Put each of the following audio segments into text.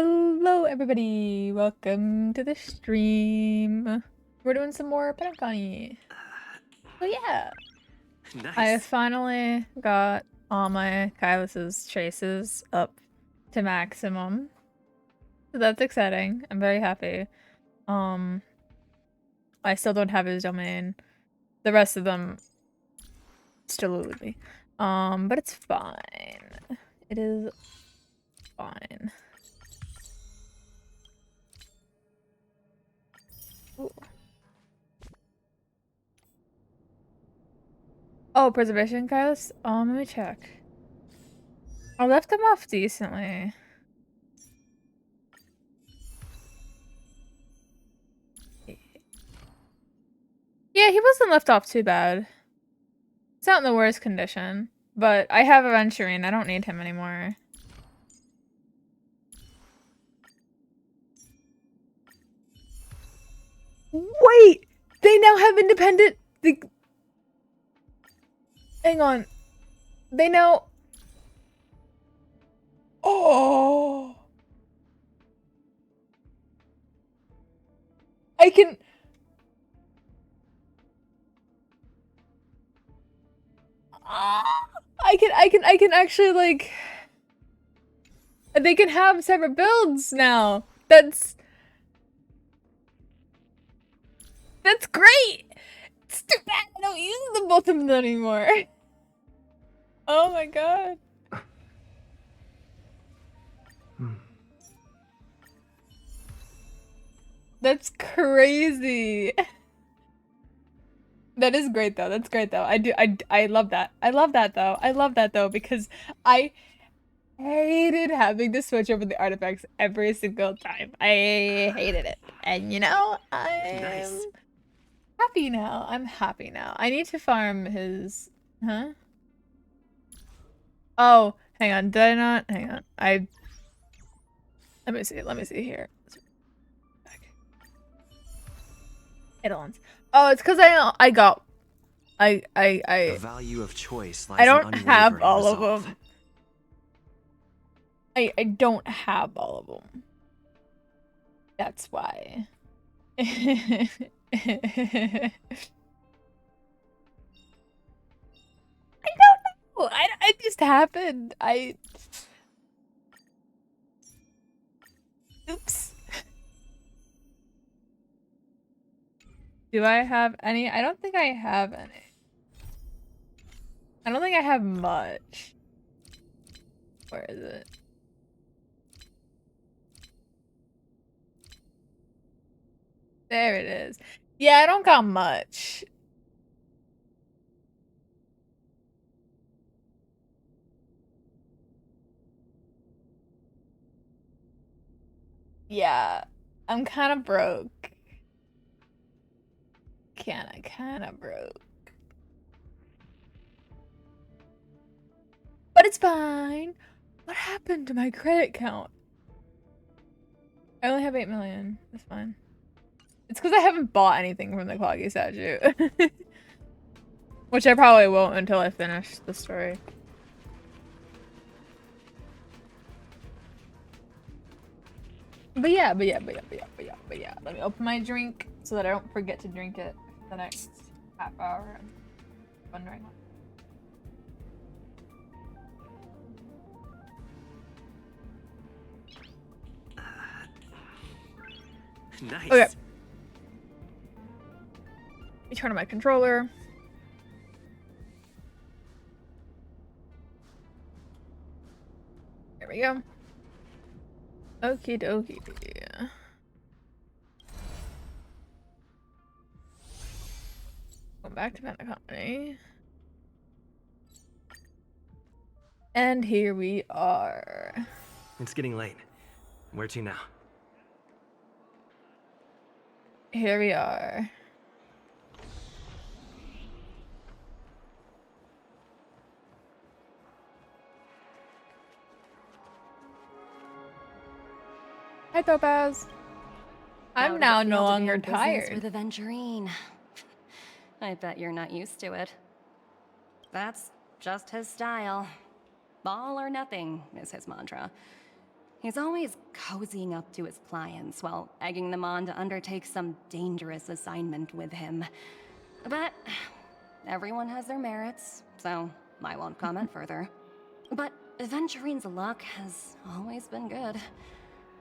Hello everybody, welcome to the stream. We're doing some more Penacony. So yeah, I Nice. finally got all my Kylus's traces up to maximum. So that's exciting. I'm very happy. I still don't have his domain. The rest of them still elude me. But it's fine. It is fine. Ooh. Oh, preservation, Kylus? Let me check. I left him off decently. Yeah, he wasn't left off too bad. It's not in the worst condition, but I have Aventurine. I don't need him anymore. Wait! They now have independent... Hang on. They now... Oh! I can... I can actually, like... They can have separate builds now. That's great! It's too bad I don't use them both of them anymore. Oh my god. That's crazy. That is great though. That's great though. I love that. I love that though. I love that though because I hated having to switch over the artifacts every single time. I hated it. And you know, I'm happy now. I'm happy now. I need to farm his huh? Oh, hang on. Did I not? Hang on. Let me see. Let me see here. Eidolons. Oh, it's because I got The value of choice lies I don't in have all resolve. of them. I don't have all of them. That's why. I don't know. I just happened. Oops. Do I have any? I don't think I have any. I don't think I have much. Where is it? There it is. Yeah, I don't got much. Yeah, I'm kind of broke. Kind of broke. But it's fine. What happened to my credit count? I only have 8 million. That's fine. It's because I haven't bought anything from the Cloggy statue. Which I probably won't until I finish the story. But yeah. Let me open my drink so that I don't forget to drink it for the next half hour. I'm wondering. Nice. Okay. Let me turn on my controller. There we go. Okie dokie. Going back to Penacony. And here we are. It's getting late. Where to now? Here we are. Hi, Topaz. I'm now no longer tired. With Aventurine. I bet you're not used to it. That's just his style. All or nothing is his mantra. He's always cozying up to his clients while egging them on to undertake some dangerous assignment with him. But everyone has their merits, so I won't comment further. But Aventurine's luck has always been good.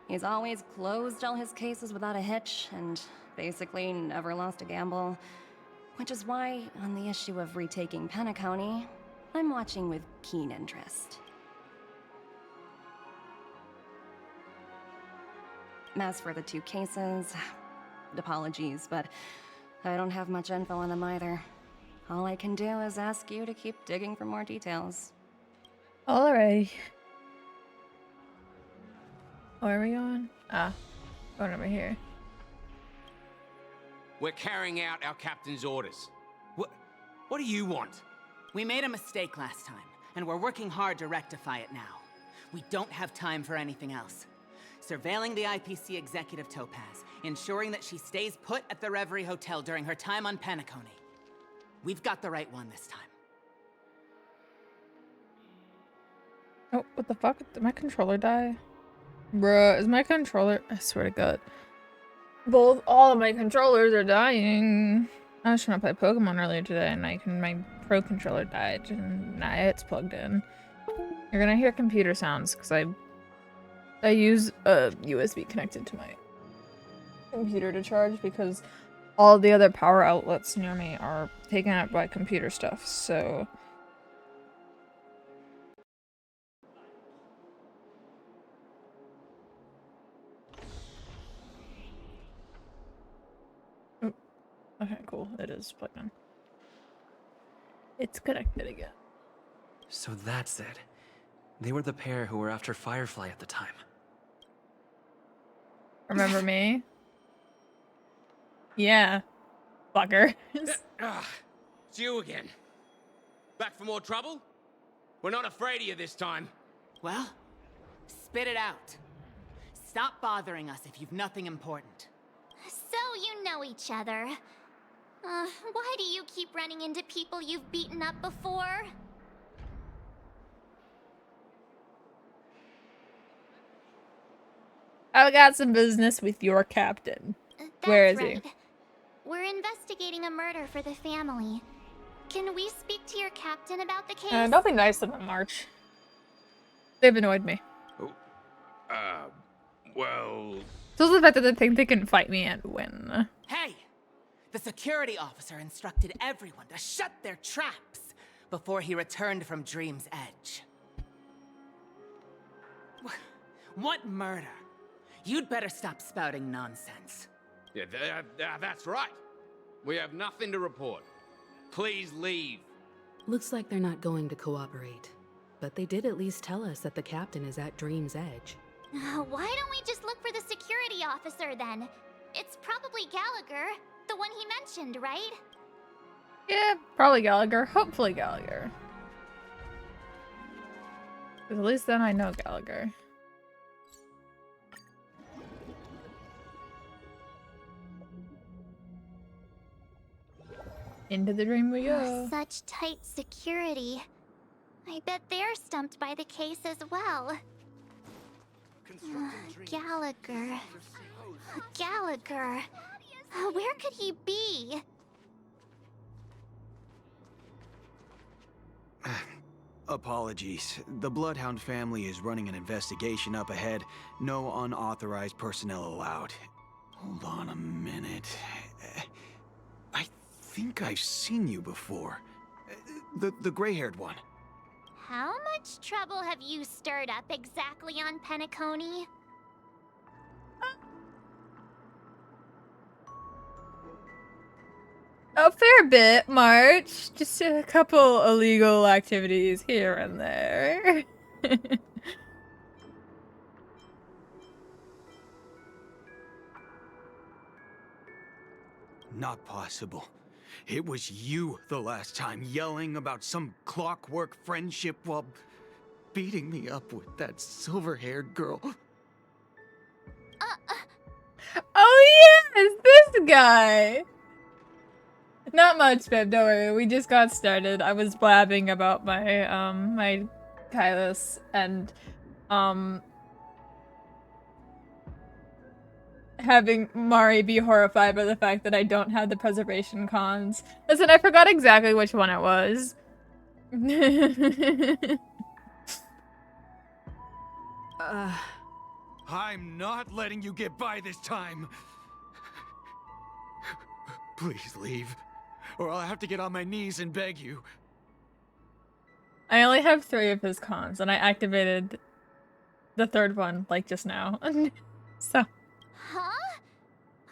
He's always closed all his cases without a hitch, and basically never lost a gamble. Which is why, on the issue of retaking Penacony, I'm watching with keen interest. As for the 2 cases, apologies, but I don't have much info on them either. All I can do is ask you to keep digging for more details. Alright. Where are we going? Ah, going over here. We're carrying out our captain's orders. What do you want? We made a mistake last time, and we're working hard to rectify it now. We don't have time for anything else. Surveilling the IPC executive Topaz, ensuring that she stays put at the Reverie Hotel during her time on Penacony. We've got the right one this time. Oh, what the fuck? Did my controller die? Bruh, is my controller... I swear to God. All of my controllers are dying. I was trying to play Pokemon earlier today and my Pro controller died and now it's plugged in. You're gonna hear computer sounds because I use a USB connected to my computer to charge because all the other power outlets near me are taken up by computer stuff, so... Okay, cool. It is plugged in. It's connected again. So that's it. They were the pair who were after Firefly at the time. Remember me? Yeah. Fucker. It's you again. Back for more trouble? We're not afraid of you this time. Well, spit it out. Stop bothering us if you've nothing important. So you know each other. Why do you keep running into people you've beaten up before? I got some business with your captain. Where is he? We're investigating a murder for the family. Can we speak to your captain about the case? Don't be nice to them, March. They've annoyed me. Well... So the fact that they think they can fight me and win. Hey! The security officer instructed everyone to shut their traps before he returned from Dream's Edge. What murder? You'd better stop spouting nonsense. Yeah, that's right. We have nothing to report. Please leave. Looks like they're not going to cooperate. But they did at least tell us that the captain is at Dream's Edge. Why don't we just look for the security officer then? It's probably Gallagher, the one he mentioned, right? Yeah, probably Gallagher. Hopefully Gallagher. 'Cause at least then I know Gallagher. Into the dream we go. Such tight security. I bet they're stumped by the case as well. Gallagher. Gallagher. Where could he be? Apologies. The Bloodhound family is running an investigation up ahead. No unauthorized personnel allowed. Hold on a minute. I think I've seen you before. The gray-haired one. How much trouble have you stirred up exactly on Penacony? A fair bit, March. Just a couple illegal activities here and there. Not possible. It was you the last time, yelling about some clockwork friendship while beating me up with that silver-haired girl. Oh yes, this guy! Not much, babe, don't worry. We just got started. I was blabbing about my, my Kylus, and, having Mari be horrified by the fact that I don't have the preservation cons. Listen, I forgot exactly which one it was. I'm not letting you get by this time. Please leave, or I'll have to get on my knees and beg you. I only have 3 of his cons, and I activated the 3rd one, like, just now. So. Huh?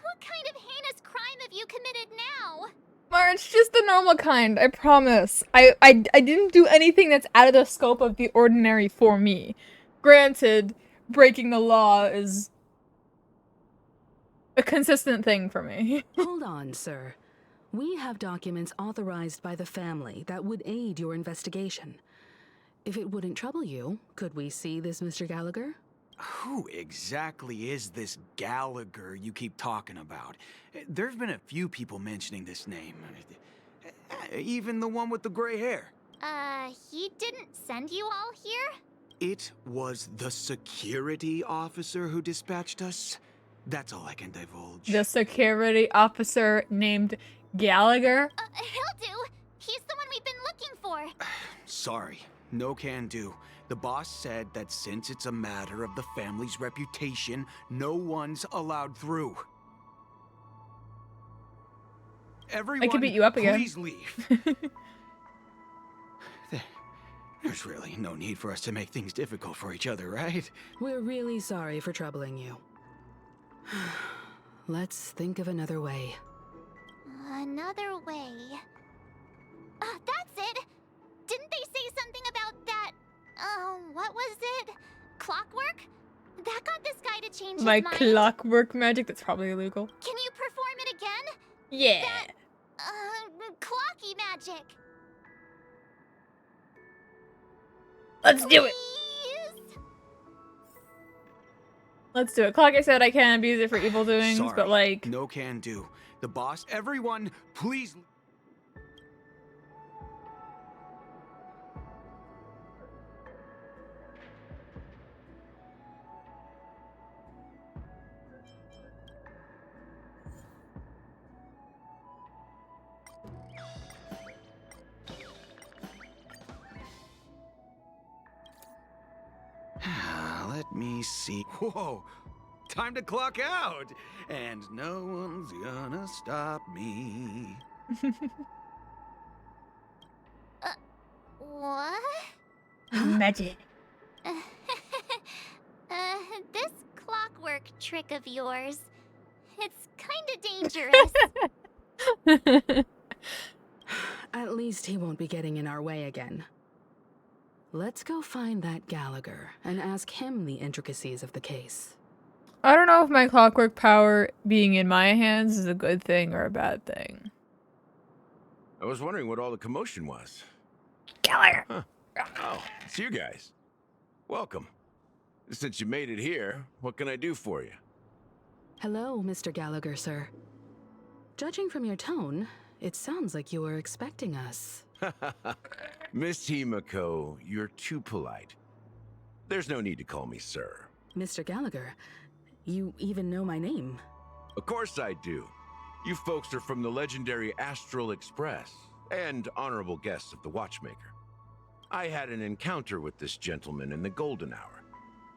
What kind of heinous crime have you committed now? Mar, it's just the normal kind, I promise. I didn't do anything that's out of the scope of the ordinary for me. Granted, breaking the law is a consistent thing for me. Hold on, sir. We have documents authorized by the family that would aid your investigation. If it wouldn't trouble you, could we see this Mr. Gallagher? Who exactly is this Gallagher you keep talking about? There's been a few people mentioning this name. Even the one with the gray hair. He didn't send you all here? It was the security officer who dispatched us. That's all I can divulge. The security officer named Gallagher? He'll do. He's the one we've been looking for. Sorry, no can do. The boss said that since it's a matter of the family's reputation, no one's allowed through. Everyone, I could beat you up again. Please leave. There's really no need for us to make things difficult for each other, right? We're really sorry for troubling you. Let's think of another way. Another way. That's it! Didn't they say something about that? What was it? Clockwork? That got this guy to change his My mind. clockwork magic, that's probably illegal. Can you perform it again? Yeah. That, clocky magic. Let's do it. Please? Let's do it. Clock, I said I can't abuse it for evil doings, Sorry, but like... no can do. The boss, everyone, please. Let me see. Whoa! Time to clock out! And no one's gonna stop me. What? Magic. This clockwork trick of yours, it's kinda dangerous. At least he won't be getting in our way again. Let's go find that Gallagher and ask him the intricacies of the case. I don't know if my clockwork power being in my hands is a good thing or a bad thing. I was wondering what all the commotion was. Gallagher! Huh. Oh, it's you guys. Welcome. Since you made it here, what can I do for you? Hello, Mr. Gallagher, sir. Judging from your tone, it sounds like you were expecting us. Miss Himiko, you're too polite. There's no need to call me sir. Mr. Gallagher, you even know my name. Of course I do. You folks are from the legendary Astral Express and honorable guests of the Watchmaker. I had an encounter with this gentleman in the Golden Hour.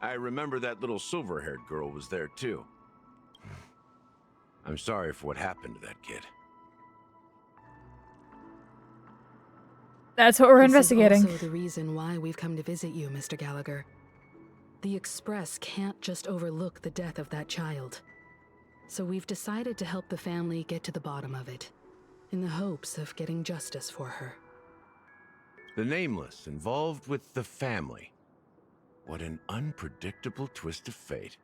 I remember that little silver-haired girl was there too. I'm sorry for what happened to that kid. That's what we're This investigating. is also the reason why we've come to visit you, Mr. Gallagher. The Express can't just overlook the death of that child. So we've decided to help the family get to the bottom of it, in the hopes of getting justice for her. The Nameless involved with the family. What an unpredictable twist of fate.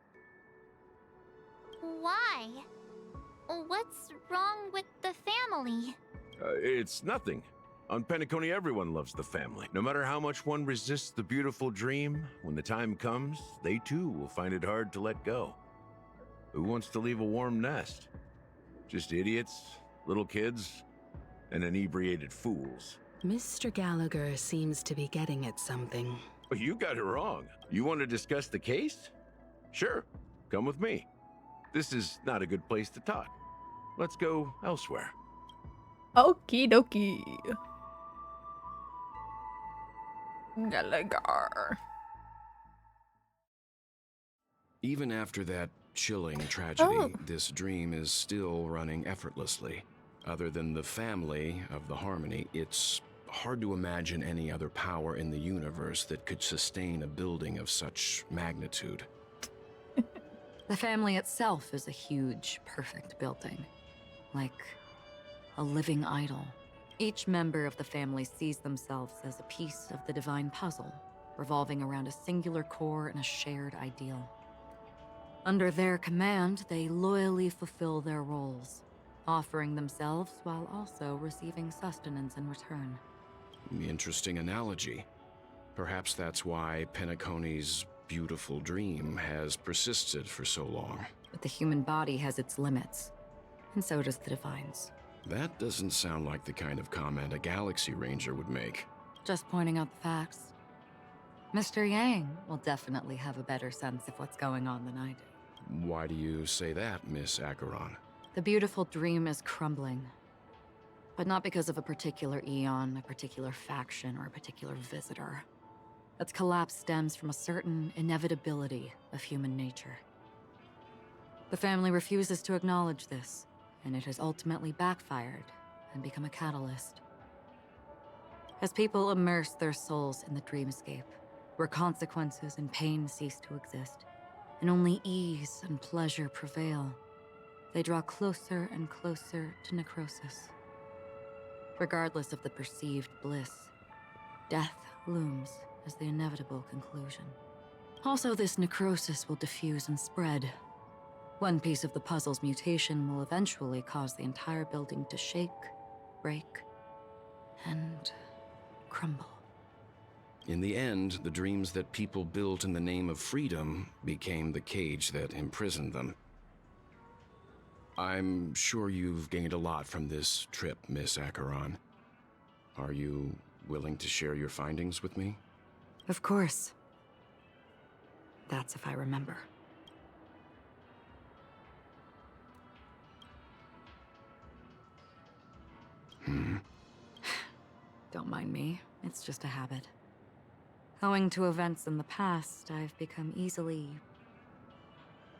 Why? What's wrong with the family? It's nothing. On Penacony, everyone loves the family. No matter how much one resists the beautiful dream, when the time comes, they too will find it hard to let go. Who wants to leave a warm nest? Just idiots, little kids, and inebriated fools. Mr. Gallagher seems to be getting at something. You got it wrong. You want to discuss the case? Sure, come with me. This is not a good place to talk. Let's go elsewhere. Okie dokie. Gallagher. Even after that chilling tragedy, this dream is still running effortlessly. Other than the family of the Harmony, it's hard to imagine any other power in the universe that could sustain a building of such magnitude. The family itself is a huge, perfect building. Like a living idol. Each member of the family sees themselves as a piece of the divine puzzle, revolving around a singular core and a shared ideal. Under their command, they loyally fulfill their roles, offering themselves while also receiving sustenance in return. Interesting analogy. Perhaps that's why Penacony's beautiful dream has persisted for so long. But the human body has its limits, and so does the divine's. That doesn't sound like the kind of comment a Galaxy Ranger would make. Just pointing out the facts. Mr. Yang will definitely have a better sense of what's going on than I do. Why do you say that, Miss Acheron? The beautiful dream is crumbling. But not because of a particular eon, a particular faction, or a particular visitor. Its collapse stems from a certain inevitability of human nature. The family refuses to acknowledge this, and it has ultimately backfired and become a catalyst. As people immerse their souls in the dreamscape, where consequences and pain cease to exist, and only ease and pleasure prevail, they draw closer and closer to necrosis. Regardless of the perceived bliss, death looms as the inevitable conclusion. Also, this necrosis will diffuse and spread. One piece of the puzzle's mutation will eventually cause the entire building to shake, break, and crumble. In the end, the dreams that people built in the name of freedom became the cage that imprisoned them. I'm sure you've gained a lot from this trip, Miss Acheron. Are you willing to share your findings with me? Of course. That's if I remember. Don't mind me. It's just a habit. Owing to events in the past, I've become easily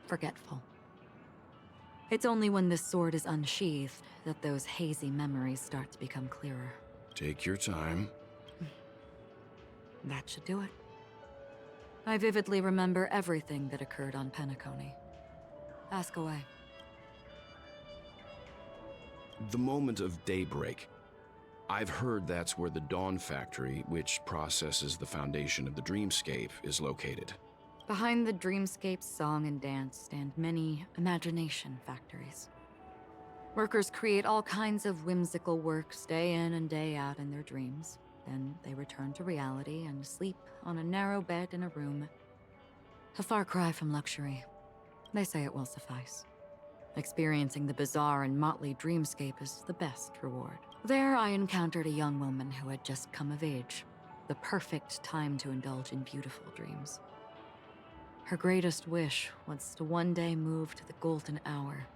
forgetful. It's only when this sword is unsheathed that those hazy memories start to become clearer. Take your time. That should do it. I vividly remember everything that occurred on Penacony. Ask away. The moment of daybreak. I've heard that's where the Dawn Factory, which processes the foundation of the dreamscape, is located. Behind the dreamscape's song and dance stand many imagination factories. Workers create all kinds of whimsical works day in and day out in their dreams. Then they return to reality and sleep on a narrow bed in a room. A far cry from luxury. They say it will suffice. Experiencing the bizarre and motley dreamscape is the best reward. There I encountered a young woman who had just come of age. The perfect time to indulge in beautiful dreams. Her greatest wish was to one day move to the golden hour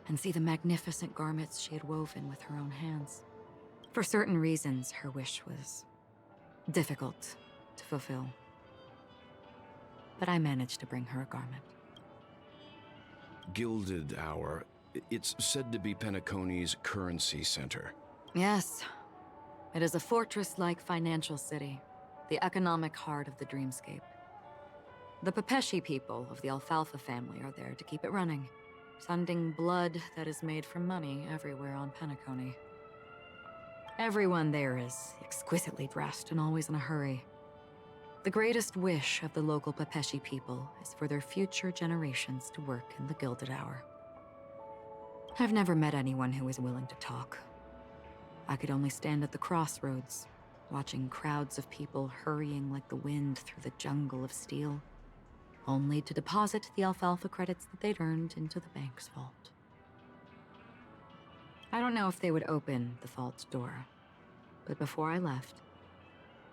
and see the magnificent garments she had woven with her own hands. For certain reasons, her wish was difficult to fulfill. But I managed to bring her a garment. Gilded Hour. It's said to be Penacony's currency center. Yes. It is a fortress-like financial city, the economic heart of the dreamscape. The Pepeshi people of the Alfalfa family are there to keep it running, sending blood that is made from money everywhere on Penacony. Everyone there is exquisitely dressed and always in a hurry. The greatest wish of the local Pepeshi people is for their future generations to work in the Gilded Hour. I've never met anyone who is willing to talk. I could only stand at the crossroads, watching crowds of people hurrying like the wind through the jungle of steel, only to deposit the alfalfa credits that they'd earned into the bank's vault. I don't know if they would open the vault's door, but before I left,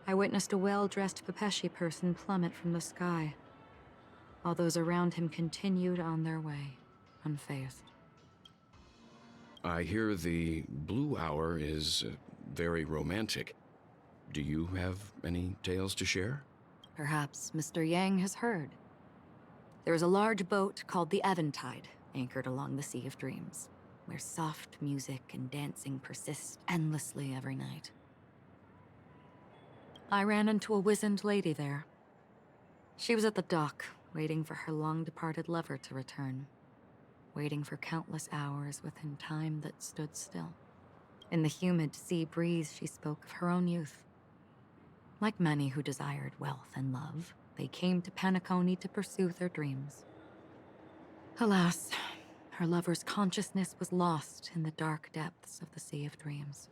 I witnessed a well-dressed Pepeshi person plummet from the sky, while those around him continued on their way. unfazed. I hear the Blue Hour is very romantic. Do you have any tales to share? Perhaps Mr. Yang has heard. There is a large boat called the Eventide, anchored along the Sea of Dreams, where soft music and dancing persist endlessly every night. I ran into a wizened lady there. She was at the dock, waiting for her long-departed lover to return, waiting for countless hours within time that stood still. In the humid sea breeze, she spoke of her own youth. Like many who desired wealth and love, they came to Penacony to pursue their dreams. Alas, her lover's consciousness was lost in the dark depths of the Sea of Dreams.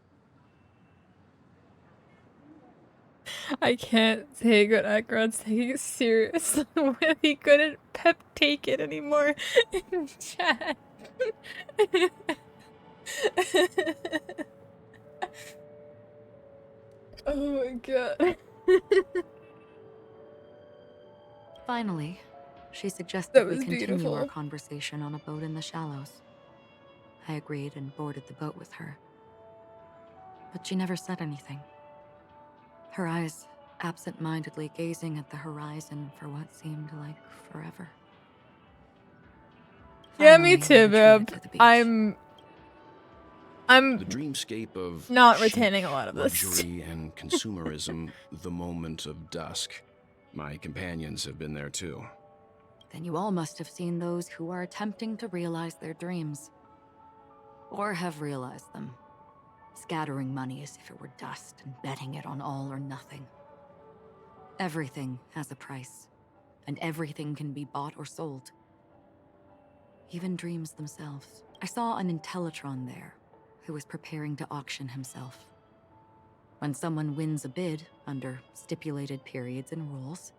I can't take what Akron's taking it serious when he couldn't pep take it anymore in chat. Oh my god. Finally, she suggested That we was continue beautiful. our conversation on a boat in the shallows. I agreed and boarded the boat with her. But she never said anything. Her eyes absent-mindedly gazing at the horizon for what seemed like forever. Yeah, me Finally, we too, retreated Bib. to the beach. I'm The dreamscape of not chic retaining a lot of this. luxury and consumerism, the moment of dusk. My companions have been there too. Then you all must have seen those who are attempting to realize their dreams. Or have realized them. Scattering money as if it were dust and betting it on all or nothing. Everything has a price, and everything can be bought or sold. Even dreams themselves. I saw an Intellitron there, who was preparing to auction himself. When someone wins a bid under stipulated periods and rules,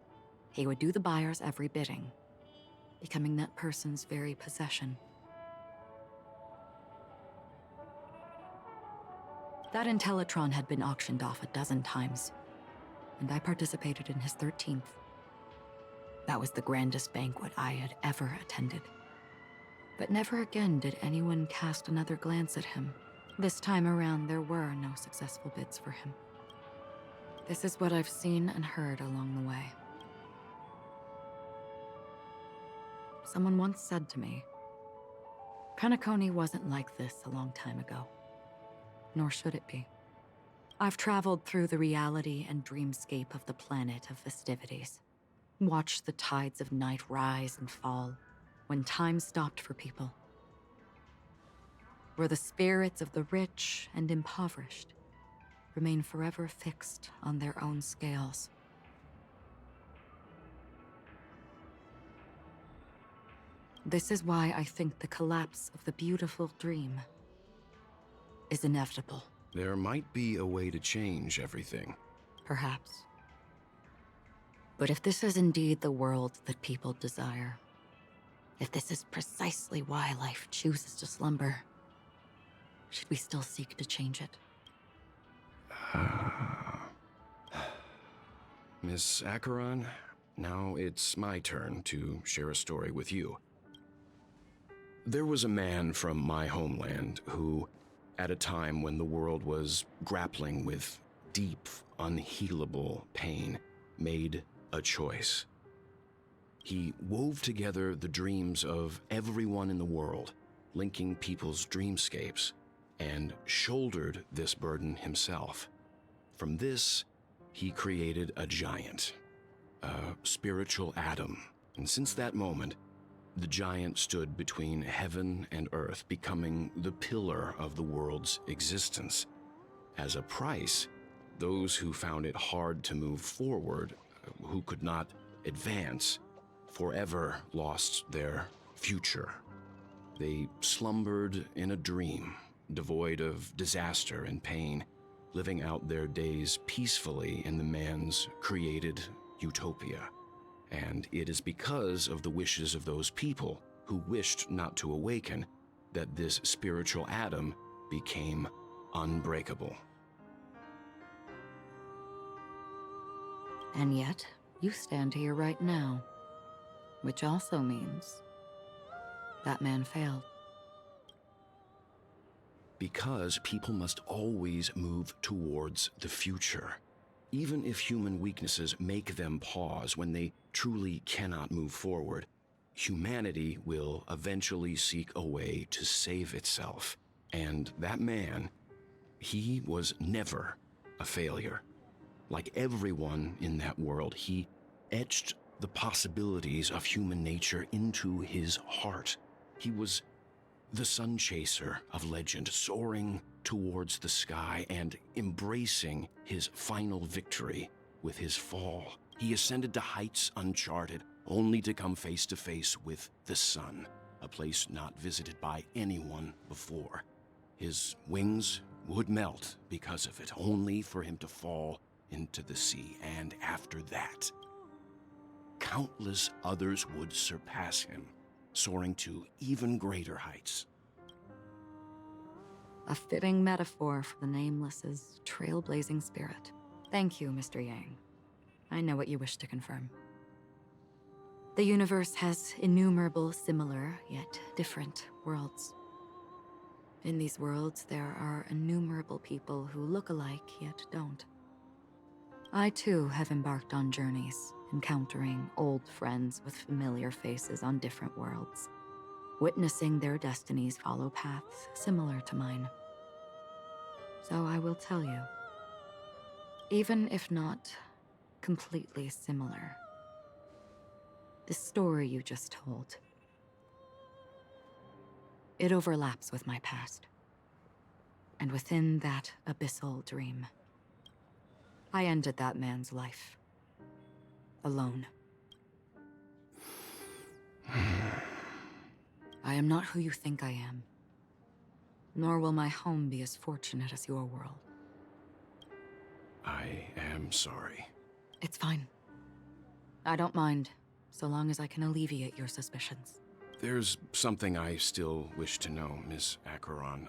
he would do the buyer's every bidding, becoming that person's very possession. That Intellitron had been auctioned off 12 times, and I participated in his 13th. That was the grandest banquet I had ever attended. But never again did anyone cast another glance at him. This time around, there were no successful bids for him. This is what I've seen and heard along the way. Someone once said to me, Penacony wasn't like this a long time ago. Nor should it be. I've traveled through the reality and dreamscape of the planet of festivities. Watched the tides of night rise and fall when time stopped for people. Where the spirits of the rich and impoverished remain forever fixed on their own scales. This is why I think the collapse of the beautiful dream is inevitable. There might be a way to change everything. Perhaps. But if this is indeed the world that people desire, if this is precisely why life chooses to slumber, should we still seek to change it? Miss Acheron, now it's my turn to share a story with you. There was a man from my homeland who, at a time when the world was grappling with deep, unhealable pain, made a choice. He wove together the dreams of everyone in the world, linking people's dreamscapes, and shouldered this burden himself. From this, he created a giant, a spiritual Adam. And since that moment, the giant stood between heaven and earth, becoming the pillar of the world's existence. As a price, those who found it hard to move forward, who could not advance, forever lost their future. They slumbered in a dream, devoid of disaster and pain, living out their days peacefully in the man's created utopia. And it is because of the wishes of those people who wished not to awaken that this spiritual Adam became unbreakable. And yet, you stand here right now. Which also means that man failed? Because people must always move towards the future. Even if human weaknesses make them pause when they truly cannot move forward, humanity will eventually seek a way to save itself. And that man, he was never a failure. Like everyone in that world, he etched the possibilities of human nature into his heart. He was the sun chaser of legend, soaring towards the sky and embracing his final victory with his fall. He ascended to heights uncharted, only to come face to face with the sun, a place not visited by anyone before. His wings would melt because of it, only for him to fall into the sea. And after that, countless others would surpass him, soaring to even greater heights. A fitting metaphor for the Nameless's trailblazing spirit. Thank you, Mr. Yang. I know what you wish to confirm. The universe has innumerable similar, yet different worlds. In these worlds, there are innumerable people who look alike, yet don't. I too have embarked on journeys, encountering old friends with familiar faces on different worlds, witnessing their destinies follow paths similar to mine. So I will tell you, even if not completely similar, the story you just told, it overlaps with my past. And within that abyssal dream, I ended that man's life. Alone. I am not who you think I am. Nor will my home be as fortunate as your world. I am sorry. It's fine. I don't mind, so long as I can alleviate your suspicions. There's something I still wish to know, Miss Acheron.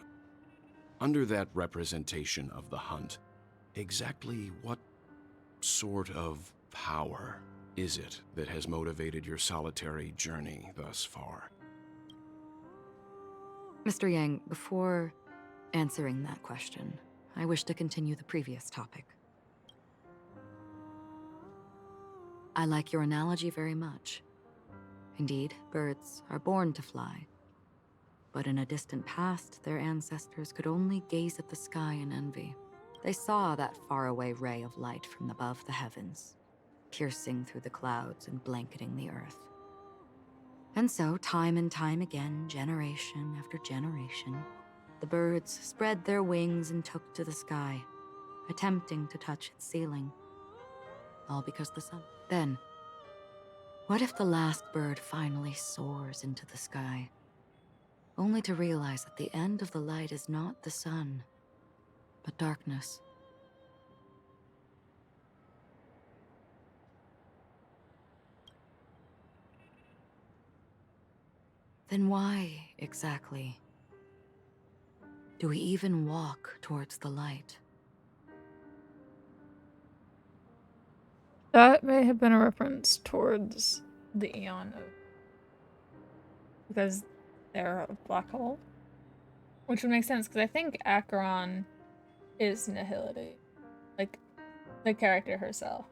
Under that representation of the hunt, exactly what sort of power is it that has motivated your solitary journey thus far? Mr. Yang, before answering that question, I wish to continue the previous topic. I like your analogy very much. Indeed, birds are born to fly. But in a distant past, their ancestors could only gaze at the sky in envy. They saw that faraway ray of light from above the heavens, piercing through the clouds and blanketing the earth. And so, time and time again, generation after generation, the birds spread their wings and took to the sky, attempting to touch its ceiling. All because the sun. Then, what if the last bird finally soars into the sky, only to realize that the end of the light is not the sun, but darkness? Then why, exactly, do we even walk towards the light? That may have been a reference towards the Aeon of... because they're a black hole. Which would make sense, because I think Acheron is Nihility. Like, the character herself.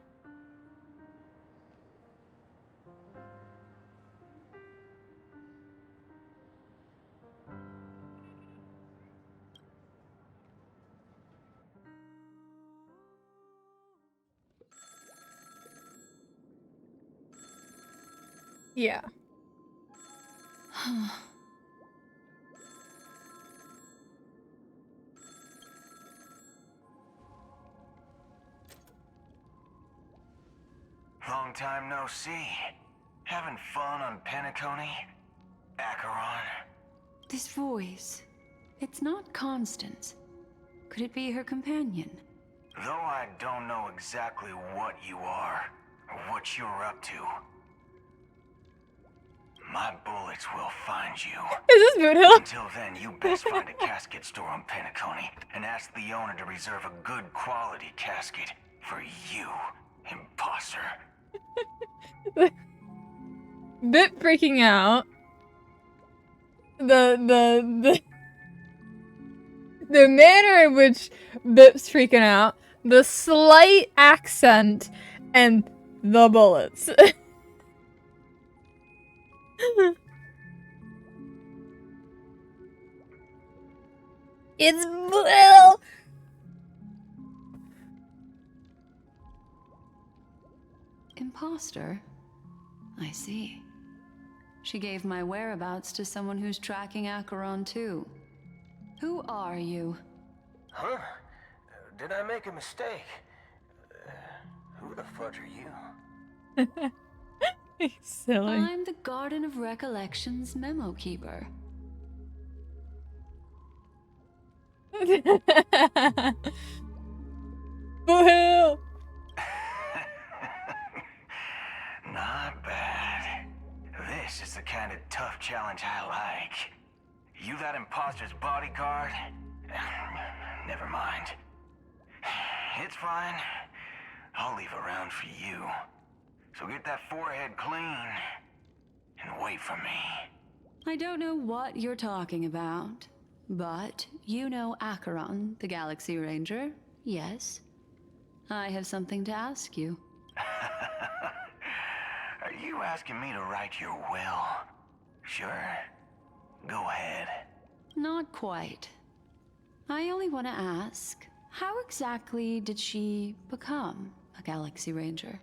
Yeah. Long time no see. Having fun on Penacony? Acheron? This voice, it's not Constance. Could it be her companion? Though I don't know exactly what you are, or what you're up to, my bullets will find you. Is this Moonhill? Until then, you best find a casket store on Penacony and ask the owner to reserve a good quality casket for you, imposter. Bit freaking out. the the manner in which Bip's freaking out, the slight accent, and the bullets. It's Will. Imposter? I see. She gave my whereabouts to someone who's tracking Acheron too. Who are you? Huh? Did I make a mistake? Who the fudge are you? He's silly. I'm the Garden of Recollections memo keeper. Boo-hoo! Not bad. This is the kind of tough challenge I like. You that imposter's bodyguard? Never mind. It's fine. I'll leave a round for you. So get that forehead clean and wait for me. I don't know what you're talking about, but you know Acheron, the Galaxy Ranger, yes? I have something to ask you. Are you asking me to write your will? Sure. Go ahead. Not quite. I only want to ask, how exactly did she become a Galaxy Ranger?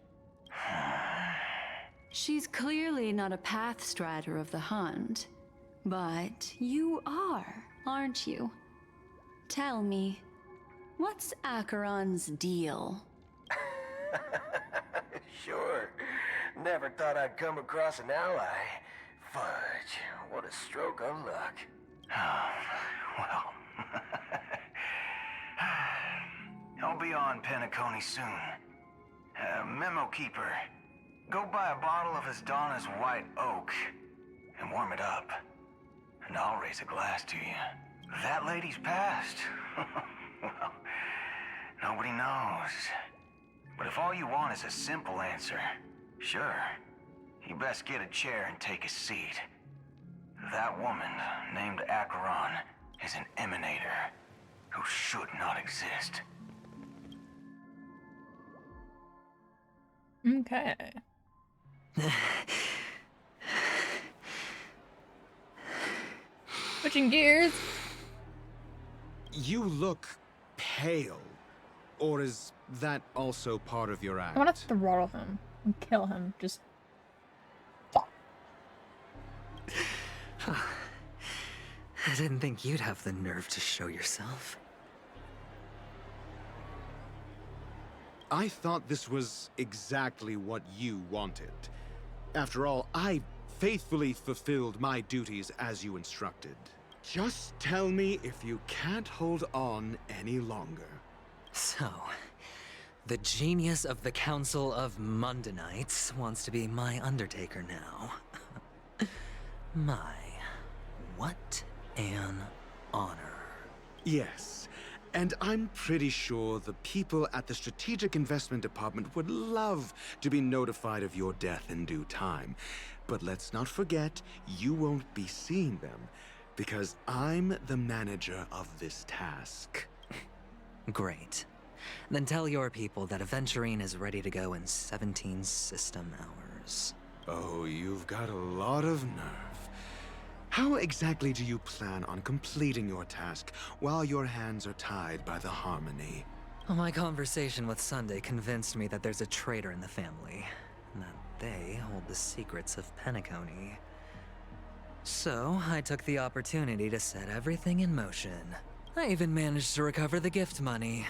She's clearly not a path strider of the hunt, but you are, aren't you? Tell me, what's Acheron's deal? Sure. Never thought I'd come across an ally. Fudge, what a stroke of luck. Well, I'll be on Penacony soon. Memo keeper, go buy a bottle of Asdana's White Oak and warm it up. And I'll raise a glass to you. That lady's passed. Well, nobody knows. But if all you want is a simple answer, sure, you best get a chair and take a seat. That woman, named Acheron, is an emanator who should not exist. Okay. Switching gears. You look pale. Or is that also part of your act? I want to throttle him and kill him. Just. I didn't think you'd have the nerve to show yourself. I thought this was exactly what you wanted. After all, I faithfully fulfilled my duties as you instructed. Just tell me if you can't hold on any longer. So, the genius of the Council of Mundanites wants to be my Undertaker now. What an honor. Yes, and I'm pretty sure the people at the Strategic Investment Department would love to be notified of your death in due time. But let's not forget, you won't be seeing them, because I'm the manager of this task. Great. Then tell your people that Aventurine is ready to go in 17 system hours. Oh, you've got a lot of nerve. How exactly do you plan on completing your task while your hands are tied by the Harmony? Well, my conversation with Sunday convinced me that there's a traitor in the family, and that they hold the secrets of Penacony. So, I took the opportunity to set everything in motion. I even managed to recover the gift money.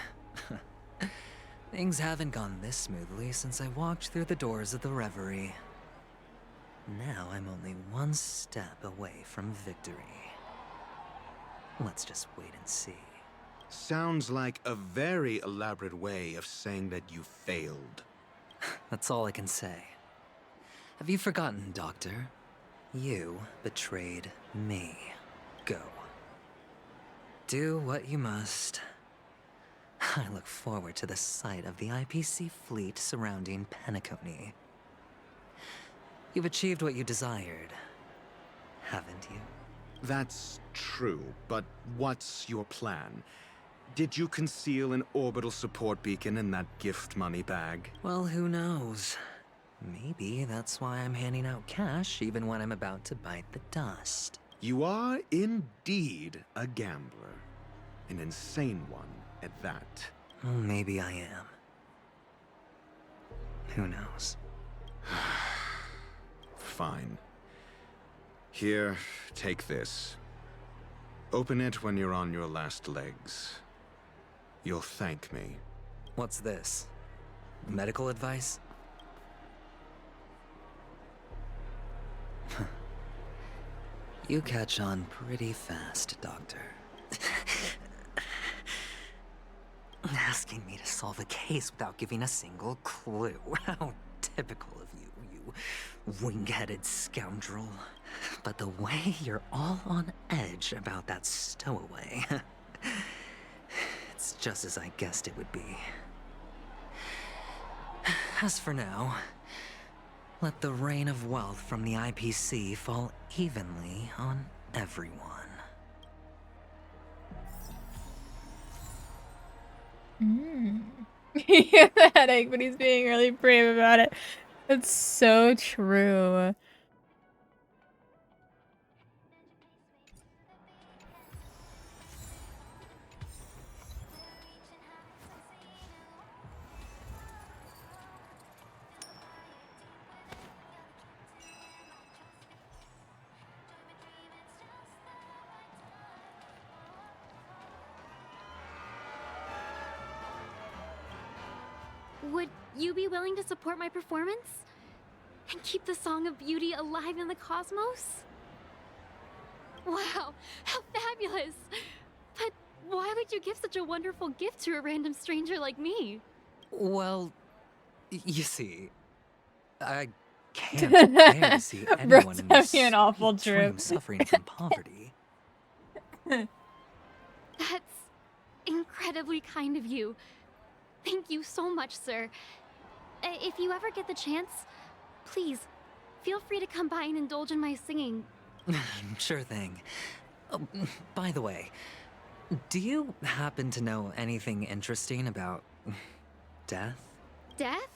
Things haven't gone this smoothly since I walked through the doors of the Reverie. Now I'm only one step away from victory. Let's just wait and see. Sounds like a very elaborate way of saying that you failed. That's all I can say. Have you forgotten, Doctor? You betrayed me. Go. Do what you must. I look forward to the sight of the IPC fleet surrounding Penacony. You've achieved what you desired, haven't you? That's true, but what's your plan? Did you conceal an orbital support beacon in that gift money bag? Well, who knows? Maybe that's why I'm handing out cash even when I'm about to bite the dust. You are indeed a gambler. An insane one at that. Well, maybe I am. Who knows? Fine. Here, take this. Open it when you're on your last legs. You'll thank me. What's this? Medical advice? You catch on pretty fast, Doctor. Asking me to solve a case without giving a single clue. How typical of you, you wing-headed scoundrel. But the way you're all on edge about that stowaway, it's just as I guessed it would be. As for now, let the rain of wealth from the IPC fall evenly on everyone. He has a headache, but he's being really brave about it. That's so true. Would you be willing to support my performance? And keep the Song of Beauty alive in the cosmos? Wow, how fabulous! But why would you give such a wonderful gift to a random stranger like me? Well, you see, I can't bear to see anyone in this an awful extreme trip. suffering from poverty. That's incredibly kind of you. Thank you so much, sir. If you ever get the chance, please, feel free to come by and indulge in my singing. Sure thing. Oh, by the way, do you happen to know anything interesting about death? Death?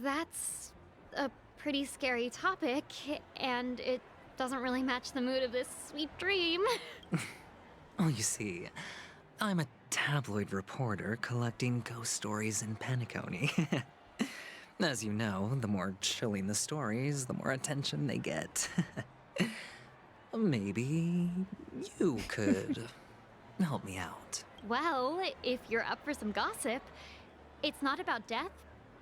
That's a pretty scary topic, and it doesn't really match the mood of this sweet dream. Oh, you see, I'm a tabloid reporter collecting ghost stories in Penacony. As you know, the more chilling the stories, the more attention they get. Maybe you could help me out. Well, if you're up for some gossip, it's not about death,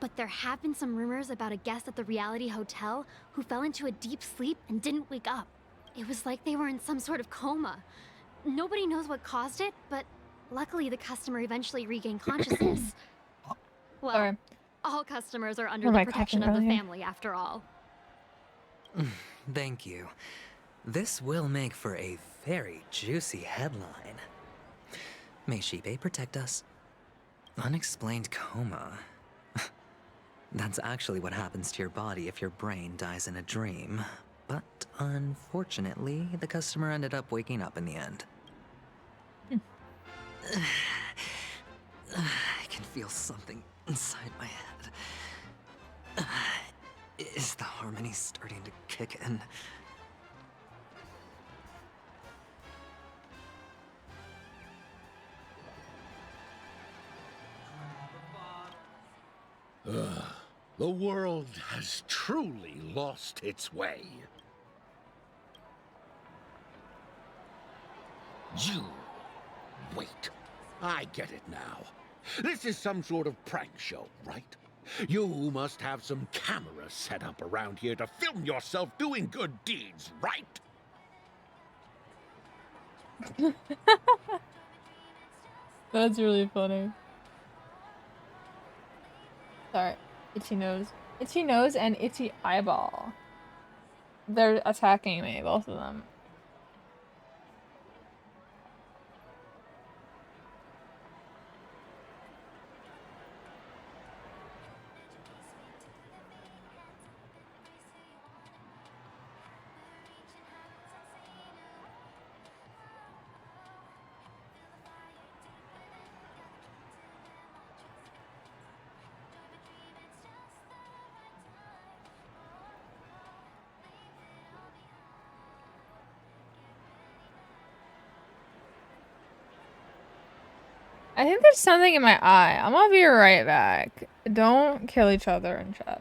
but there have been some rumors about a guest at the reality hotel who fell into a deep sleep and didn't wake up. It was like they were in some sort of coma. Nobody knows what caused it, but luckily the customer eventually regained consciousness. Well, Sorry. all customers are under Or the my protection coughing of the earlier. family, after all. Thank you. This will make for a very juicy headline. May Shibe protect us. Unexplained coma. That's actually what happens to your body if your brain dies in a dream. But unfortunately, the customer ended up waking up in the end. I can feel something inside my head. Is the harmony starting to kick in? The world has truly lost its way. You... Wait. I get it now. This is some sort of prank show, right? You must have some cameras set up around here to film yourself doing good deeds, right? That's really funny. Sorry. Itchy nose. Itchy nose and itchy eyeball. They're attacking me, both of them. I think there's something in my eye. I'm gonna be right back. Don't kill each other in chat.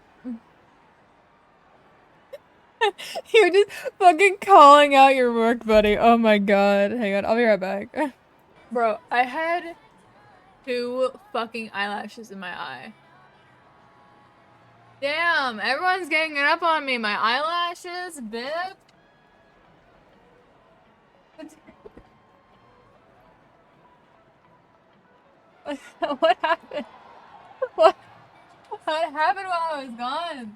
You're just fucking calling out your work buddy. Oh my god. Hang on, I'll be right back. Bro, I had 2 fucking eyelashes in my eye. Damn, everyone's ganging up on me. My eyelashes, bib. What happened? What happened while I was gone?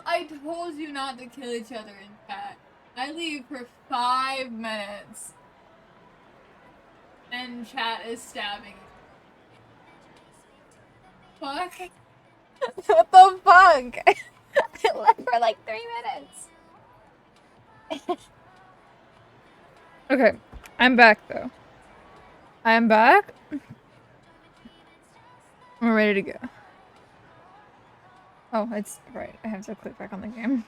I told you not to kill each other in chat. I leave for 5 minutes. And chat is stabbing. Fuck. What the fuck? I left for like 3 minutes. Okay, I'm back though. I'm back. We're ready to go. Oh, it's right. I have to click back on the game.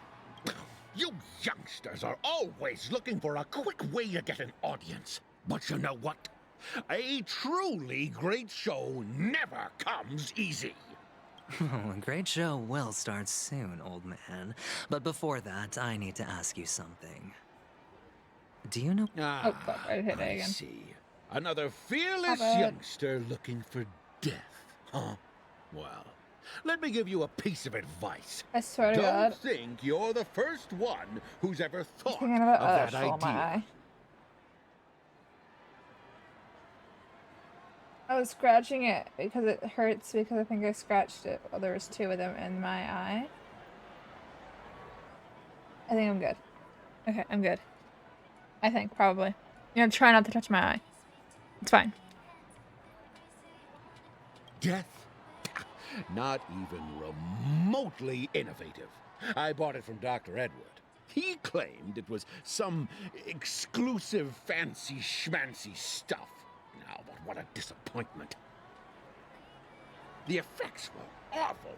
You youngsters are always looking for a quick way to get an audience. But you know what? A truly great show never comes easy. Oh, a great show will start soon, old man. But before that, I need to ask you something. Do you know? Oh, fuck, I hit A again. See. Another fearless youngster looking for death, huh? Well, let me give you a piece of advice. I swear to Don't God. think you're the first one who's ever thought Thinking of about that on my idea. eye. I was scratching it because it hurts because I think I scratched it while there was 2 of them in my eye. I think I'm good. Okay, I'm good. I think, probably. I'm gonna try not to touch my eye. It's fine. Death? Not even remotely innovative. I bought it from Dr. Edward. He claimed it was some exclusive fancy schmancy stuff. Now, but what a disappointment. The effects were awful.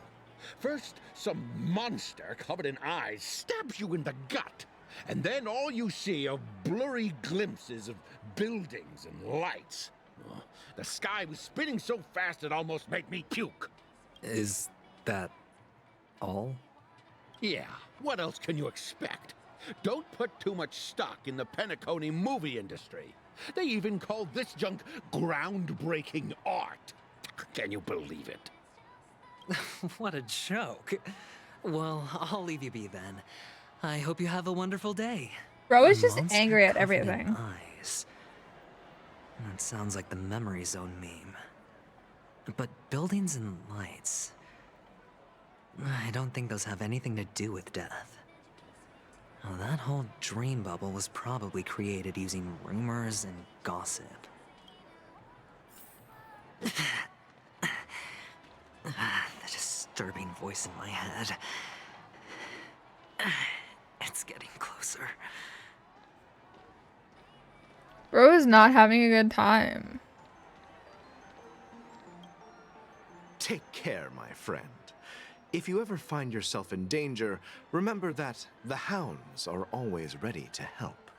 First, some monster covered in eyes stabs you in the gut. And then all you see are blurry glimpses of buildings and lights. Oh, the sky was spinning so fast it almost made me puke. Is that all? Yeah, what else can you expect? Don't put too much stock in the Penacony movie industry. They even call this junk groundbreaking art. Can you believe it? What a joke. Well, I'll leave you be then. I hope you have a wonderful day. Bro is just Monster angry at covered in everything. Eyes. That sounds like the Memory Zone meme. But buildings and lights... I don't think those have anything to do with death. Well, that whole dream bubble was probably created using rumors and gossip. The disturbing voice in my head. It's getting closer. Bro is not having a good time. Take care, my friend. If you ever find yourself in danger, remember that the hounds are always ready to help.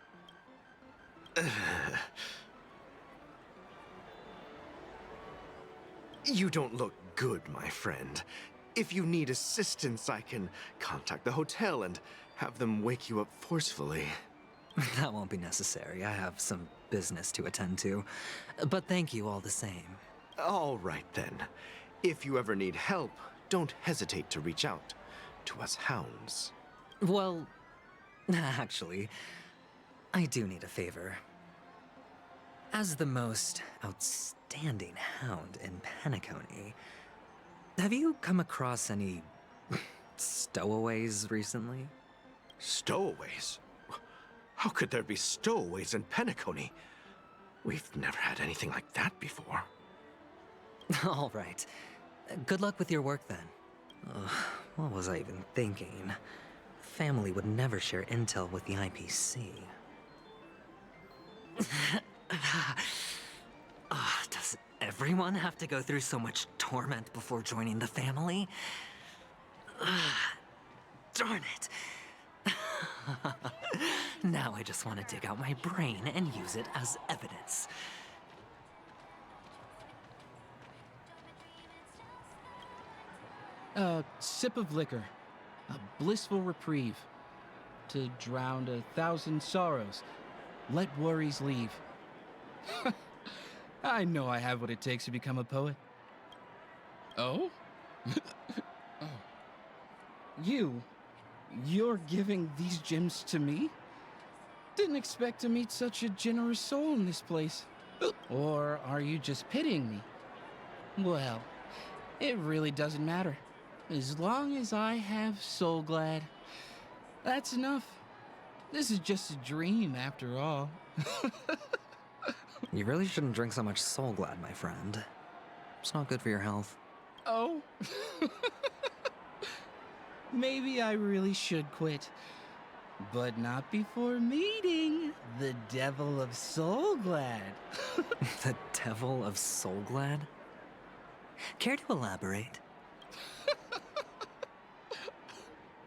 You don't look good, my friend. If you need assistance, I can contact the hotel and have them wake you up forcefully. That won't be necessary. I have some business to attend to. But thank you all the same. All right, then. If you ever need help, don't hesitate to reach out to us hounds. Well, actually, I do need a favor. As the most outstanding hound in Penacony, have you come across any stowaways recently? Stowaways? How could there be stowaways in Penacony? We've never had anything like that before. All right. Good luck with your work then. What was I even thinking? family would never share intel with the IPC. Does everyone have to go through so much torment before joining the family? Darn it. Now I just want to dig out my brain and use it as evidence. A sip of liquor, a blissful reprieve. To drown 1,000 sorrows, let worries leave. I know I have what it takes to become a poet. Oh? Oh. You're giving these gems to me? Didn't expect to meet such a generous soul in this place. Or are you just pitying me? Well, it really doesn't matter. As long as I have Soul Glad, that's enough. This is just a dream after all. You really shouldn't drink so much Soul Glad, my friend. It's not good for your health. Oh? Maybe I really should quit. But not before meeting the Devil of Soul Glad. The Devil of Soul Glad? Care to elaborate?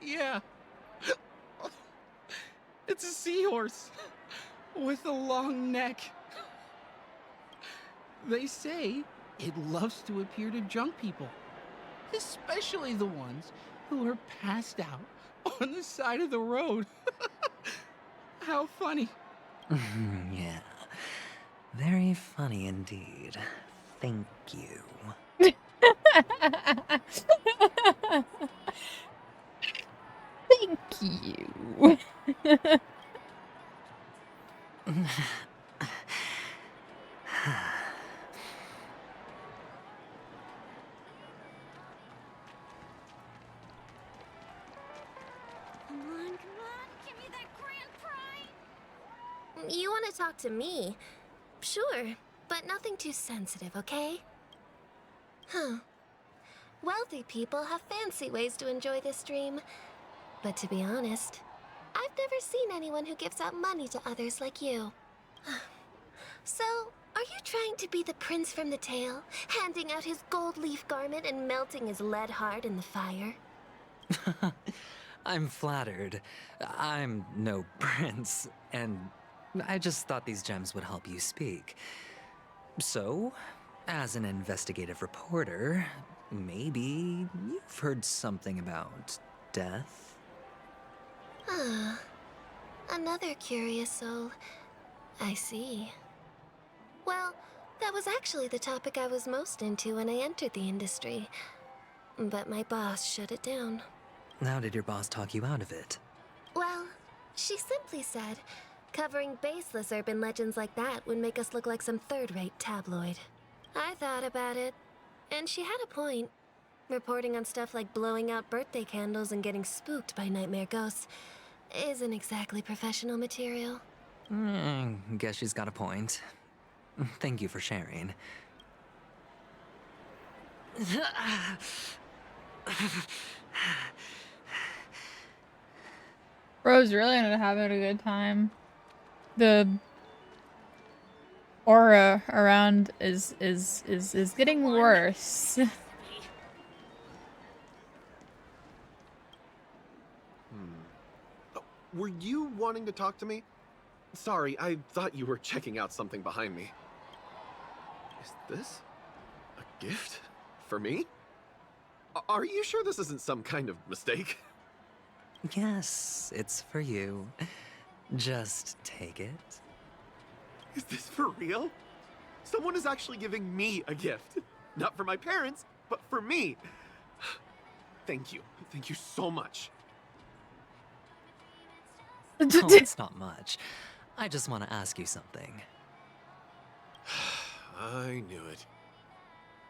Yeah. It's a seahorse with a long neck. They say it loves to appear to drunk people, especially the ones who are passed out on the side of the road. How funny. Yeah. Very funny indeed. Thank you. Thank you. You want to talk to me? Sure, but nothing too sensitive, okay? Huh. Wealthy people have fancy ways to enjoy this dream. But to be honest, I've never seen anyone who gives out money to others like you. So, are you trying to be the prince from the tale, handing out his gold leaf garment and melting his lead heart in the fire? I'm flattered. I'm no prince, and I just thought these gems would help you speak. So, as an investigative reporter, maybe you've heard something about death? Ah, another curious soul. I see. Well, that was actually the topic I was most into when I entered the industry. But my boss shut it down. How did your boss talk you out of it? Well, she simply said, covering baseless urban legends like that would make us look like some third-rate tabloid. I thought about it, and she had a point. Reporting on stuff like blowing out birthday candles and getting spooked by nightmare ghosts isn't exactly professional material. Guess she's got a point. Thank you for sharing. Bro's really not having a good time. The aura around is getting worse. Were you wanting to talk to me? Sorry, I thought you were checking out something behind me. Is this a gift for me? Are you sure this isn't some kind of mistake? Yes, it's for you. Just take it. Is this for real? Someone is actually giving me a gift. Not for my parents, but for me. Thank you. Thank you so much. Oh, it's not much. I just want to ask you something. I knew it.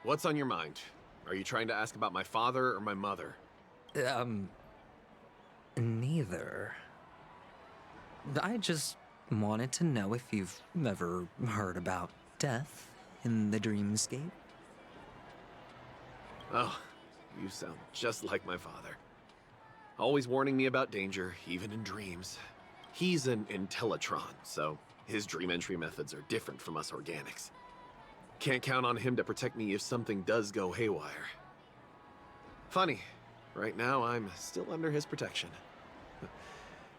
What's on your mind? Are you trying to ask about my father or my mother? Neither. I just wanted to know if you've ever heard about death in the dreamscape. Oh, you sound just like my father. always warning me about danger, even in dreams. He's an Intellitron, so his dream entry methods are different from us organics. Can't count on him to protect me if something does go haywire. Funny, right now I'm still under his protection.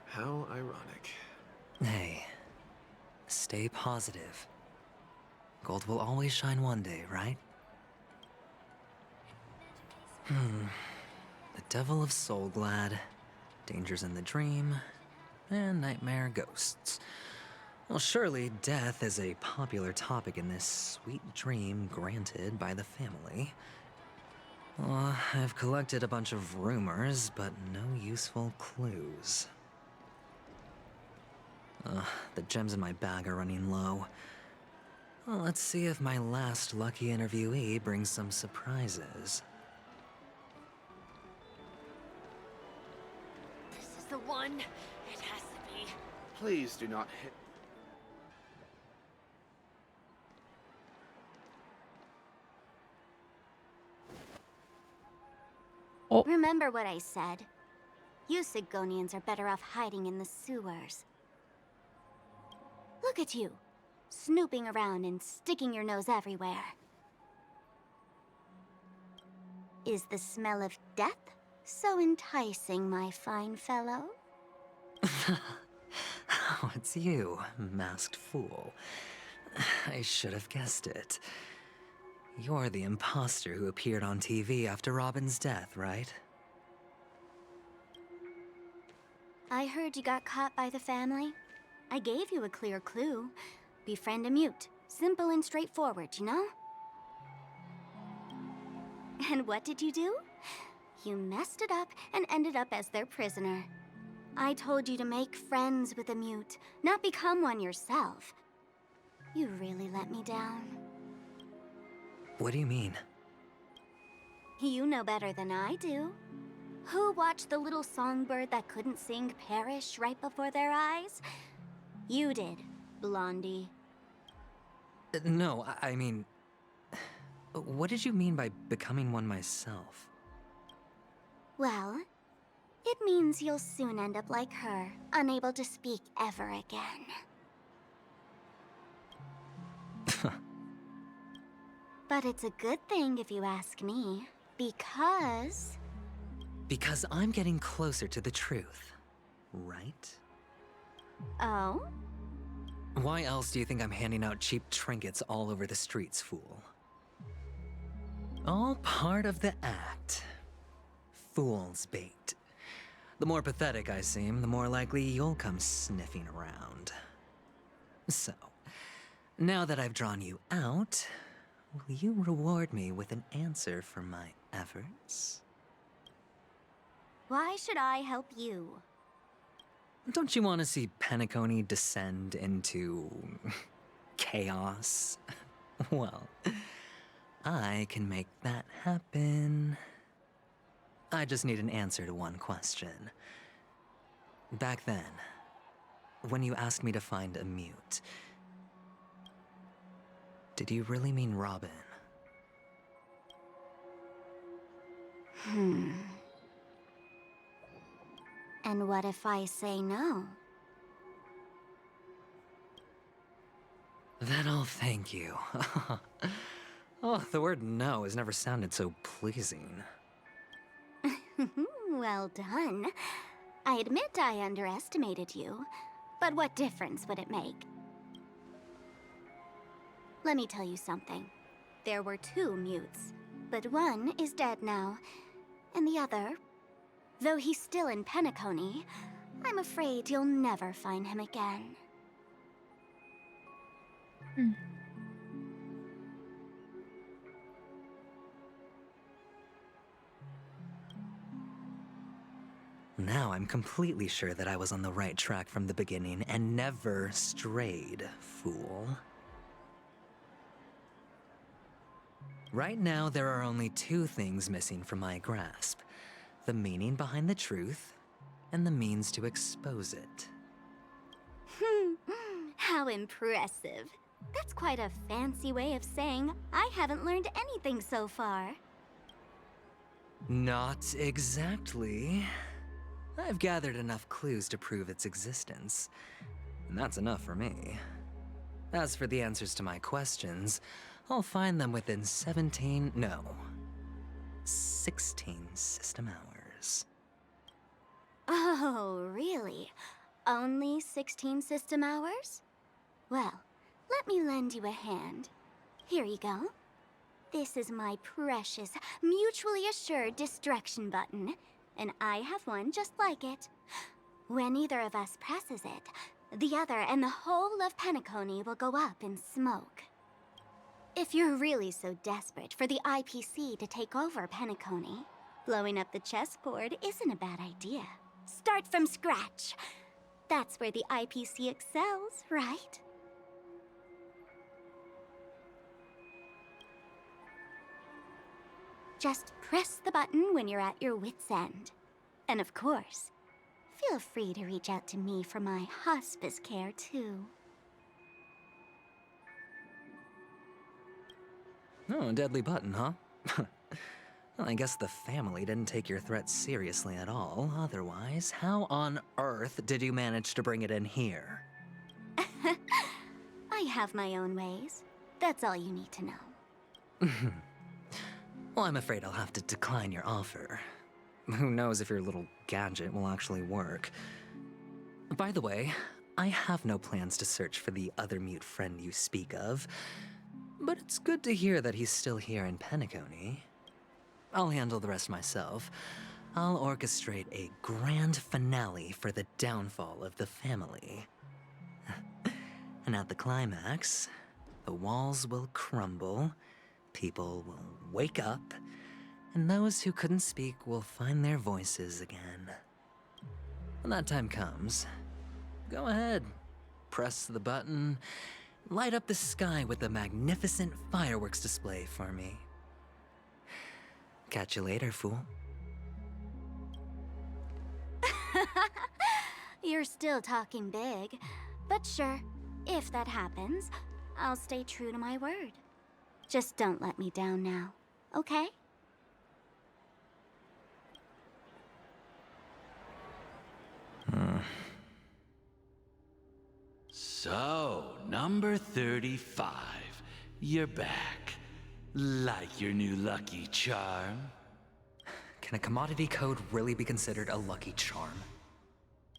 How ironic. Hey, stay positive. Gold will always shine one day, right? The Devil of Soulglad, Dangers in the Dream, and Nightmare Ghosts. Well, surely death is a popular topic in this sweet dream granted by the family. Well, I've collected a bunch of rumors, but no useful clues. The gems in my bag are running low. Well, let's see if my last lucky interviewee brings some surprises. This is the one. It has to be. Please do not hit. Remember what I said. You Sigonians are better off hiding in the sewers. Look at you, snooping around and sticking your nose everywhere. Is the smell of death so enticing, my fine fellow? Oh, it's you, masked fool. I should have guessed it. You're the imposter who appeared on TV after Robin's death, right? I heard you got caught by the family. I gave you a clear clue. Befriend a mute. Simple and straightforward, you know? And what did you do? You messed it up and ended up as their prisoner. I told you to make friends with a mute, not become one yourself. You really let me down. What do you mean? You know better than I do. Who watched the little songbird that couldn't sing perish right before their eyes? You did, Blondie. No, I mean... What did you mean by becoming one myself? Well, it means you'll soon end up like her, unable to speak ever again. But it's a good thing if you ask me, because... Because I'm getting closer to the truth, right? Oh? Why else do you think I'm handing out cheap trinkets all over the streets, fool? All part of the act. Fool's bait. The more pathetic I seem, the more likely you'll come sniffing around. So, now that I've drawn you out, will you reward me with an answer for my efforts? Why should I help you? Don't you want to see Penacony descend into... chaos? Well, I can make that happen. I just need an answer to one question. Back then, when you asked me to find a mute, did you really mean Robin? And what if I say no? Then I'll thank you. Oh, the word no has never sounded so pleasing. Well done. I admit I underestimated you, but what difference would it make? Let me tell you something. There were 2 mutes, but one is dead now, and the other, though he's still in Penacony, I'm afraid you'll never find him again. Now I'm completely sure that I was on the right track from the beginning and never strayed, fool. Right now, there are only 2 things missing from my grasp. The meaning behind the truth, and the means to expose it. How impressive. That's quite a fancy way of saying I haven't learned anything so far. Not exactly. I've gathered enough clues to prove its existence, and that's enough for me. As for the answers to my questions, I'll find them within 16 system hours. Oh, really? Only 16 system hours? Well, let me lend you a hand. Here you go. This is my precious, mutually assured destruction button, and I have one just like it. When either of us presses it, the other and the whole of Penacony will go up in smoke. If you're really so desperate for the IPC to take over Penacony, blowing up the chessboard isn't a bad idea. Start from scratch. That's where the IPC excels, right? Just press the button when you're at your wit's end. And of course, feel free to reach out to me for my hospice care, too. Oh, a deadly button, huh? Well, I guess the family didn't take your threat seriously at all. Otherwise, how on earth did you manage to bring it in here? I have my own ways. That's all you need to know. Well, I'm afraid I'll have to decline your offer. Who knows if your little gadget will actually work. By the way, I have no plans to search for the other mute friend you speak of, but it's good to hear that he's still here in Penacony. I'll handle the rest myself. I'll orchestrate a grand finale for the downfall of the family. And at the climax, the walls will crumble, people will wake up, and those who couldn't speak will find their voices again. When that time comes, go ahead, press the button, light up the sky with a magnificent fireworks display for me. Catch you later, fool. You're still talking big, but sure, if that happens, I'll stay true to my word. Just don't let me down now, okay? So, number 35. You're back. Like your new lucky charm? Can a commodity code really be considered a lucky charm?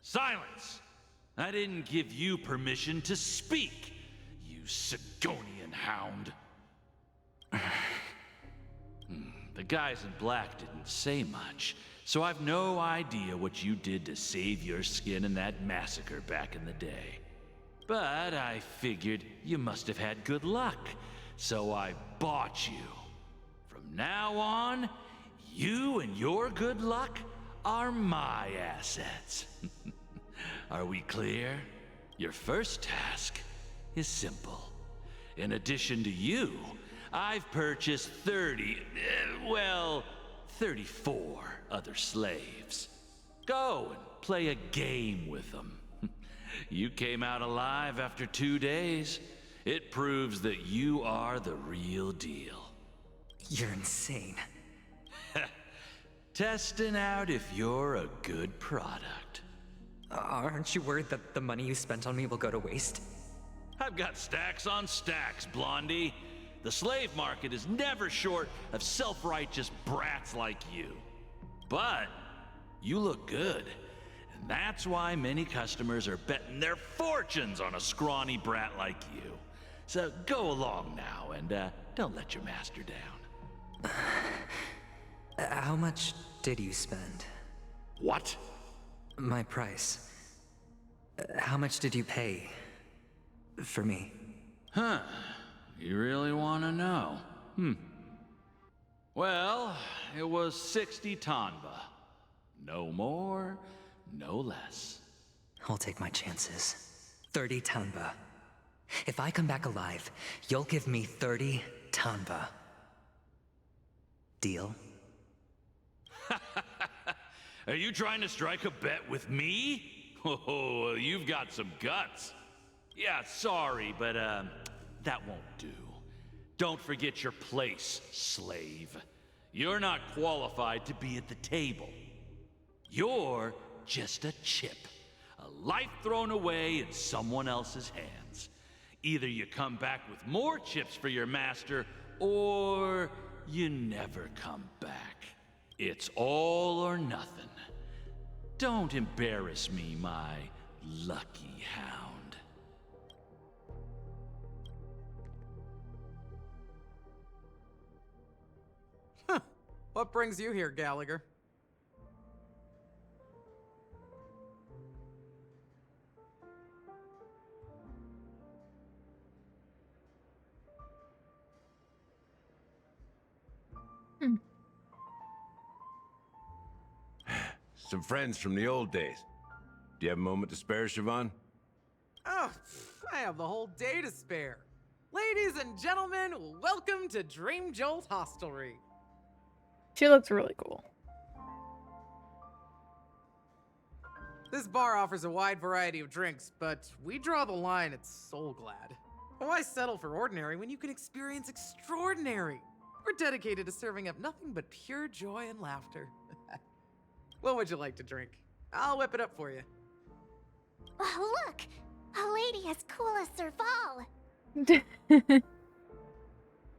Silence! I didn't give you permission to speak, you Sigonian hound. The guys in black didn't say much, so I've no idea what you did to save your skin in that massacre back in the day. But I figured you must have had good luck, so I bought you. From now on, you and your good luck are my assets. Are we clear? Your first task is simple. In addition to you, I've purchased 34 other slaves. Go and play a game with them. You came out alive after 2 days. It proves that you are the real deal. You're insane. Testing out if you're a good product. Aren't you worried that the money you spent on me will go to waste? I've got stacks on stacks, Blondie. The slave market is never short of self-righteous brats like you. But you look good, and that's why many customers are betting their fortunes on a scrawny brat like you. So go along now, and don't let your master down. How much did you spend? What? My price. How much did you pay for me? Huh. You really want to know? Well, it was 60 tanba. No more, no less. I'll take my chances. 30 tanba. If I come back alive, you'll give me 30 tanba. Deal? Are you trying to strike a bet with me? Oh, you've got some guts. Yeah, sorry, but that won't do. Don't forget your place, slave. You're not qualified to be at the table. You're just a chip. A life thrown away in someone else's hands. Either you come back with more chips for your master, or you never come back. It's all or nothing. Don't embarrass me, my lucky hound. What brings you here, Gallagher? Some friends from the old days. Do you have a moment to spare, Siobhan? Oh, I have the whole day to spare. Ladies and gentlemen, welcome to Dream Jolt Hostelry. She looks really cool. This bar offers a wide variety of drinks, but we draw the line at Soul Glad. Why settle for ordinary when you can experience extraordinary? We're dedicated to serving up nothing but pure joy and laughter. What would you like to drink? I'll whip it up for you. Oh, look! A lady as cool as Serval.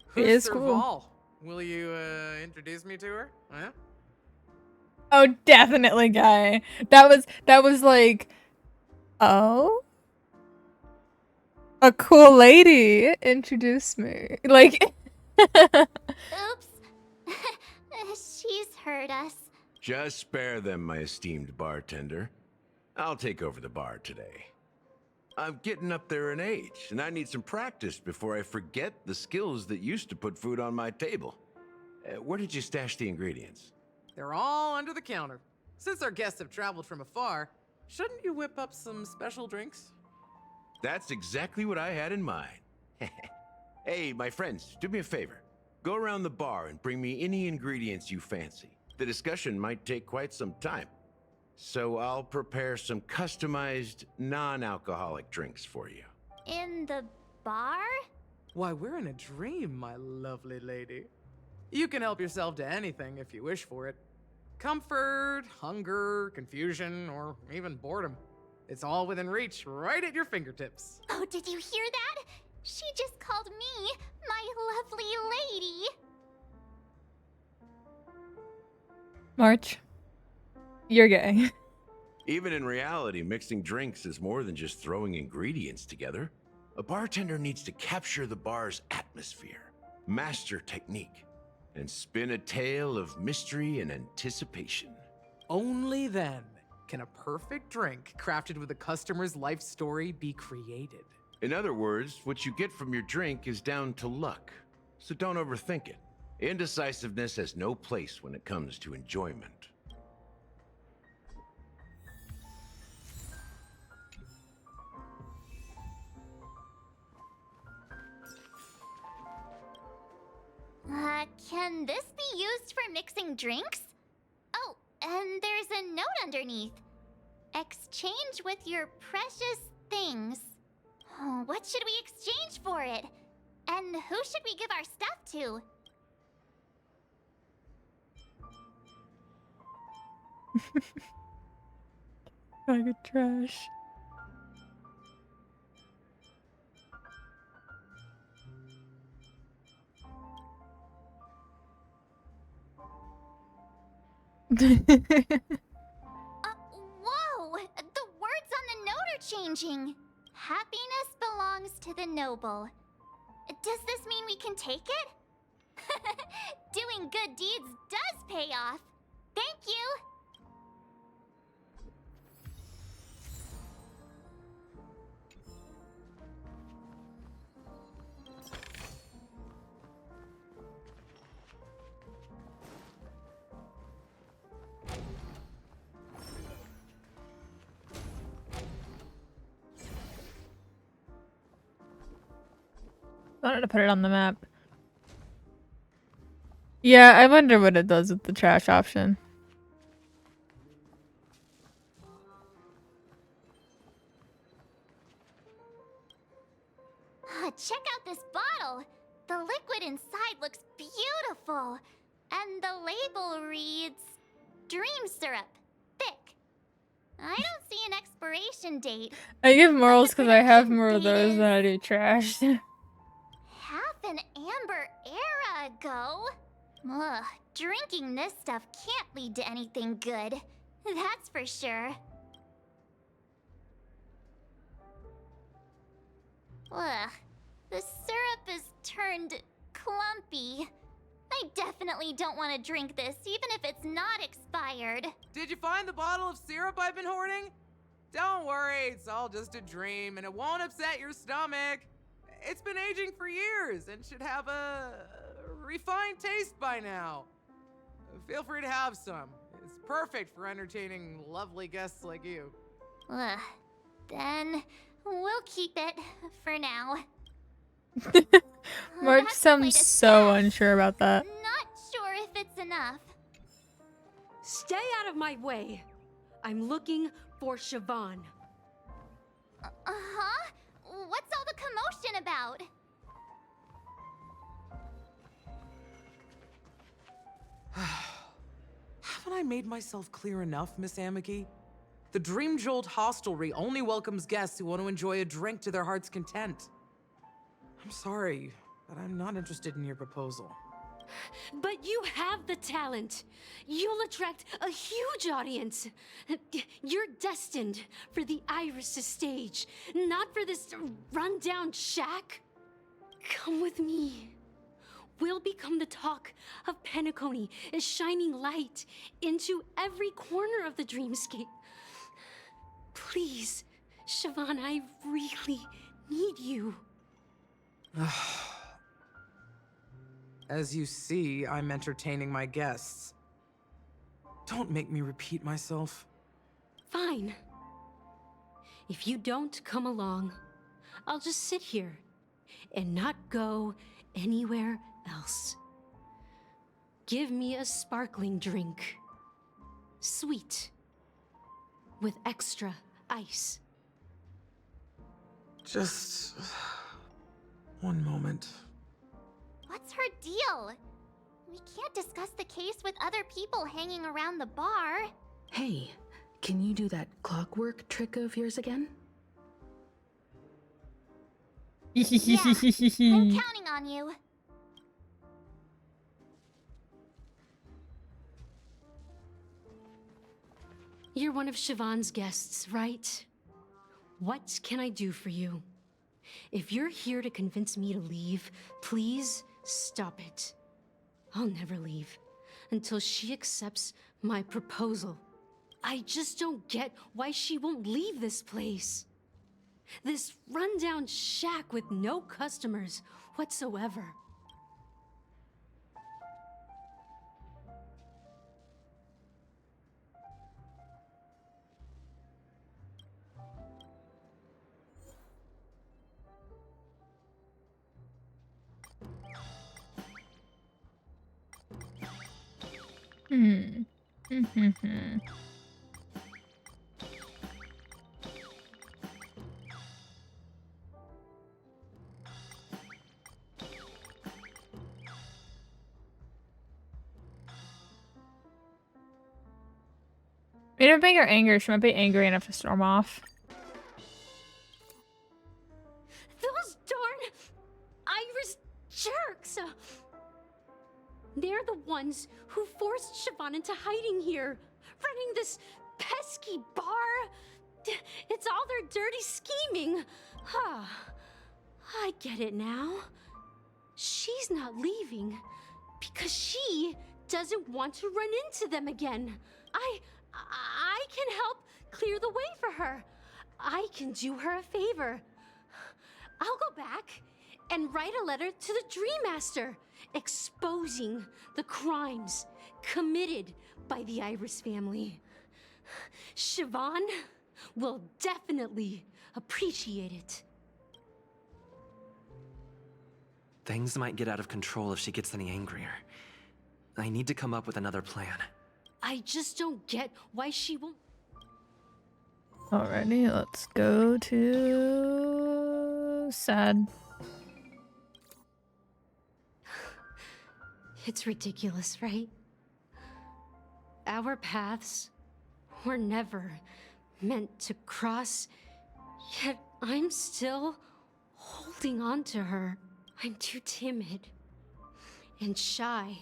Who's is Serval? cool. Will you introduce me to her? Huh? Oh, definitely, guy. That was like, oh, a cool lady introduced me. Like, Oops. She's heard us. Just spare them, my esteemed bartender. I'll take over the bar today. I'm getting up there in age, and I need some practice before I forget the skills that used to put food on my table. Where did you stash the ingredients? They're all under the counter. Since our guests have traveled from afar, shouldn't you whip up some special drinks? That's exactly what I had in mind. Hey, my friends, do me a favor. Go around the bar and bring me any ingredients you fancy. The discussion might take quite some time. So I'll prepare some customized, non-alcoholic drinks for you. In the bar? Why, we're in a dream, my lovely lady. You can help yourself to anything if you wish for it. Comfort, hunger, confusion, or even boredom. It's all within reach, right at your fingertips. Oh, did you hear that? She just called me my lovely lady. March, you're gay. Even in reality, mixing drinks is more than just throwing ingredients together. A bartender needs to capture the bar's atmosphere, master technique, and spin a tale of mystery and anticipation. Only then can a perfect drink crafted with a customer's life story be created. In other words, what you get from your drink is down to luck, so don't overthink it. Indecisiveness has no place when it comes to enjoyment. Can this be used for mixing drinks? Oh, and there's a note underneath. Exchange with your precious things. Oh, what should we exchange for it? And who should we give our stuff to? Bag of trash. Whoa! The words on the note are changing. Happiness belongs to the noble. Does this mean we can take it? Doing good deeds does pay off. Thank you. Wanted to put it on the map. Yeah, I wonder what it does with the trash option. Check out this bottle. The liquid inside looks beautiful. And the label reads, Dream Syrup, thick. I don't see an expiration date. I give morals because I have more of those than I do trash. Half an amber era ago? Ugh, drinking this stuff can't lead to anything good. That's for sure. Ugh, the syrup is turned clumpy. I definitely don't want to drink this, even if it's not expired. Did you find the bottle of syrup I've been hoarding? Don't worry, it's all just a dream and it won't upset your stomach. It's been aging for years and should have a refined taste by now. Feel free to have some. It's perfect for entertaining lovely guests like you. Ugh, then we'll keep it for now. Mark sounds so unsure about that. Not sure if it's enough. Stay out of my way. I'm looking for Siobhan. Uh-huh? What's all the commotion about? Haven't I made myself clear enough, Miss Amiki? The Dream Jolt Hostelry only welcomes guests who want to enjoy a drink to their heart's content. I'm sorry, but I'm not interested in your proposal. But you have the talent. You'll attract a huge audience. You're destined for the Iris' stage, not for this rundown shack. Come with me. We'll become the talk of Penacony, is shining light into every corner of the dreamscape. Please, Siobhan, I really need you. As you see, I'm entertaining my guests. Don't make me repeat myself. Fine. If you don't come along, I'll just sit here and not go anywhere else. Give me a sparkling drink. Sweet. With extra ice. Just one moment. What's her deal? We can't discuss the case with other people hanging around the bar. Hey, can you do that clockwork trick of yours again? Yeah, I'm counting on you. You're one of Siobhan's guests, right? What can I do for you? If you're here to convince me to leave, please stop it. I'll never leave until she accepts my proposal. I just don't get why she won't leave this place. This rundown shack with no customers whatsoever. We don't make her angry. She might be angry enough to storm off. Those darn Iris jerks! They're the ones who forced Siobhan into hiding here, running this pesky bar. It's all their dirty scheming. I get it now. She's not leaving because she doesn't want to run into them again. I can help clear the way for her. I can do her a favor. I'll go back and write a letter to the Dream Master, exposing the crimes committed by the Iris family. Siobhan will definitely appreciate it. Things might get out of control if she gets any angrier. I need to come up with another plan. I just don't get why she won't. Alrighty, let's go to sad. It's ridiculous, right? Our paths were never meant to cross, yet I'm still holding on to her. I'm too timid and shy,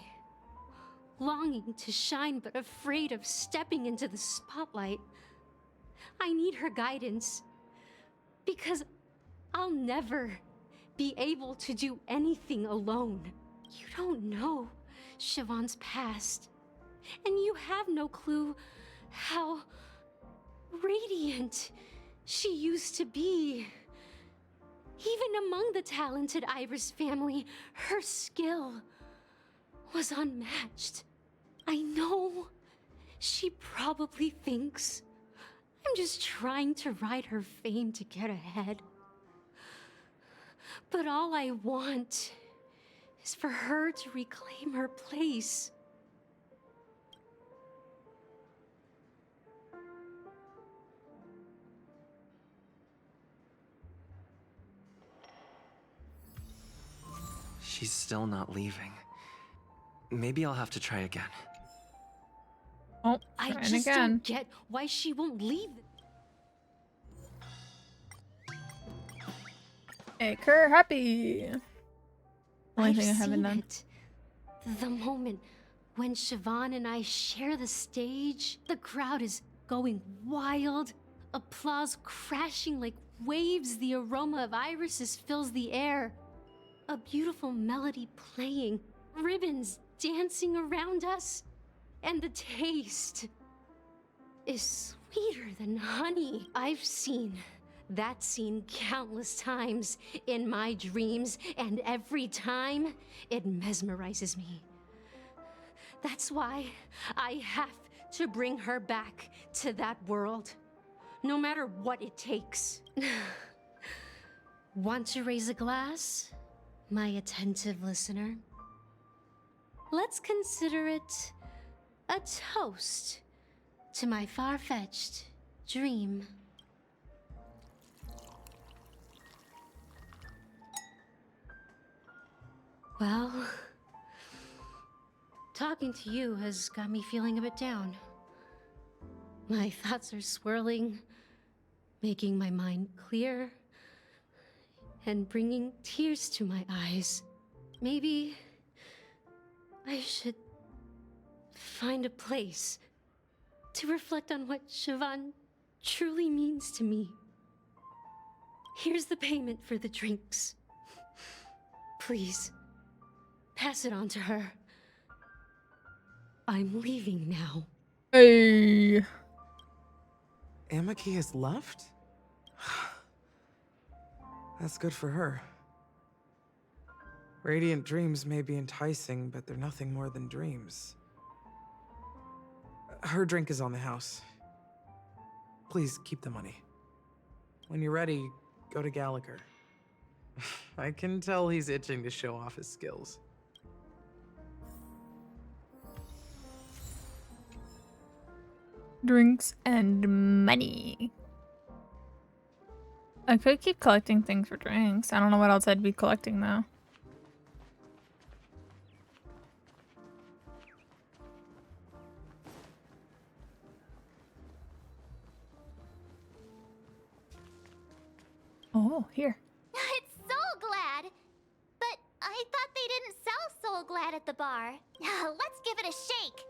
longing to shine but afraid of stepping into the spotlight. I need her guidance, because I'll never be able to do anything alone. You don't know Siobhan's past, and you have no clue how radiant she used to be. Even among the talented Iris family, her skill was unmatched. I know she probably thinks I'm just trying to ride her fame to get ahead. But all I want is for her to reclaim her place. She's still not leaving. Maybe I'll have to try again. Oh, I trying just again. don't get why she won't leave. Make her happy. Only thing I haven't seen done. it. The moment when Siobhan and I share the stage, the crowd is going wild. Applause crashing like waves. The aroma of irises fills the air. A beautiful melody playing. Ribbons dancing around us. And the taste is sweeter than honey. I've seen that scene countless times in my dreams, and every time it mesmerizes me. That's why I have to bring her back to that world, no matter what it takes. Want to raise a glass, my attentive listener? Let's consider it a toast to my far-fetched dream. Well, talking to you has got me feeling a bit down. My thoughts are swirling, making my mind clear, and bringing tears to my eyes. Maybe I should find a place to reflect on what Siobhan truly means to me. Here's the payment for the drinks. Please, pass it on to her. I'm leaving now. Hey. Amaki has left? That's good for her. Radiant dreams may be enticing, but they're nothing more than dreams. Her drink is on the house. Please keep the money. When you're ready, go to Gallagher. I can tell he's itching to show off his skills. Drinks and money. I could keep collecting things for drinks. I don't know what else I'd be collecting though. Oh, here. It's Soul Glad! But I thought they didn't sell Soul Glad at the bar. Let's give it a shake.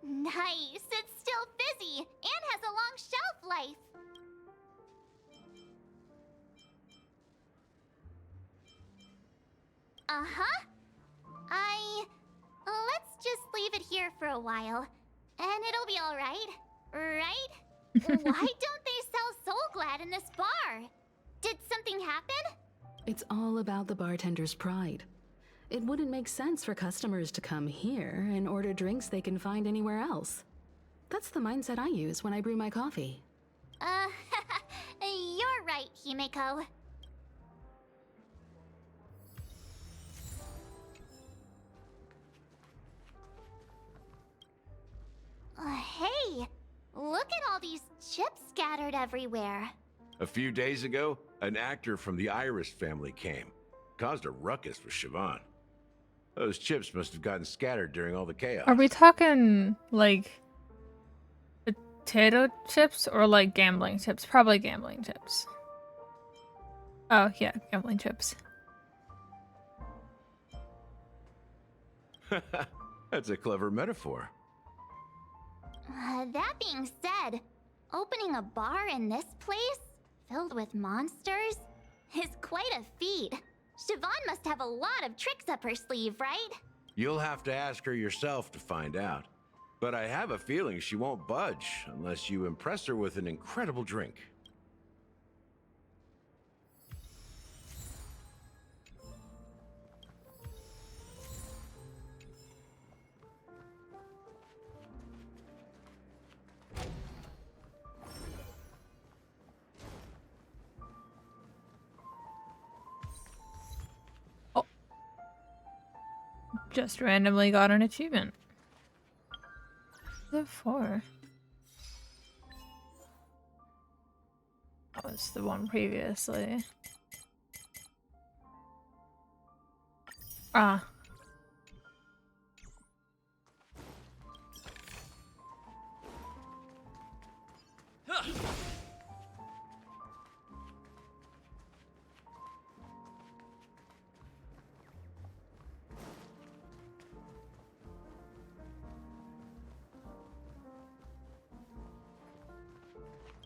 Nice, it's still fizzy and has a long shelf life. Uh-huh. Let's just leave it here for a while, and it'll be all right, right? Why don't they sell Soul Glad in this bar? Did something happen? It's all about the bartender's pride. It wouldn't make sense for customers to come here and order drinks they can find anywhere else. That's the mindset I use when I brew my coffee. You're right, Himeko. Hey, look at all these chips scattered everywhere. A few days ago, an actor from the Iris family came. Caused a ruckus with Siobhan. Those chips must have gotten scattered during all the chaos. Are we talking like potato chips or like gambling chips? Probably gambling chips. Oh, yeah, gambling chips. That's a clever metaphor. That being said, opening a bar in this place, filled with monsters, is quite a feat. Siobhan must have a lot of tricks up her sleeve, right? You'll have to ask her yourself to find out. But I have a feeling she won't budge unless you impress her with an incredible drink. Just randomly got an achievement. What's it for? That was the one previously. Ah.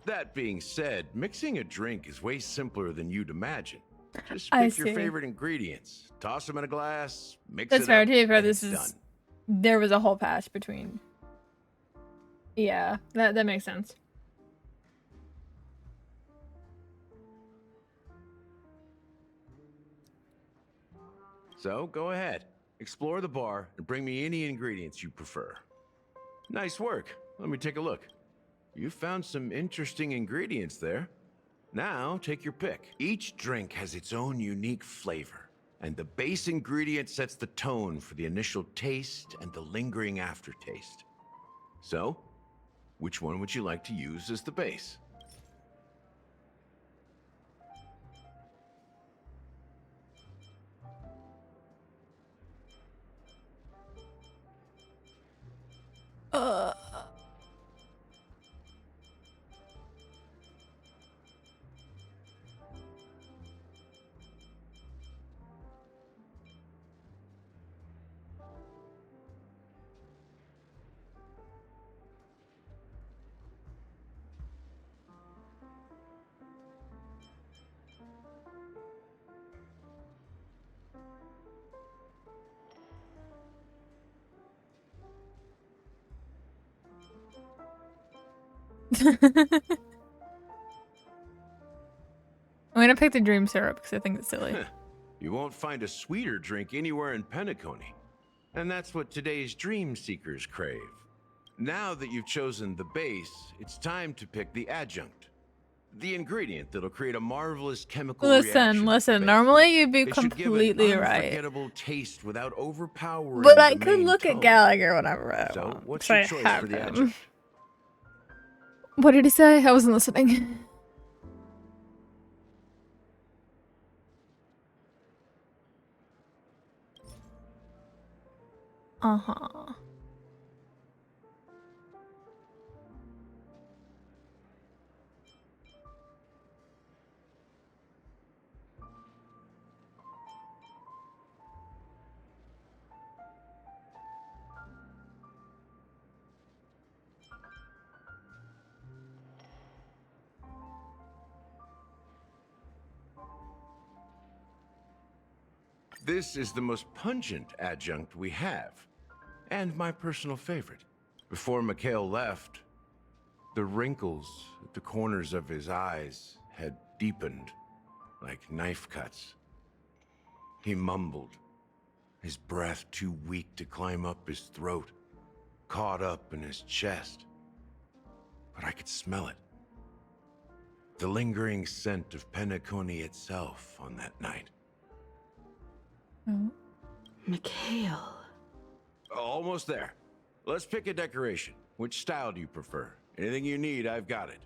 That being said, mixing a drink is way simpler than you'd imagine. Just I pick your see. favorite ingredients, toss them in a glass, mix That's it fair. up, To be fair, and this it's is done. there was a whole patch between. Yeah, that makes sense. So go ahead, explore the bar, and bring me any ingredients you prefer. Nice work. Let me take a look. You found some interesting ingredients there. Now take your pick. Each drink has its own unique flavor, and the base ingredient sets the tone for the initial taste and the lingering aftertaste. So, which one would you like to use as the base? I'm gonna pick the dream syrup because I think it's silly. You won't find a sweeter drink anywhere in Penacony. And that's what today's dream seekers crave. Now that you've chosen the base, it's time to pick the adjunct. The ingredient that'll create a marvelous chemical reaction. Listen. Normally you'd be It should give completely an right, unforgettable taste without overpowering but I the could main look tone. at Gallagher whenever I So, want. what's So your I choice have for the him. adjunct? What did he say? I wasn't listening. Uh-huh. This is the most pungent adjunct we have, and my personal favorite. Before Mikhail left, the wrinkles at the corners of his eyes had deepened like knife cuts. He mumbled, his breath too weak to climb up his throat, caught up in his chest. But I could smell it. The lingering scent of Penacony itself on that night. Mikhail. Almost there. Let's pick a decoration. Which style do you prefer? Anything you need, I've got it.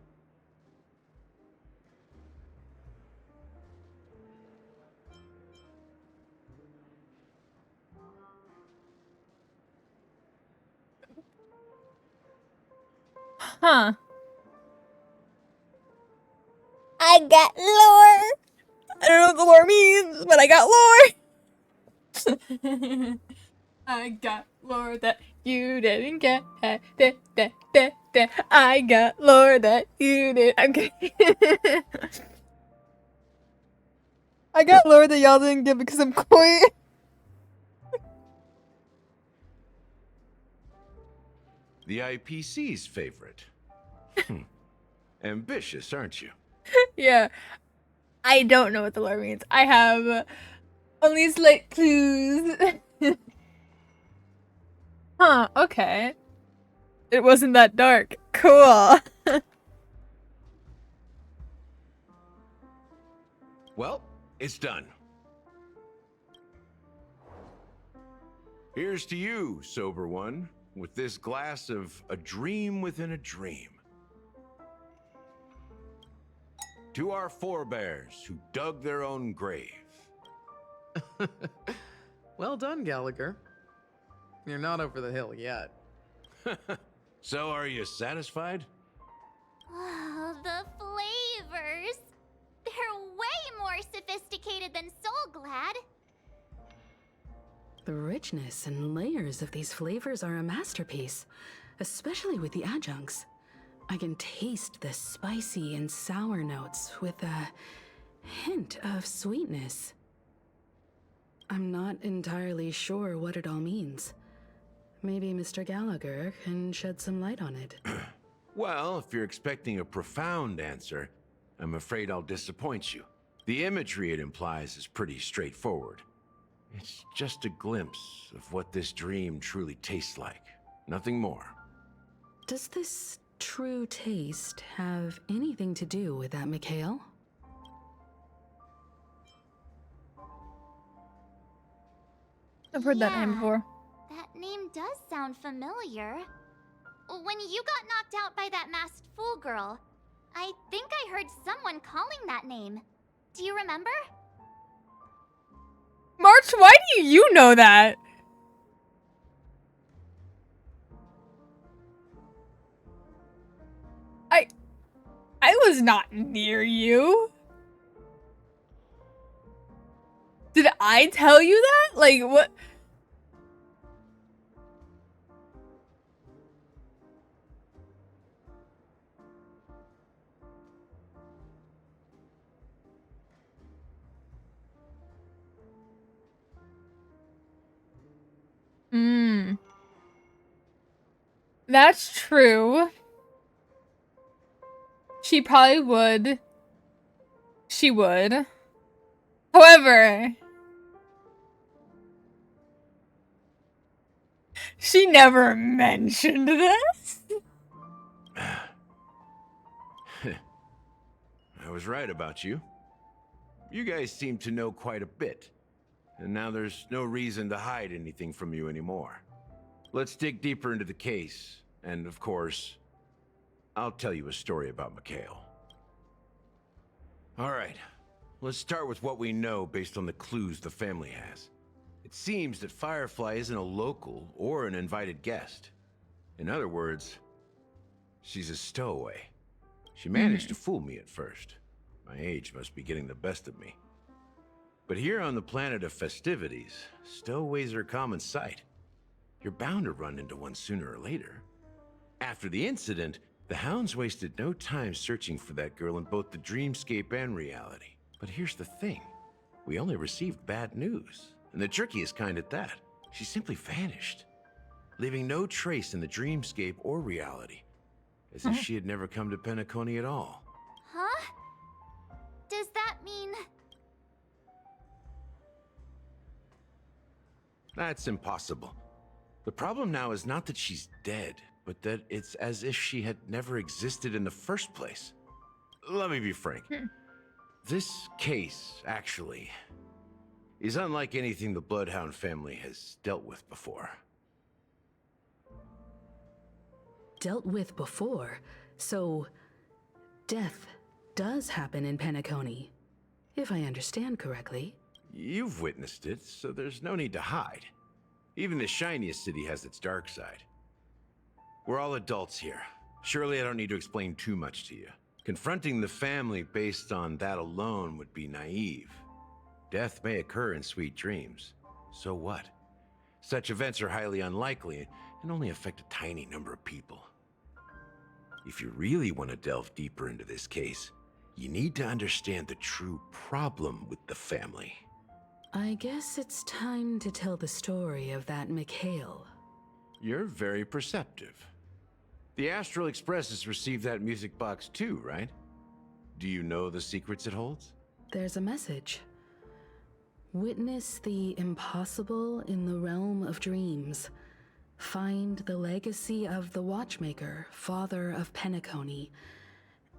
Huh. got lore. I don't know what the lore means, but I got lore. I got lore that you didn't get. I got lore that you did. Okay. I got lore that y'all didn't get because I'm coy. The IPC's favorite. Ambitious, aren't you? Yeah. I don't know what the lore means. I have only slight clues. Huh, okay. It wasn't that dark. Cool. Well, it's done. Here's to you, sober one, with this glass of a dream within a dream. To our forebears who dug their own grave. Well done, Gallagher. You're not over the hill yet. So, are you satisfied? Oh, the flavors. They're way more sophisticated than Soulglad. The richness and layers of these flavors are a masterpiece, especially with the adjuncts. I can taste the spicy and sour notes with a hint of sweetness. I'm not entirely sure what it all means. Maybe Mr. Gallagher can shed some light on it. Well, if you're expecting a profound answer, I'm afraid I'll disappoint you. The imagery it implies is pretty straightforward. It's just a glimpse of what this dream truly tastes like. Nothing more. Does this true taste have anything to do with that Mikhail? I've heard that name before. That name does sound familiar. When you got knocked out by that masked fool girl, I think I heard someone calling that name. Do you remember? March, why do you know that? I was not near you. Did I tell you that? Like, what? That's true. She probably would. She would. However, she never mentioned this. I was right about you. You guys seem to know quite a bit. And now there's no reason to hide anything from you anymore. Let's dig deeper into the case. And of course, I'll tell you a story about Mikhail. All right, let's start with what we know based on the clues the family has. It seems that Firefly isn't a local or an invited guest. In other words, she's a stowaway. She managed to fool me at first. My age must be getting the best of me. But here on the planet of festivities, stowaways are a common sight. You're bound to run into one sooner or later. After the incident, the hounds wasted no time searching for that girl in both the dreamscape and reality. But here's the thing. We only received bad news. And the trickiest kind at that. She simply vanished, leaving no trace in the dreamscape or reality. As if she had never come to Penacony at all. Huh? Does that mean... That's impossible. The problem now is not that she's dead, but that it's as if she had never existed in the first place. Let me be frank. This case, actually, is unlike anything the Bloodhound family has dealt with before. Dealt with before, so death does happen in Penacony, if I understand correctly. You've witnessed it, so there's no need to hide. Even the shiniest city has its dark side. We're all adults here. Surely I don't need to explain too much to you. Confronting the family based on that alone would be naive. Death may occur in sweet dreams. So what? Such events are highly unlikely and only affect a tiny number of people. If you really want to delve deeper into this case, you need to understand the true problem with the family. I guess it's time to tell the story of that Mikhail. You're very perceptive. The Astral Express has received that music box too, right? Do you know the secrets it holds? There's a message. Witness the impossible in the realm of dreams. Find the legacy of the Watchmaker, father of Penacony,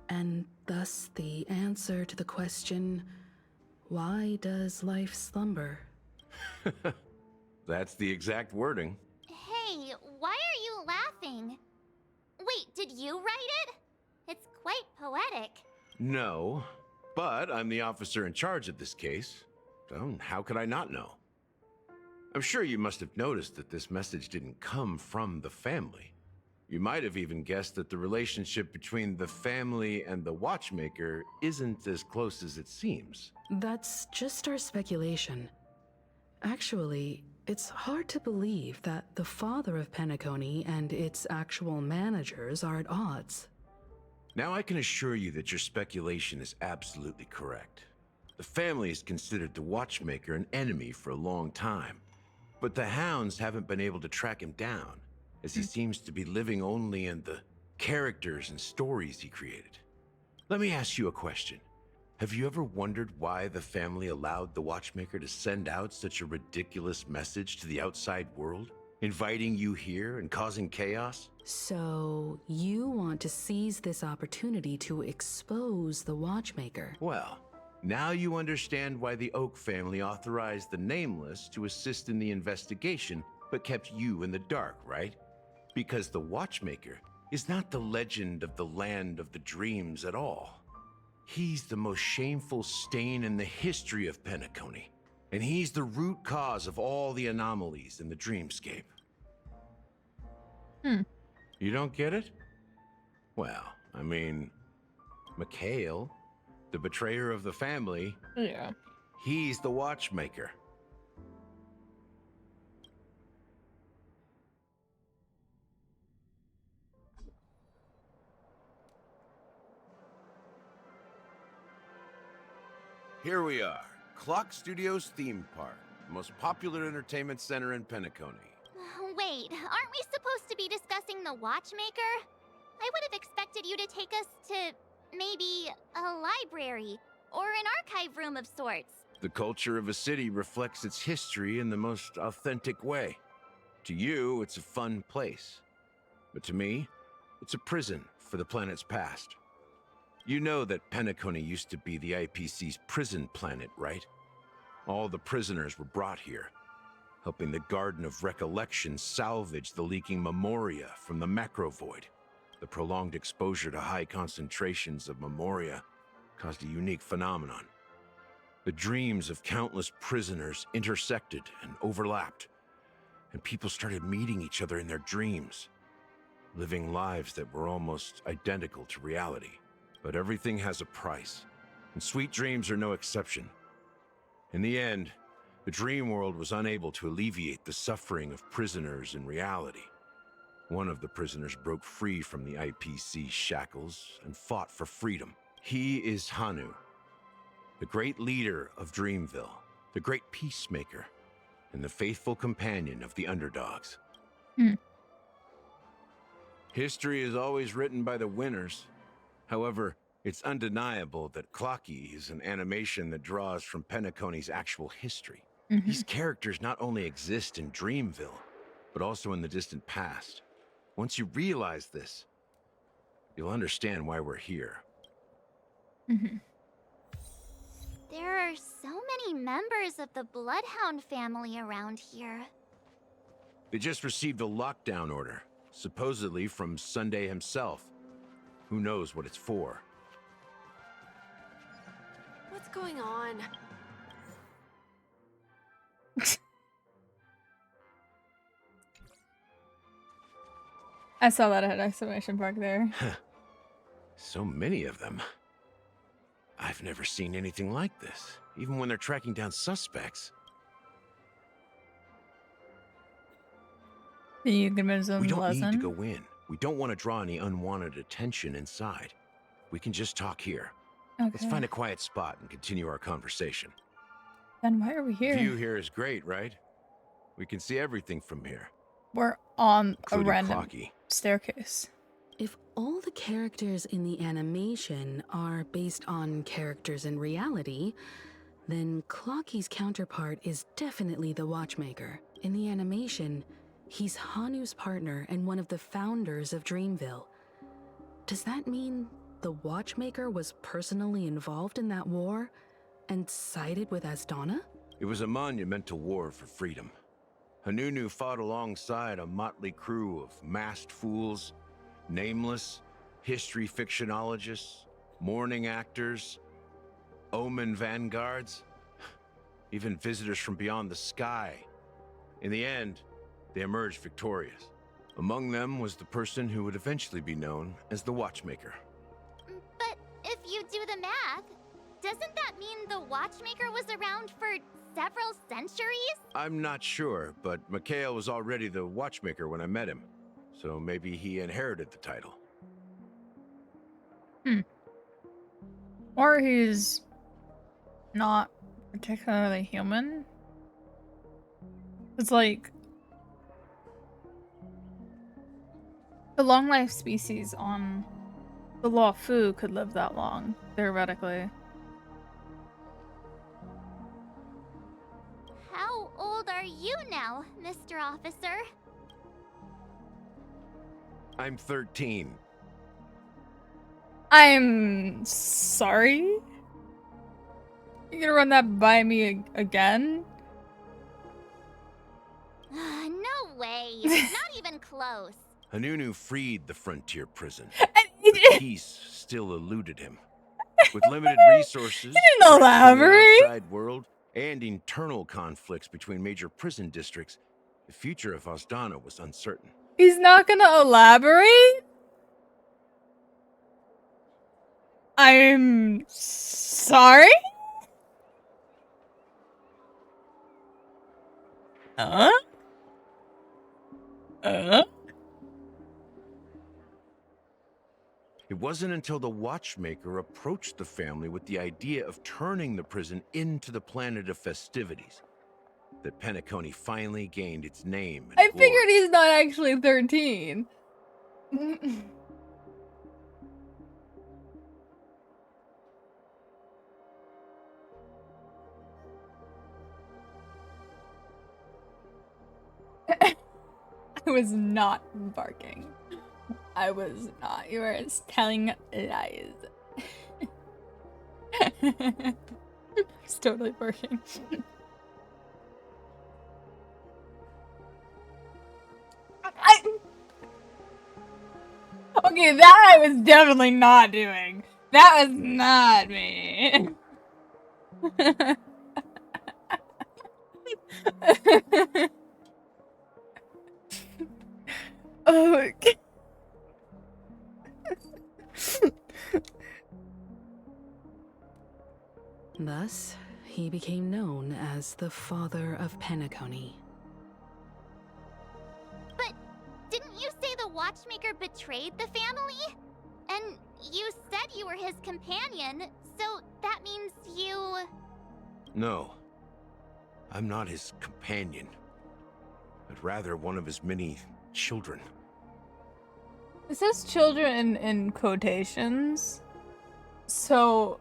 and thus the answer to the question, why does life slumber? That's the exact wording. Hey, why are you laughing? Wait, did you write it? It's quite poetic. No, but I'm the officer in charge of this case, so how could I not know? I'm sure you must have noticed that this message didn't come from the family. You might have even guessed that the relationship between the family and the Watchmaker isn't as close as it seems. That's just our speculation. Actually, it's hard to believe that the father of Penacony and its actual managers are at odds. Now I can assure you that your speculation is absolutely correct. The family has considered the Watchmaker an enemy for a long time, but the Hounds haven't been able to track him down, as he seems to be living only in the characters and stories he created. Let me ask you a question. Have you ever wondered why the family allowed the Watchmaker to send out such a ridiculous message to the outside world, inviting you here and causing chaos? So, you want to seize this opportunity to expose the Watchmaker? Well, now you understand why the Oak family authorized the Nameless to assist in the investigation, but kept you in the dark, right? Because the Watchmaker is not the legend of the Land of the Dreams at all. He's the most shameful stain in the history of Penacony, and he's the root cause of all the anomalies in the dreamscape. You don't get it? Well, I mean, Mikhail, the betrayer of the family, Yeah. he's the Watchmaker. Here we are, Clock Studios theme park, the most popular entertainment center in Penacony. Wait, aren't we supposed to be discussing the Watchmaker? I would have expected you to take us to maybe a library or an archive room of sorts. The culture of a city reflects its history in the most authentic way. To you, it's a fun place. But to me, it's a prison for the planet's past. You know that Penacony used to be the IPC's prison planet, right? All the prisoners were brought here, helping the Garden of Recollection salvage the leaking memoria from the macrovoid. The prolonged exposure to high concentrations of memoria caused a unique phenomenon. The dreams of countless prisoners intersected and overlapped, and people started meeting each other in their dreams, living lives that were almost identical to reality. But everything has a price, and sweet dreams are no exception. In the end, the dream world was unable to alleviate the suffering of prisoners in reality. One of the prisoners broke free from the IPC shackles and fought for freedom. He is Hanu, the great leader of Dreamville, the great peacemaker, and the faithful companion of the underdogs. History is always written by the winners. However, it's undeniable that Clocky is an animation that draws from Penacony's actual history. These characters not only exist in Dreamville, but also in the distant past. Once you realize this, you'll understand why we're here. There are so many members of the Bloodhound family around here. They just received a lockdown order, supposedly from Sunday himself. Who knows what it's for? What's going on? I saw that at exclamation mark there. So many of them. I've never seen anything like this, even when they're tracking down suspects. You can listen. We don't need to go in. We don't want to draw any unwanted attention inside. We can just talk here. Let's Okay. find a quiet spot and continue our conversation. Then why are we here? View here is great, right? We can see everything from here. We're on a Including random Clocky. staircase. If all the characters in the animation are based on characters in reality, then Clocky's counterpart is definitely the Watchmaker. In the animation, he's Hanu's partner and one of the founders of Dreamville. Does that mean the Watchmaker was personally involved in that war and sided with Asdana? It was a monumental war for freedom. Hanunu fought alongside a motley crew of masked fools, nameless, history fictionologists, mourning actors, omen vanguards, even visitors from beyond the sky. In the end, they emerged victorious. Among them was the person who would eventually be known as the Watchmaker. But if you do the math, doesn't that mean the Watchmaker was around for several centuries? I'm not sure, but Mikhail was already the Watchmaker when I met him, so maybe he inherited the title. Or he's not particularly human. It's like the long life species on the Law Fu could live that long, theoretically. How old are you now, Mr. Officer? I'm 13. I'm sorry? You gonna run that by me again? No way. Not even close. Hanunu freed the frontier prison, but peace still eluded him. With limited resources, didn't threats from the elaborate. outside world, and internal conflicts between major prison districts, the future of Asdana was uncertain. He's not gonna elaborate? I'm sorry? It wasn't until the Watchmaker approached the family with the idea of turning the prison into the planet of festivities that Penacony finally gained its name and I glory. figured he's not actually 13. I was not barking. I was not. You were telling lies. It's totally barking. Okay, that I was definitely not doing. That was not me. Okay. Thus, he became known as the father of Penacony. But didn't you say the Watchmaker betrayed the family? And you said you were his companion, so that means you... No, I'm not his companion, but rather one of his many children. It says children in quotations. So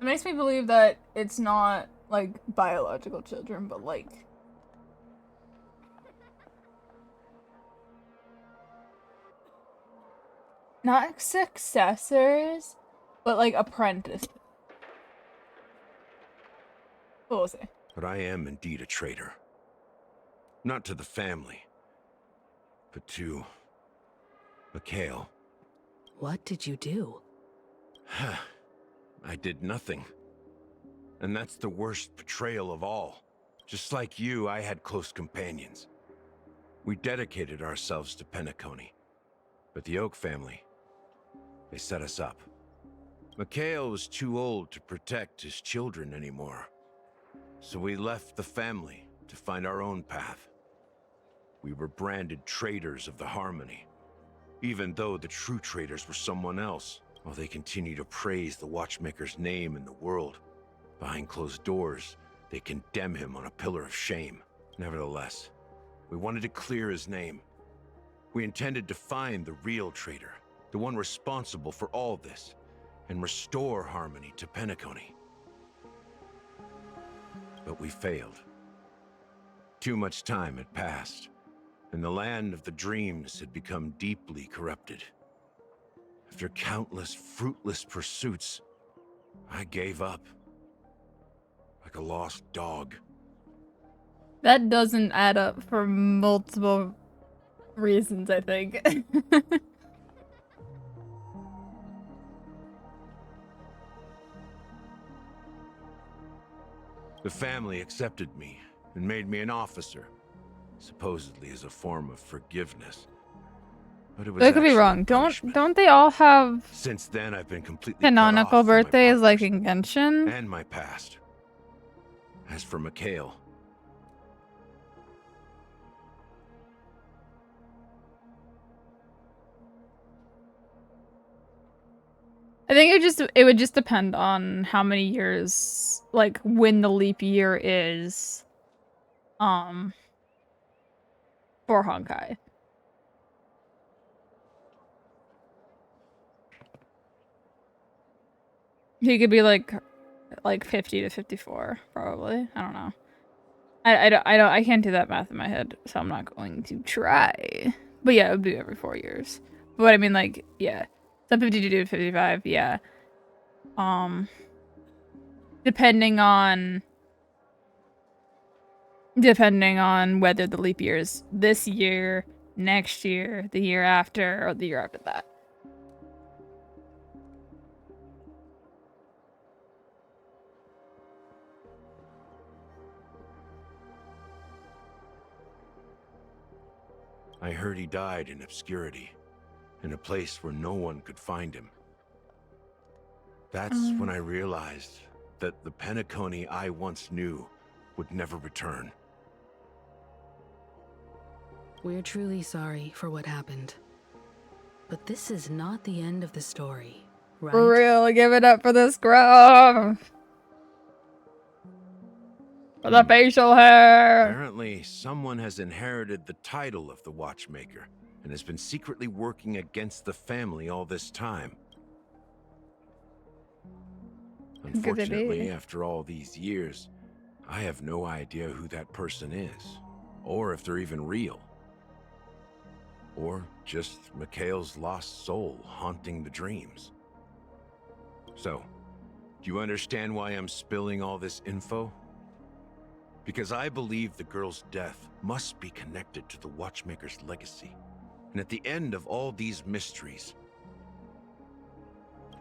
it makes me believe that it's not like biological children, but like not successors, but like apprentices. We'll see. But I am indeed a traitor. Not to the family, but to Mikhail. What did you do? I did nothing. And that's the worst betrayal of all. Just like you, I had close companions. We dedicated ourselves to Penacony. But the Oak family, They set us up. Mikhail was too old to protect his children anymore. So we left the family to find our own path. We were branded traitors of the Harmony, even though the true traitors were someone else, while they continue to praise the Watchmaker's name in the world. Behind closed doors, they condemn him on a pillar of shame. Nevertheless, we wanted to clear his name. We intended to find the real traitor, the one responsible for all this, and restore harmony to Penacony. But we failed. Too much time had passed, and the land of the dreams had become deeply corrupted. After countless fruitless pursuits, I gave up. Like a lost dog. That doesn't add up for multiple reasons, I think. The family accepted me and made me an officer, supposedly as a form of forgiveness. But it was I could be actually wrong. Don't they all have Since then, I've been completely canonical cut off from my birthdays like in Genshin? and my past. As for Mikhail, I think it would just depend on how many years, like when the leap year is, for Honkai. He could be like 50 to 54, probably. I don't know. I can't do that math in my head, so I'm not going to try. But yeah, it would be every 4 years. But I mean, like, yeah. Some 52 to 55, yeah. Depending on whether the leap year is this year, next year, the year after, or the year after that. I heard he died in obscurity, in a place where no one could find him. That's when I realized that the Penacony I once knew would never return. We're truly sorry for what happened. But this is not the end of the story, right? For real, give it up for the scrub! For the facial hair! Apparently, someone has inherited the title of the Watchmaker and has been secretly working against the family all this time. Unfortunately, after all these years, I have no idea who that person is, or if they're even real. Or just Mikhail's lost soul haunting the dreams. So, do you understand why I'm spilling all this info? Because I believe the girl's death must be connected to the Watchmaker's legacy. And at the end of all these mysteries,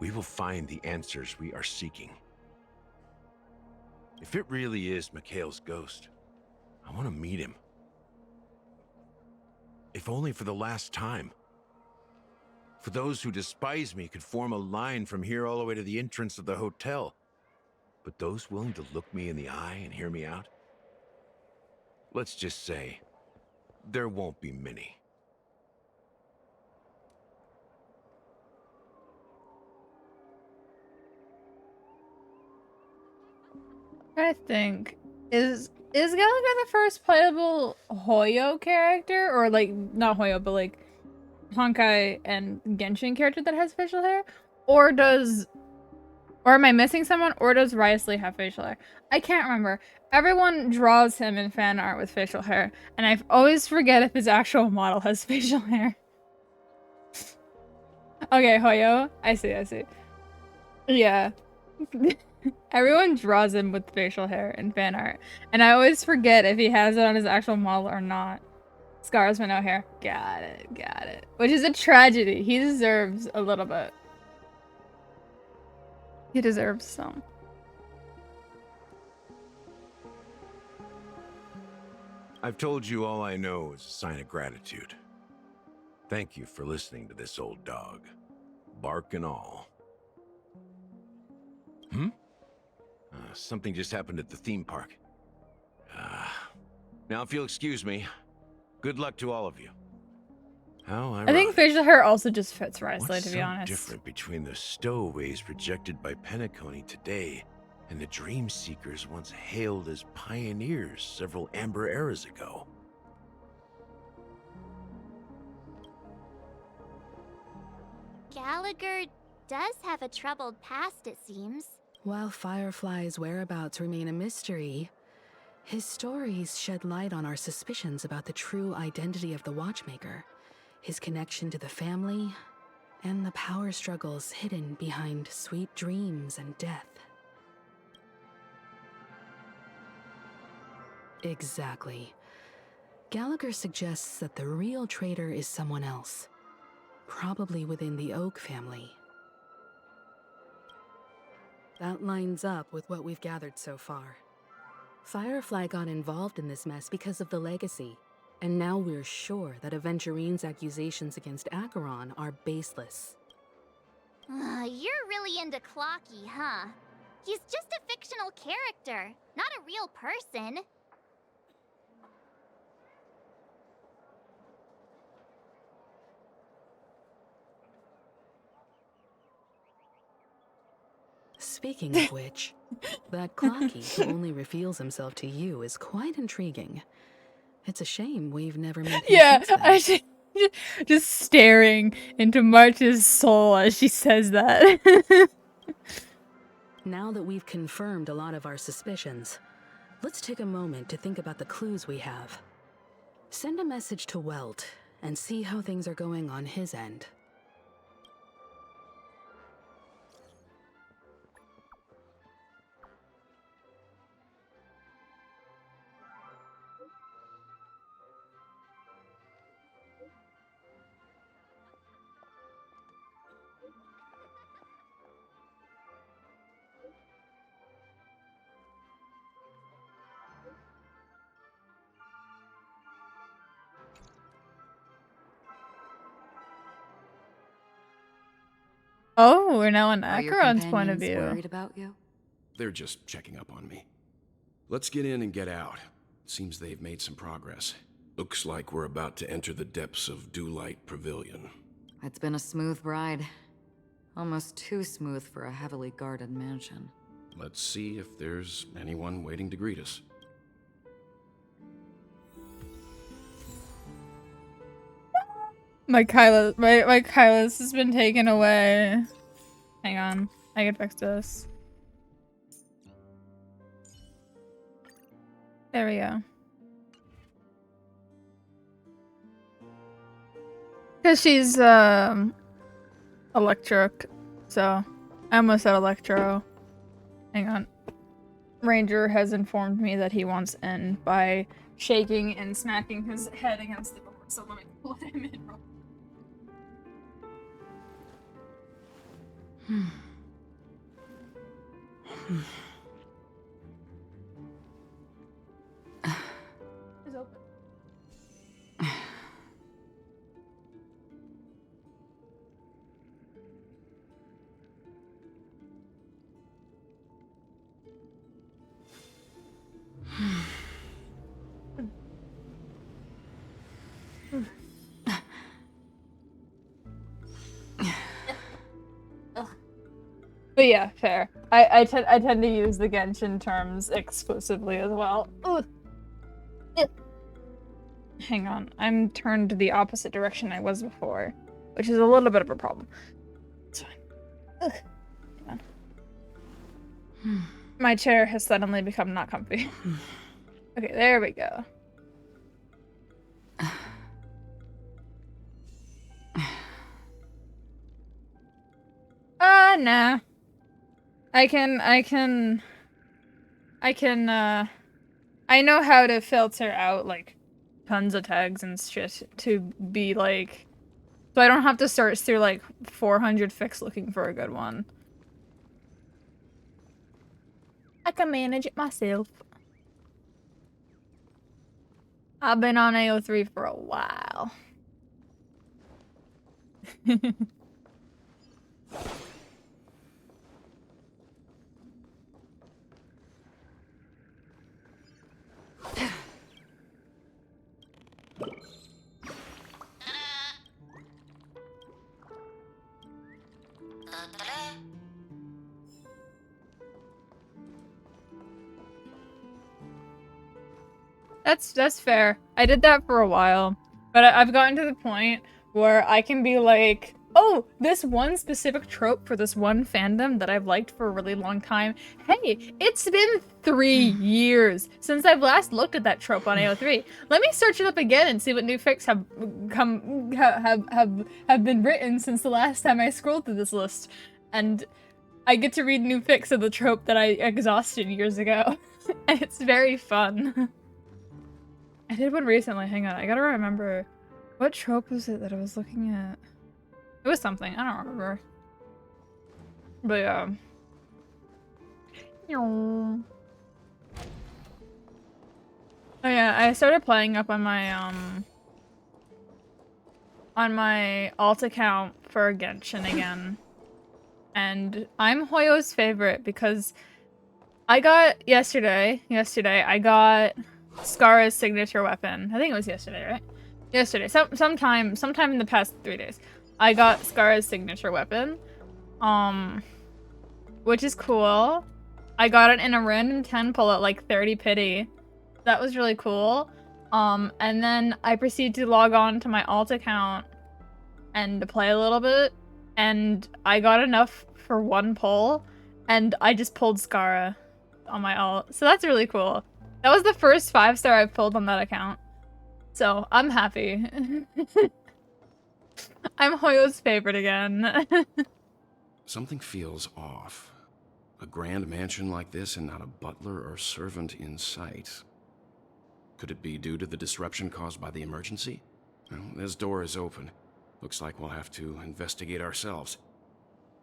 we will find the answers we are seeking. If it really is Mikhail's ghost, I want to meet him. If only for the last time. For those who despise me could form a line from here all the way to the entrance of the hotel. But those willing to look me in the eye and hear me out? Let's just say, there won't be many. I think is Gallagher the first playable Hoyo character, or like not Hoyo, but like Honkai and Genshin character that has facial hair, or am I missing someone, or does Riosley have facial hair? I can't remember. Everyone draws him in fan art with facial hair, and I always forget if his actual model has facial hair. Okay, Hoyo, I see. Yeah. Everyone draws him with facial hair in fan art, and I always forget if he has it on his actual model or not. Scars but no hair. Got it. Which is a tragedy. He deserves a little bit. He deserves some. I've told you all I know is a sign of gratitude. Thank you for listening to this old dog. bark and all. Something just happened at the theme park. Now, if you'll excuse me, good luck to all of you. How I think facial hair also just fits Risley, What's to be so honest. different between the stowaways projected by Penacony today and the dream seekers once hailed as pioneers several amber eras ago? Gallagher does have a troubled past, it seems. While Firefly's whereabouts remain a mystery, his stories shed light on our suspicions about the true identity of the Watchmaker, his connection to the family, and the power struggles hidden behind sweet dreams and death. Exactly. Gallagher suggests that the real traitor is someone else, probably within the Oak family. That lines up with what we've gathered so far. Firefly got involved in this mess because of the legacy, and now we're sure that Aventurine's accusations against Acheron are baseless. You're really into Clocky, huh? He's just a fictional character, not a real person. Speaking of which, that Clocky who only reveals himself to you is quite intriguing. It's a shame we've never met him Yeah, since then. I just staring into March's soul as she says that. Now that we've confirmed a lot of our suspicions, let's take a moment to think about the clues we have. Send a message to Welt and see how things are going on his end. Oh, we're now on Are your Acheron's point of companions view. worried about you? They're just checking up on me. Let's get in and get out. Seems they've made some progress. Looks like we're about to enter the depths of Dewlight Pavilion. It's been a smooth ride. Almost too smooth for a heavily guarded mansion. Let's see if there's anyone waiting to greet us. My Kylus has been taken away. Hang on, I can fix this. There we go. Cause she's electric, so I almost said electro. Hang on. Ranger has informed me that he wants in by shaking and smacking his head against the door. So let me let him in. It's open. But yeah, fair. I tend to use the Genshin terms exclusively as well. Ugh. Ugh. Hang on, I'm turned the opposite direction I was before, which is a little bit of a problem. It's fine. Ugh. Hang on. My chair has suddenly become not comfy. Okay, there we go. Nah. I know how to filter out, like, tons of tags and shit to be, like, so I don't have to search through, like, 400 fics looking for a good one. I can manage it myself. I've been on AO3 for a while. That's fair. I did that for a while, but I've gotten to the point where I can be like, oh, this one specific trope for this one fandom that I've liked for a really long time. Hey, it's been 3 years since I've last looked at that trope on AO3. Let me search it up again and see what new fics have been written since the last time I scrolled through this list. And I get to read new fics of the trope that I exhausted years ago. And it's very fun. I did one recently. Hang on, I gotta remember. What trope was it that I was looking at? It was something. I don't remember. But yeah. Oh yeah, I started playing up on my alt account for Genshin again. And I'm Hoyo's favorite because I got yesterday I got Skara's signature weapon. I think it was yesterday, right? Yesterday. Sometime in the past 3 days. I got Skara's signature weapon. Which is cool. I got it in a random 10 pull at like 30 pity. That was really cool. And then I proceeded to log on to my alt account and to play a little bit. And I got enough for 1 pull. And I just pulled Skara on my alt. So that's really cool. That was the first 5-star I've pulled on that account. So I'm happy. I'm Hoyo's favorite again. Something feels off. A grand mansion like this and not a butler or servant in sight. Could it be due to the disruption caused by the emergency? Well, this door is open. Looks like we'll have to investigate ourselves.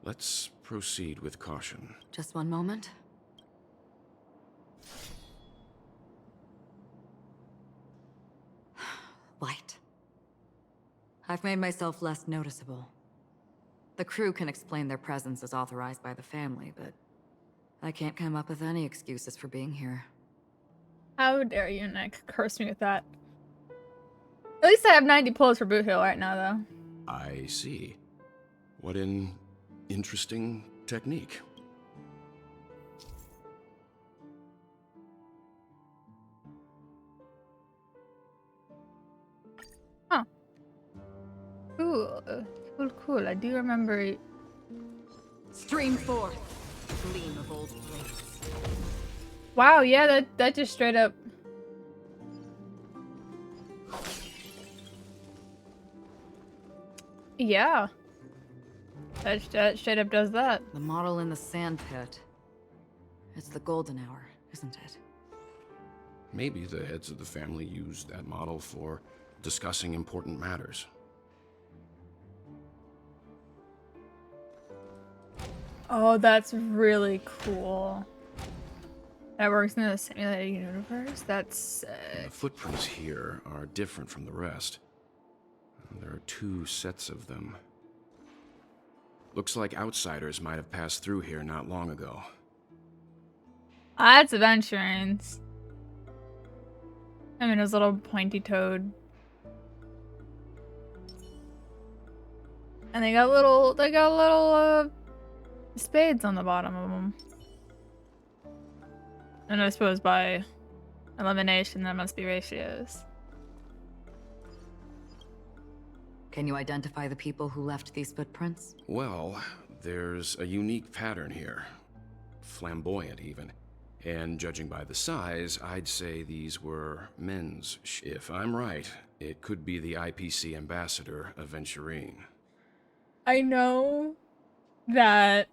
Let's proceed with caution. Just one moment. Light. I've made myself less noticeable. The crew can explain their presence as authorized by the family, but I can't come up with any excuses for being here. How dare you, Nick? Curse me with that. At least I have 90 pulls for Boot Hill right now, though. I see. What an interesting technique. Huh. Cool. Cool. I do remember it. Stream forth, gleam of old flames. Wow, yeah, that just straight up. Yeah. That straight up does that. The model in the sand pit. It's the golden hour, isn't it? Maybe the heads of the family used that model for discussing important matters. Oh, that's really cool. That works in the simulated universe? That's sick. The footprints here are different from the rest. There are 2 sets of them. Looks like outsiders might have passed through here not long ago. That's adventurings. I mean, his little pointy toad. And they got little spades on the bottom of them. And I suppose by elimination, there must be ratios. Can you identify the people who left these footprints? Well, there's a unique pattern here. Flamboyant, even. And judging by the size, I'd say these were men's. If I'm right, it could be the IPC ambassador, Aventurine. I know that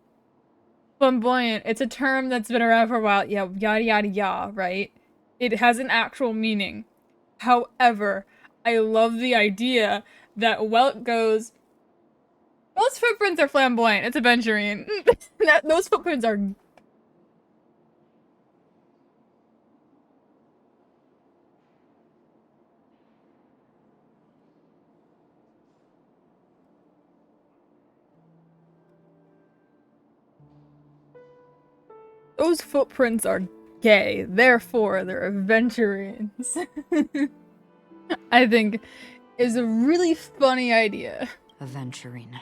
flamboyant, it's a term that's been around for a while. Yeah, yada yada yada, right? It has an actual meaning. However, I love the idea that Welt goes, those footprints are flamboyant. It's Aventurine. Those footprints are... Those footprints are gay, therefore they're Aventurines. I think is a really funny idea. Aventurine.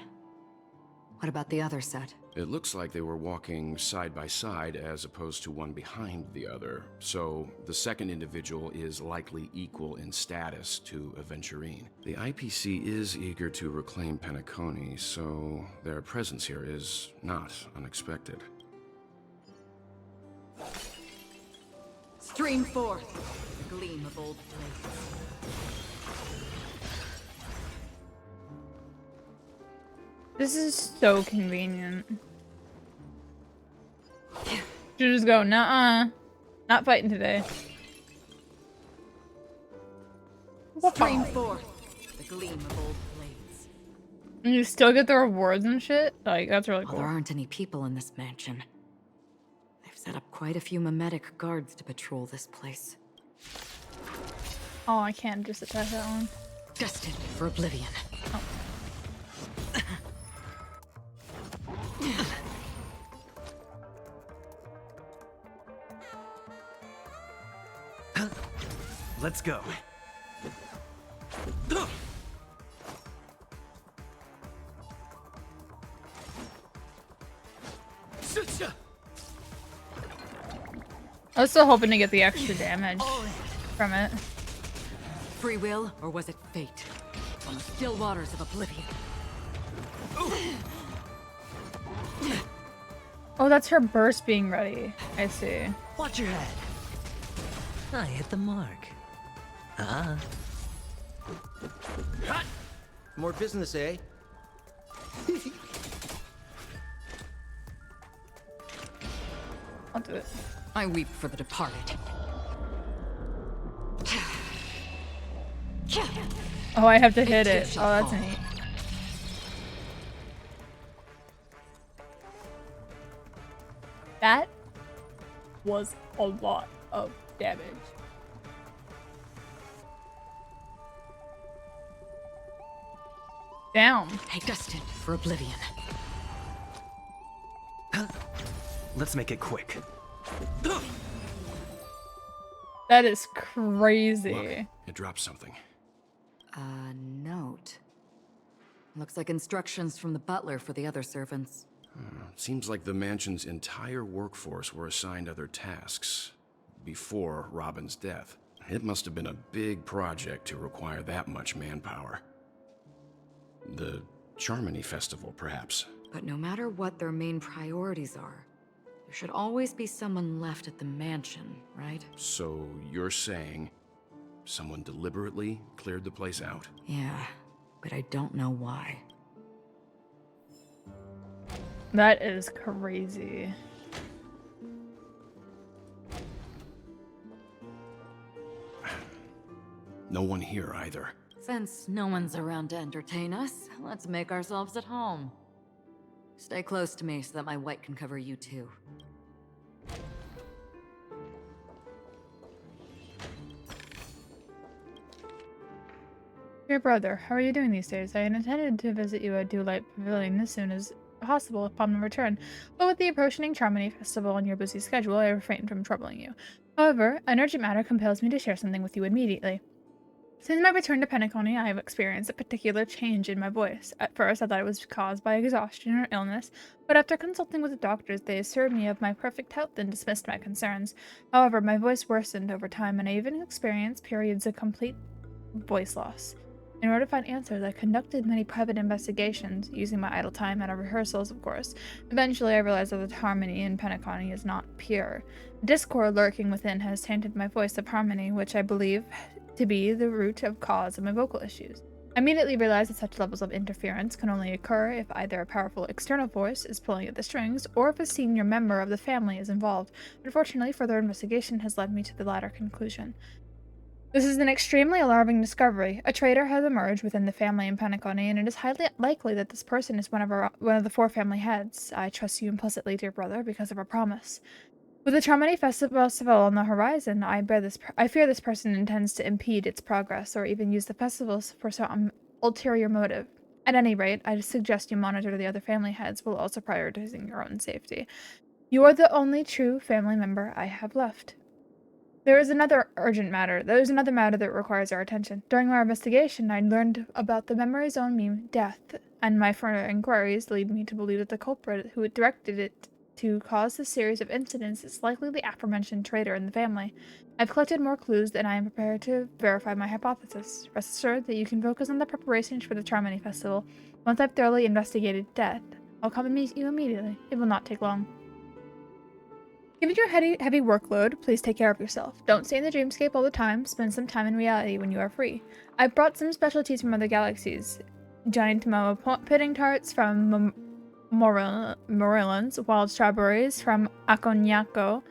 What about the other set? It looks like they were walking side by side as opposed to one behind the other, so the second individual is likely equal in status to Aventurine. The IPC is eager to reclaim Penacony, so their presence here is not unexpected. Stream forth, the gleam of old blades. This is so convenient. You just go, nuh-uh. Not fighting today. Stream forth, the gleam of old blades. And you still get the rewards and shit? Like, that's really cool. There aren't any people in this mansion. They've set up quite a few mimetic guards to patrol this place. Oh, I can't just attack that one. Destined for oblivion. Oh. Let's go. I was still hoping to get the extra damage from it. Free will, or was it fate? On the still waters of oblivion. Oh, that's her burst being ready. I see. Watch your head. I hit the mark. More business, eh? I'll do it. I weep for the departed. Oh, I have to hit it. Oh, that's neat. That was a lot of damage. Down. Hey, destined for oblivion. Let's make it quick. That is crazy. Look, it dropped something. A note. Looks like instructions from the butler for the other servants. Seems like the mansion's entire workforce were assigned other tasks before Robin's death. It must have been a big project to require that much manpower. The Charmony Festival, perhaps. But no matter what their main priorities are, there should always be someone left at the mansion, right? So you're saying someone deliberately cleared the place out? Yeah, but I don't know why. That is crazy. No one here either. Since no one's around to entertain us, let's make ourselves at home. Stay close to me so that my white can cover you too. Dear brother, how are you doing these days? I had intended to visit you at Dewlight Pavilion as soon as possible upon my return, but with the approaching Charmony Festival and your busy schedule, I refrained from troubling you. However, an urgent matter compels me to share something with you immediately. Since my return to Penacony, I have experienced a particular change in my voice. At first, I thought it was caused by exhaustion or illness, but after consulting with the doctors, they assured me of my perfect health and dismissed my concerns. However, my voice worsened over time, and I even experienced periods of complete voice loss. In order to find answers, I conducted many private investigations, using my idle time at our rehearsals, of course. Eventually, I realized that the harmony in Penacony is not pure. Discord lurking within has tainted my voice of harmony, which I believe to be the root of cause of my vocal issues. I immediately realized that such levels of interference can only occur if either a powerful external force is pulling at the strings, or if a senior member of the family is involved. Unfortunately, further investigation has led me to the latter conclusion. This is an extremely alarming discovery. A traitor has emerged within the family in Penacony, and it is highly likely that this person is one of the 4 family heads. I trust you implicitly, dear brother, because of our promise. With the Charmony Festival on the horizon, I fear this person intends to impede its progress, or even use the festivals for some ulterior motive. At any rate, I suggest you monitor the other family heads, while also prioritizing your own safety. You are the only true family member I have left. There is another urgent matter. There is another matter that requires our attention. During our investigation, I learned about the memory zone meme death, and my further inquiries lead me to believe that the culprit who directed it to cause this series of incidents is likely the aforementioned traitor in the family. I've collected more clues and I am prepared to verify my hypothesis. Rest assured that you can focus on the preparations for the Charmony Festival. Once I've thoroughly investigated death, I'll come and meet you immediately. It will not take long. Given your heavy workload, please take care of yourself. Don't stay in the dreamscape all the time. Spend some time in reality when you are free. I've brought some specialties from other galaxies. Giant Moa pudding tarts from Morillons, wild strawberries from Acognaco,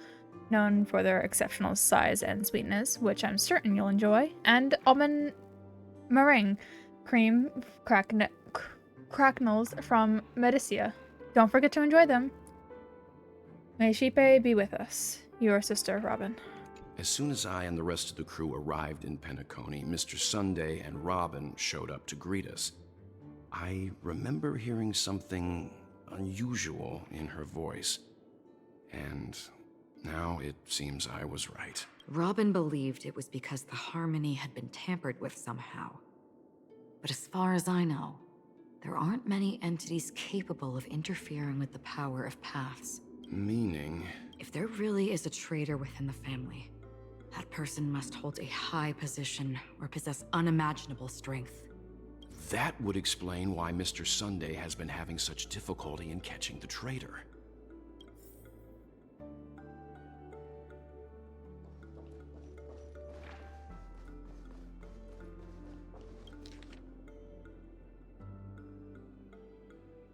known for their exceptional size and sweetness, which I'm certain you'll enjoy, and almond meringue cream cracknels from Medicia. Don't forget to enjoy them. May Shipe be with us. Your sister, Robin. As soon as I and the rest of the crew arrived in Penacony, Mr. Sunday and Robin showed up to greet us. I remember hearing something unusual in her voice. And now it seems I was right. Robin believed it was because the harmony had been tampered with somehow. But as far as I know, there aren't many entities capable of interfering with the power of paths. Meaning? If there really is a traitor within the family, that person must hold a high position or possess unimaginable strength. That would explain why Mr. Sunday has been having such difficulty in catching the traitor.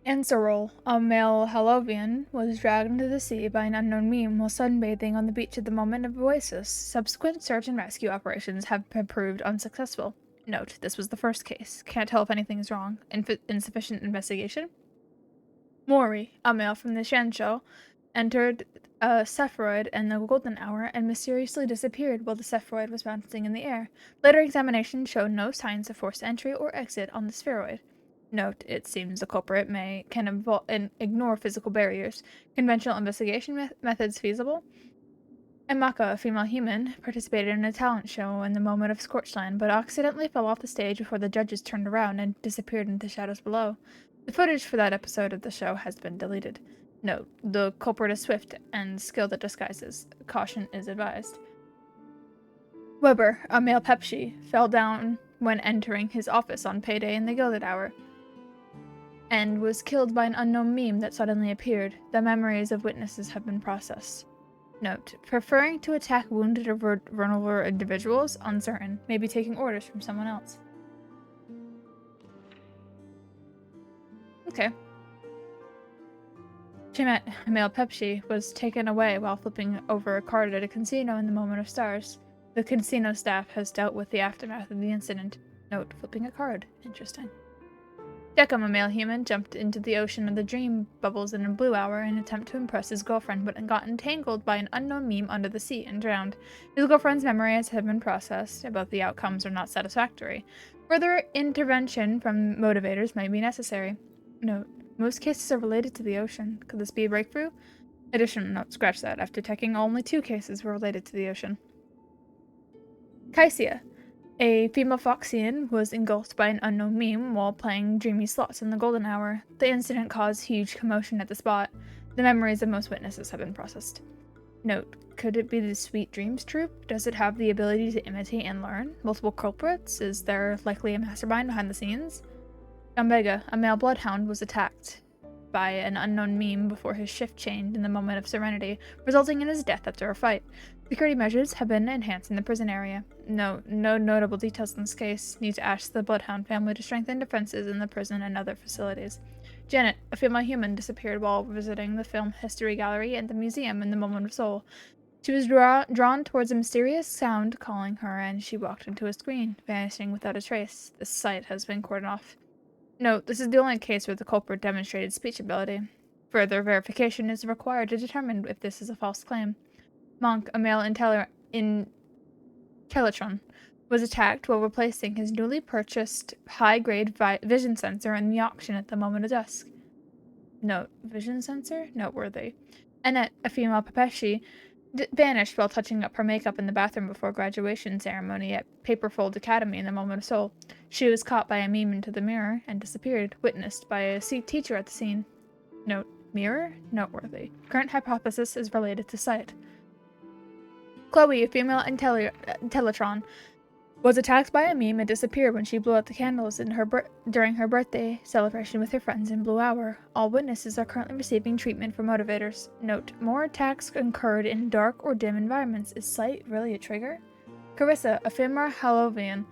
Ansorol, a male Halovian, was dragged into the sea by an unknown meme while sunbathing on the beach at the moment of Oasis. Subsequent search and rescue operations have proved unsuccessful. Note, this was the first case. Can't tell if anything is wrong. Insufficient investigation? Mori, a male from the Shansho, entered a Sephiroid in the golden hour and mysteriously disappeared while the Sephiroid was bouncing in the air. Later examination showed no signs of forced entry or exit on the spheroid. Note, it seems the culprit can ignore physical barriers. Conventional investigation methods feasible? Emaka, a female human, participated in a talent show in the moment of Scorchland, but accidentally fell off the stage before the judges turned around and disappeared into the shadows below. The footage for that episode of the show has been deleted. Note, the culprit is swift and skilled at disguises. Caution is advised. Weber, a male Pepsi, fell down when entering his office on payday in the Gilded Hour, and was killed by an unknown meme that suddenly appeared. The memories of witnesses have been processed. Note, preferring to attack wounded or vulnerable individuals, uncertain, maybe taking orders from someone else. Okay. Chimet, a male Pepsi, was taken away while flipping over a card at a casino in the Moment of Stars. The casino staff has dealt with the aftermath of the incident. Note, flipping a card. Interesting. Deckham, a male human, jumped into the ocean of the dream bubbles in a blue hour in an attempt to impress his girlfriend, but got entangled by an unknown meme under the sea and drowned. His girlfriend's memories have been processed, but the outcomes are not satisfactory. Further intervention from motivators might be necessary. Note, most cases are related to the ocean. Could this be a breakthrough? Additional note, scratch that. After checking, only 2 cases were related to the ocean. Kaisia, a female Foxian, was engulfed by an unknown meme while playing dreamy slots in the golden hour. The incident caused huge commotion at the spot. The memories of most witnesses have been processed. Note, could it be the Sweet Dreams troupe? Does it have the ability to imitate and learn? Multiple culprits? Is there likely a mastermind behind the scenes? Gambega, a male bloodhound, was attacked by an unknown meme before his shift changed in the Moment of Serenity, resulting in his death after a fight. Security measures have been enhanced in the prison area. No notable details in this case. Need to ask the Bloodhound family to strengthen defenses in the prison and other facilities. Janet, a female human, disappeared while visiting the Film History Gallery and the museum in the Moment of Soul. She was drawn towards a mysterious sound calling her, and she walked into a screen, vanishing without a trace. This site has been cordoned off. Note, this is the only case where the culprit demonstrated speech ability. Further verification is required to determine if this is a false claim. Monk, a male Teletron, was attacked while replacing his newly purchased high-grade vision sensor in the auction at the Moment of Dusk. Note, vision sensor? Noteworthy. Annette, a female Pepeshi, vanished while touching up her makeup in the bathroom before graduation ceremony at Paperfold Academy in the moment of soul. She was caught by a meme into the mirror and disappeared, witnessed by a teacher at the scene. Note, mirror? Noteworthy. Current hypothesis is related to sight. Chloe, a female Teletron, was attacked by a meme and disappeared when she blew out the candles during her birthday celebration with her friends in Blue Hour. All witnesses are currently receiving treatment for motivators. Note, more attacks occurred in dark or dim environments. Is sight really a trigger? Carissa, a female Hallovian,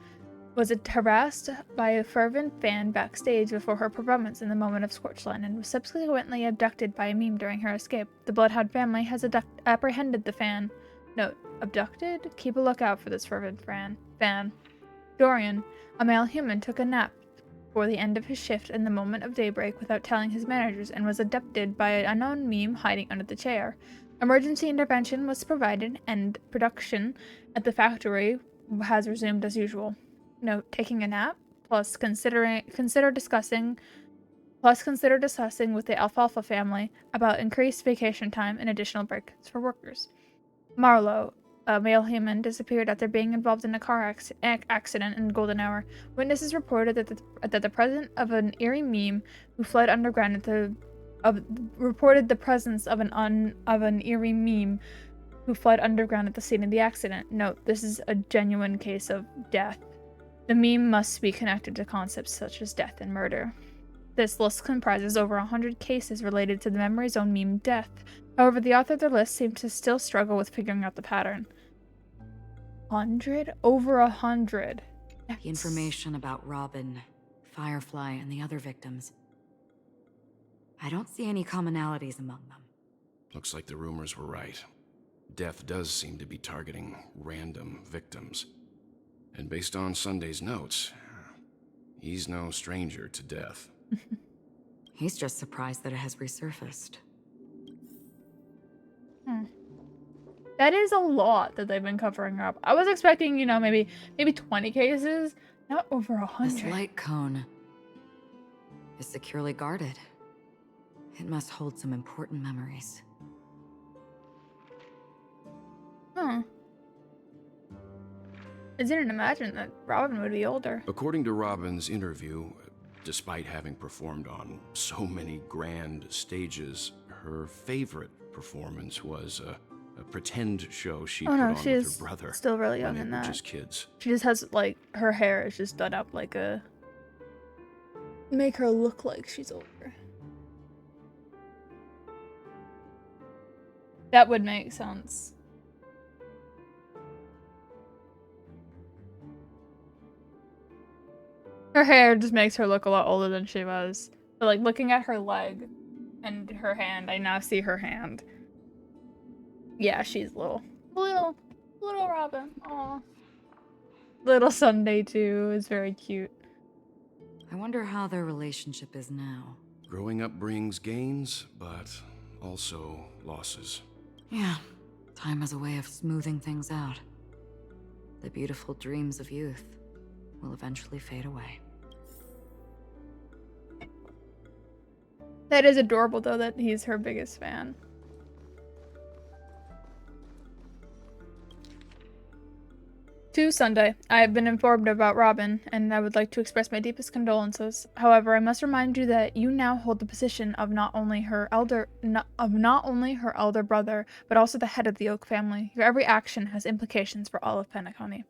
was harassed by a fervent fan backstage before her performance in the moment of Scorchline and was subsequently abducted by a meme during her escape. The Bloodhound family has apprehended the fan. Note, abducted? Keep a lookout for this fervent fan. Dorian, a male human, took a nap before the end of his shift in the moment of daybreak without telling his managers and was abducted by an unknown meme hiding under the chair. Emergency intervention was provided and production at the factory has resumed as usual. Note, taking a nap plus consider discussing with the Alfalfa family about increased vacation time and additional breaks for workers. Marlowe, a male human, disappeared after being involved in a car accident in the golden hour. Witnesses reported that the presence of an eerie meme who fled underground at the scene of the accident. Note, this is a genuine case of death. The meme must be connected to concepts such as death and murder. This list comprises over 100 cases related to the Memory Zone meme death. However, the author of the list seems to still struggle with figuring out the pattern. 100? Over 100. The information about Robin, Firefly, and the other victims. I don't see any commonalities among them. Looks like the rumors were right. Death does seem to be targeting random victims. And based on Sunday's notes, he's no stranger to death. He's just surprised that it has resurfaced. That is a lot that they've been covering up. I was expecting, maybe 20 cases, not over 100. This light cone is securely guarded. It must hold some important memories. Huh. I didn't imagine that Robin would be older. According to Robin's interview, despite having performed on so many grand stages, her favorite performance was a pretend show she put on with her brother. Still really young when in they were that. just kids. She just has her hair is just done up like a make her look like she's older. That would make sense. Her hair just makes her look a lot older than she was. But looking at her leg and her hand, I now see her hand. Yeah, she's little Robin. Aw. Little Sunday too is very cute. I wonder how their relationship is now. Growing up brings gains, but also losses. Yeah, time has a way of smoothing things out. The beautiful dreams of youth will eventually fade away. That is adorable though that he's her biggest fan. To Sunday, I have been informed about Robin, and I would like to express my deepest condolences. However, I must remind you that you now hold the position of not only her elder brother, but also the head of the Oak family. Your every action has implications for all of Penacony.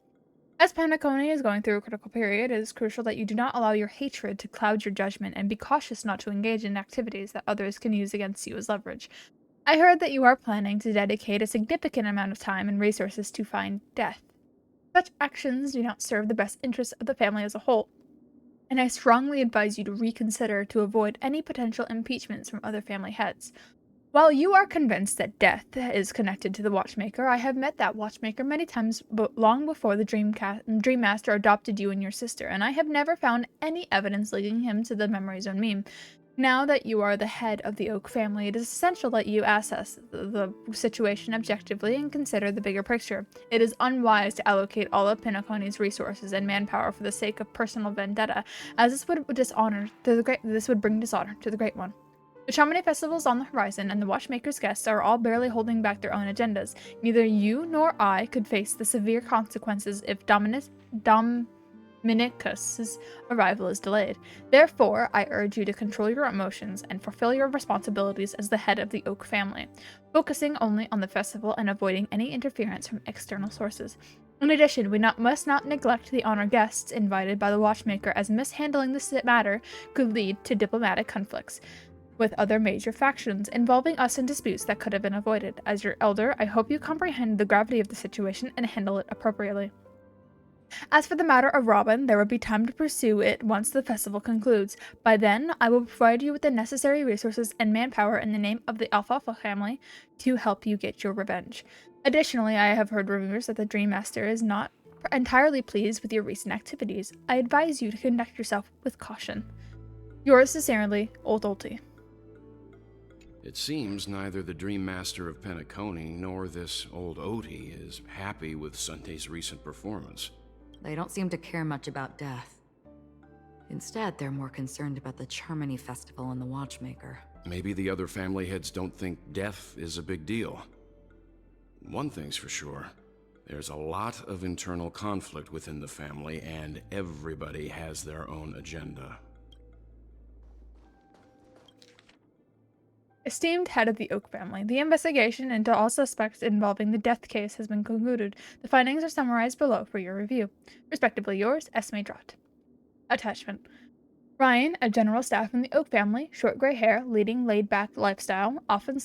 As Penacony is going through a critical period, it is crucial that you do not allow your hatred to cloud your judgment, and be cautious not to engage in activities that others can use against you as leverage. I heard that you are planning to dedicate a significant amount of time and resources to find Death. Such actions do not serve the best interests of the family as a whole, and I strongly advise you to reconsider to avoid any potential impeachments from other family heads. While you are convinced that Death is connected to the Watchmaker, I have met that Watchmaker many times long before the Dream Master adopted you and your sister, and I have never found any evidence linking him to the Memory Zone meme. Now that you are the head of the Oak family, it is essential that you assess the situation objectively and consider the bigger picture. It is unwise to allocate all of Penacony's resources and manpower for the sake of personal vendetta, as this would bring dishonor to the Great One. The Chamonix Festival is on the horizon, and the Watchmaker's guests are all barely holding back their own agendas. Neither you nor I could face the severe consequences if Dominicus's arrival is delayed. Therefore, I urge you to control your emotions and fulfill your responsibilities as the head of the Oak family, focusing only on the festival and avoiding any interference from external sources. In addition, we must not neglect the honored guests invited by the Watchmaker, as mishandling this matter could lead to diplomatic conflicts with other major factions, involving us in disputes that could have been avoided. As your elder, I hope you comprehend the gravity of the situation and handle it appropriately. As for the matter of Robin, there will be time to pursue it once the festival concludes. By then, I will provide you with the necessary resources and manpower in the name of the Alfalfa family to help you get your revenge. Additionally, I have heard rumors that the Dream Master is not entirely pleased with your recent activities. I advise you to conduct yourself with caution. Yours sincerely, Old Ulti. It seems neither the Dream Master of Penacony nor this old Oti is happy with Sunday's recent performance. They don't seem to care much about death. Instead, they're more concerned about the Charmony Festival and the Watchmaker. Maybe the other family heads don't think death is a big deal. One thing's for sure. There's a lot of internal conflict within the family, and everybody has their own agenda. Esteemed head of the Oak family, the investigation into all suspects involving the death case has been concluded. The findings are summarized below for your review. Respectively yours, Esme Drott. Attachment. Ryan, a general staff in the Oak family, short gray hair, leading laid-back lifestyle, often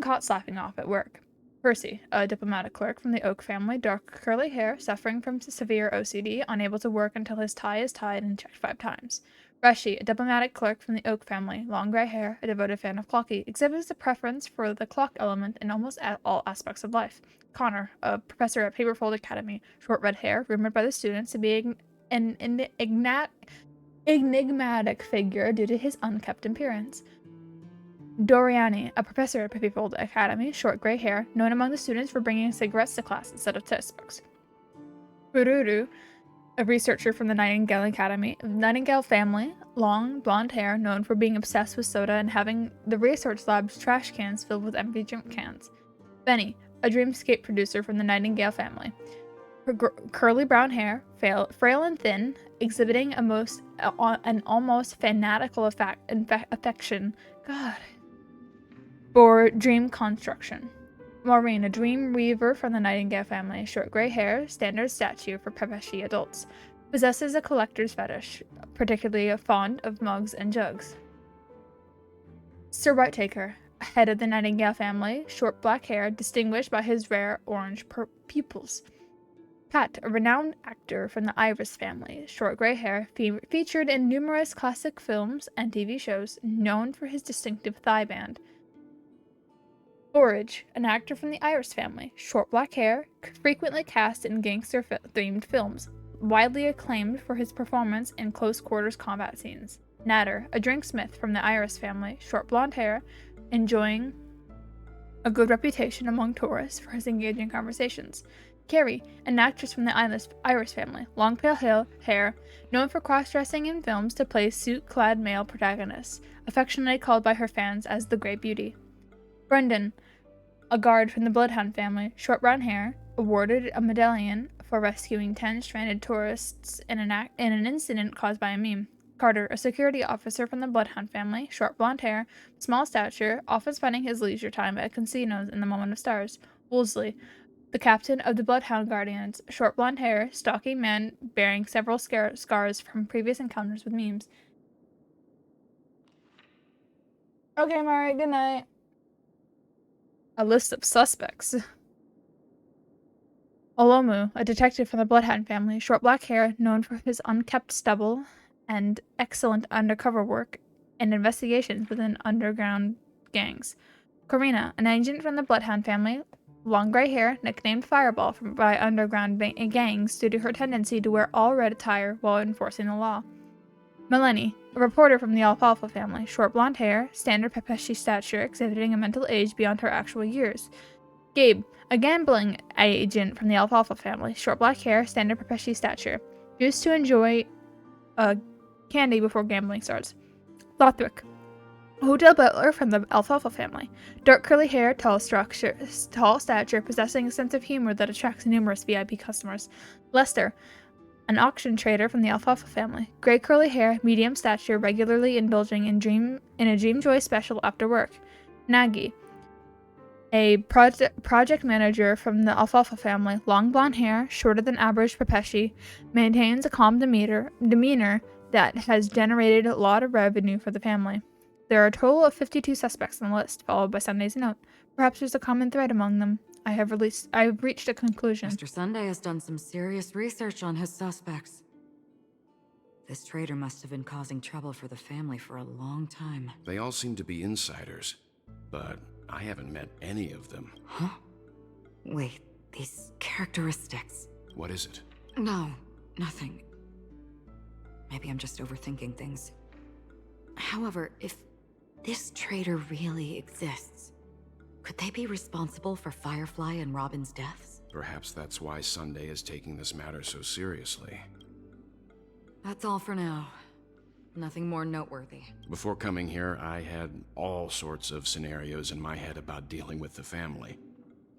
caught slacking off at work. Percy, a diplomatic clerk from the Oak family, dark curly hair, suffering from severe OCD, unable to work until his tie is tied and checked 5 times. Reshi, a diplomatic clerk from the Oak family, long gray hair, a devoted fan of clocky, exhibits a preference for the clock element in almost all aspects of life. Connor, a professor at Paperfold Academy, short red hair, rumored by the students to be an enigmatic figure due to his unkempt appearance. Doriani, a professor at Paperfold Academy, short gray hair, known among the students for bringing cigarettes to class instead of textbooks. Fururu, a researcher from the Nightingale family, long blonde hair, known for being obsessed with soda and having the research lab's trash cans filled with empty drink cans. Benny, a dreamscape producer from the Nightingale family. Curly brown hair, frail and thin, exhibiting an almost fanatical affection for dream construction. Maureen, a dream weaver from the Nightingale family, short gray hair, standard statue for Pepeshi adults. Possesses a collector's fetish, particularly fond of mugs and jugs. Sir Whitetaker, head of the Nightingale family, short black hair, distinguished by his rare orange pupils. Pat, a renowned actor from the Iris family, short gray hair, featured in numerous classic films and TV shows, known for his distinctive thigh band. Forage, an actor from the Iris family, short black hair, frequently cast in gangster-themed films, widely acclaimed for his performance in close-quarters combat scenes. Natter, a drinksmith from the Iris family, short blonde hair, enjoying a good reputation among tourists for his engaging conversations. Carrie, an actress from the Iris family, long pale hair, known for cross-dressing in films to play suit-clad male protagonists, affectionately called by her fans as the Grey Beauty. Brendan, a guard from the Bloodhound family, short brown hair, awarded a medallion for rescuing 10 stranded tourists in an incident caused by a meme. Carter, a security officer from the Bloodhound family, short blonde hair, small stature, often spending his leisure time at casinos in the Moment of Stars. Woolsey, the captain of the Bloodhound Guardians, short blonde hair, stocky man bearing several scars from previous encounters with memes. Okay, Mari, good night. A list of suspects. Olomu, a detective from the Bloodhound family, short black hair, known for his unkempt stubble and excellent undercover work and investigations within underground gangs. Karina, an agent from the Bloodhound family, long gray hair, nicknamed Fireball by underground gangs due to her tendency to wear all red attire while enforcing the law. Melanie, a reporter from the Alfalfa family, short blonde hair, standard Pepeshi stature, exhibiting a mental age beyond her actual years. Gabe, a gambling agent from the Alfalfa family, short black hair, standard Pepeshi stature, used to enjoy candy before gambling starts. Lothric, A hotel butler from the Alfalfa family. Dark curly hair, tall stature, possessing a sense of humor that attracts numerous VIP customers. Lester, an auction trader from the Alfalfa family. Gray curly hair, medium stature, regularly indulging in a Dreamjoy special after work. Nagy, a project manager from the Alfalfa family. Long blonde hair, shorter than average Pepeshi, maintains a calm demeanor that has generated a lot of revenue for the family. There are a total of 52 suspects on the list, followed by Sunday's note. Perhaps there's a common thread among them. I have reached a conclusion. Mr. Sunday has done some serious research on his suspects. This traitor must have been causing trouble for the family for a long time. They all seem to be insiders, but I haven't met any of them. Huh? Wait, these characteristics. What is it? No, nothing. Maybe I'm just overthinking things. However, if this traitor really exists, could they be responsible for Firefly and Robin's deaths? Perhaps that's why Sunday is taking this matter so seriously. That's all for now. Nothing more noteworthy. Before coming here, I had all sorts of scenarios in my head about dealing with the family.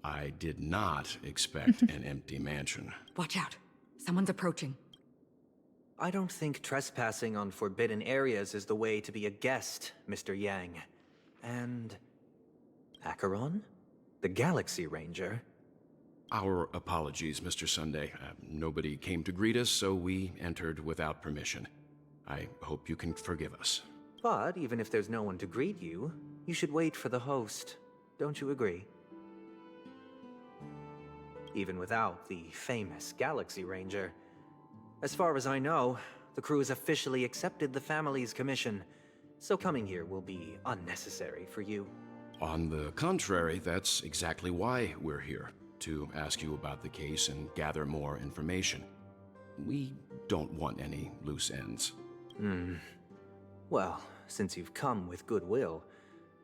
I did not expect an empty mansion. Watch out. Someone's approaching. I don't think trespassing on forbidden areas is the way to be a guest, Mr. Yang. And Acheron? The Galaxy Ranger? Our apologies, Mr. Sunday. Nobody came to greet us, so we entered without permission. I hope you can forgive us. But even if there's no one to greet you, you should wait for the host. Don't you agree? Even without the famous Galaxy Ranger. As far as I know, the crew has officially accepted the family's commission, so coming here will be unnecessary for you. On the contrary, that's exactly why we're here, to ask you about the case and gather more information. We don't want any loose ends. Well, since you've come with goodwill,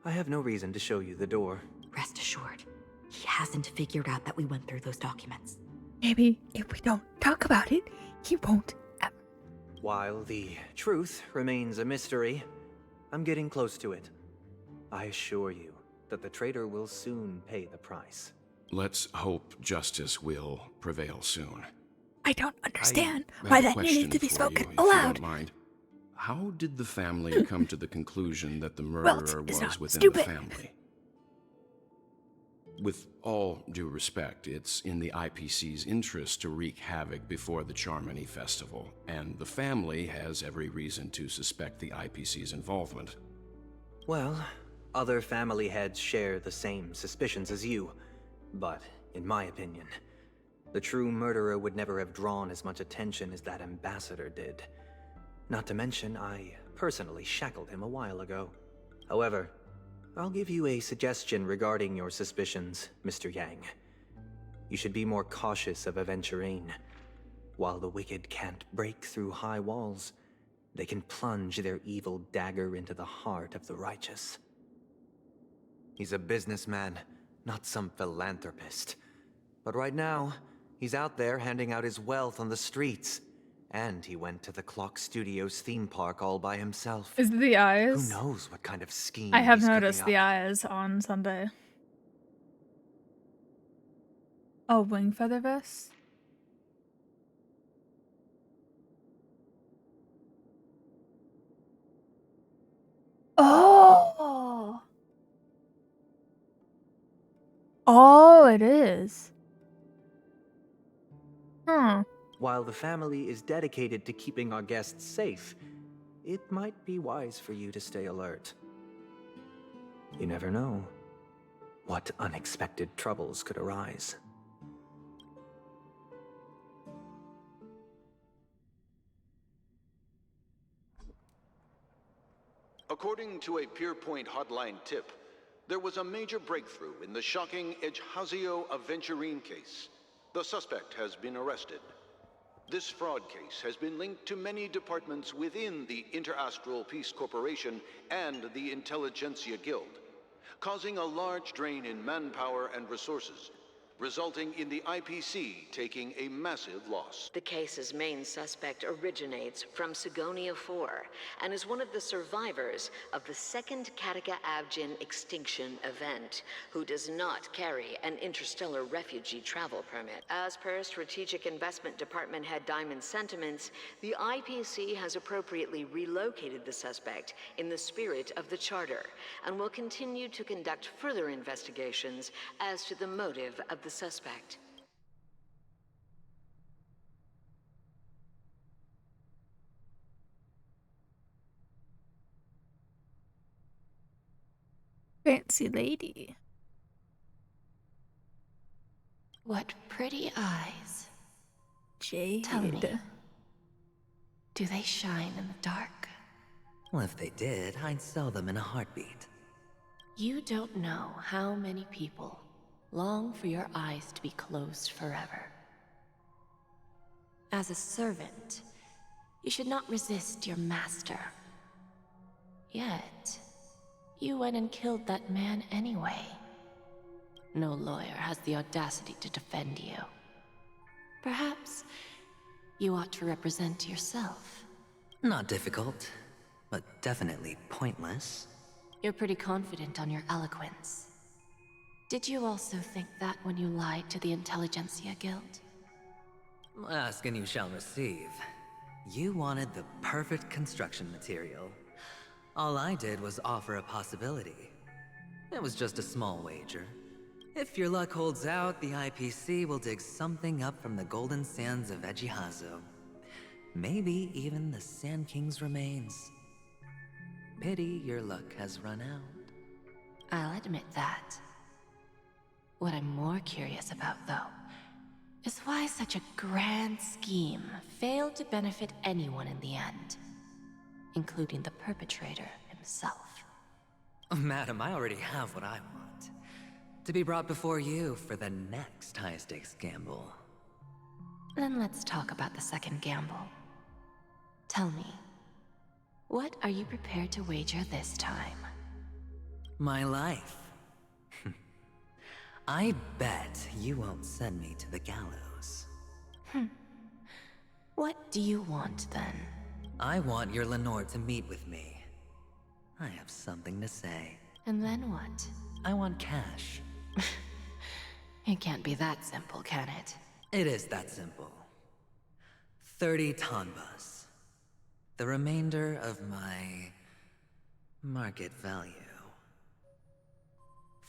I have no reason to show you the door. Rest assured, he hasn't figured out that we went through those documents. Maybe if we don't talk about it, he won't ever. While the truth remains a mystery, I'm getting close to it. I assure you that the traitor will soon pay the price. Let's hope justice will prevail soon. I don't understand I why have a that needed to be question for spoken you, if you aloud. don't mind. How did the family come to the conclusion that the murderer it's was not within stupid. the family? With all due respect, it's in the IPC's interest to wreak havoc before the Charmony Festival, and the family has every reason to suspect the IPC's involvement. Well, other family heads share the same suspicions as you, but in my opinion, the true murderer would never have drawn as much attention as that ambassador did. Not to mention, I personally shackled him a while ago. However, I'll give you a suggestion regarding your suspicions, Mr. Yang. You should be more cautious of Aventurine. While the wicked can't break through high walls, they can plunge their evil dagger into the heart of the righteous. He's a businessman, not some philanthropist. But right now, he's out there handing out his wealth on the streets. And he went to the Clock Studios theme park all by himself. Is it the eyes? Who knows what kind of scheme I have he's noticed cooking the up. eyes on Sunday. Oh, wing feather vest? Oh! Oh, it is. While the family is dedicated to keeping our guests safe, it might be wise for you to stay alert. You never know what unexpected troubles could arise. According to a Pierpoint hotline tip, there was a major breakthrough in the shocking Ejhazio Aventurine case. The suspect has been arrested. This fraud case has been linked to many departments within the Interastral Peace Corporation and the Intelligentsia Guild, causing a large drain in manpower and resources. resulting in the IPC taking a massive loss. The case's main suspect originates from Sigonia 4 and is one of the survivors of the second Kataka Abjin extinction event, who does not carry an interstellar refugee travel permit. As per Strategic Investment Department head Diamond's sentiments, the IPC has appropriately relocated the suspect in the spirit of the Charter and will continue to conduct further investigations as to the motive of the suspect. Fancy lady. What pretty eyes. Jade. Tell me, do they shine in the dark? Well, if they did, I'd sell them in a heartbeat. You don't know how many people long for your eyes to be closed forever. As a servant, you should not resist your master. Yet, you went and killed that man anyway. No lawyer has the audacity to defend you. Perhaps you ought to represent yourself. Not difficult, but definitely pointless. You're pretty confident on your eloquence. Did you also think that when you lied to the Intelligentsia Guild? Ask and you shall receive. You wanted the perfect construction material. All I did was offer a possibility. It was just a small wager. If your luck holds out, the IPC will dig something up from the golden sands of Ejihazo. Maybe even the Sand King's remains. Pity your luck has run out. I'll admit that. What I'm more curious about, though, is why such a grand scheme failed to benefit anyone in the end, including the perpetrator himself. Madam, I already have what I want. To be brought before you for the next high-stakes gamble. Then let's talk about the second gamble. Tell me, what are you prepared to wager this time? My life. I bet you won't send me to the gallows. What do you want, then? I want your Lenore to meet with me. I have something to say. And then what? I want cash. It can't be that simple, can it? It is that simple. 30 tanbas. The remainder of my market value.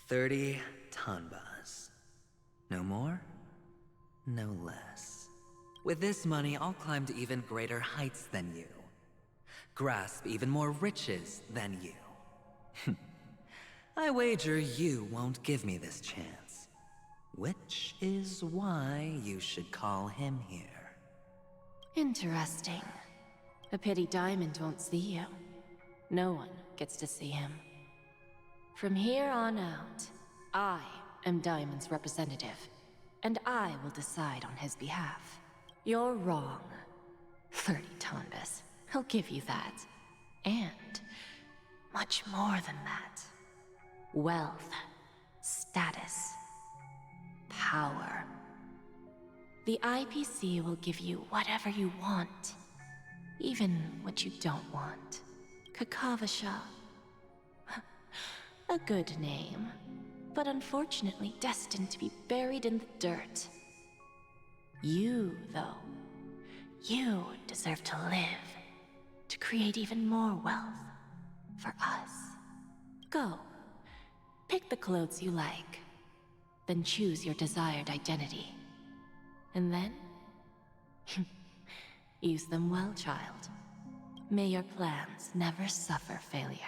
30 tanbas. No more, no less. With this money, I'll climb to even greater heights than you. Grasp even more riches than you. I wager you won't give me this chance. Which is why you should call him here. Interesting. A pity Diamond won't see you. No one gets to see him. From here on out, I am Diamond's representative, and I will decide on his behalf. You're wrong. 30 tanbas. He'll give you that. And much more than that. Wealth, status, power. The IPC will give you whatever you want, even what you don't want. Kakavasha. A good name, but unfortunately destined to be buried in the dirt. You, though, you deserve to live, to create even more wealth for us. Go. Pick the clothes you like, then choose your desired identity. And then, use them well, child. May your plans never suffer failure.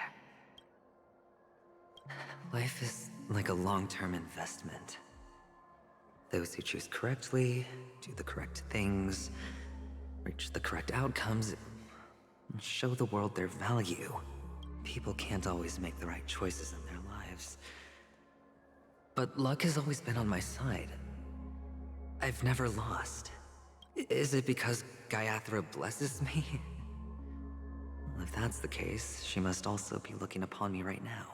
Life is like a long-term investment. Those who choose correctly, do the correct things, reach the correct outcomes, and show the world their value. People can't always make the right choices in their lives. But luck has always been on my side. I've never lost. Is it because Gayathra blesses me? Well, if that's the case, she must also be looking upon me right now.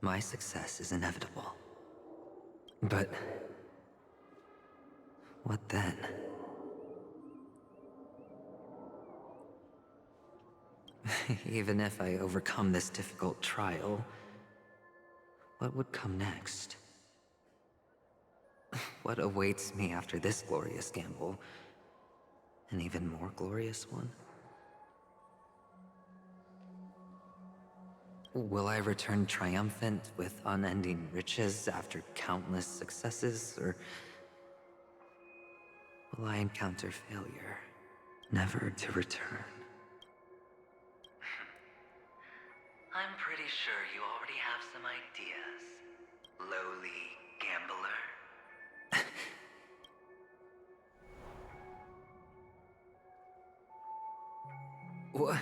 My success is inevitable. But what then? Even if I overcome this difficult trial, what would come next? What awaits me after this glorious gamble? An even more glorious one? Will I return triumphant with unending riches after countless successes, or will I encounter failure, never to return? I'm pretty sure you already have some ideas, lowly gambler. What?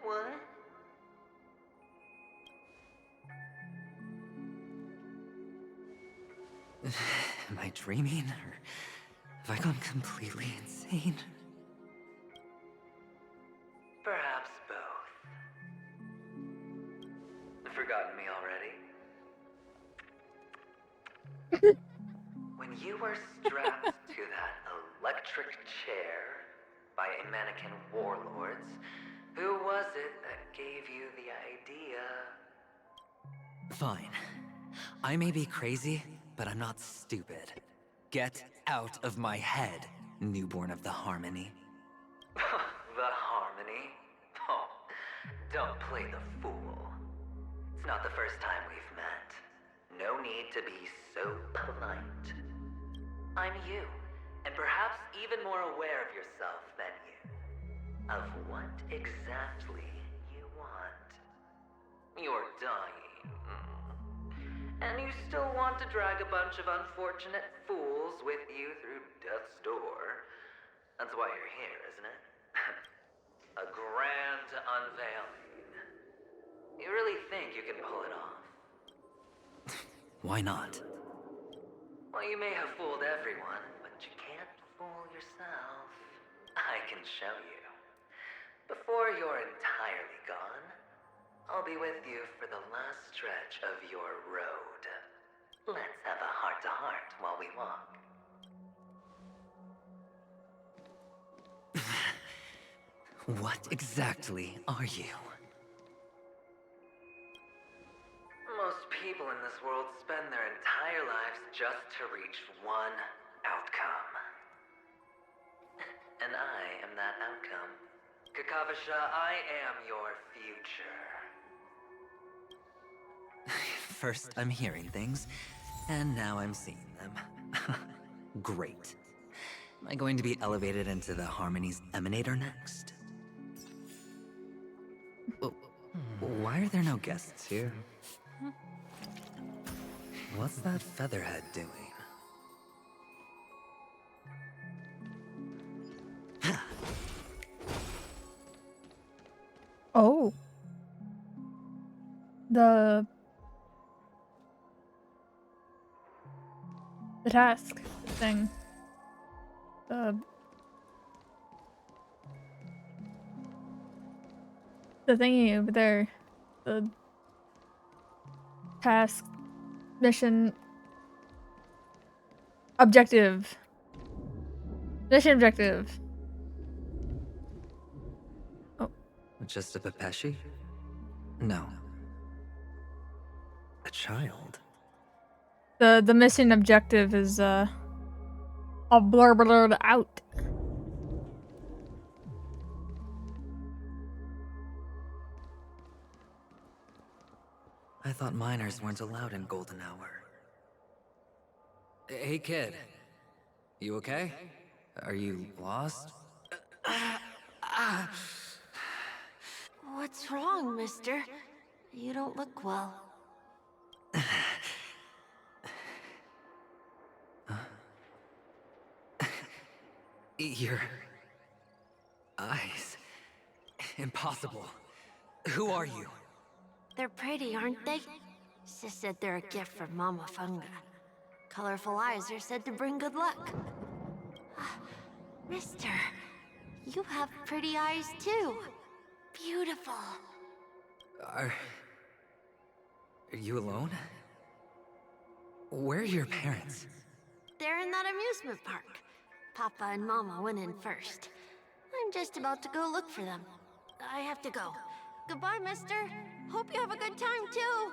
What? Am I dreaming, or have I gone completely insane? Perhaps both. Forgotten me already? When you were strapped to that electric chair by a mannequin warlords, who was it that gave you the idea? Fine. I may be crazy, but I'm not stupid. Get out of my head, newborn of the Harmony. The Harmony? Oh, don't play the fool. It's not the first time we've met. No need to be so polite. I'm you, and perhaps even more aware of yourself than you. Of what exactly you want. You're dying. And you still want to drag a bunch of unfortunate fools with you through death's door. That's why you're here, isn't it? A grand unveiling. You really think you can pull it off? Why not? Well, you may have fooled everyone, but you can't fool yourself. I can show you. Before you're entirely gone, I'll be with you for the last stretch of your road. Let's have a heart-to-heart while we walk. What exactly are you? Most people in this world spend their entire lives just to reach one outcome. And I am that outcome. Kakavasha, I am your future. First, I'm hearing things, and now I'm seeing them. Great. Am I going to be elevated into the Harmony's Emanator next? Why are there no guests here? What's that featherhead doing? Oh. The task thing. The thingy over there. The task mission objective. Mission objective. Oh. Just a Pepeshi? No. A child? The mission objective is all blurbled out. I thought minors weren't allowed in Golden Hour. Hey kid, you okay? Are you lost? What's wrong, mister? You don't look well. Your eyes. Impossible. Who are you? They're pretty, aren't they? Sis said they're a gift from Mama Funga. Colorful eyes are said to bring good luck. Mister, you have pretty eyes too. Beautiful. Are you alone? Where are your parents? They're in that amusement park. Papa and Mama went in first. I'm just about to go look for them. I have to go. Goodbye, mister. Hope you have a good time, too.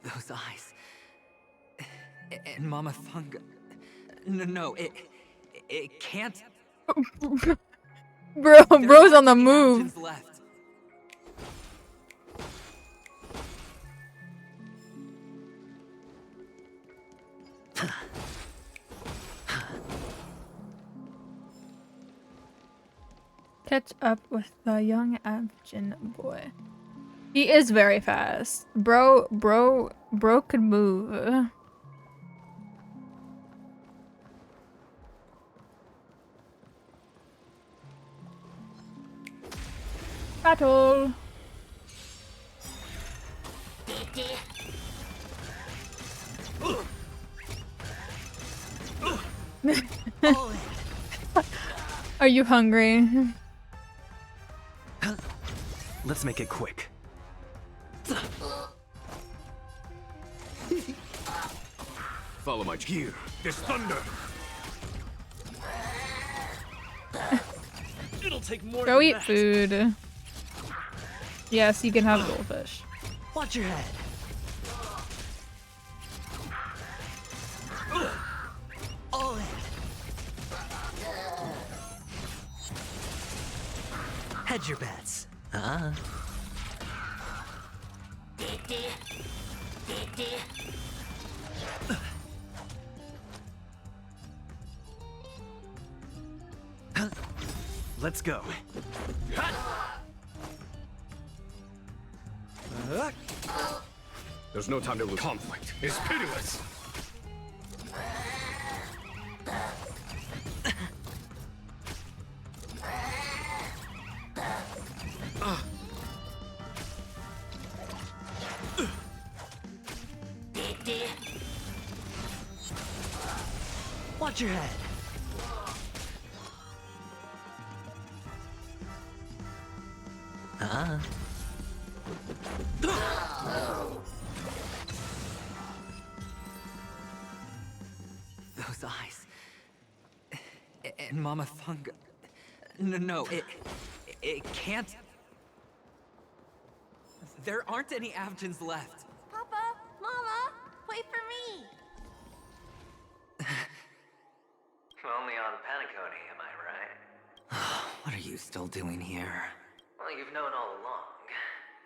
Those eyes. And Mama Funga. No, it can't. Bro's on the move. Left. Catch up with the young Abjin boy. He is very fast. Bro could move. Battle. Are you hungry? Let's make it quick. Follow my gear. There's thunder. It'll take more Go eat food. Yes, you can have goldfish. Watch your head. All in. Hedge your bets. Let's go. There's no time to lose. Conflict is pitiless. Watch your head. Those eyes. And Mama Funga. No, it can't. There aren't any Avgins left. Papa, Mama, wait for me. Only on Penacony, am I right? What are you still doing here? Well, you've known all along.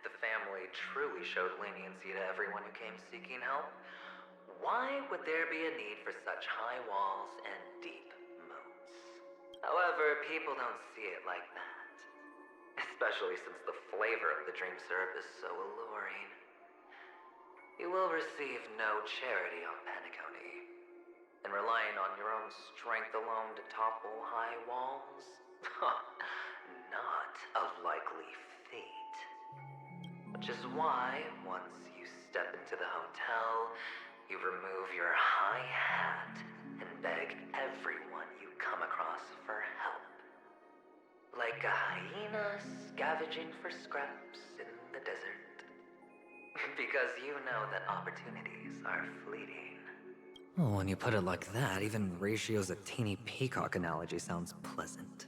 The family truly showed leniency to everyone who came seeking help. Why would there be a need for such high walls and deep moats? However, people don't see it like that. Especially since the flavor of the dream syrup is so alluring. You will receive no charity on Penacony. And relying on your own strength alone to topple high walls? Not a likely fate. Which is why, once you step into the hotel, you remove your high hat and beg everyone you come across for help. Like a hyena scavenging for scraps in the desert. Because you know that opportunities are fleeting. Well, when you put it like that, even Ratio's a teeny peacock analogy sounds pleasant.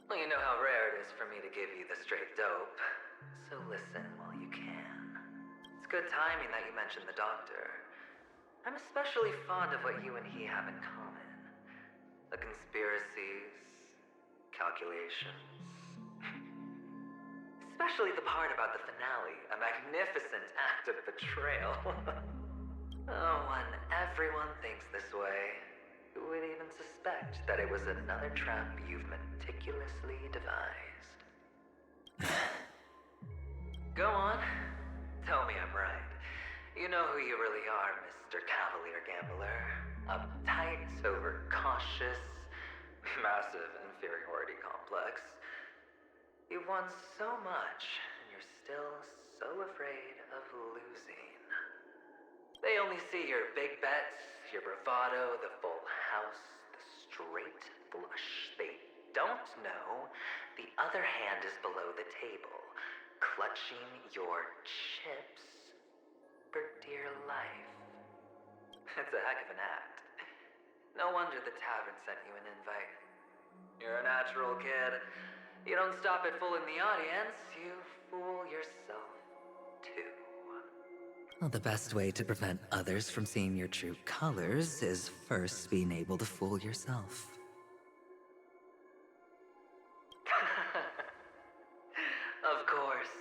Well, you know how rare it is for me to give you the straight dope, so listen while you can. It's good timing that you mentioned the doctor. I'm especially fond of what you and he have in common. The conspiracies, calculations. Especially the part about the finale, a magnificent act of betrayal. Oh, when everyone thinks this way, who would even suspect that it was another trap you've meticulously devised? Go on. Tell me I'm right. You know who you really are, Mr. Cavalier Gambler. Uptight, overcautious, massive inferiority complex. You've won so much, and you're still so afraid of losing. They only see your big bets, your bravado, the full house, the straight flush. They don't know the other hand is below the table, clutching your chips for dear life. It's a heck of an act. No wonder the tavern sent you an invite. You're a natural kid. You don't stop at fooling the audience, you fool yourself too. Well, the best way to prevent others from seeing your true colors is first being able to fool yourself. Of course.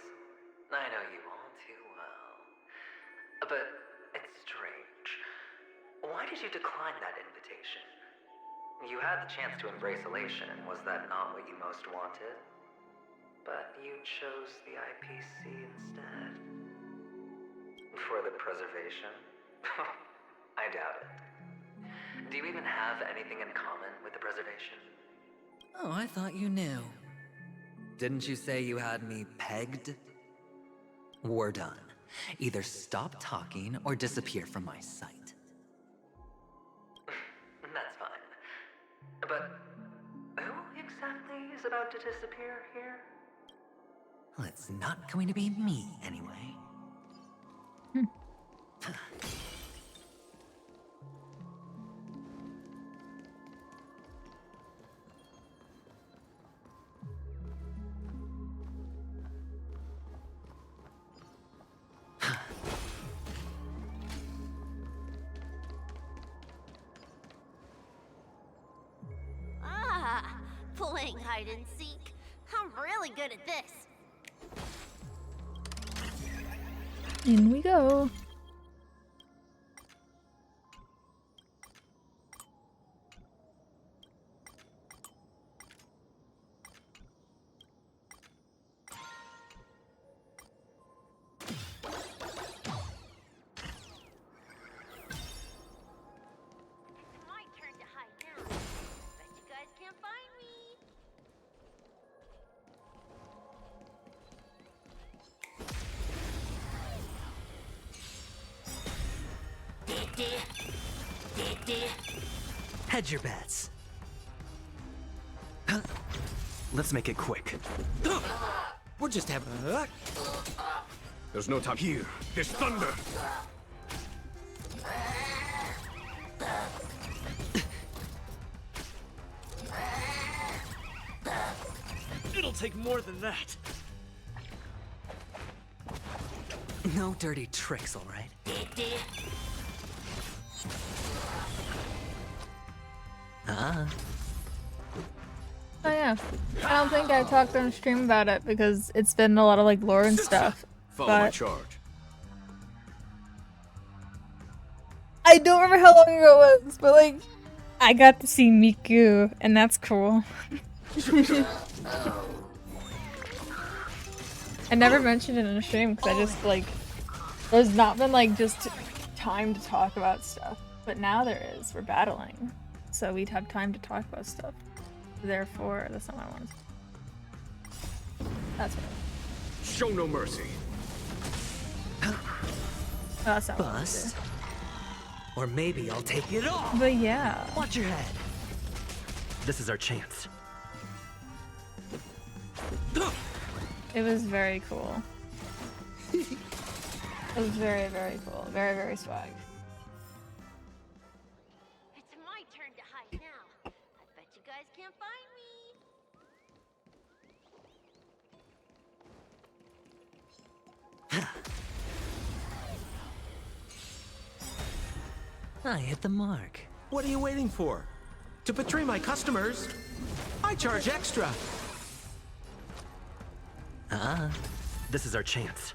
I know you all too well. But it's strange. Why did you decline that invitation? You had the chance to embrace elation. Was that not what you most wanted? But you chose the IPC instead. For the preservation? I doubt it. Do you even have anything in common with the preservation? Oh, I thought you knew. Didn't you say you had me pegged? We're done. Either stop talking or disappear from my sight. That's fine. But who exactly is about to disappear here? Well, it's not going to be me, anyway. Ah, playing hide and seek. I'm really good at this. In we go. Hedge your bets. Let's make it quick. We're just having There's no time here. There's thunder. It'll take more than that. No dirty tricks, all right? Ah. Oh yeah. I don't think I talked on stream about it because it's been a lot of like lore and stuff. Follow my But charge. I don't remember how long ago it was, but like I got to see Miku and that's cool. I never mentioned it in a stream because I just like there's not been like just time to talk about stuff. But now there is. We're battling. So we'd have time to talk about stuff. Therefore, that's not what I wanted. That's what Show no mercy. that's not what I wanted to Bust. Or maybe I'll take it off. do. But yeah. Watch your head. This is our chance. It was very cool. It was very, very cool. Very, very swag. It's my turn to hide now. I bet you guys can't find me. I hit the mark. What are you waiting for? To betray my customers, I charge extra. Ah. This is our chance.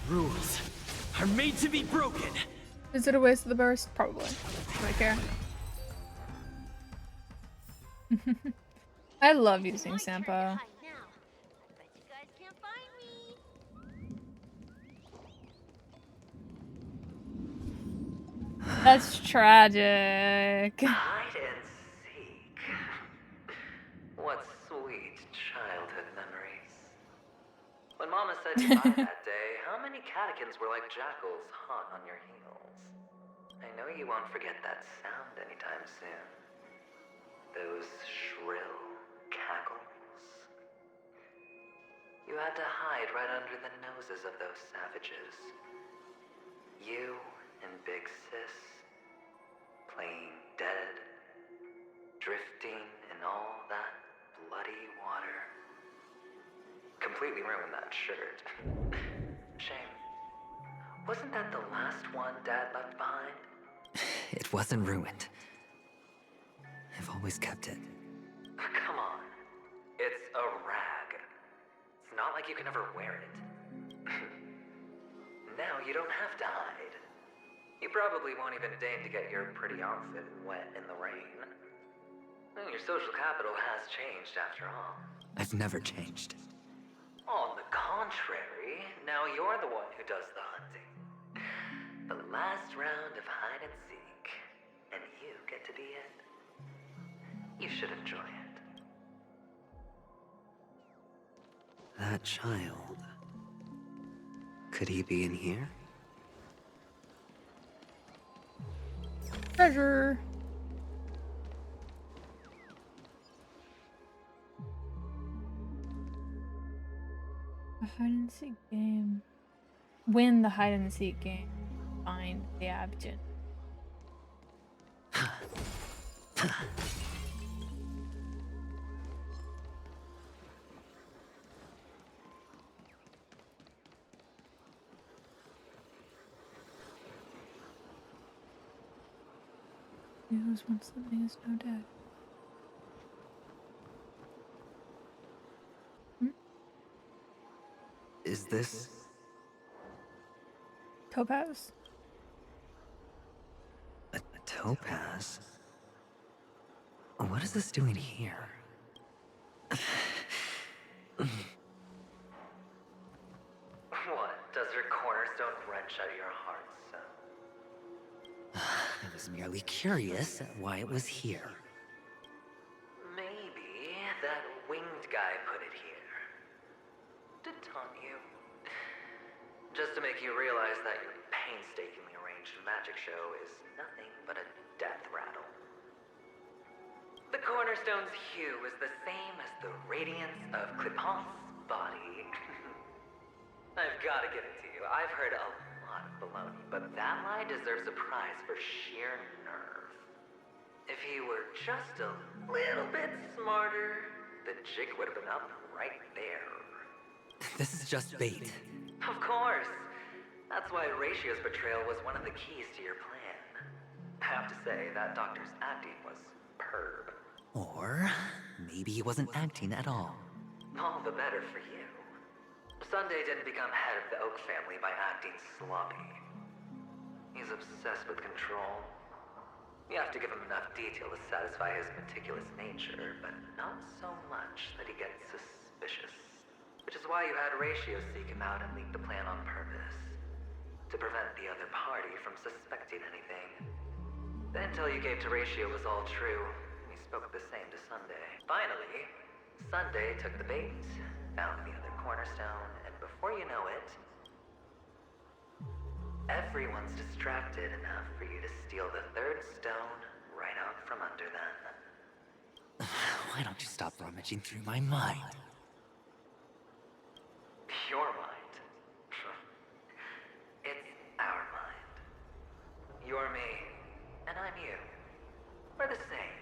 Rules are made to be broken. Is it a waste of the burst? Probably. Do I care? I love using Sampo. That's tragic. Hide and seek. What sweet childhood memories. When Mama said goodbye that day, how many catechins were like jackals hot on your heels? I know you won't forget that sound anytime soon. Those shrill cackles. You had to hide right under the noses of those savages. You and Big Sis, playing dead, drifting in all that bloody water. Completely ruined that shirt. Shame. Wasn't that the last one Dad left behind? It wasn't ruined. I've always kept it. Come on. It's a rag. It's not like you can ever wear it. Now you don't have to hide. You probably won't even deign to get your pretty outfit wet in the rain. Your social capital has changed after all. I've never changed. On the contrary, now you're the one who does the hunting. The last round of hide and seek, and you get to be it. You should enjoy it. That child. Could he be in here? Treasure. A hide and seek game. Win the hide and seek game. Find the Abject. News when something is no dead. Is this Topaz? a topaz? What is this doing here? What? Does your cornerstone wrench at your heart, son? I was merely curious at why it was here. Maybe that winged guy put it here. To taunt you. Just to make you realize that your painstakingly arranged magic show is nothing but a death rattle. The cornerstone's hue is the same as the radiance of Clipant's body. I've got to give it to you. I've heard a lot of baloney, but that lie deserves a prize for sheer nerve. If he were just a little bit smarter, the jig would have been up right there. This is just bait. Of course. That's why Ratio's betrayal was one of the keys to your plan. I have to say, that doctor's acting was superb. Or maybe he wasn't acting at all. All the better for you. Sunday didn't become head of the Oak family by acting sloppy. He's obsessed with control. You have to give him enough detail to satisfy his meticulous nature, but not so much that he gets suspicious. Which is why you had Ratio seek him out and leak the plan on purpose. To prevent the other party from suspecting anything. The intel you gave to Ratio was all true. He spoke the same to Sunday. Finally, Sunday took the bait, found the other cornerstone, and before you know it, everyone's distracted enough for you to steal the third stone right out from under them. Why don't you stop rummaging through my mind? Your mind. It's our mind. You're me, and I'm you. We're the same.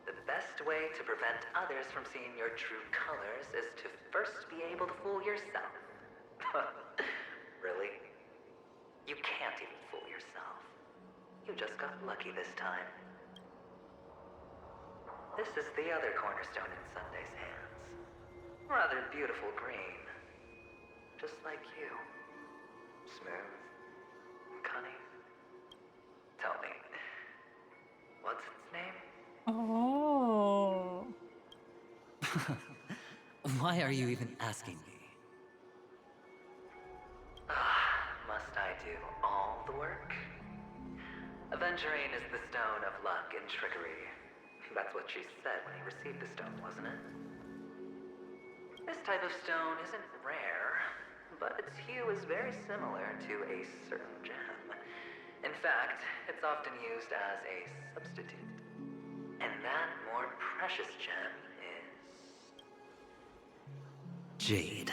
The best way to prevent others from seeing your true colors is to first be able to fool yourself. Really? You can't even fool yourself. You just got lucky this time. This is the other cornerstone in Sunday's hands. Rather beautiful green. Just like you. Smooth. Cunning. Tell me, what's its name? Oh. Why are you even asking me? Must I do all the work? Aventurine is the stone of luck and trickery. That's what she said when he received the stone, wasn't it? This type of stone isn't rare, but its hue is very similar to a certain gem. In fact, it's often used as a substitute. And that more precious gem is Jade.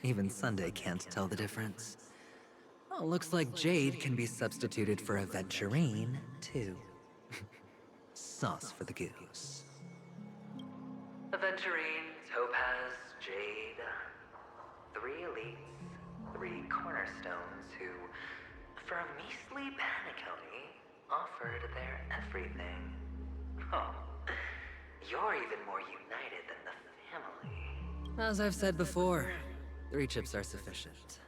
Even Sunday can't tell the difference. Oh, looks like Jade can be substituted for Aventurine, too. Sauce for the goose. Aventurine, Topaz, Jade. 3 elites, 3 cornerstones who, for a measly Penacony, offered their everything. Oh, you're even more united than the family. As I've said before, 3 chips are sufficient.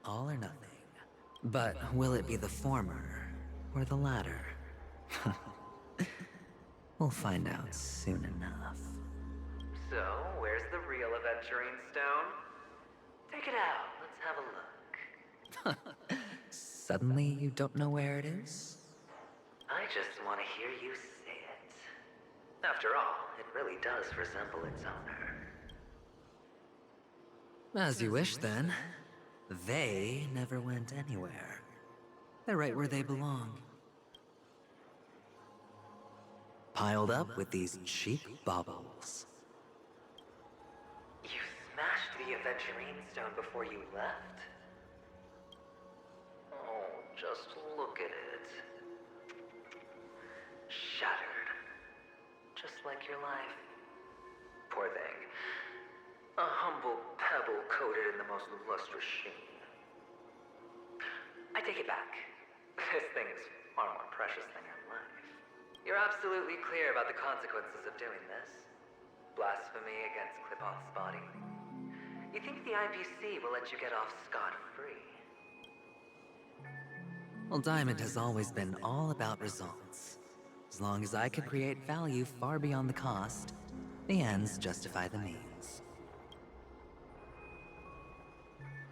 All or nothing. But will it be the former or the latter? We'll find out soon enough. So, where's the real Aventurine Stone? Take it out, let's have a look. Suddenly you don't know where it is? I just want to hear you say it. After all, it really does resemble its owner. As you wish, then. They never went anywhere. They're right where they belong. Piled up with these cheap baubles. You smashed the Aventurine Stone before you left? Oh, just look at it. Shattered. Just like your life. Poor thing. A humble pebble coated in the most lustrous sheen. I take it back. This thing is far more precious than your life. You're absolutely clear about the consequences of doing this. Blasphemy against Clip-On's body. You think the IPC will let you get off scot-free? Well, Diamond has always been all about results. As long as I could create value far beyond the cost, the ends justify the means.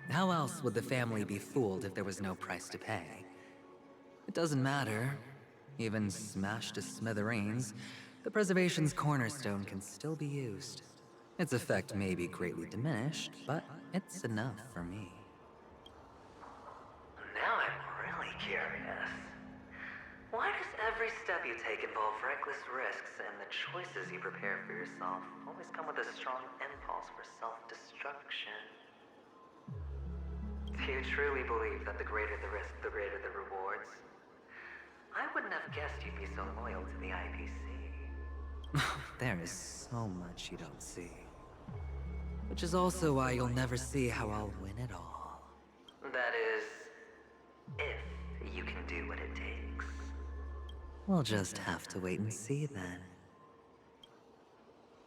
How else would the family be fooled if there was no price to pay? It doesn't matter. Even smashed to smithereens, the preservation's cornerstone can still be used. Its effect may be greatly diminished, but it's enough for me. Now I'm really curious. Why does every step you take involve reckless risks, and the choices you prepare for yourself always come with a strong impulse for self-destruction? Do you truly believe that the greater the risk, the greater the rewards? I wouldn't have guessed you'd be so loyal to the IPC. There is so much you don't see. Which is also why you'll never see how I'll win it all. That is, if you can do what it takes. We'll just have to wait and see then.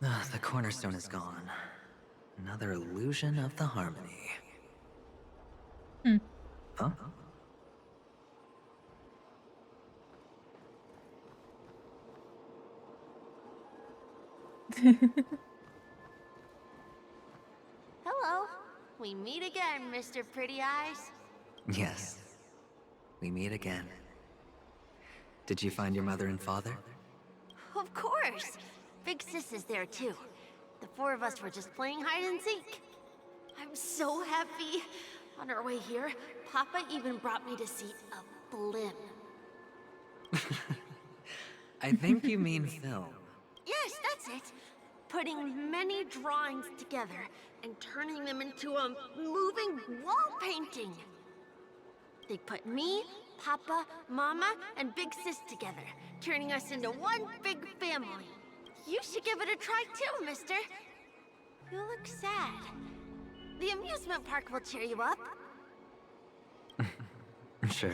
The cornerstone is gone. Another illusion of the harmony. Huh? Hello. We meet again, Mr. Pretty Eyes. Yes. We meet again. Did you find your mother and father? Of course. Big Sis is there too. The 4 of us were just playing hide and seek. I'm so happy. On our way here, Papa even brought me to see a blimp. I think you mean film. Yes, that's it. Putting many drawings together and turning them into a moving wall painting. They put me, Papa, Mama, and Big Sis together, turning us into one big family. You should give it a try too, mister. You look sad. The amusement park will cheer you up. Sure.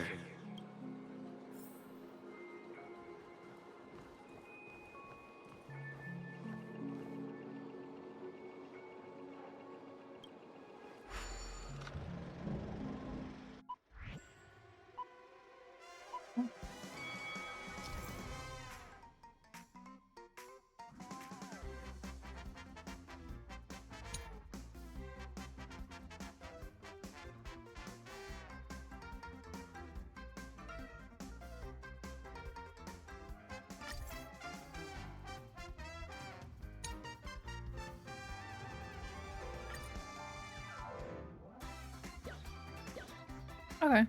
Okay.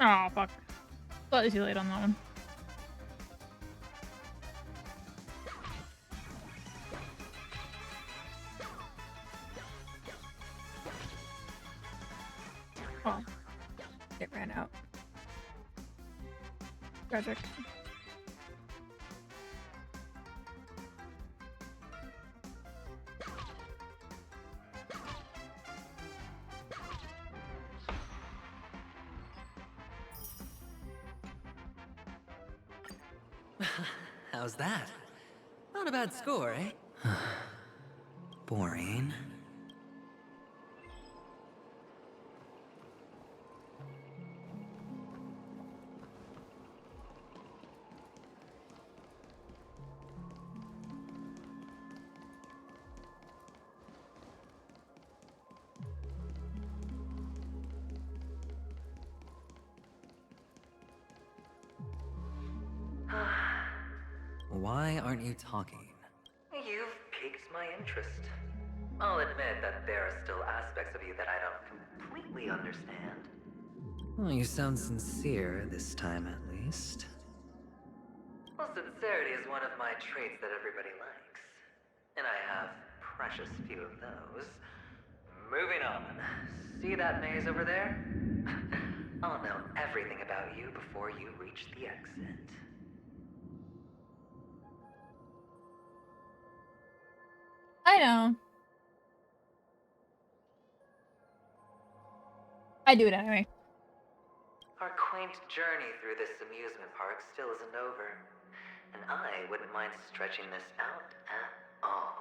Oh, fuck. Slightly too late on that one. Oh. It ran out. Tragic. How's that? Not a bad score, eh? Boring. Why aren't you talking? You've piqued my interest. I'll admit that there are still aspects of you that I don't completely understand. Well, you sound sincere this time, at least. Well, sincerity is one of my traits that everybody likes. And I have precious few of those. Moving on. See that maze over there? I'll know everything about you before you reach the exit. I know. I do it anyway. Our quaint journey through this amusement park still isn't over. And I wouldn't mind stretching this out at all.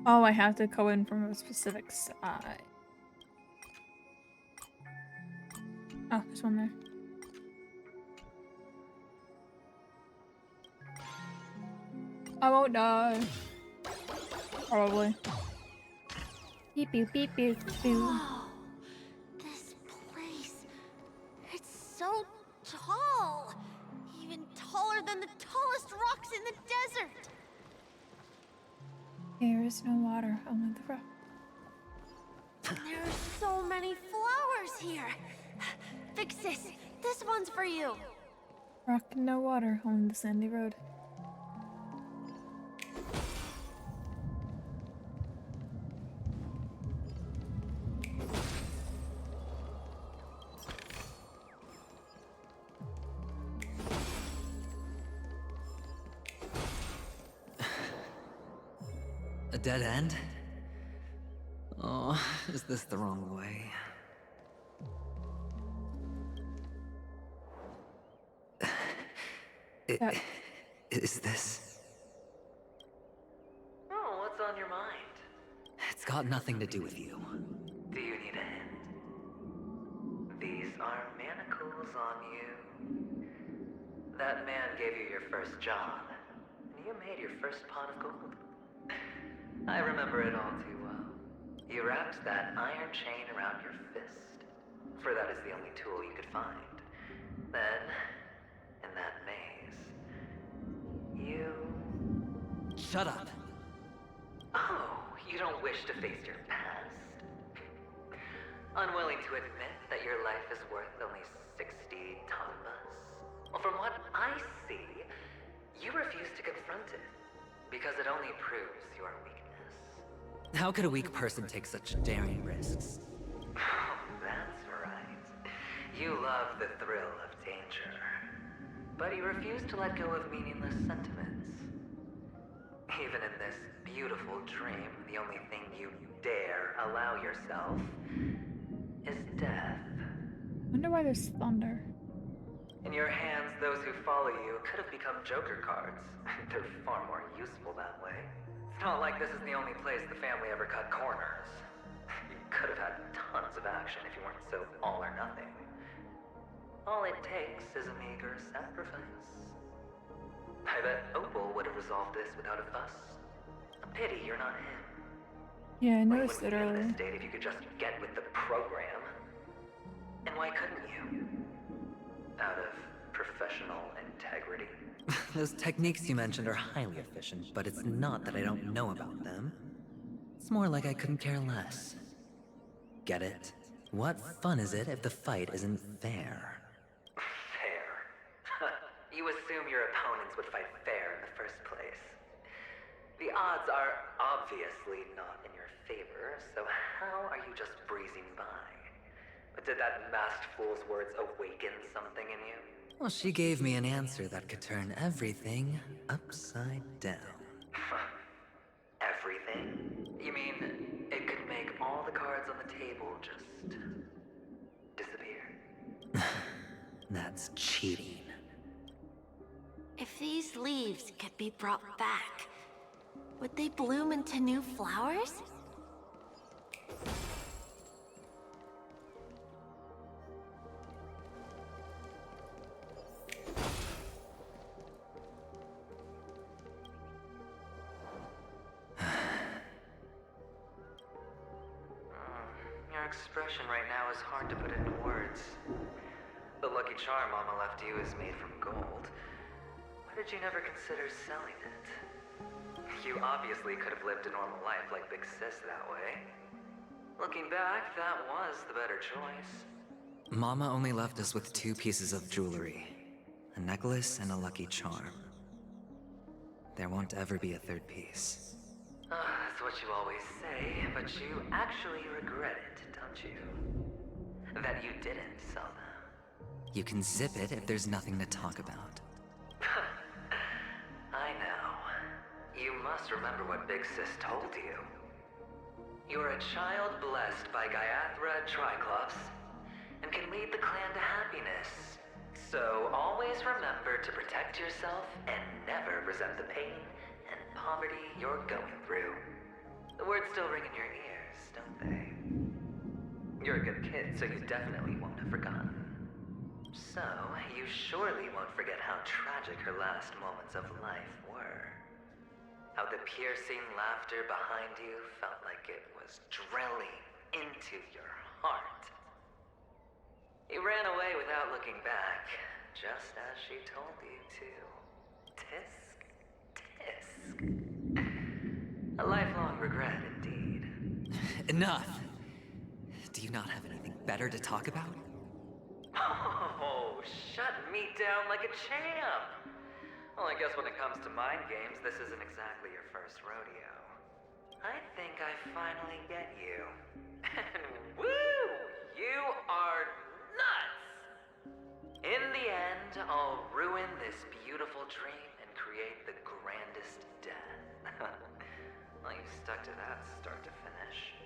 Oh, I have to go in from a specific side. Oh, there's one there. I won't die. Probably. Beep beep beep beep beep. Whoa, this place, it's so tall. Even taller than the tallest rocks in the desert. There is no water, only the rock. There are so many flowers here. Fix this. This one's for you. Rock and no water, only the sandy road. A dead end? Oh, is this the wrong way? Is this? Oh, what's on your mind? It's got nothing to do with you. Do you need a hint? These are manacles on you. That man gave you your first job, and you made your first pot of gold. I remember it all too well. You wrapped that iron chain around your fist, for that is the only tool you could find. Then, in that maze, you... Shut up! Oh, you don't wish to face your past? Unwilling to admit that your life is worth only 60 tonbas? Well, from what I see, you refuse to confront it, because it only proves your weakness. How could a weak person take such daring risks? That's right. You love the thrill of danger. But you refuse to let go of meaningless sentiments. Even in this beautiful dream, the only thing you dare allow yourself is death. Wonder why there's thunder. In your hands, those who follow you could have become Joker cards. They're far more useful that way. It's not like this is the only place the family ever cut corners. You could have had tons of action if you weren't so all or nothing. All it takes is a meager sacrifice. I bet Opal would have resolved this without a fuss. A pity you're not him. Yeah, I Why noticed wouldn't it you be in earlier. this state if you could just get with the program? And why couldn't you? Out of professional integrity? Those techniques you mentioned are highly efficient, but it's not that I don't know about them. It's more like I couldn't care less. Get it? What fun is it if the fight isn't fair? Fair. You assume your opponents would fight fair in the first place. The odds are obviously not in your favor, so how are you just breezing by? But did that masked fool's words awaken something in you? Well, she gave me an answer that could turn everything upside down. Everything? You mean it could make all the cards on the table just disappear? That's cheating. If these leaves could be brought back, would they bloom into new flowers? Your expression right now is hard to put into words. The lucky charm Mama left you is made from gold. Why did you never consider selling it? You obviously could have lived a normal life like Big Sis that way. Looking back, that was the better choice. Mama only left us with 2 pieces of jewelry. A necklace and a lucky charm. There won't ever be a 3rd piece. That's what you always say, but you actually regret it, don't you? That you didn't sell them. You can zip it if there's nothing to talk about. I know. You must remember what Big Sis told you. You're a child blessed by Gaiathra Triclops, and can lead the clan to happiness. So always remember to protect yourself and never resent the pain and poverty you're going through. The words still ring in your ears, don't they? You're a good kid, so you definitely won't have forgotten. So, you surely won't forget how tragic her last moments of life were. How the piercing laughter behind you felt like it was drilling into your heart. You ran away without looking back, just as she told you to. Tisk, tisk. A lifelong regret, indeed. Enough! Do you not have anything better to talk about? Oh, shut me down like a champ! Well, I guess when it comes to mind games, this isn't exactly your first rodeo. I think I finally get you. And woo! You are nuts! In the end, I'll ruin this beautiful dream and create the grandest death. Well, you stuck to that start to finish.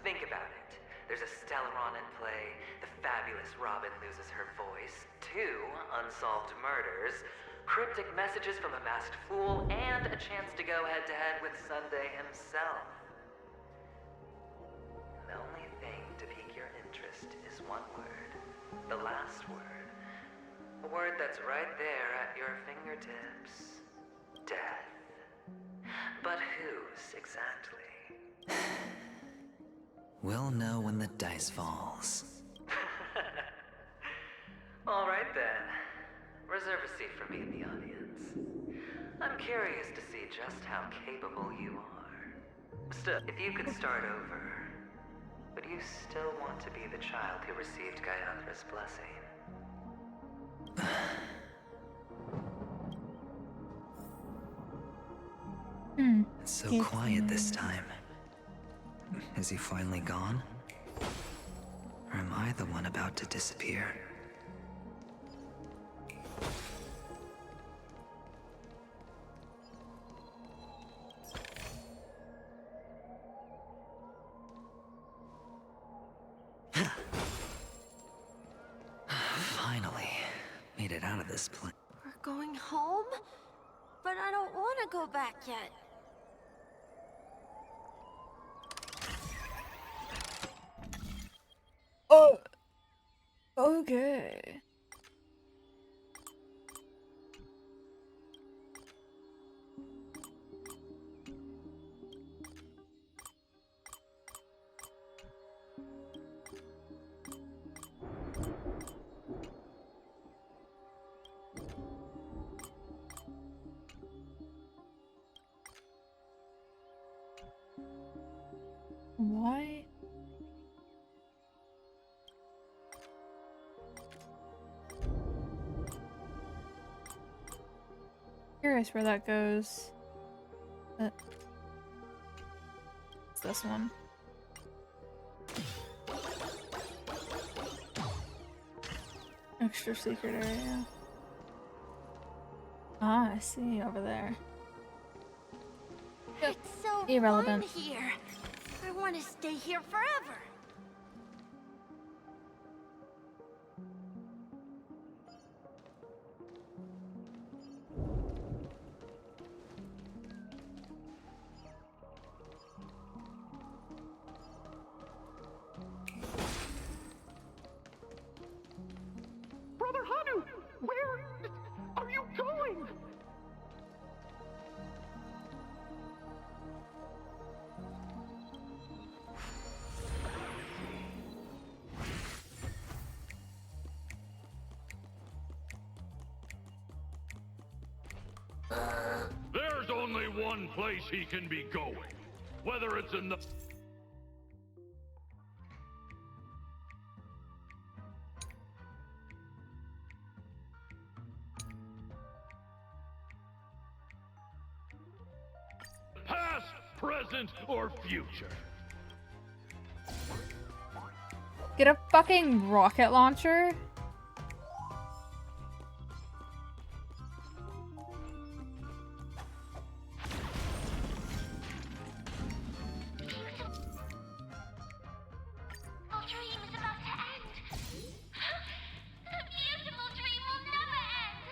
Think about it. There's a Stellaron in play, the fabulous Robin loses her voice, 2 unsolved murders, cryptic messages from a masked fool, and a chance to go head-to-head with Sunday himself. The only thing to pique your interest is one word. The last word. A word that's right there at your fingertips. Death. But whose exactly? We'll know when the dice falls. All right then. Reserve a seat for me in the audience. I'm curious to see just how capable you are. Still, if you could start over, would you still want to be the child who received Gaiathra's blessing? It's so quiet this time. Is he finally gone? Or am I the one about to disappear? Finally, made it out of this place. We're going home? But I don't want to go back yet. Oh, okay. Why? Curious where that goes. It's this one. Extra secret area. Ah, I see over there. Yep. It's so Irrelevant. fun here. I want to stay here forever. Brother Hanu, where are you going? There's only one place he can be going. Whether it's in the... past, present, or future. Get a fucking rocket launcher? Our dream is about to end. The beautiful dream will never end.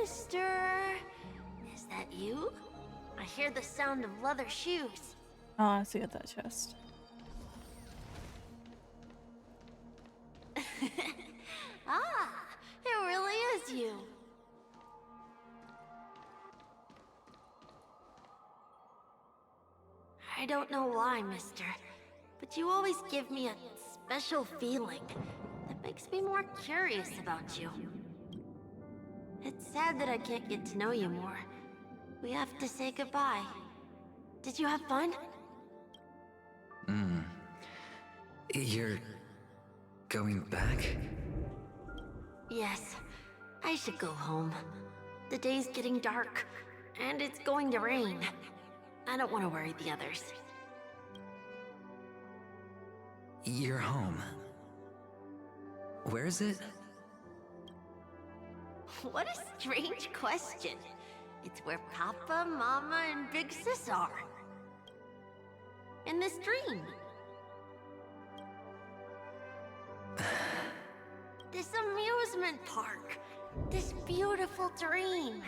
Mister, is that you? I hear the sound of leather shoes. Oh, I see at that chest. Ah, it really is you. I don't know why, mister, but you always give me a special feeling that makes me more curious about you. It's sad that I can't get to know you more. We have to say goodbye. Did you have fun? You're going back? Yes, I should go home. The day's getting dark, and it's going to rain. I don't want to worry the others. You're home. Where is it? What a strange question. It's where Papa, Mama, and Big Sis are. In this dream. This amusement park. This beautiful dream.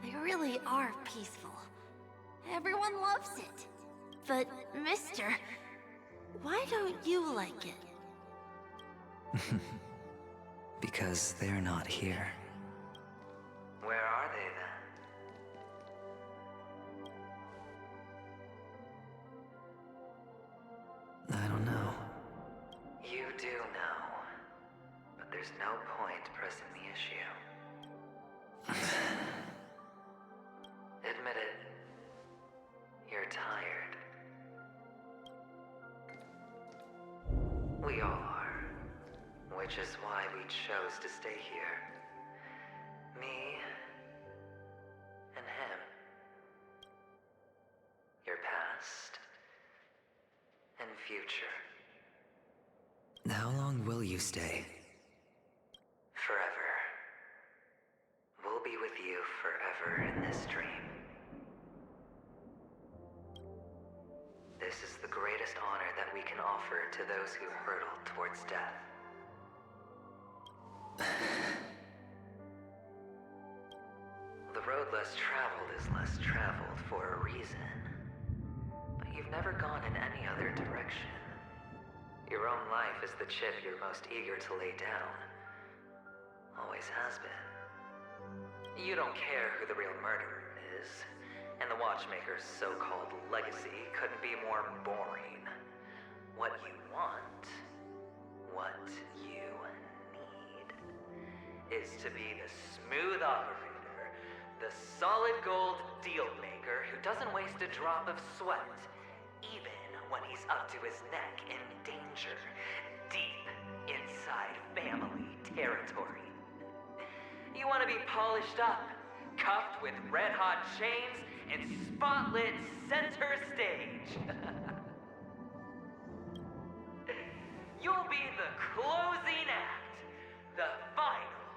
They really are peaceful. Everyone loves it. But, mister, why don't you like it? Because they're not here. Where are they then? I don't know. You do know. But there's no point pressing the issue. Admit it. You're tired. We all are. Which is why we chose to stay here. Me and him. Your past and future. How long will you stay? Forever. We'll be with you forever in this dream. This is the greatest honor that we can offer to those who hurtle towards death. The road less traveled is less traveled for a reason. But you've never gone in any other direction. Your own life is the chip you're most eager to lay down. Always has been. You don't care who the real murderer is, and the watchmaker's so-called legacy couldn't be more boring. What you want, what you need, is to be the smooth operator, the solid gold deal maker who doesn't waste a drop of sweat, even when he's up to his neck in danger, deep inside family territory. You want to be polished up, cuffed with red-hot chains, and spotlit center stage. You'll be the closing act, the final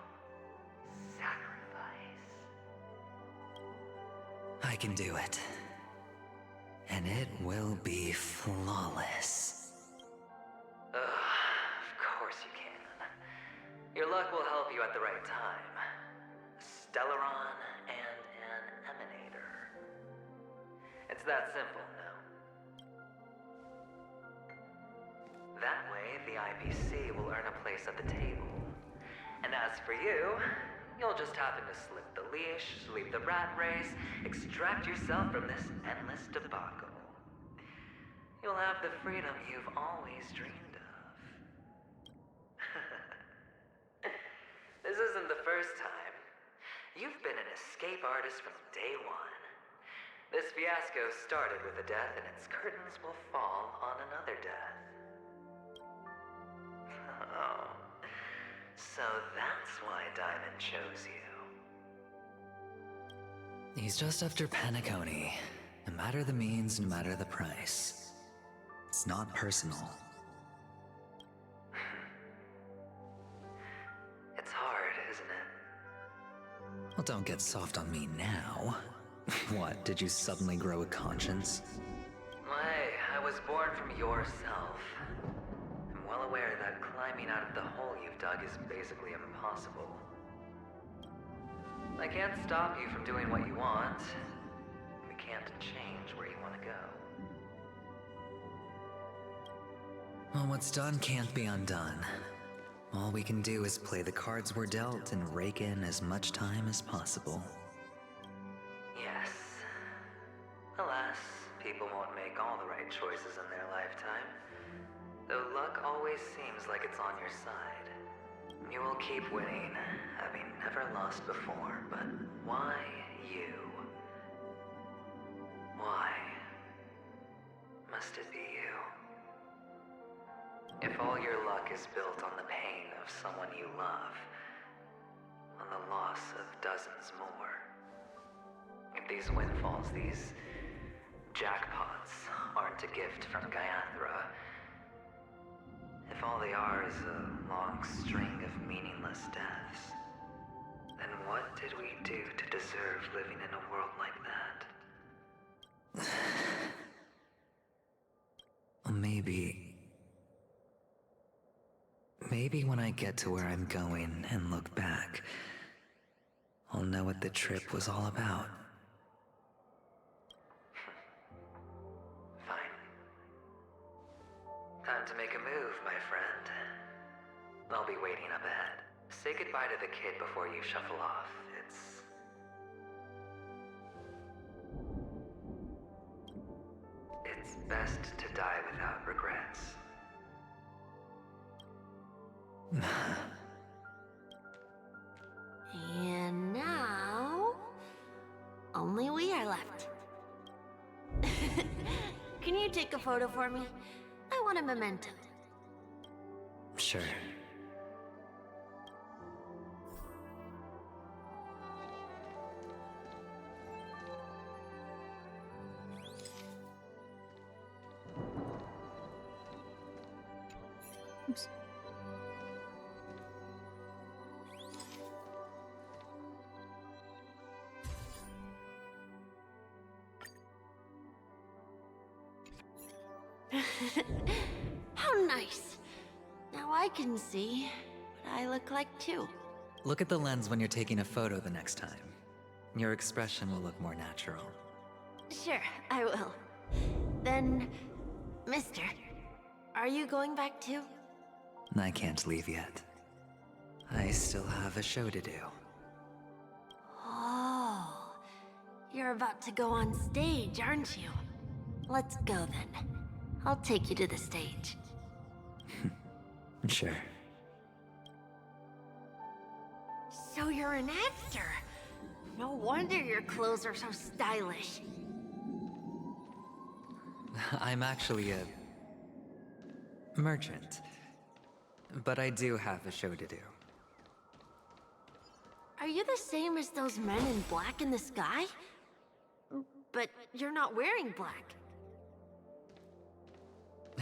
sacrifice. I can do it. And it will be flawless. Of course you can. Your luck will help you at the right time. Stellaron and an emanator. It's that simple, no? That way, the IPC will earn a place at the table. And as for you, you'll just happen to slip the leash, leave the rat race, extract yourself from this endless debacle. You'll have the freedom you've always dreamed of. This isn't the first time. You've been an escape artist from day one. This fiasco started with a death, and its curtains will fall on another death. Oh. So that's why Diamond chose you. He's just after Penacony. No matter the means, no matter the price. It's not personal. It's hard, isn't it? Well, don't get soft on me now. What, did you suddenly grow a conscience? Hey, I was born from yourself. I'm well aware that climbing out of the hole you've dug is basically impossible. I can't stop you from doing what you want. We can't change where you want to go. Well, what's done can't be undone. All we can do is play the cards we're dealt and rake in as much time as possible. Yes. Alas, people won't make all the right choices in their lifetime. Though luck always seems like it's on your side. You will keep winning, having never lost before, but why you? Why must it be you? If all your luck is built on the pain of someone you love, on the loss of dozens more, if these windfalls, these jackpots, aren't a gift from Gaiathra, if all they are is a long string of meaningless deaths, then what did we do to deserve living in a world like that? Maybe when I get to where I'm going and look back, I'll know what the trip was all about. Fine. Time to make a move, my friend. I'll be waiting up ahead. Say goodbye to the kid before you shuffle off. It's best to die without regrets. And now, only we are left. Can you take a photo for me? I want a memento. Sure. Oops. How nice. Now I can see what I look like too. Look at the lens when you're taking a photo the next time. Your expression will look more natural. Sure, I will. Then, mister, are you going back too? I can't leave yet. I still have a show to do. Oh, You're about to go on stage, aren't you? Let's go then. I'll take you to the stage. Sure. So you're an actor. No wonder your clothes are so stylish. I'm actually a merchant. But I do have a show to do. Are you the same as those men in black in the sky? But you're not wearing black.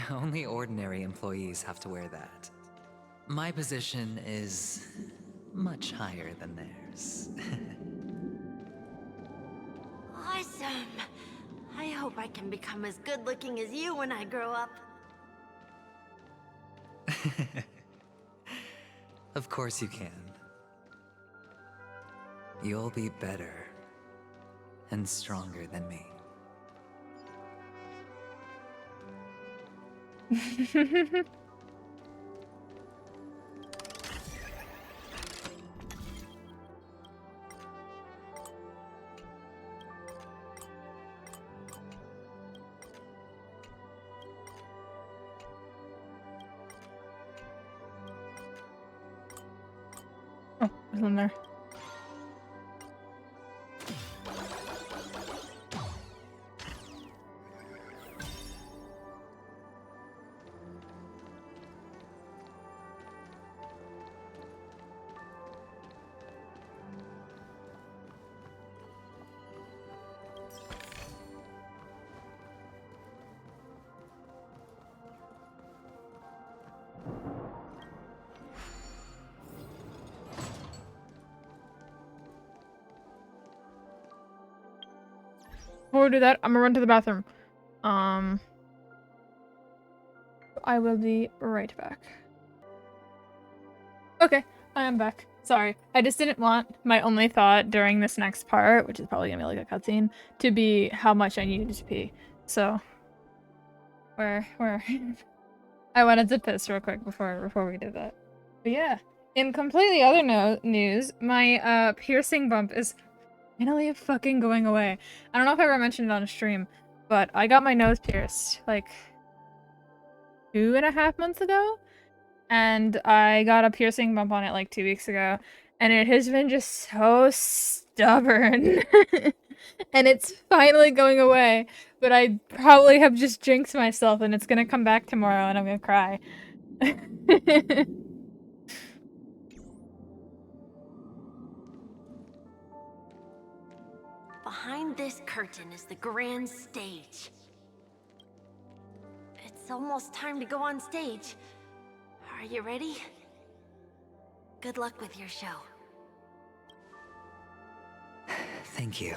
Only ordinary employees have to wear that. My position is much higher than theirs. Awesome! I hope I can become as good looking as you when I grow up. Of course you can. You'll be better and stronger than me. Oh, there's one there. Before we do that, I'm gonna run to the bathroom. I will be right back. Okay, I am back. Sorry. I just didn't want my only thought during this next part, which is probably gonna be like a cutscene, to be how much I needed to pee. So, where? I wanted to piss real quick before we did that. But yeah, in completely other news, my piercing bump is finally fucking going away. I don't know if I ever mentioned it on a stream, but I got my nose pierced like 2.5 months ago, and I got a piercing bump on it like 2 weeks ago, and it has been just so stubborn. And it's finally going away, but I probably have just jinxed myself, and it's gonna come back tomorrow, and I'm gonna cry. Behind this curtain is the grand stage. It's almost time to go on stage. Are you ready? Good luck with your show. Thank you.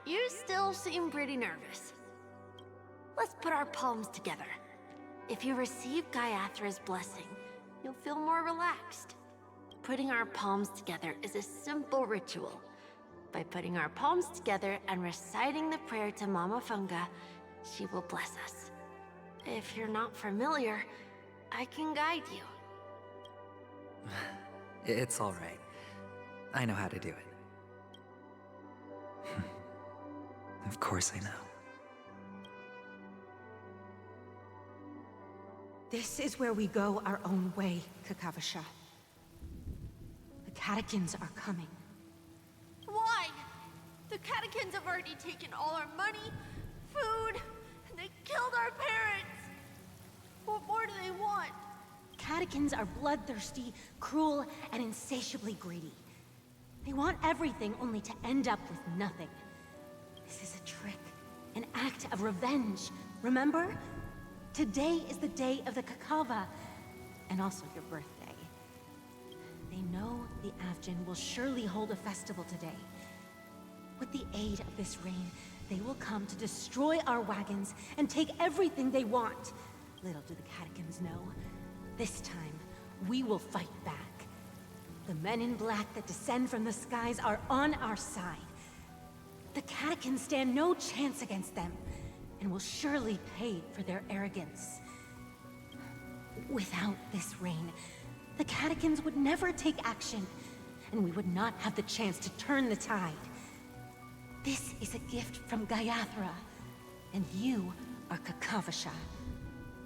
You still seem pretty nervous. Let's put our palms together. If you receive Gaiathra's blessing, you'll feel more relaxed. Putting our palms together is a simple ritual. By putting our palms together and reciting the prayer to Mama Funga, she will bless us. If you're not familiar, I can guide you. It's all right. I know how to do it. Of course I know. This is where we go our own way, Kakavasha. The catechins are coming. Why? The catechins have already taken all our money, food, and they killed our parents. What more do they want? Catechins are bloodthirsty, cruel, and insatiably greedy. They want everything only to end up with nothing. This is a trick, an act of revenge. Remember? Today is the day of the Kakava, and also your birthday. They know the Avgin will surely hold a festival today. With the aid of this rain, they will come to destroy our wagons and take everything they want. Little do the catechins know, this time we will fight back. The men in black that descend from the skies are on our side. The catechins stand no chance against them, and will surely pay for their arrogance. Without this rain, the catechins would never take action. and we would not have the chance to turn the tide. This is a gift from Gaiathra, and you are Kakavasha,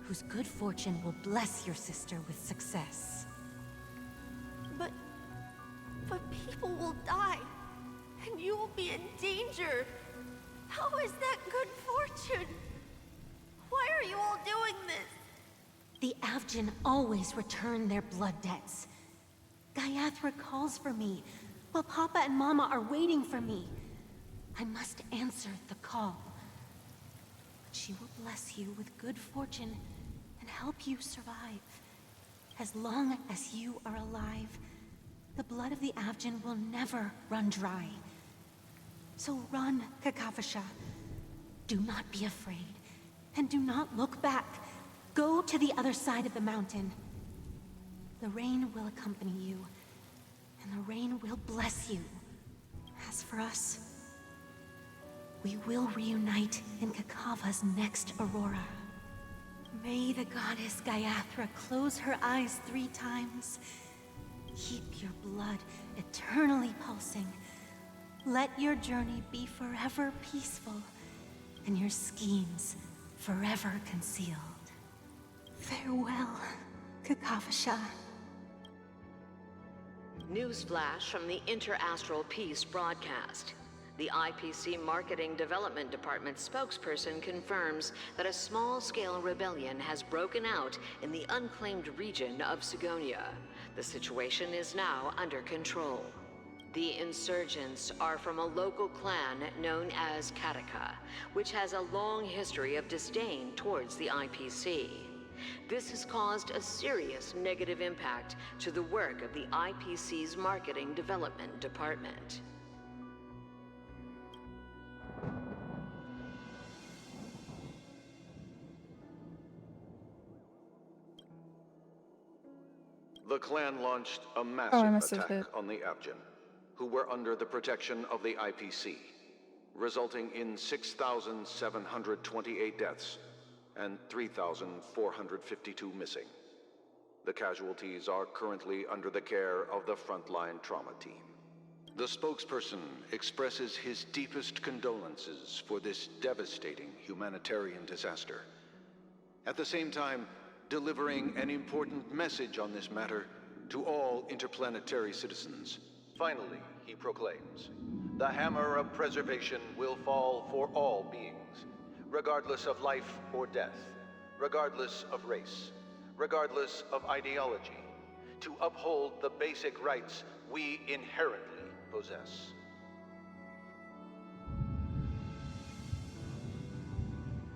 whose good fortune will bless your sister with success. But people will die, and you will be in danger. How is that good fortune? Why are you all doing this? The Avgin always return their blood debts. Gaiathra calls for me, while Papa and Mama are waiting for me. I must answer the call. But she will bless you with good fortune and help you survive. As long as you are alive, the blood of the Avgin will never run dry. So run, Kakavasha. Do not be afraid, and do not look back. Go to the other side of the mountain. The rain will accompany you, and the rain will bless you. As for us, we will reunite in Kakava's next aurora. May the goddess Gaiathra close her eyes 3 times. Keep your blood eternally pulsing. Let your journey be forever peaceful, and your schemes forever concealed. Farewell, Kakavasha. Newsflash from the Inter-Astral Peace broadcast. The IPC Marketing Development Department spokesperson confirms that a small-scale rebellion has broken out in the unclaimed region of Sigonia. The situation is now under control. The insurgents are from a local clan known as Kataka, which has a long history of disdain towards the IPC. This has caused a serious negative impact to the work of the IPC's Marketing Development Department. The clan launched a I massive must have hit. attack on the Avgin, who were under the protection of the IPC, resulting in 6,728 deaths and 3,452 missing. The casualties are currently under the care of the frontline trauma team. The spokesperson expresses his deepest condolences for this devastating humanitarian disaster. At the same time, delivering an important message on this matter to all interplanetary citizens. Finally, he proclaims, the hammer of preservation will fall for all beings, regardless of life or death, regardless of race, regardless of ideology, to uphold the basic rights we inherently possess.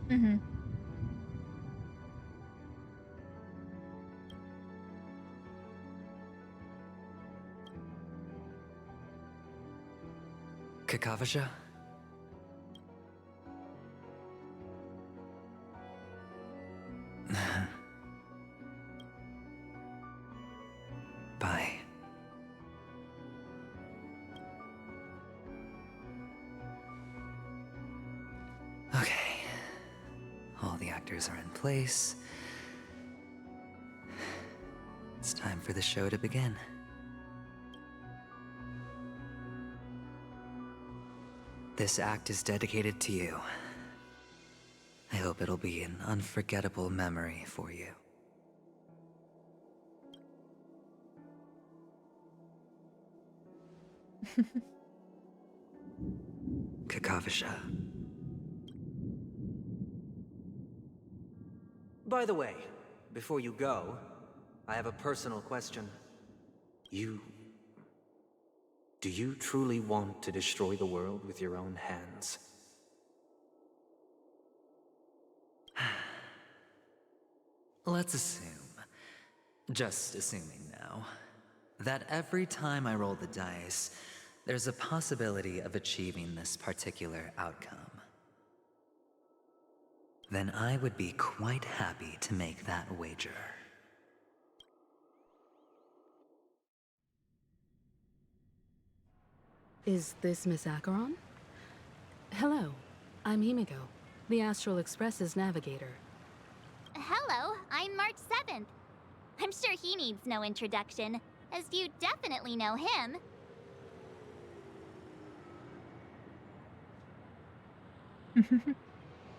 Mm-hmm. Kakavasha? Bye. Okay. All the actors are in place. It's time for the show to begin. This act is dedicated to you. I hope it'll be an unforgettable memory for you. Kakavasha. By the way, before you go, I have a personal question. Do you truly want to destroy the world with your own hands? Let's assume, just assuming now, that every time I roll the dice, there's a possibility of achieving this particular outcome. Then I would be quite happy to make that wager. Is this Miss Acheron? Hello, I'm Himiko, the Astral Express's navigator. Hello, I'm March 7th. I'm sure he needs no introduction, as you definitely know him.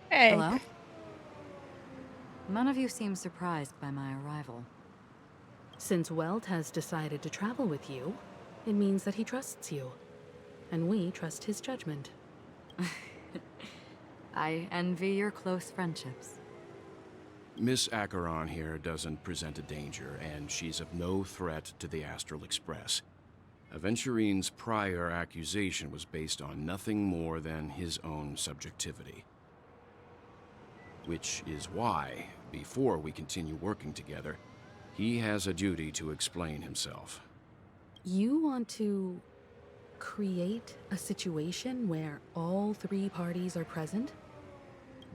Hey. Hello? None of you seem surprised by my arrival. Since Welt has decided to travel with you, it means that he trusts you. And we trust his judgment. I envy your close friendships. Miss Acheron here doesn't present a danger, and she's of no threat to the Astral Express. Aventurine's prior accusation was based on nothing more than his own subjectivity. Which is why, before we continue working together, he has a duty to explain himself. You want to create a situation where all three parties are present?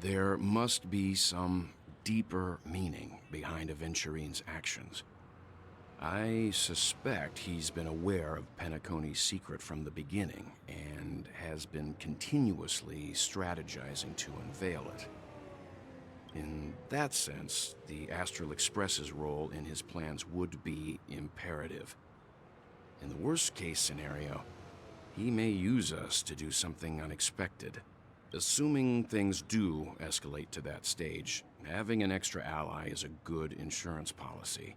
There must be some deeper meaning behind Aventurine's actions. I suspect he's been aware of Penacony's secret from the beginning and has been continuously strategizing to unveil it. In that sense, the Astral Express's role in his plans would be imperative. In the worst-case scenario, he may use us to do something unexpected. Assuming things do escalate to that stage, having an extra ally is a good insurance policy.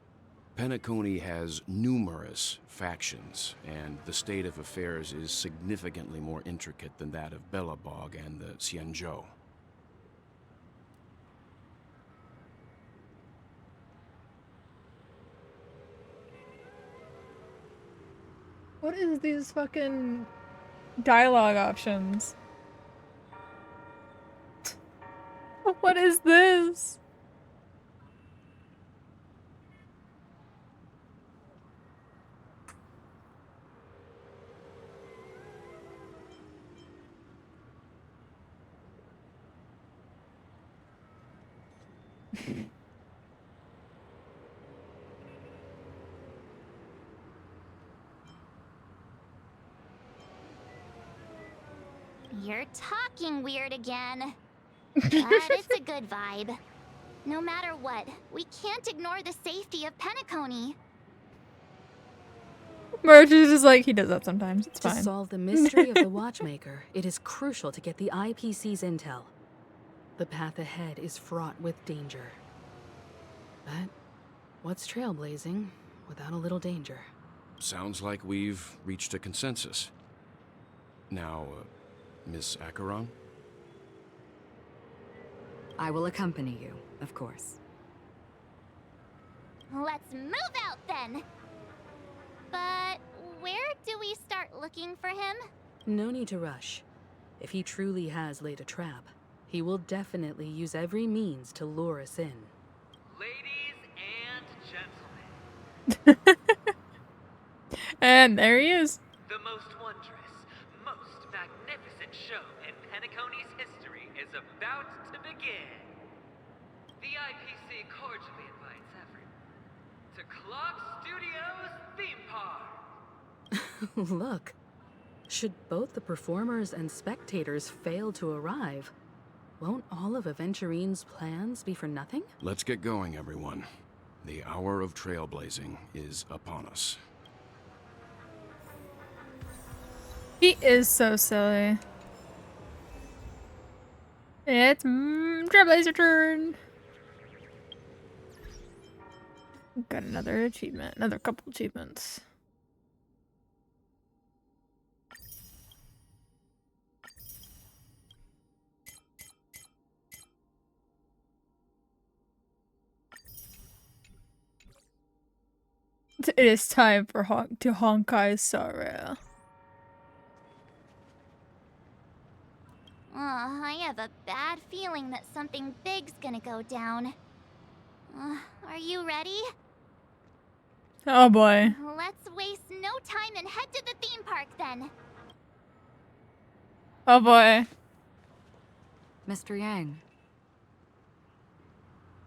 Penacony has numerous factions, and the state of affairs is significantly more intricate than that of Belobog and the Xianzhou. What is these fucking dialogue options? What is this? You're talking weird again. But it's a good vibe. No matter what, we can't ignore the safety of Penacony. Merge is just like, he does that sometimes. It's fine. To solve the mystery of the Watchmaker, it is crucial to get the IPC's intel. The path ahead is fraught with danger. But what's trailblazing without a little danger? Sounds like we've reached a consensus. Now, Miss Acheron? I will accompany you, of course. Let's move out then. But where do we start looking for him? No need to rush. If he truly has laid a trap, he will definitely use every means to lure us in. Ladies and gentlemen. And there he is. The most wondrous, most magnificent show in Penacony's history is about to begin. The IPC cordially invites everyone to Clock Studios Theme Park. Look, should both the performers and spectators fail to arrive, won't all of Aventurine's plans be for nothing? Let's get going, everyone. The hour of trailblazing is upon us. He is so silly. It's Trailblazer turn. Got another achievement, another couple achievements. It is time for Honkai sorrow. I have a bad feeling that something big's gonna go down. Are you ready? Oh boy. Let's waste no time and head to the theme park then. Oh boy. Mr. Yang.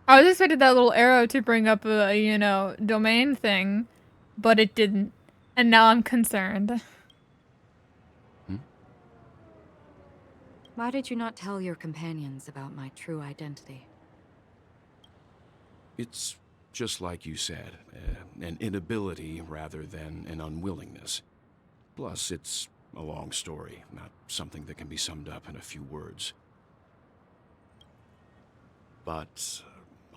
I was expecting that little arrow to bring up a, you know, domain thing, but it didn't. And now I'm concerned. Why did you not tell your companions about my true identity? It's just like you said, an inability rather than an unwillingness. Plus, it's a long story, not something that can be summed up in a few words. But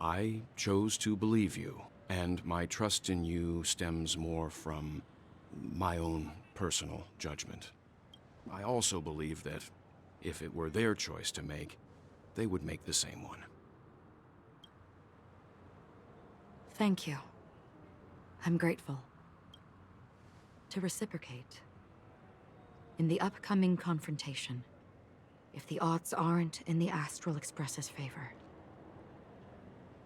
I chose to believe you, and my trust in you stems more from my own personal judgment. I also believe that if it were their choice to make, they would make the same one. Thank you. I'm grateful. To reciprocate, in the upcoming confrontation, if the odds aren't in the Astral Express's favor,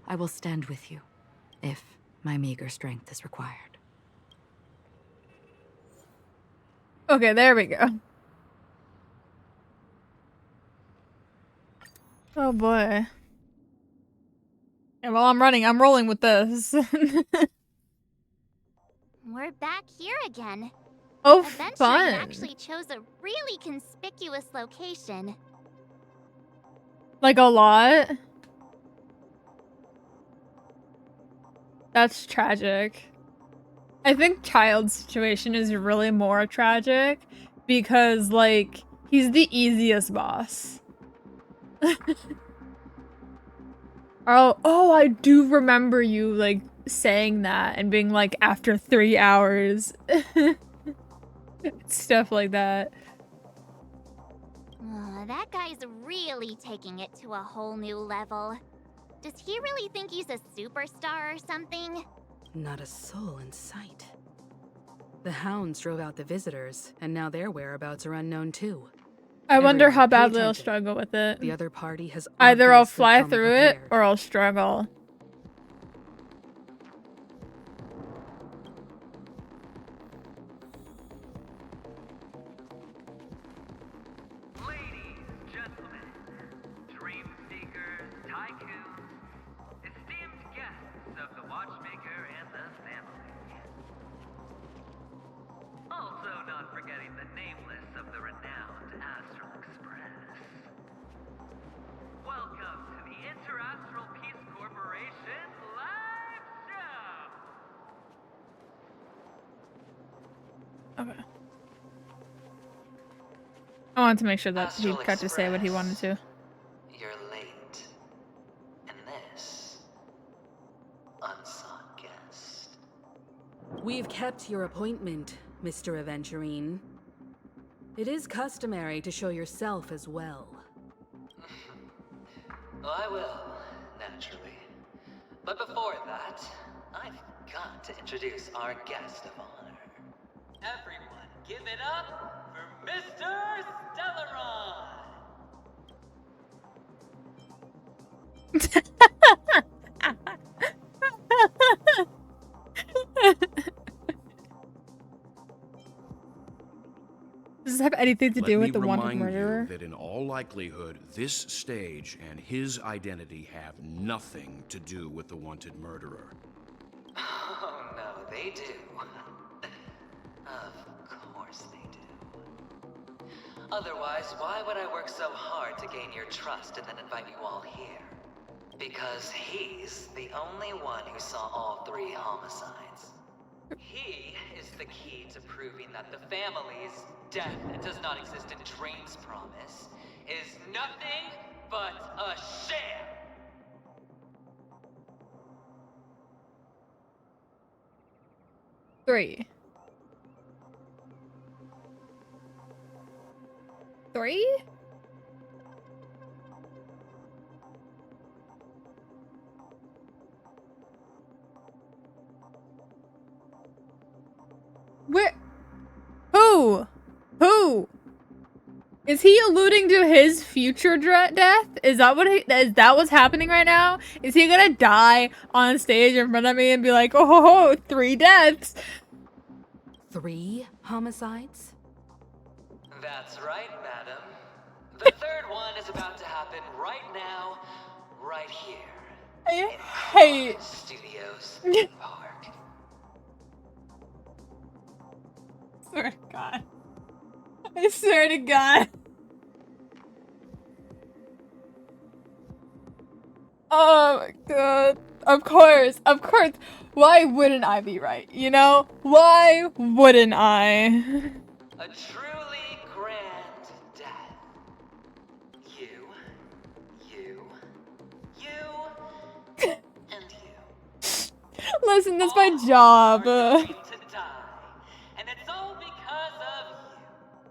I will stand with you, if my meager strength is required. Okay, there we go. Oh boy. And while I'm rolling with this. We're back here again. Oh, Adventuring fun. actually chose a really conspicuous location. Like a lot? That's tragic. I think Child's situation is really more tragic because, like, he's the easiest boss. Oh, I do remember you, like, saying that and being like, after 3 hours. Stuff like that. That guy's really taking it to a whole new level. Does he really think he's a superstar or something? Not a soul in sight. The hounds drove out the visitors, and now their whereabouts are unknown too. I wonder Everyone, how pay badly I'll attention. struggle with it. The other party has Either I'll obviously fly come through it prepared. or I'll struggle. Ladies, gentlemen, dream seekers, tycoons, esteemed guests of the watchmaker and the family. Also not forgetting the nameless of the renowned Astral Express. Welcome to the Interastral Peace Corporation live show! Okay. I wanted to make sure that he Astral got to say what he wanted to. You're late. And this, unsought guest. We've kept your appointment, Mr. Aventurine. It is customary to show yourself as well. I will, naturally. But before that, I've got to introduce our guest of honor. Everyone, give it up for Mr. Stellaron! Does this have anything to do with the wanted Let me remind murderer? you that in all likelihood, this stage and his identity have nothing to do with the wanted murderer. Oh no, they do. Of course they do. Otherwise, why would I work so hard to gain your trust and then invite you all here? Because he's the only one who saw all 3 homicides. He is the key to proving that the family's death that does not exist in Drain's promise is nothing but a sham! Three. Where? Who? Who? Is he alluding to his future death? Is that what's happening right now? Is he gonna die on stage in front of me and be like, oh ho ho, 3 deaths? 3 homicides? That's right, madam. The 3rd one is about to happen right now, right here. I hate Studios Park. Swear to God. I swear to God. Oh my God. Of course. Why wouldn't I be right? You know? Why wouldn't I? A truly grand death. You Listen, that's my job.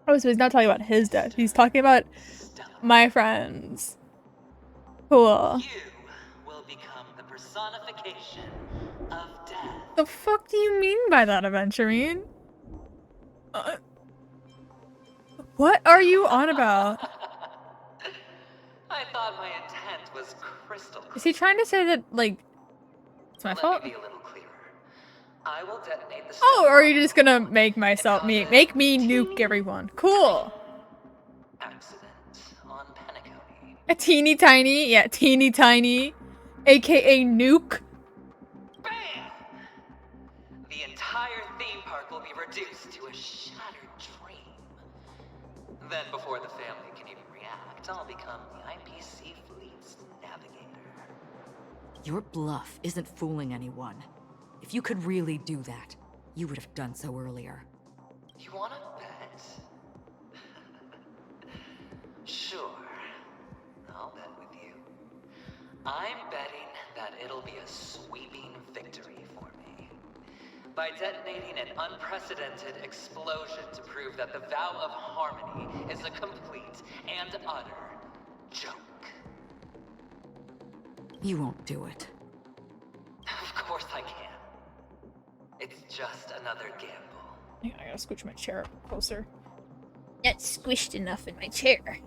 Oh, so he's not talking about his death. He's talking about my friends. Cool. You will become the personification of death. The fuck do you mean by that, Aventurine? What are you on about? I thought my intent was crystal clear. Is he trying to say that, like, it's my fault? Let me be a little clearer. I will detonate the Oh, or are you just gonna make me nuke everyone? Cool. accident on Penacony. A teeny tiny, yeah, teeny tiny, aka nuke. The entire theme park will be reduced to a shattered dream. Then before the family can even react, I'll become the IPC fleet's navigator. Your bluff isn't fooling anyone. If you could really do that, you would have done so earlier. You wanna bet? Sure. I'll bet with you. I'm betting that it'll be a sweeping victory for me. By detonating an unprecedented explosion to prove that the vow of harmony is a complete and utter joke. You won't do it. Of course I can. It's just another gamble. Hang on, I gotta scooch my chair up closer. Not squished enough in my chair.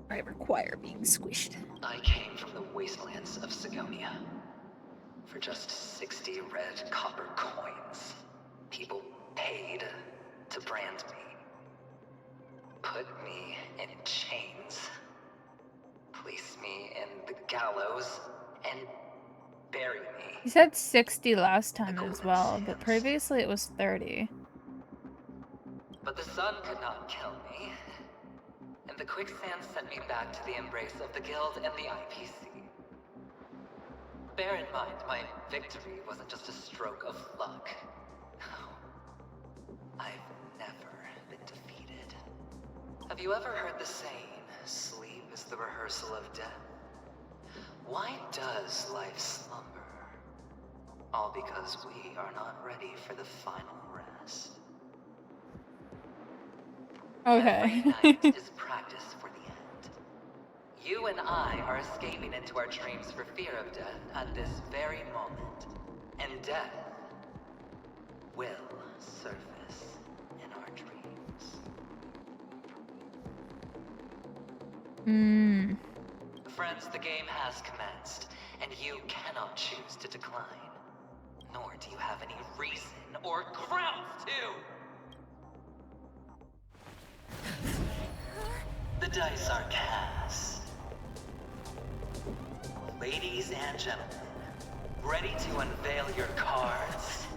I require being squished. I came from the wastelands of Sigonia. For just 60 red copper coins, people paid to brand me. Put me in chains. Place me in the gallows and bury me. He said 60 last time as well, but previously it was 30. But the sun could not kill me. And the quicksand sent me back to the embrace of the Guild and the IPC. Bear in mind, my victory wasn't just a stroke of luck. I've never been defeated. Have you ever heard the saying, sleep is the rehearsal of death? Why does life slumber? All because we are not ready for the final rest. Okay. Every night is practice for the end. You and I are escaping into our dreams for fear of death at this very moment. And death will surface in our dreams. Friends, the game has commenced, and you cannot choose to decline. Nor do you have any reason or grounds to! The dice are cast. Ladies and gentlemen, ready to unveil your cards?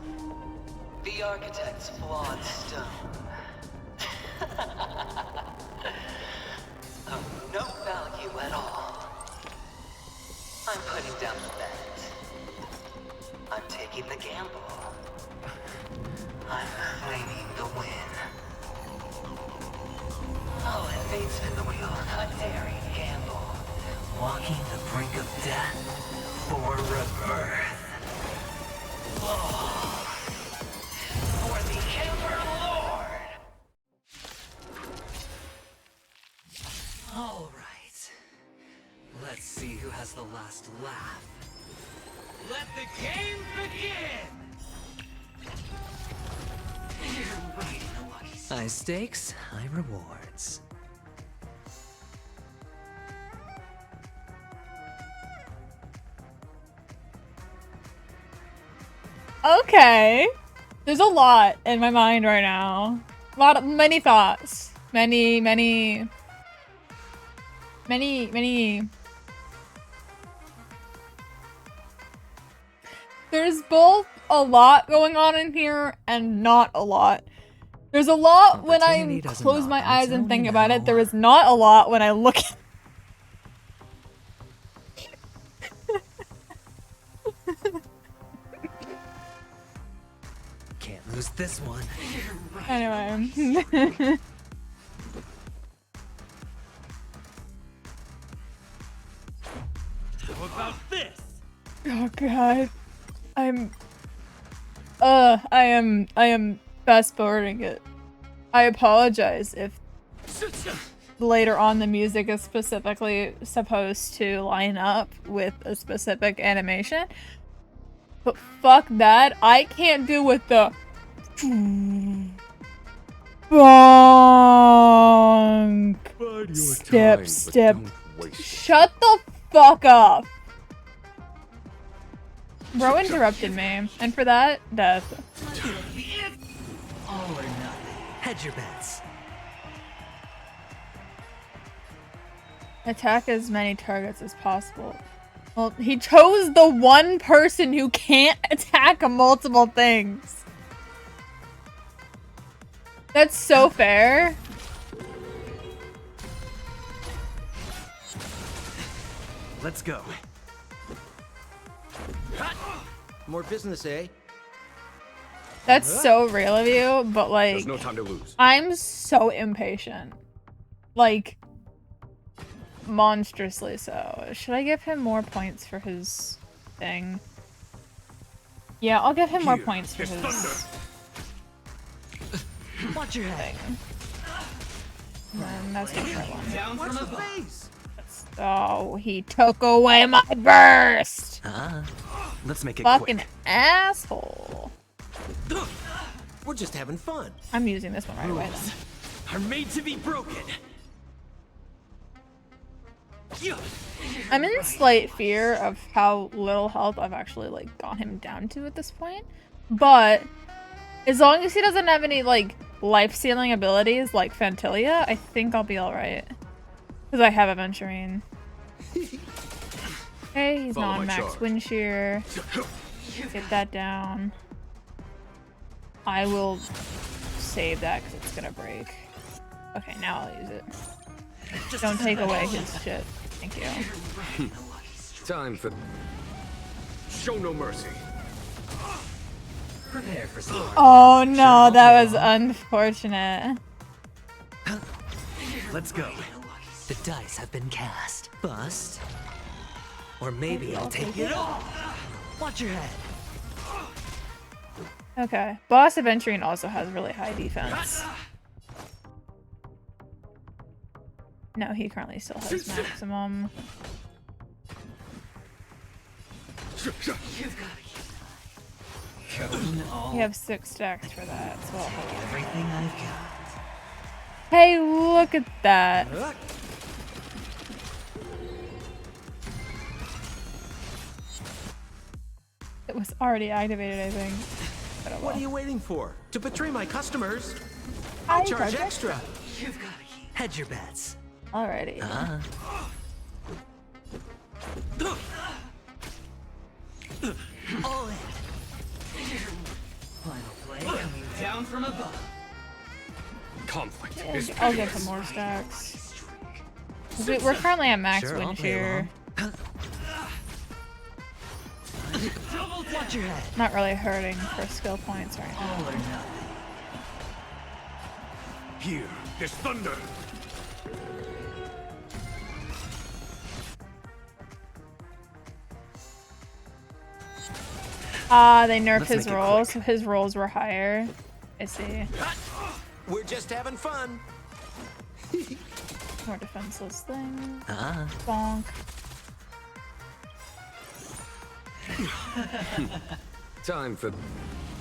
The architect's flawed stone. Of no value at all. I'm putting down the bet. I'm taking the gamble. I'm claiming the win. Oh, and fate spin the wheel. A daring gamble. Walking the brink of death for rebirth. Oh, for the Ember Lord! All right. Let's see who has the last laugh. Let the game begin! High stakes, high rewards. Okay. There's a lot in my mind right now. Many thoughts. Many. There's both a lot going on in here and not a lot. There's a lot when I close my eyes and think about it. There is not a lot when I look at Can't lose this one. Anyway. Oh god. I am fast forwarding it. I apologize if later on the music is specifically supposed to line up with a specific animation. But fuck that. I can't do with the bonk. Step. Shut the fuck up. Bro interrupted me, and for that, death. All or nothing. Hedge your bets. Attack as many targets as possible. Well, he chose the one person who can't attack multiple things. That's so fair. Let's go. More business, eh? That's so real of you, but like, There's no time to lose. I'm so impatient. Like, monstrously so. Should I give him more points for his thing? Yeah, I'll give him more points for his Watch your head. thing. And then that's the short one. Down from the face. Oh, he took away my burst! Let's make it Fucking quick. asshole. We're just having fun. I'm using this one right away then. Are made to be broken. I'm in slight fear of how little health I've actually like got him down to at this point. But as long as he doesn't have any like life-stealing abilities like Fantilia, I think I'll be alright. Because I have Aventurine. Okay, he's Follow not on my max charge. wind shear. Get that down. I will save that because it's gonna break. Okay, now I'll use it. Don't take away his shit. Thank you. Time for... Show no mercy. Prepare for storm. Oh no, that was unfortunate. Let's go. The dice have been cast. Bust. Or maybe I'll take it all. Watch your head. Okay. Boss Aventurine also has really high defense. No, he currently still has maximum. You have 6 stacks for that, so I'll hold everything I've got. Hey, look at that. It was already activated, I think. But oh well. What are you waiting for? To betray my customers? I I charge charge extra. You've got to hedge your bets. Alrighty. All in. Final play coming down from above. Conflict Yeah, is I'll give him more stacks. We're currently at max Sure, I'll wind play shear. Watch your head. Not really hurting for skill points right All now. or nothing. here. There's thunder. They nerfed Let's his make it rolls, so his rolls were higher. I see. We're just having fun. More defenseless thing. Ah. Bonk. Time for...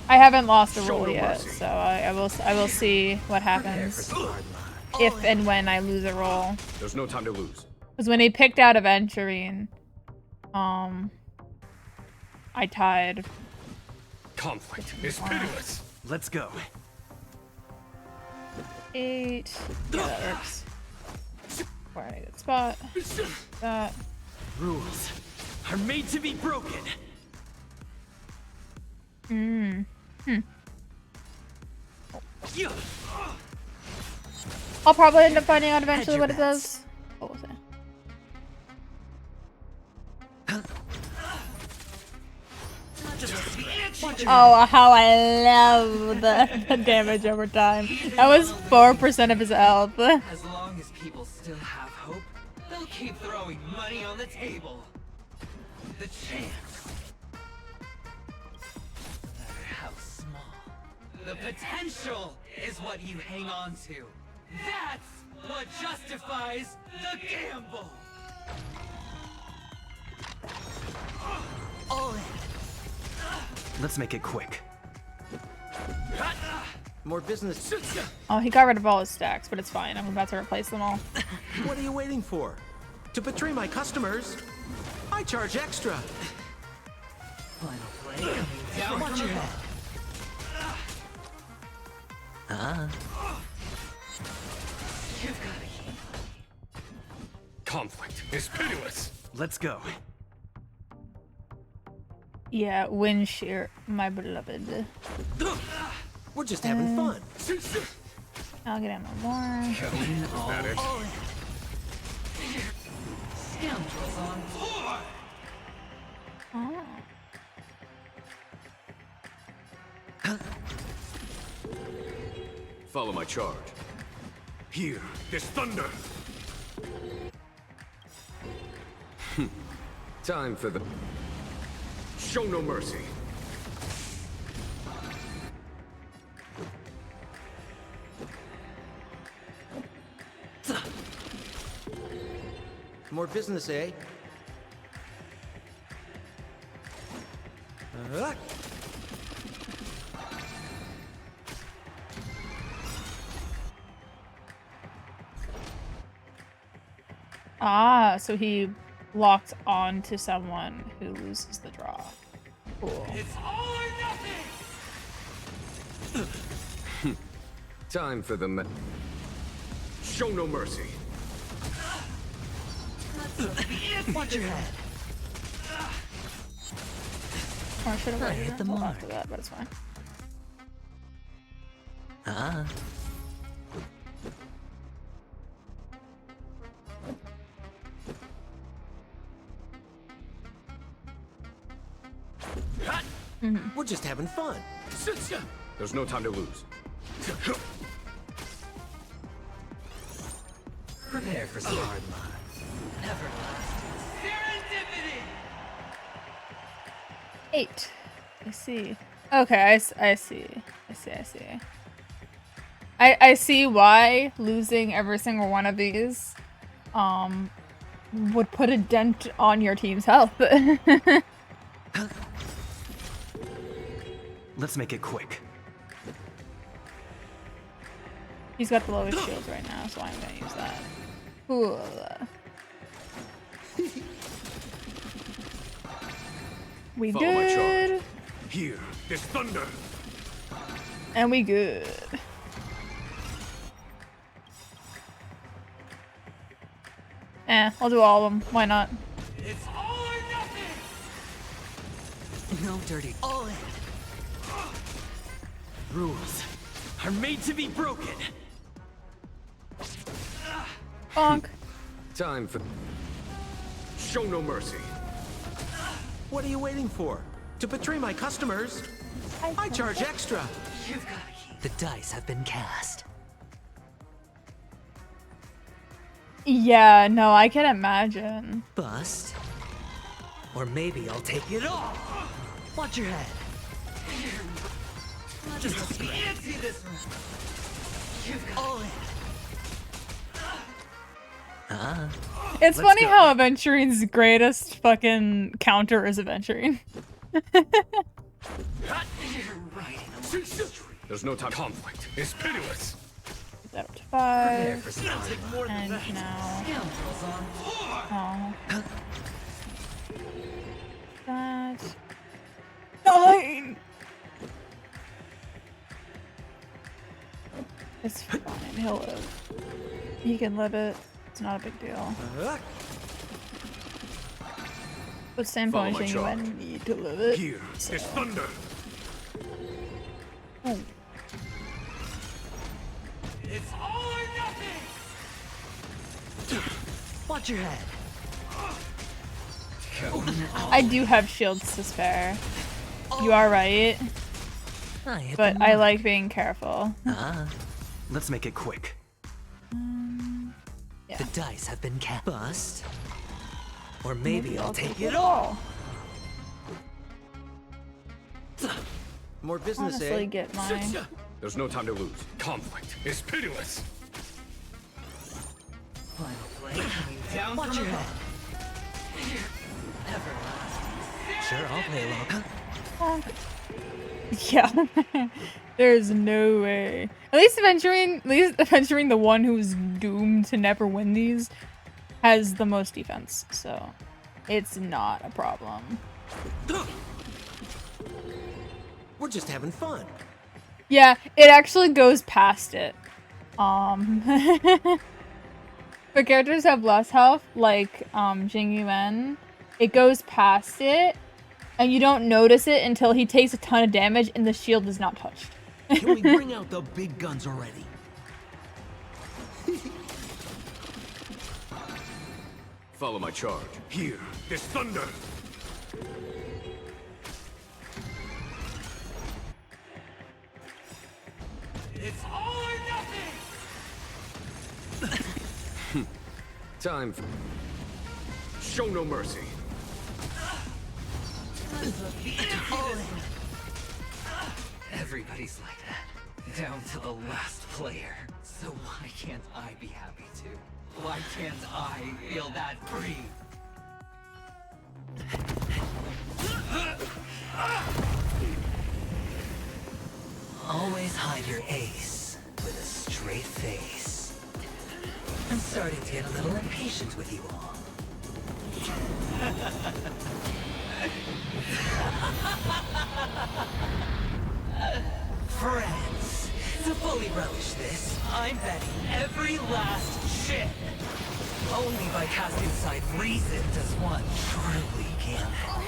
I haven't lost a Show roll no yet, mercy. so I will see what happens if and when I lose a roll. There's no time to lose. Because when he picked out Aventurine, I tied. Conflict is pitiless. Let's go. 8. Yeah, that works. We're in a good spot. That. Rules are made to be broken. I'll probably end up finding out eventually what it does. What was it? Oh, how I love the damage over time. That was 4% of his health. As long as people still have hope, they'll keep throwing money on the table. The chance The potential is what you hang on to. That's what justifies the gamble. All in. Let's make it quick. More business. Oh, he got rid of all his stacks, but it's fine. I'm about to replace them all. What are you waiting for? To betray my customers, I charge extra. Final play coming down Watch from your above. You've got to keep. Conflict is pitiless. Let's go. Yeah, wind shear, my beloved. We're just having fun. I'll get him one more. Scoundrels on tour. Oh. Follow my charge. Here, this thunder. Time for the... Show no mercy. More business, eh? Ah, so he locked on to someone who loses the draw. Cool. It's all or nothing. Time for the... Show no mercy. Watch your head. Or I should have waited hit the until mark. after that, but it's fine. We're just having fun. There's no time to lose. Prepare for some hard lives. Everlasting serendipity. 8. I see. Okay, I see. I see why losing every single one of these would put a dent on your team's health. Let's make it quick. He's got the lowest shields right now, so I'm gonna use that. Cool. We Follow my good. charge. Here, this thunder. And we good. I'll do all of them. Why not? It's all or nothing. No dirty. All in. Rules are made to be broken. Bonk. Time for... Show no mercy. What are you waiting for? To betray my customers, I charge extra. You've got to keep. The dice have been cast. Yeah, no, I can imagine. Bust. Or maybe I'll take it all. Watch your head. Just a scratch. Antsy this one. You've got All in. It's Let's funny go. how Aventurine's greatest fucking counter is Aventurine. You're right. There's no time. Conflict It's pitiless. Get that up to Prepare 5. for some hard lives. And now. Scoundrels on tour. Oh. That. 9! It's fine. He'll live. He can live it. It's not a big deal. But same Follow point, my you charge. might need to live it. Here, this thunder. Ooh. It's all or nothing. Watch your head. I do have shields to spare. You are right. I hit But the I mark. like being careful. Let's make it quick. Yeah. The dice have been cast. Bust. Or maybe I'll take it all. More business, honestly eh? get my... There's no time to lose. Conflict is pitiless. Final blade coming down Watch from your above. Everlasting. Sure, I'll play along. Yeah. There's no way. At least adventuring the one who's doomed to never win these has the most defense, so it's not a problem. We're just having fun. Yeah, it actually goes past it. But characters have less health, like Jing Yuan, it goes past it, and you don't notice it until he takes a ton of damage and the shield is not touched. Can we bring out the big guns already? Follow my charge. Here, this thunder. It's all or nothing! Time for... Show no mercy. Everybody's like that, down to the last player. So why can't I be happy too? Why can't I feel that free? Always hide your ace with a straight face. I'm starting to get a little impatient with you all. Friends, to fully relish this, I'm betting every last chip. Only by casting aside reason does one truly gamble.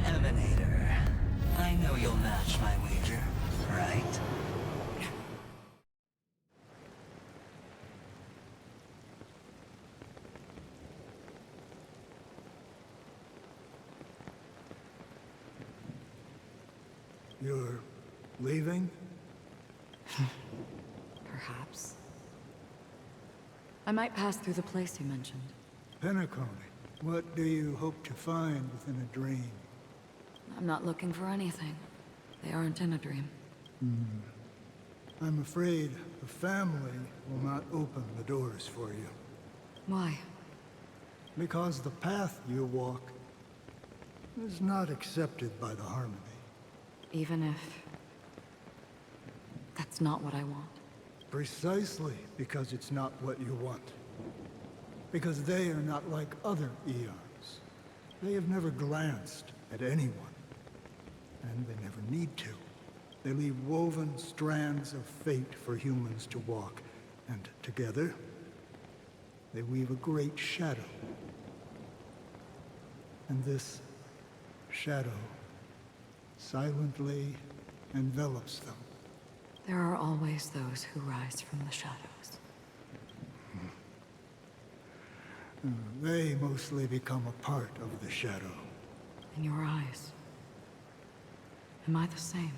Emanator, I know you'll match my wager, right? You're leaving? Perhaps. I might pass through the place you mentioned. Penacony. What do you hope to find within a dream? I'm not looking for anything. They aren't in a dream. I'm afraid the family will not open the doors for you. Why? Because the path you walk is not accepted by the Harmony. Even if... that's not what I want. Precisely because it's not what you want. Because they are not like other eons. They have never glanced at anyone. And they never need to. They leave woven strands of fate for humans to walk. And together, they weave a great shadow. And this shadow silently envelops them. There are always those who rise from the shadows. They mostly become a part of the shadow. In your eyes, am I the same?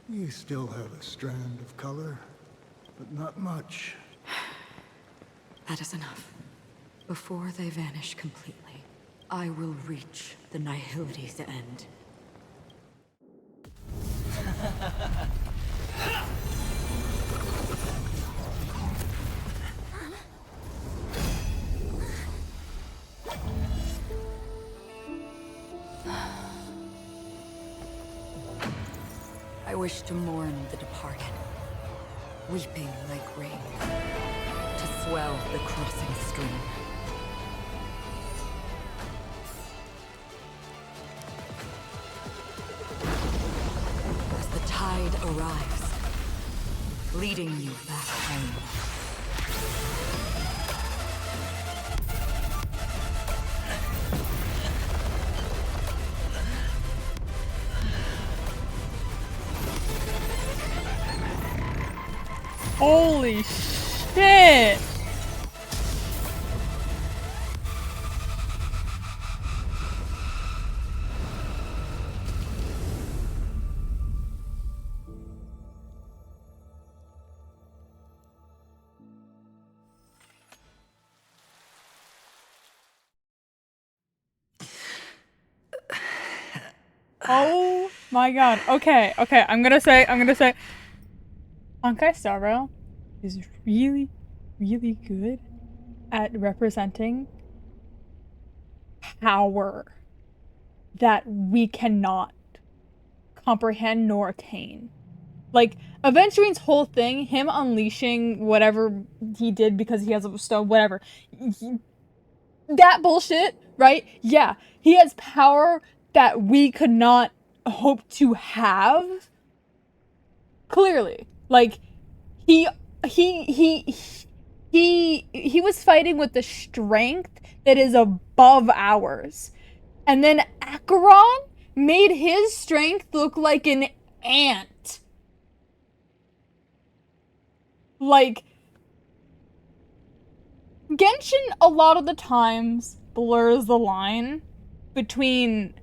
You still have a strand of color, but not much. That is enough. Before they vanish completely, I will reach the Nihility's end. I wish to mourn the departed, weeping like rain, to swell the crossing stream. As the tide arrives, leading you back home. Holy shit! Oh my god. Okay, I'm gonna say Honkai Star Rail is really, really good at representing power that we cannot comprehend nor attain. Like, Aventurine's whole thing, him unleashing whatever he did because he has a stone, whatever. That bullshit, right? Yeah, he has power that we could not hope to have. Clearly. Like, he was fighting with the strength that is above ours. And then Acheron made his strength look like an ant. Like, Genshin a lot of the times blurs the line between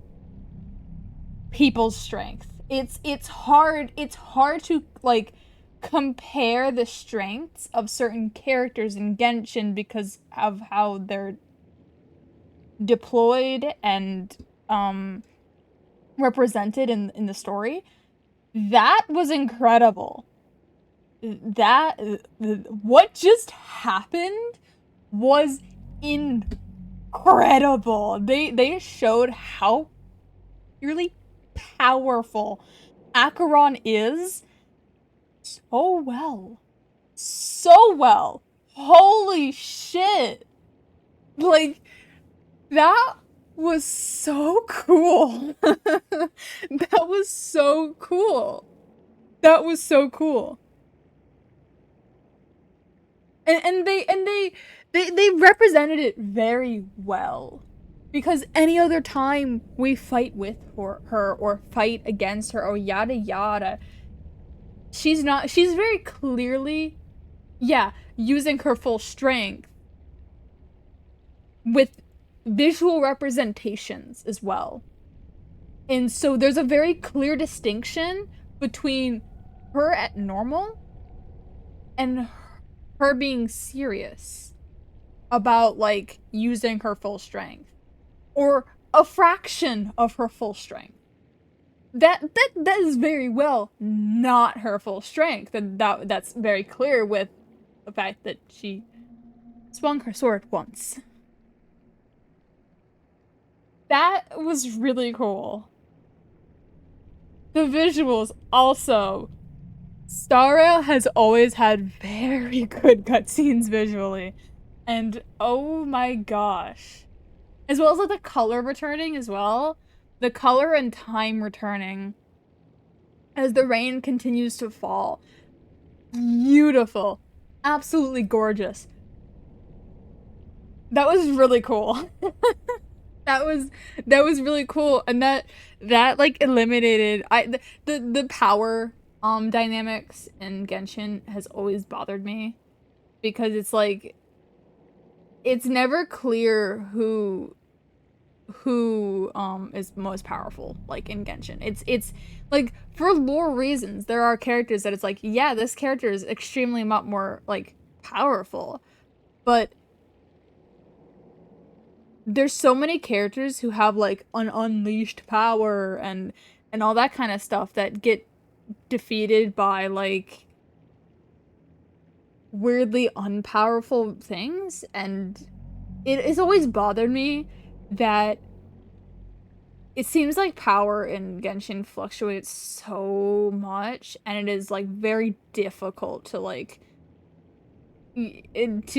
people's strength. It's hard to like compare the strengths of certain characters in Genshin because of how they're deployed and represented in the story. That was incredible. What just happened was incredible. They showed how really powerful Acheron is so well. So well. Holy shit. Like, that was so cool. That was so cool. That was so cool. And they represented it very well. Because any other time we fight with her or fight against her or yada yada, she's very clearly, yeah, using her full strength with visual representations as well. And so there's a very clear distinction between her at normal and her being serious about, like, using her full strength. Or a fraction of her full strength. That is very well not her full strength, and that's very clear with the fact that she swung her sword once. That was really cool. The visuals also. Star Rail has always had very good cutscenes visually. And oh my gosh. As well as like the color returning as well. The color and time returning as the rain continues to fall. Beautiful. Absolutely gorgeous. That was really cool. That was really cool, and that like eliminated the power dynamics in Genshin has always bothered me because it's like it's never clear who is most powerful, like in Genshin. It's like for lore reasons there are characters that it's like, yeah, this character is extremely much more like powerful, but there's so many characters who have like an unleashed power and all that kind of stuff that get defeated by like weirdly unpowerful things, and it has always bothered me that it seems like power in Genshin fluctuates so much, and it is like very difficult to like they've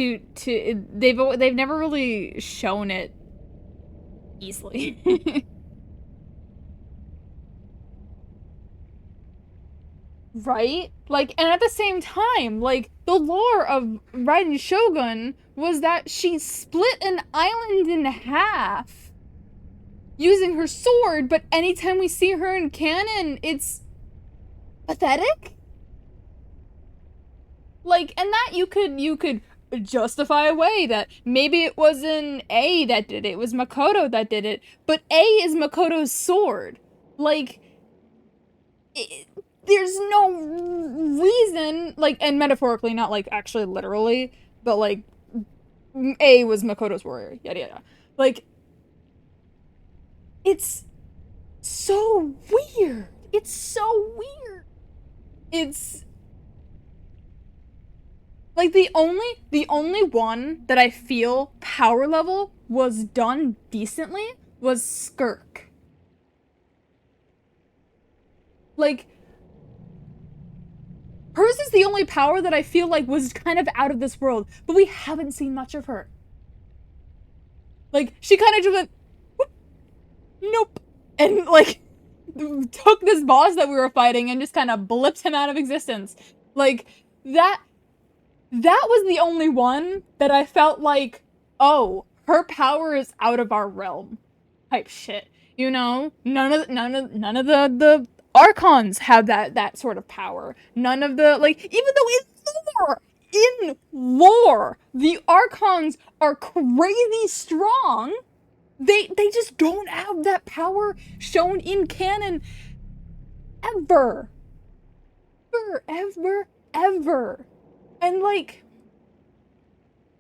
never really shown it easily. Right? Like, and at the same time, like, the lore of Raiden Shogun was that she split an island in half using her sword, but anytime we see her in canon, it's pathetic? Like, and that you could justify away that maybe it wasn't A that did it, it was Makoto that did it, but A is Makoto's sword. Like, there's no reason, like, and metaphorically, not like actually literally, but like, A was Makoto's warrior, yada yada. Like, it's so weird. It's so weird. It's like the only one that I feel power level was done decently was Skirk. Like, hers is the only power that I feel like was kind of out of this world, but we haven't seen much of her. Like, she kind of just went, whoop, nope, and like took this boss that we were fighting and just kind of blipped him out of existence. Like, that was the only one that I felt like, oh, her power is out of our realm type shit. You know? None of the Archons have that sort of power. None of the, like, even though in lore, the Archons are crazy strong, they just don't have that power shown in canon ever. Ever. And like,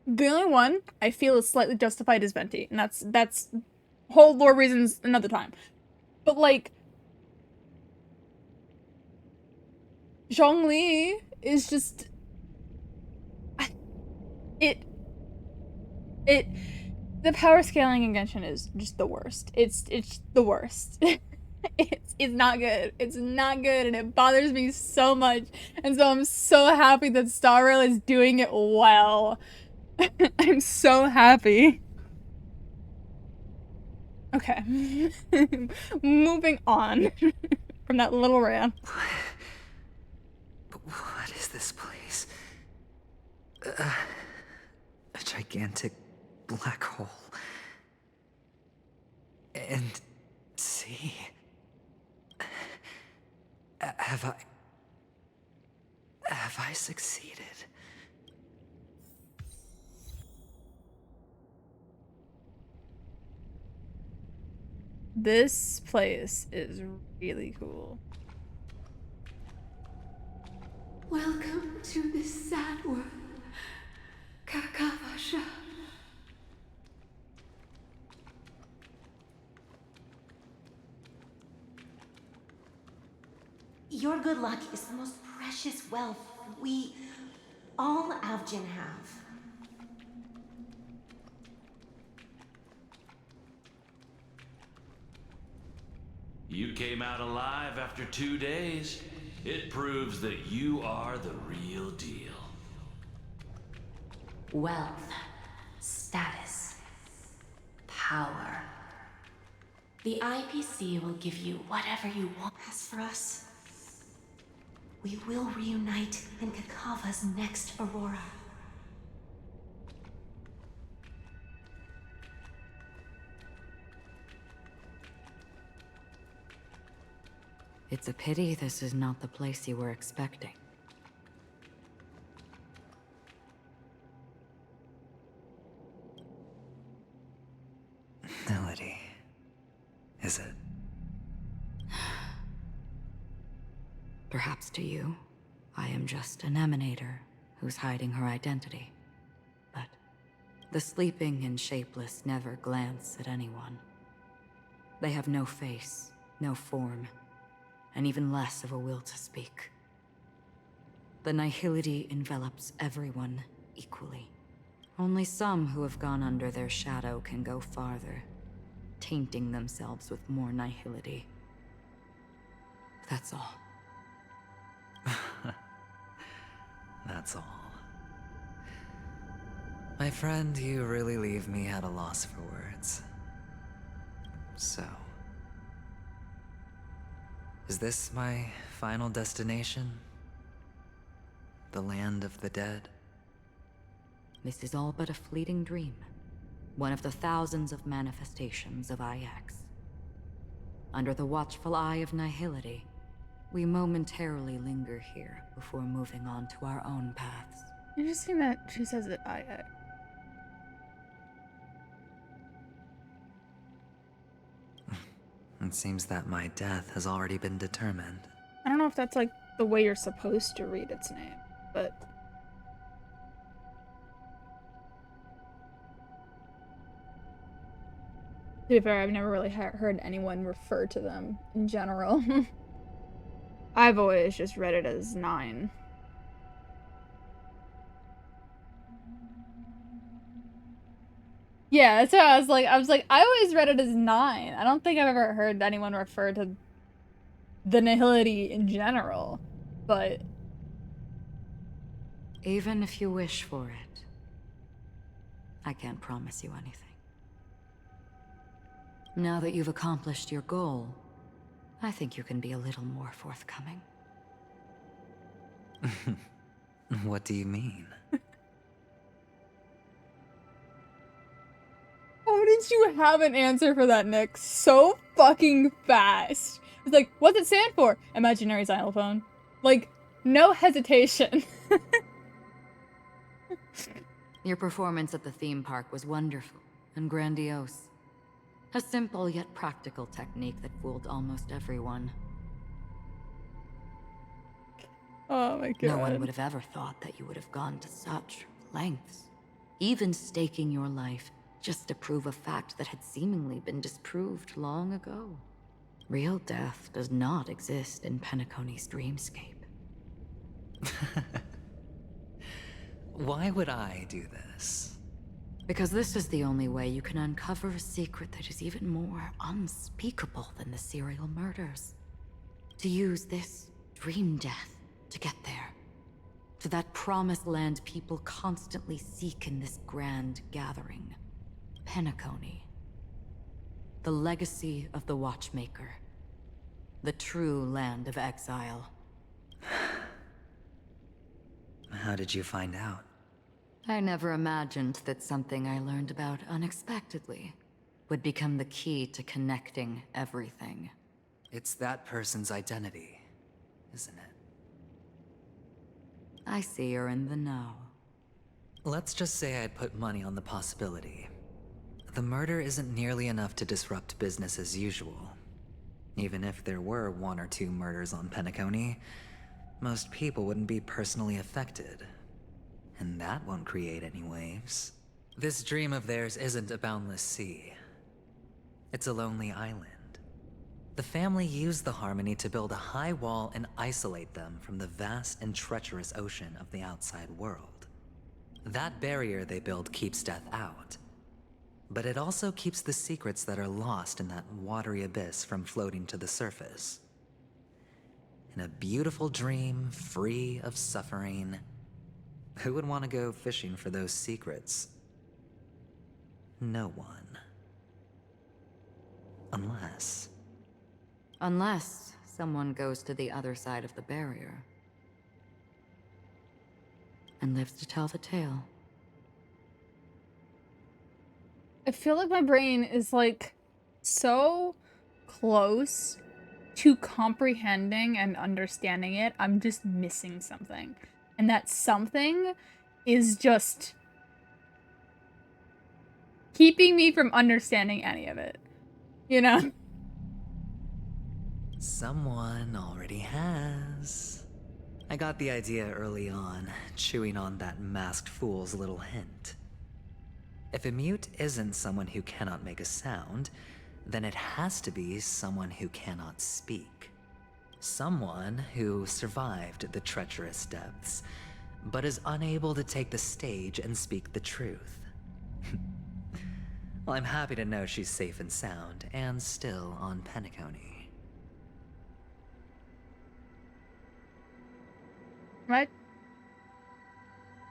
the only one I feel is slightly justified is Venti, and that's whole lore reasons another time. But like, Zhongli is just the power scaling in Genshin is just the worst. It's the worst. It's not good. It's not good, and it bothers me so much. And so I'm so happy that Star Rail is doing it well. I'm so happy. Okay. Moving on from that little rant. What is this place? A gigantic black hole. And see, have I succeeded? This place is really cool. Welcome to this sad world, Kakavasha. Your good luck is the most precious wealth we, all Avgin, have. You came out alive after 2 days. It proves that you are the real deal. Wealth, status, power. The IPC will give you whatever you want. As for us, we will reunite in Kakava's next Aurora. It's a pity this is not the place you were expecting. Melody. Is it? Perhaps to you, I am just an emanator who's hiding her identity. But the sleeping and shapeless never glance at anyone. They have no face, no form, and even less of a will to speak. The nihility envelops everyone equally. Only some who have gone under their shadow can go farther, tainting themselves with more nihility. That's all. That's all. My friend, you really leave me at a loss for words. So, is this my final destination? The land of the dead? This is all but a fleeting dream. One of the thousands of manifestations of IX. Under the watchful eye of nihility, we momentarily linger here before moving on to our own paths. Interesting that she says that I It seems that my death has already been determined. I don't know if that's like the way you're supposed to read its name, but To be fair, I've never really heard anyone refer to them in general. I've always just read it as 9. Yeah, that's what I was like. I always read it as 9. I don't think I've ever heard anyone refer to the nihility in general, but... Even if you wish for it, I can't promise you anything. Now that you've accomplished your goal, I think you can be a little more forthcoming. What do you mean? How did you have an answer for that, Nick? So fucking fast. It's like, what's it stand for? Imaginary xylophone. Like, no hesitation. Your performance at the theme park was wonderful and grandiose. A simple yet practical technique that fooled almost everyone. Oh my god. No one would have ever thought that you would have gone to such lengths, even staking your life just to prove a fact that had seemingly been disproved long ago. Real death does not exist in Penacony's dreamscape. Why would I do this? Because this is the only way you can uncover a secret that is even more unspeakable than the serial murders. To use this dream death to get there. To that promised land people constantly seek in this grand gathering. Penacony. The legacy of the Watchmaker. The true land of exile. How did you find out? I never imagined that something I learned about unexpectedly would become the key to connecting everything. It's that person's identity, isn't it? I see you're in the know. Let's just say I'd put money on the possibility. The murder isn't nearly enough to disrupt business as usual. Even if there were 1 or 2 murders on Penacony, most people wouldn't be personally affected. And that won't create any waves. This dream of theirs isn't a boundless sea. It's a lonely island. The family used the Harmony to build a high wall and isolate them from the vast and treacherous ocean of the outside world. That barrier they build keeps death out. But it also keeps the secrets that are lost in that watery abyss from floating to the surface. In a beautiful dream, free of suffering, who would want to go fishing for those secrets? No one. Unless someone goes to the other side of the barrier. And lives to tell the tale. I feel like my brain is like so close to comprehending and understanding it. I'm just missing something. And that something is just keeping me from understanding any of it. You know? Someone already has. I got the idea early on, chewing on that masked fool's little hint. If a mute isn't someone who cannot make a sound, then it has to be someone who cannot speak. Someone who survived the treacherous depths, but is unable to take the stage and speak the truth. Well, I'm happy to know she's safe and sound, and still on Penacony. Right?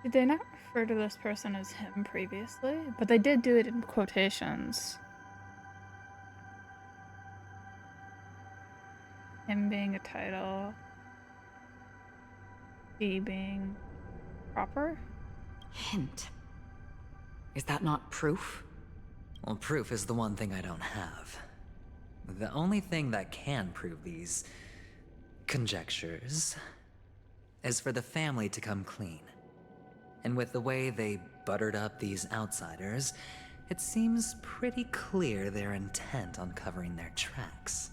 Did they not refer to this person as him previously? But they did do it in quotations. Him being a title. He being proper? Hint. Is that not proof? Well, proof is the one thing I don't have. The only thing that can prove these conjectures is for the family to come clean. And with the way they buttered up these outsiders, it seems pretty clear they're intent on covering their tracks.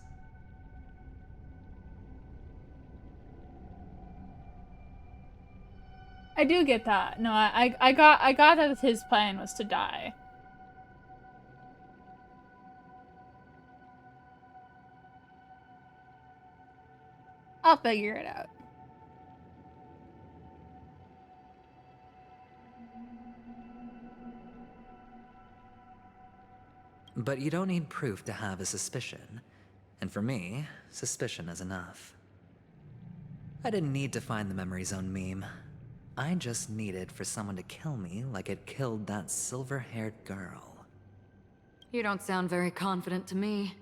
I do get that. No, I got that his plan was to die. I'll figure it out. But you don't need proof to have a suspicion. And for me, suspicion is enough. I didn't need to find the memory zone meme. I just needed for someone to kill me like it killed that silver-haired girl. You don't sound very confident to me.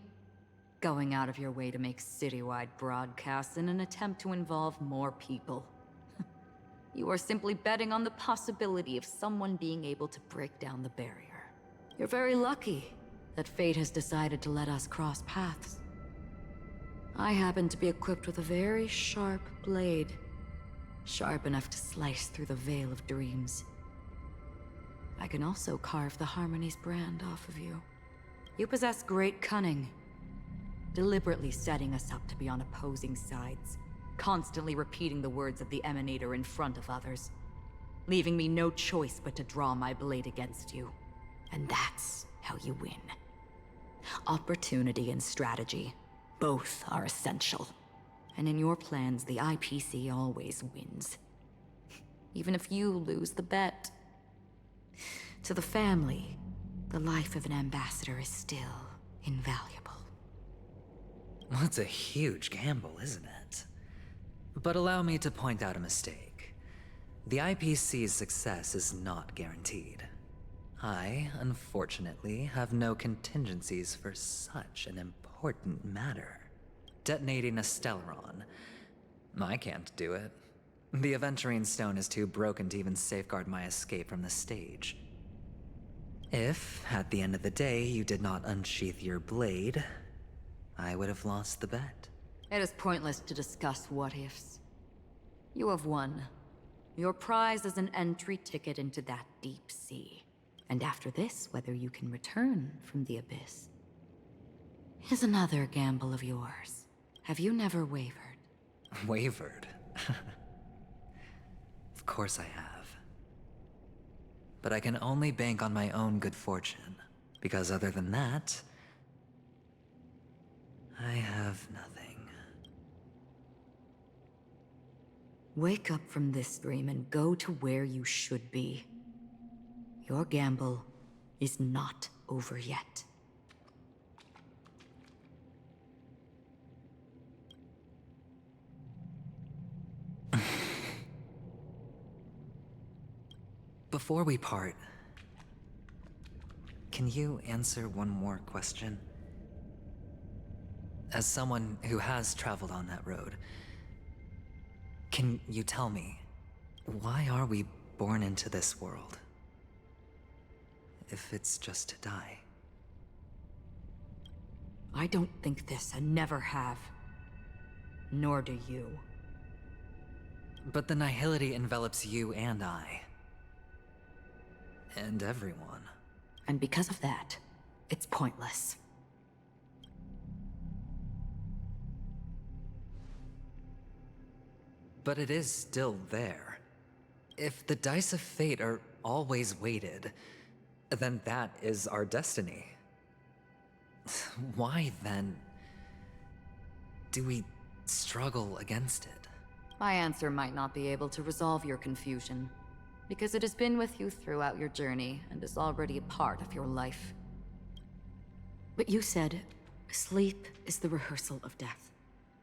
Going out of your way to make citywide broadcasts in an attempt to involve more people. You are simply betting on the possibility of someone being able to break down the barrier. You're very lucky that fate has decided to let us cross paths. I happen to be equipped with a very sharp blade. Sharp enough to slice through the veil of dreams. I can also carve the Harmony's brand off of you. You possess great cunning, deliberately setting us up to be on opposing sides, constantly repeating the words of the Emanator in front of others, leaving me no choice but to draw my blade against you. And that's how you win. Opportunity and strategy, both are essential. And in your plans, the IPC always wins. Even if you lose the bet. To the family, the life of an ambassador is still invaluable. Well, it's a huge gamble, isn't it? But allow me to point out a mistake. The IPC's success is not guaranteed. I, unfortunately, have no contingencies for such an important matter. Detonating a Stellaron. I can't do it. The Aventurine Stone is too broken to even safeguard my escape from the stage. If, at the end of the day, you did not unsheath your blade, I would have lost the bet. It is pointless to discuss what-ifs. You have won. Your prize is an entry ticket into that deep sea. And after this, whether you can return from the abyss is another gamble of yours. Have you never wavered? Wavered? Of course I have. But I can only bank on my own good fortune, because other than that, I have nothing. Wake up from this dream and go to where you should be. Your gamble is not over yet. Before we part, can you answer one more question? As someone who has traveled on that road, can you tell me, why are we born into this world? If it's just to die. I don't think this and never have. Nor do you. But the nihility envelops you and I. And everyone. And because of that, it's pointless. But it is still there. If the dice of fate are always weighted, then that is our destiny. Why, then, do we struggle against it? My answer might not be able to resolve your confusion, because it has been with you throughout your journey and is already a part of your life. But you said, sleep is the rehearsal of death.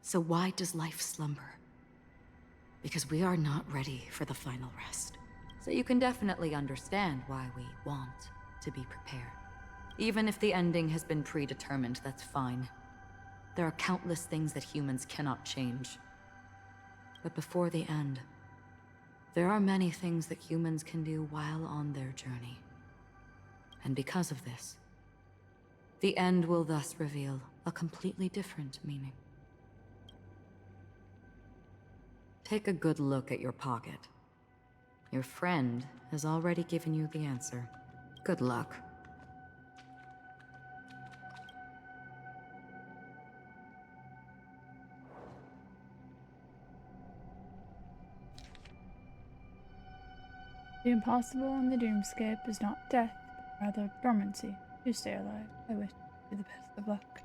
So why does life slumber? Because we are not ready for the final rest. So you can definitely understand why we want to be prepared. Even if the ending has been predetermined, that's fine. There are countless things that humans cannot change. But before the end, there are many things that humans can do while on their journey. And because of this, the end will thus reveal a completely different meaning. Take a good look at your pocket. Your friend has already given you the answer. Good luck. The impossible in the dreamscape is not death, but rather dormancy. To stay alive, I wish you the best of luck.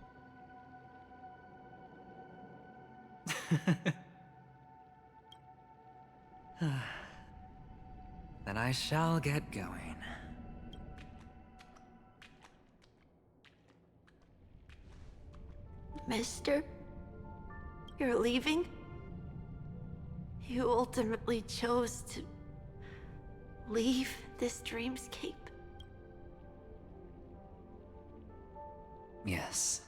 Then I shall get going. Mister? You're leaving? You ultimately chose to leave this dreamscape? Yes.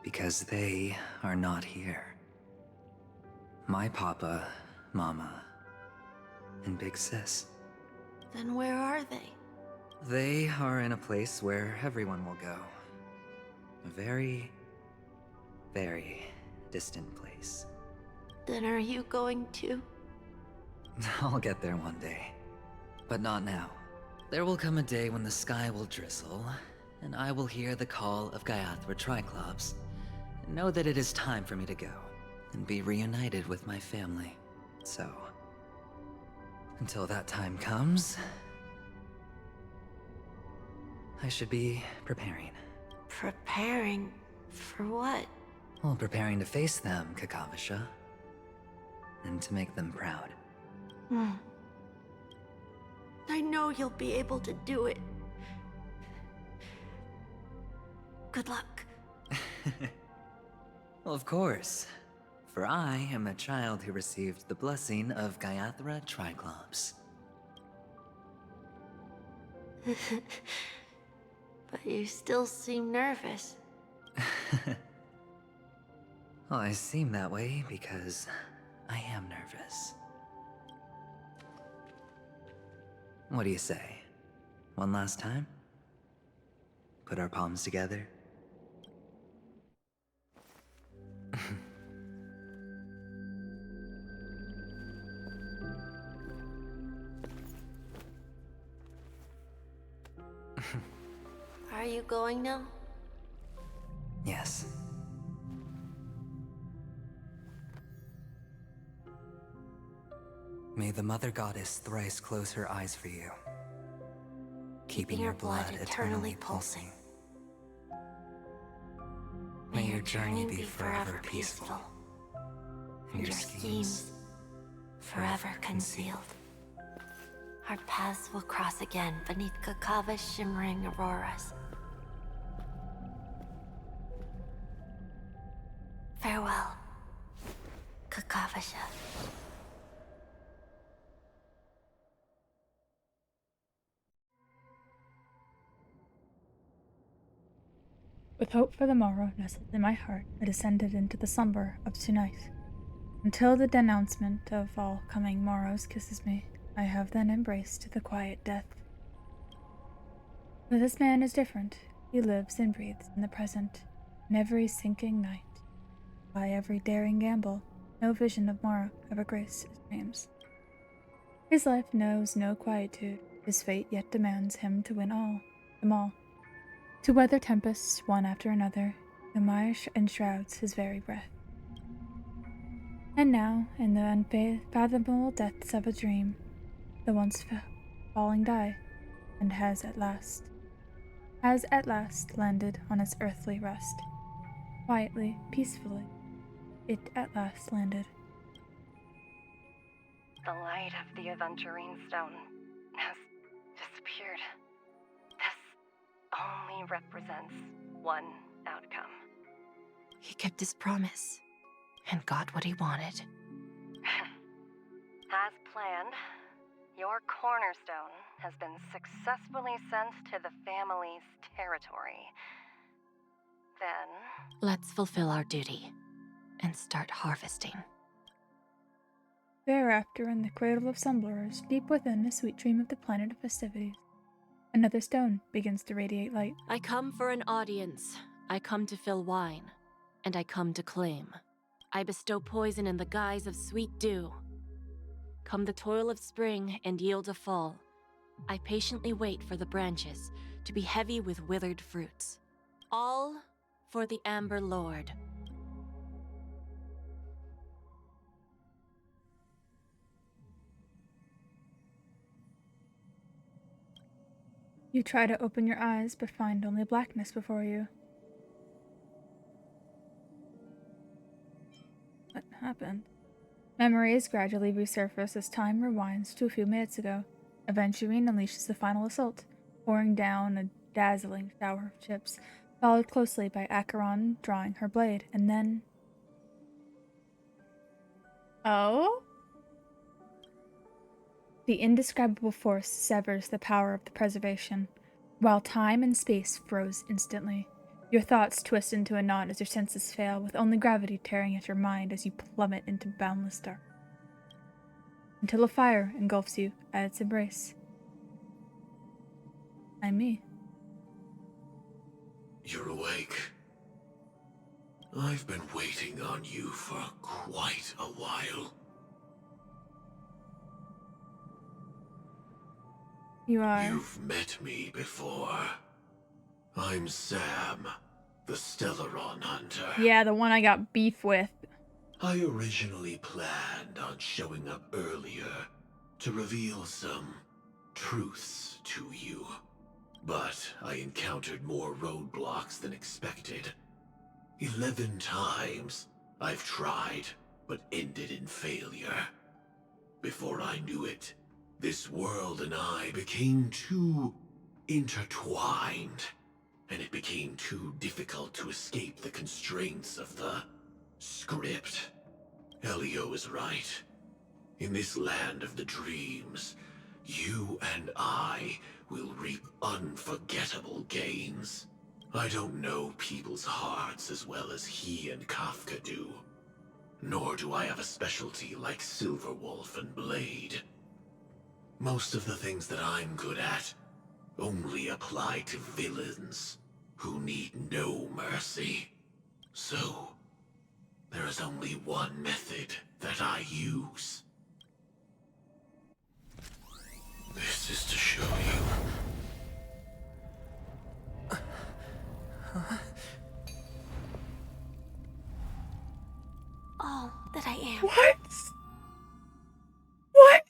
Because they are not here. My papa, mama, and big sis. Then where are they? They are in a place where everyone will go. A very, very distant place. Then are you going to? I'll get there one day. But not now. There will come a day when the sky will drizzle, and I will hear the call of Gaiathra Triclops, and know that it is time for me to go, and be reunited with my family. So, until that time comes, I should be preparing. Preparing for what? Well, preparing to face them, Kakavasha. And to make them proud. I know you'll be able to do it. Good luck. Well, of course. For I am a child who received the blessing of Gaiathra Triclops. But you still seem nervous. Well, I seem that way because I am nervous. What do you say? One last time? Put our palms together? Are you going now? Yes. May the Mother Goddess thrice close her eyes for you, keeping your blood eternally pulsing. May your journey be forever peaceful, and your schemes forever concealed. Our paths will cross again beneath Kakava's shimmering auroras. Farewell, Kakavasha. With hope for the morrow nestled in my heart, I descended into the slumber of tonight. Until the denouncement of all coming morrows kisses me, I have then embraced the quiet death. But this man is different. He lives and breathes in the present, in every sinking night. By every daring gamble, no vision of morrow ever graced his dreams. His life knows no quietude. His fate yet demands him to win them all. To weather tempests one after another, the mire enshrouds his very breath. And now, in the unfathomable depths of a dream, the once falling die, and has at last landed on its earthly rest. Quietly, peacefully, it at last landed. The light of the Aventurine Stone has disappeared. This only represents one outcome. He kept his promise and got what he wanted. As planned, your cornerstone has been successfully sent to the family's territory. Then... Let's fulfill our duty and start harvesting. Thereafter, in the cradle of slumberers, deep within a sweet dream of the planet of festivities, another stone begins to radiate light. I come for an audience. I come to fill wine, and I come to claim. I bestow poison in the guise of sweet dew. Come the toil of spring and yield a fall. I patiently wait for the branches to be heavy with withered fruits. All for the Amber Lord. You try to open your eyes, but find only blackness before you. happened. Memories gradually resurface as time rewinds to a few minutes ago. Aventurine unleashes the final assault, pouring down a dazzling shower of chips, followed closely by Acheron drawing her blade, and then... Oh? The indescribable force severs the power of the preservation, while time and space froze instantly. Your thoughts twist into a knot as your senses fail, with only gravity tearing at your mind as you plummet into boundless dark. Until a fire engulfs you at its embrace. I'm me. You're awake. I've been waiting on you for quite a while. You are. You've met me before. I'm Sam, the Stellaron Hunter. Yeah, the one I got beef with. I originally planned on showing up earlier to reveal some truths to you. But I encountered more roadblocks than expected. 11 times I've tried, but ended in failure. Before I knew it, this world and I became too intertwined, and it became too difficult to escape the constraints of the script. Elio is right. In this land of the dreams, you and I will reap unforgettable gains. I don't know people's hearts as well as he and Kafka do. Nor do I have a specialty like Silverwolf and Blade. Most of the things that I'm good at only apply to villains who need no mercy. So, there is only one method that I use. This is to show you. All that I am. What? What?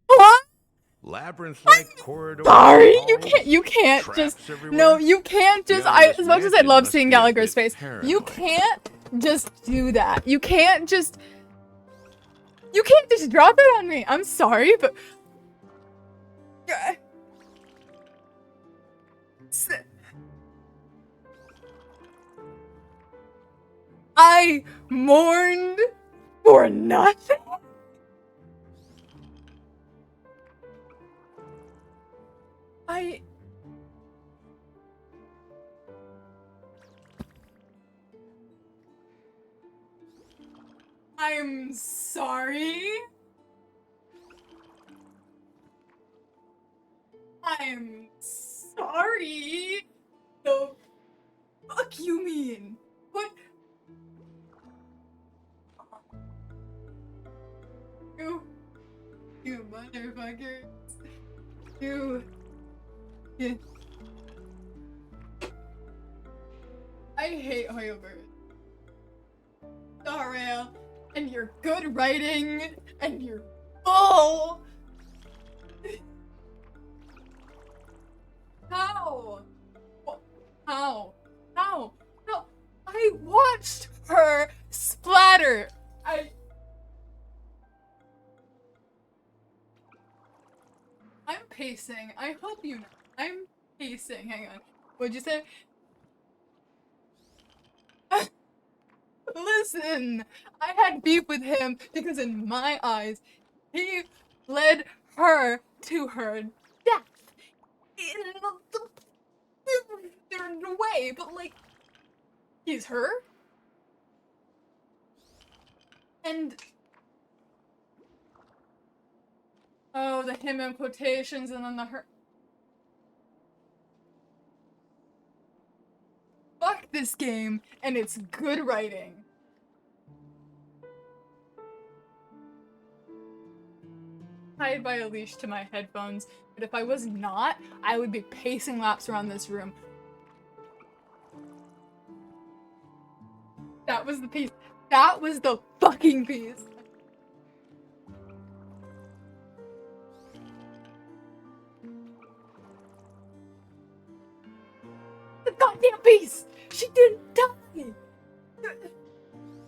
Huh? Labyrinth-like corridor. Sorry, you can't just, no, you can't just, as much as I love seeing Gallagher's face, you can't just do that. You can't just drop it on me. I'm sorry, but... I mourned for nothing? I'm sorry. I'm sorry. The fuck you mean? What? You motherfuckers. Yeah. I hate Hoyoverse. Darail, and your good writing, and your bull! How? How? I watched her splatter! I'm pacing. I hope you know. I'm pacing. Hang on. What'd you say? Listen! I had beef with him because in my eyes, he led her to her death. In a way, but like, he's her? And... oh, the him in quotations and then the her. Fuck this game and it's good writing. Tied by a leash to my headphones, but if I was not, I would be pacing laps around this room. That was the piece. That was the fucking piece. The goddamn piece! She didn't die!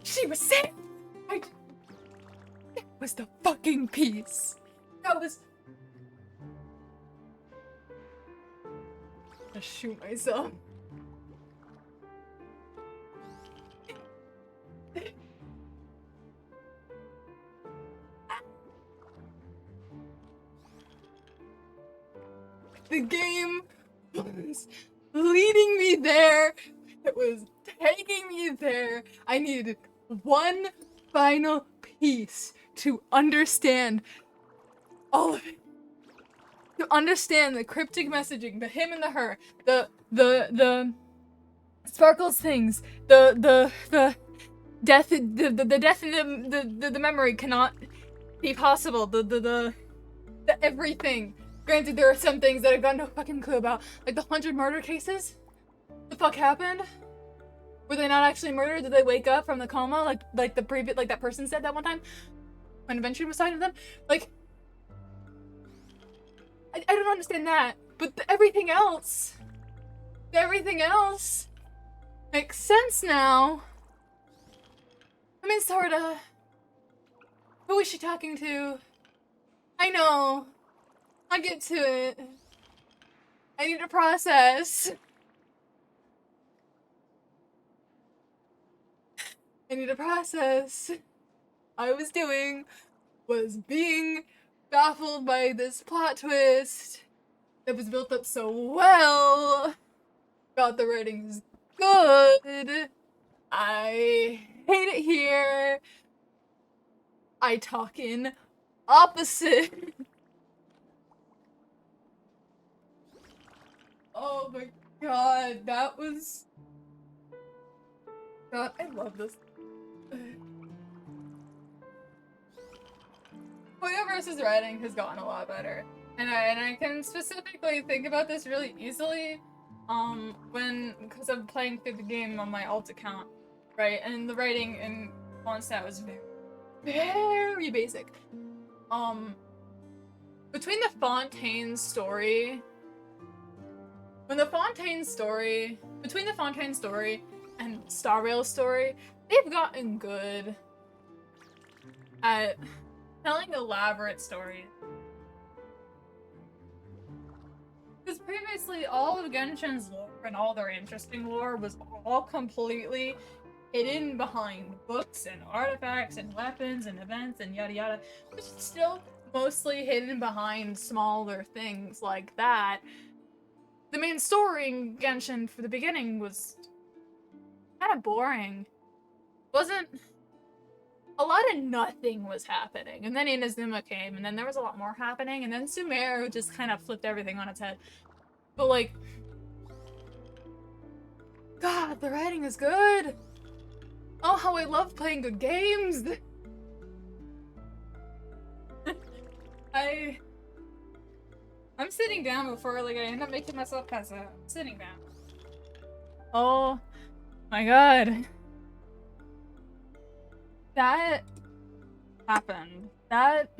She was saved! That was the fucking piece. That was... I'm gonna shoot myself. The game was leading me there. It was taking me there. I needed one final piece to understand all of it. To understand the cryptic messaging, the him and the her, the Sparkles things, the death, the death in the memory cannot be possible. The everything. Granted, there are some things that I've got no fucking clue about, like the 100 murder cases. The fuck happened? Were they not actually murdered? Did they wake up from the coma, like the previous, like that person said that one time when Adventure was talking to them? Like, I don't understand that, but everything else makes sense now. I mean, sorta. Who was she talking to? I know. I'll get to it. I need to process. All I was doing was being baffled by this plot twist that was built up so well. God, the writing's good. I hate it here. I talk in opposite. Oh my god, that was... God, I love this. Hoyoverse's writing has gotten a lot better. And I can specifically think about this really easily, because I'm playing through the game on my alt account, right? And the writing in Mondstadt was very basic. Between the Fontaine story... between the Fontaine story and Star Rail's story, they've gotten good at telling elaborate stories. Because previously, all of Genshin's lore and all their interesting lore was all completely hidden behind books and artifacts and weapons and events and yada yada, which is still mostly hidden behind smaller things like that. The main story in Genshin for the beginning was kind of boring. Wasn't... a lot of nothing was happening, and then Inazuma came, and then there was a lot more happening, and then Sumeru just kind of flipped everything on its head. But like... God, the writing is good! Oh, how I love playing good games! I'm sitting down before like I end up making myself pass out. I'm sitting down. Oh my god. That happened. That...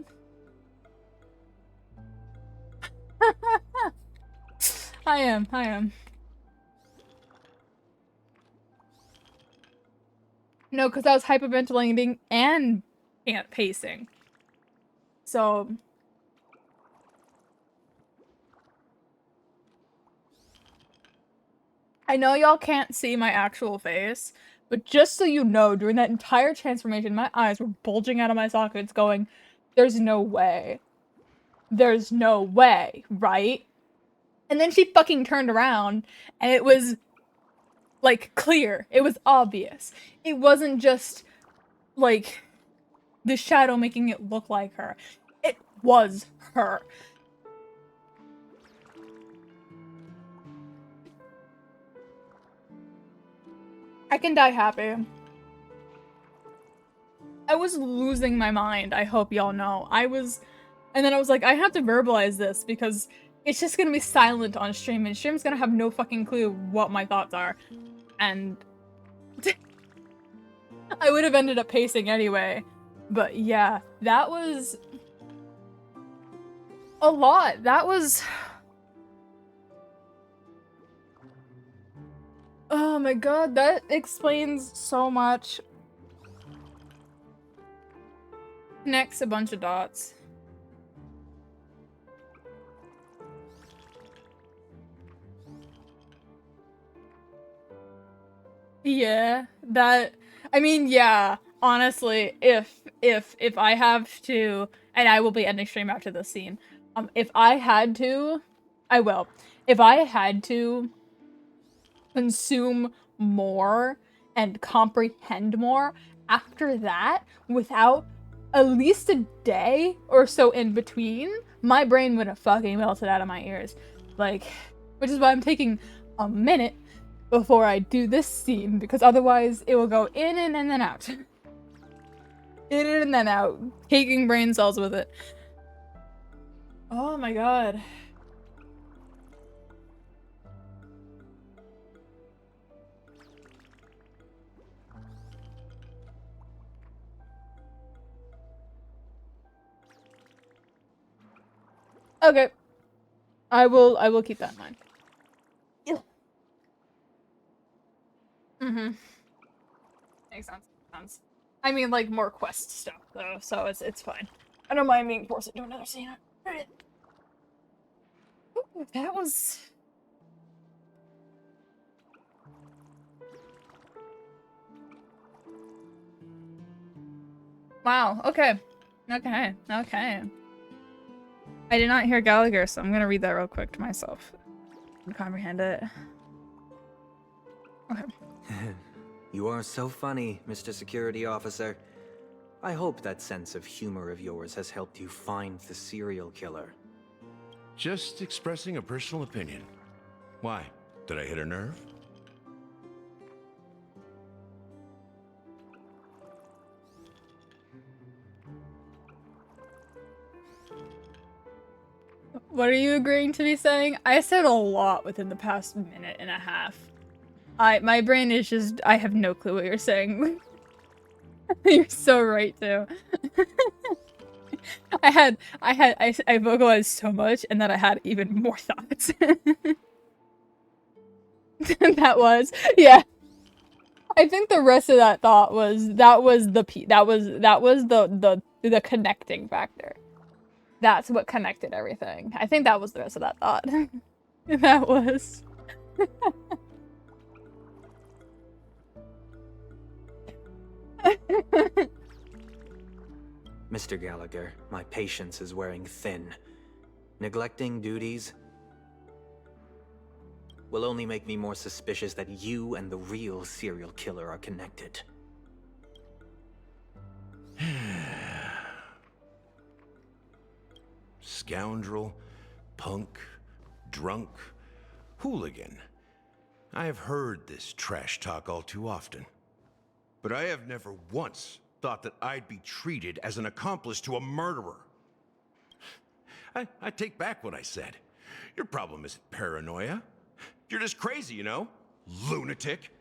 I am. No, because I was hyperventilating and pacing. So... I know y'all can't see my actual face, but just so you know, during that entire transformation, my eyes were bulging out of my sockets going, there's no way. There's no way, right? And then she fucking turned around, and it was, like, clear. It was obvious. It wasn't just, like, the shadow making it look like her. It was her. I can die happy. I was losing my mind, I hope y'all know. And then I was like, I have to verbalize this because it's just gonna be silent on stream and stream's gonna have no fucking clue what my thoughts are. And I would have ended up pacing anyway. But yeah, that was a lot. That was... Oh my god, that explains so much. Connects a bunch of dots. Yeah, that, I mean, yeah, honestly, if I have to, and I will be ending stream after this scene, if I had to, I will. If I had to consume more and comprehend more after that, without at least a day or so in between, my brain would have fucking melted out of my ears. Like, which is why I'm taking a minute before I do this scene, because otherwise it will go in and then out. In and then out, taking brain cells with it. Oh my god. Okay. I will keep that in mind. Yeah. Mm-hmm. Makes sense. I mean, like, more quest stuff, though, so it's fine. I don't mind being forced into another scene. Alright. Ooh, that was... Wow, okay. Okay. I did not hear Gallagher, so I'm gonna read that real quick to myself and comprehend it. Okay. You are so funny, Mr. Security Officer. I hope that sense of humor of yours has helped you find the serial killer. Just expressing a personal opinion. Why? Did I hit a nerve? What are you agreeing to me saying? I said a lot within the past minute and a half. My brain is just, I have no clue what you're saying. You're so right, too. I vocalized so much, and then I had even more thoughts. That was, yeah. I think the rest of that thought was, that was the connecting factor. That's what connected everything. I think that was the rest of that thought. That was. Mr. Gallagher, my patience is wearing thin. Neglecting duties will only make me more suspicious that you and the real serial killer are connected. Scoundrel, punk, drunk, hooligan. I have heard this trash talk all too often. But I have never once thought that I'd be treated as an accomplice to a murderer. I take back what I said. Your problem isn't paranoia. You're just crazy, you know? Lunatic.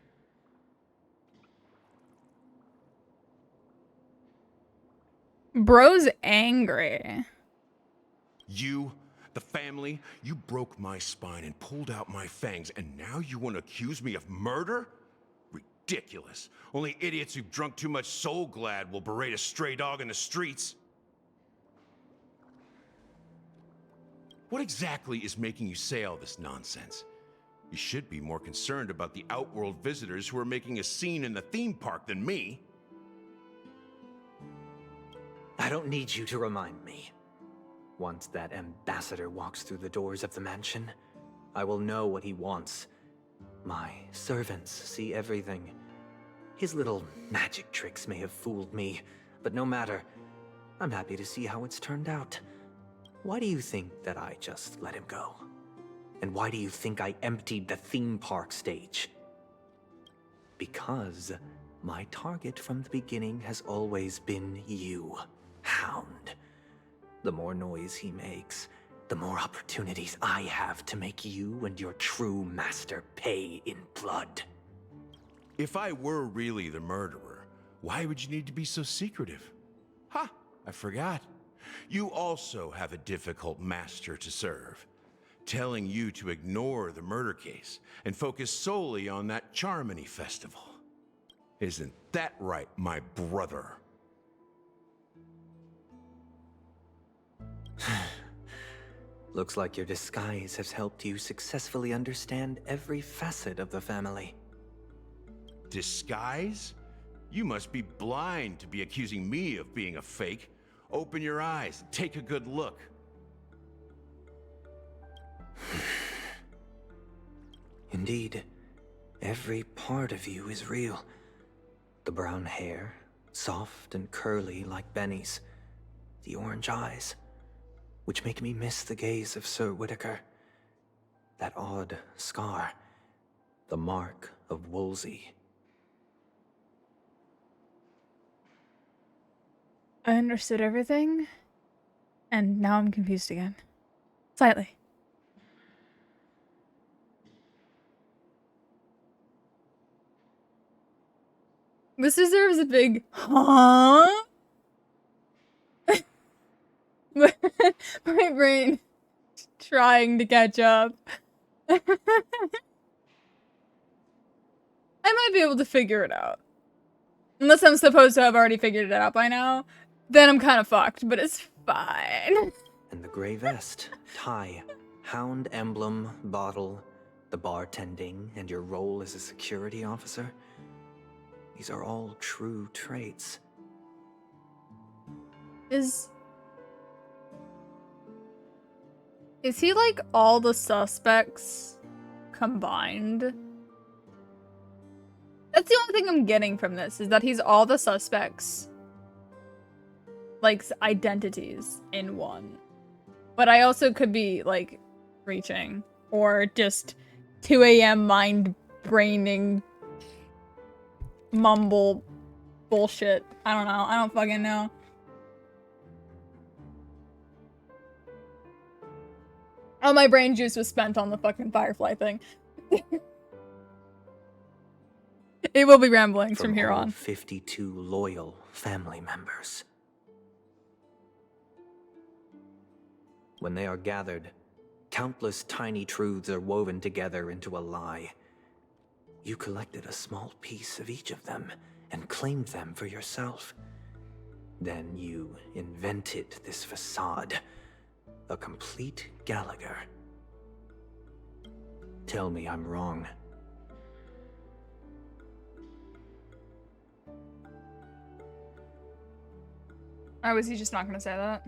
Bro's angry. You, the family, you broke my spine and pulled out my fangs, and now you want to accuse me of murder? Ridiculous. Only idiots who've drunk too much Soul Glad will berate a stray dog in the streets. What exactly is making you say all this nonsense? You should be more concerned about the Outworld visitors who are making a scene in the theme park than me. I don't need you to remind me. Once that ambassador walks through the doors of the mansion, I will know what he wants. My servants see everything. His little magic tricks may have fooled me, but no matter. I'm happy to see how it's turned out. Why do you think that I just let him go? And why do you think I emptied the theme park stage? Because my target from the beginning has always been you, Hound. The more noise he makes, the more opportunities I have to make you and your true master pay in blood. If I were really the murderer, why would you need to be so secretive? Ha! I forgot. You also have a difficult master to serve. telling you to ignore the murder case and focus solely on that Charmony festival. Isn't that right, my brother? Looks like your disguise has helped you successfully understand every facet of the family. Disguise? You must be blind to be accusing me of being a fake. Open your eyes and take a good look. Indeed, every part of you is real. The brown hair, soft and curly like Benny's. The orange eyes, which make me miss the gaze of Sir Whitaker. That odd scar, the mark of Wolsey. I understood everything, and now I'm confused again. Slightly. This deserves a big huh? My brain trying to catch up. I might be able to figure it out. Unless I'm supposed to have already figured it out by now. Then I'm kind of fucked, but it's fine. And the gray vest, tie, hound emblem, bottle, the bartending, and your role as a security officer. These are all true traits. Is he like all the suspects combined? That's the only thing I'm getting from this, is that he's all the suspects, like, identities in one. But I also could be, like, reaching, or just 2 a.m. mind-braining mumble bullshit. I don't know. I don't fucking know. Oh, my brain juice was spent on the fucking Firefly thing. It will be ramblings from here all on. 52 loyal family members. When they are gathered, countless tiny truths are woven together into a lie. You collected a small piece of each of them and claimed them for yourself. Then you invented this facade. A complete Gallagher. Tell me I'm wrong. Or was he just not gonna say that?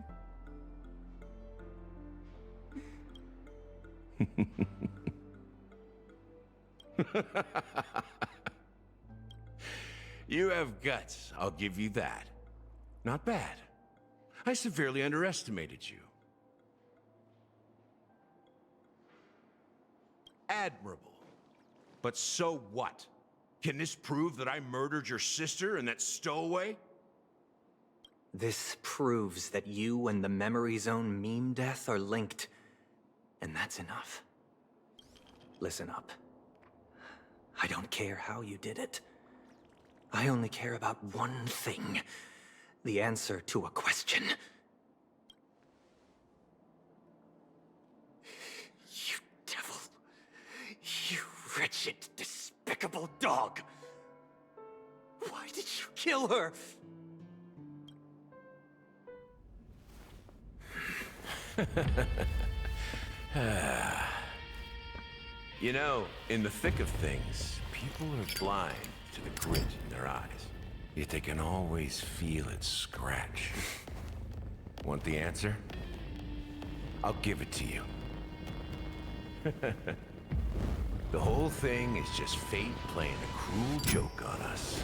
You have guts, I'll give you that. Not bad. I severely underestimated you. Admirable. But so what? Can this prove that I murdered your sister and that stowaway? This proves that you and the Memory Zone meme death are linked. And that's enough. Listen up. I don't care how you did it. I only care about one thing. The answer to a question. You devil. You wretched, despicable dog. Why did you kill her? You know, in the thick of things, people are blind to the grit in their eyes. Yet they can always feel it scratch. Want the answer? I'll give it to you. The whole thing is just fate playing a cruel joke on us.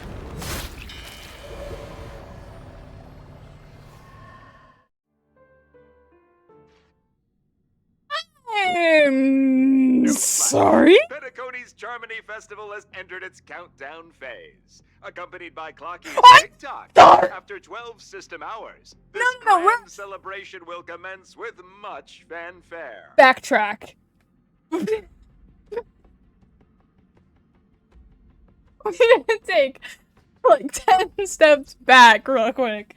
Sorry? Penacony's Charmony Festival has entered its countdown phase. Accompanied by clocky tick-tock. After 12 system hours, this grand celebration will commence with much fanfare. Backtrack. I'm gonna take like 10 steps back real quick.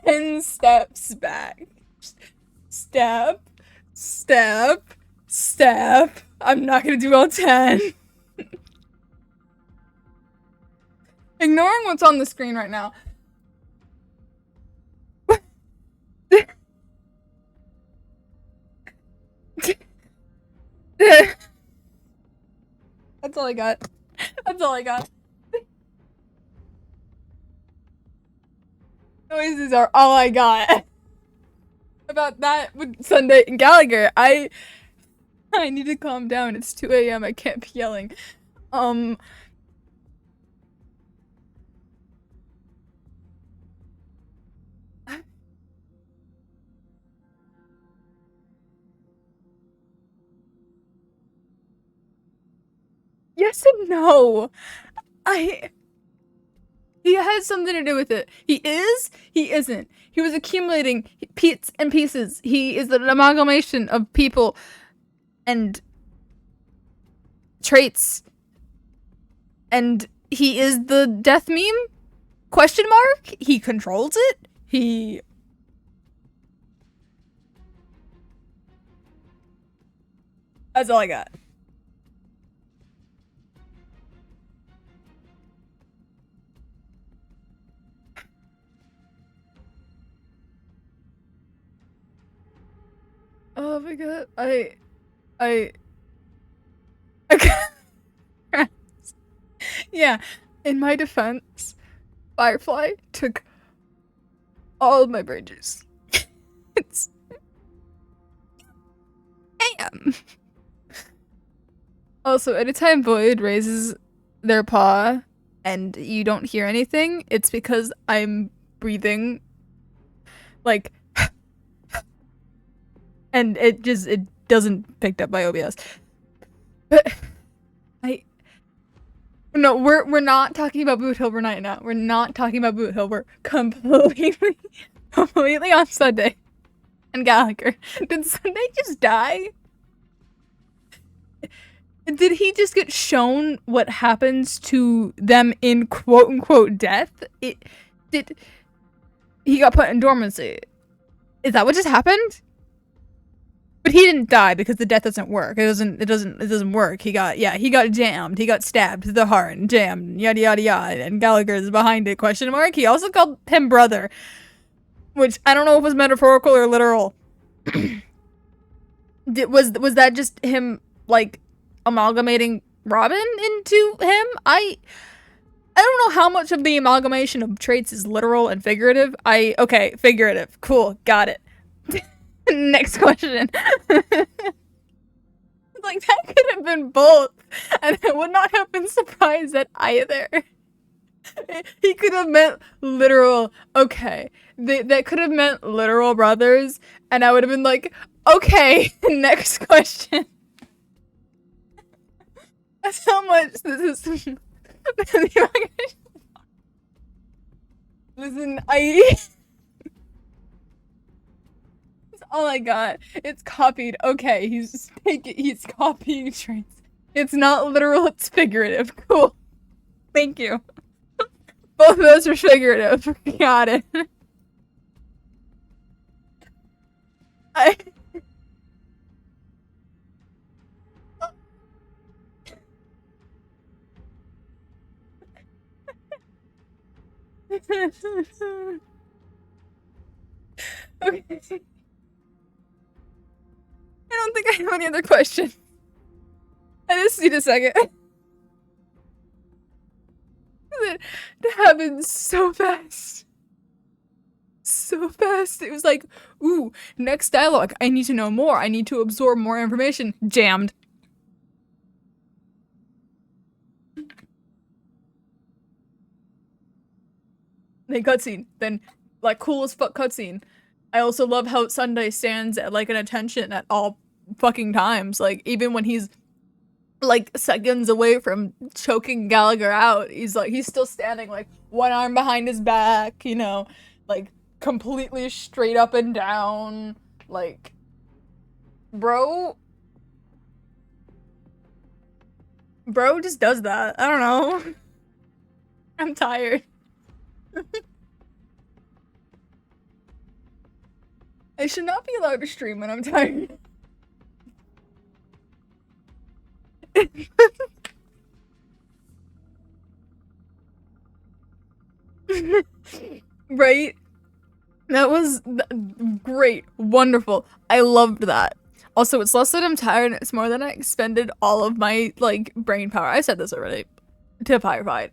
10 steps back. Step. Step. I'm not gonna do all 10. Ignoring what's on the screen right now. That's all I got. That's all I got. Noises are all I got. About that with Sunday and Gallagher, I need to calm down. It's 2 a.m. I can't be yelling. Yes and no. He has something to do with it. He is, he isn't. He was accumulating bits and pieces. He is an amalgamation of people and traits. And he is the death meme? Question mark? He controls it? That's all I got. Oh my god, yeah, in my defense, Firefly took all of my brain juice. It's AM. Also, anytime Void raises their paw and you don't hear anything, it's because I'm breathing like and it doesn't pick up by OBS. But no, we're not talking about Boot Hill right now. We're not talking about Boot Hill. We're completely on Sunday and Gallagher. Did Sunday just die? Did he just get shown what happens to them in quote-unquote death? He got put in dormancy. Is that what just happened? But he didn't die because the death doesn't work. It doesn't work. He got jammed. He got stabbed to the heart and jammed, yada yada yada, and Gallagher is behind it, question mark. He also called him brother. Which I don't know if it was metaphorical or literal. Was that just him like amalgamating Robin into him? I don't know how much of the amalgamation of traits is literal and figurative. Okay, figurative. Cool, got it. Next question. Like, that could have been both, and I would not have been surprised at either. He could have meant literal, okay. That could have meant literal brothers, and I would have been like, okay, next question. That's how much this is. Listen, That's all I got. It's copied. Okay, he's copying traits. It's not literal, it's figurative. Cool. Thank you. Both of those are figurative. Got it. Okay. I don't think I have any other questions. I just need a second. It happened so fast. So fast. It was like, ooh, next dialogue. I need to know more. I need to absorb more information. Jammed. Then cutscene. Then, like, cool as fuck cutscene. I also love how Sunday stands at, like, an attention at all fucking times. Like, even when he's, like, seconds away from choking Gallagher out, he's still standing, like, one arm behind his back, you know, like, completely straight up and down. Like, bro just does that. I don't know. I'm tired. I should not be allowed to stream when I'm tired. Right? That was great. Wonderful. I loved that. Also, it's less that I'm tired, it's more than I expended all of my, like, brain power. I said this already. To Firefight.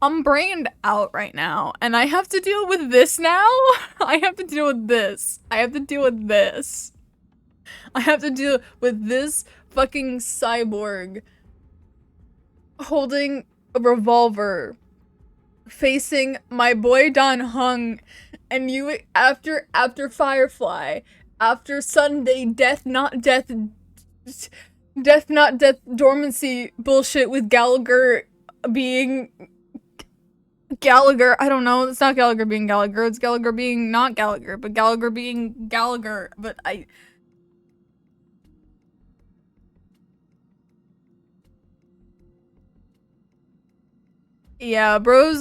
I'm brained out right now, and I have to deal with this now? I have to deal with this. I have to deal with this. I have to deal with this fucking cyborg holding a revolver facing my boy Dan Heng, and you after Firefly, after Sunday death not death dormancy bullshit with Gallagher being Gallagher. I don't know, it's not Gallagher being Gallagher, it's Gallagher being not Gallagher, but Gallagher being Gallagher, but yeah, bro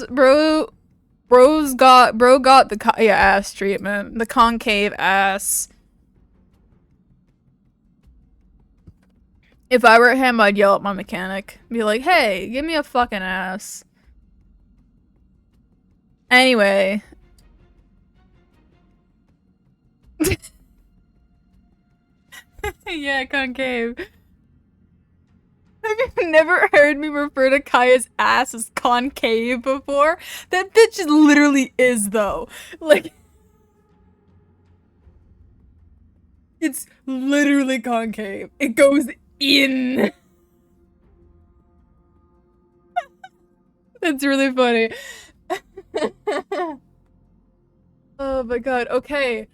got the ass treatment, the concave ass. If I were him, I'd yell at my mechanic, be like, hey, give me a fucking ass. Anyway. Yeah, concave. Have you never heard me refer to Kaya's ass as concave before? That bitch literally is, though. Like, it's literally concave. It goes in. That's really funny. Oh my god, okay.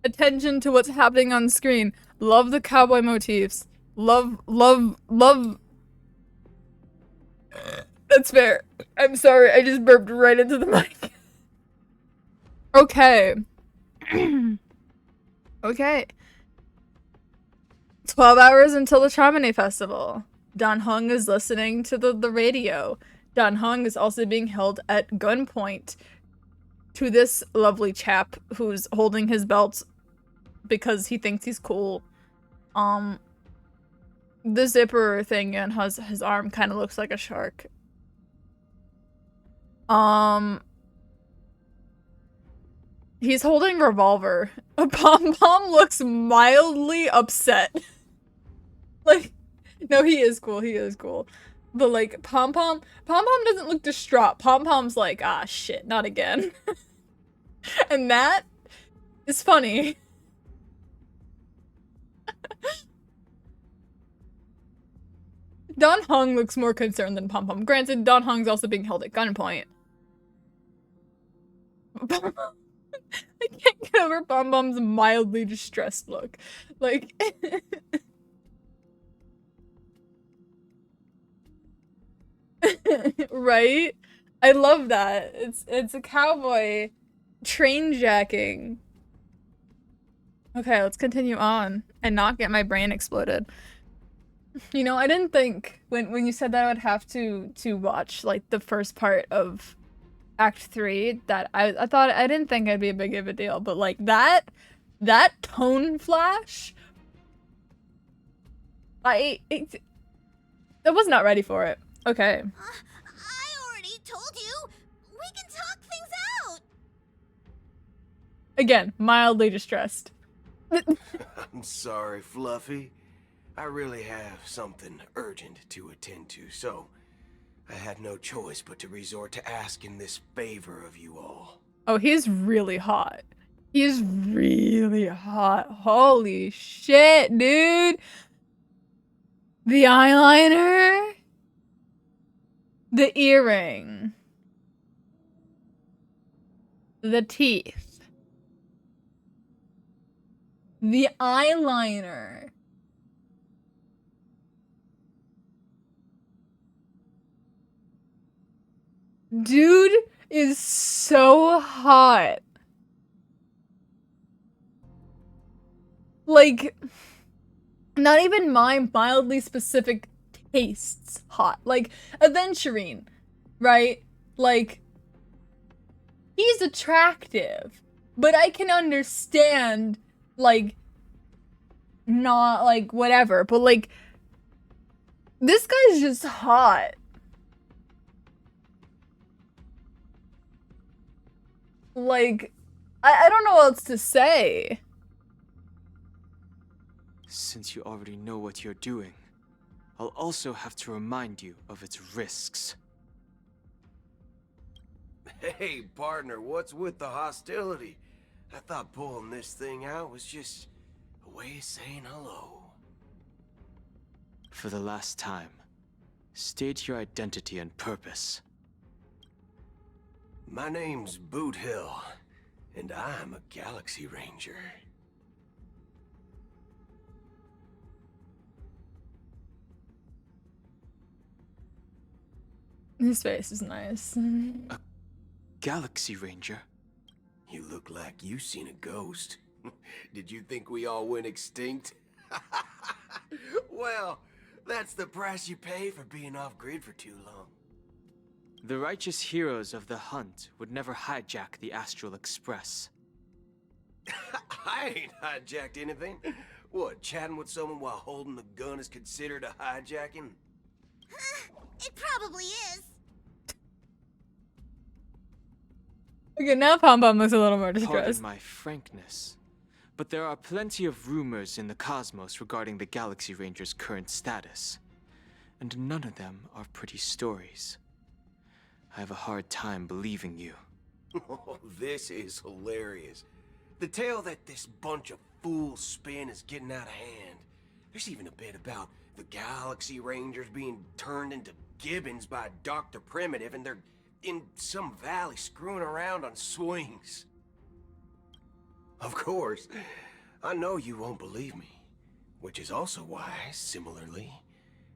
Attention to what's happening on screen. Love the cowboy motifs. Love. That's fair. I'm sorry, I just burped right into the mic. Okay. Okay. 12 hours until the Chamonix Festival. Dan Heng is listening to the radio. Dan Heng is also being held at gunpoint to this lovely chap who's holding his belt because he thinks he's cool. The zipper thing and his arm kind of looks like a shark. He's holding a revolver. Pom Pom looks mildly upset. Like, no, he is cool. But like, Pom Pom doesn't look distraught. Pom Pom's like, ah, shit, not again. And that is funny. Dan Heng looks more concerned than Pom Pom. Granted, Dan Heng's also being held at gunpoint. I can't get over Pom Pom's mildly distressed look. Like, right? I love that. It's a cowboy train jacking. Okay, let's continue on and not get my brain exploded. You know, I didn't think when you said that I would have to watch like the first part of Act 3 that I thought I didn't think it'd be a big of a deal, but like that tone flash, I was not ready for it. Okay. I already told you. We can talk things out. Again, mildly distressed. I'm sorry, Fluffy. I really have something urgent to attend to, so I had no choice but to resort to asking this favor of you all. Oh, he's really hot. He's really hot. Holy shit, dude. The eyeliner. The earring. The teeth. The eyeliner. Dude is so hot. Like, not even my mildly specific tastes hot. Like, Aventurine, right? Like, he's attractive, but I can understand, like, not like whatever, but like this guy's just hot. Like, I don't know what else to say. Since you already know what you're doing, I'll also have to remind you of its risks. Hey, partner, what's with the hostility? I thought pulling this thing out was just a way of saying hello. For the last time, state your identity and purpose. My name's Boot Hill, and I'm a Galaxy Ranger. His face is nice. A Galaxy Ranger? You look like you've seen a ghost. Did you think we all went extinct? Well, that's the price you pay for being off-grid for too long. The righteous heroes of the hunt would never hijack the Astral Express. I ain't hijacked anything. What, chatting with someone while holding the gun is considered a hijacking? It probably is. Okay, now Pom Pom looks a little more distressed. Pardon my frankness, but there are plenty of rumors in the cosmos regarding the Galaxy Ranger's current status, and none of them are pretty stories. I have a hard time believing you. Oh, this is hilarious. The tale that this bunch of fools spin is getting out of hand. There's even a bit about the Galaxy Rangers being turned into gibbons by Dr. Primitive, and they're in some valley screwing around on swings. Of course, I know you won't believe me, which is also why, similarly,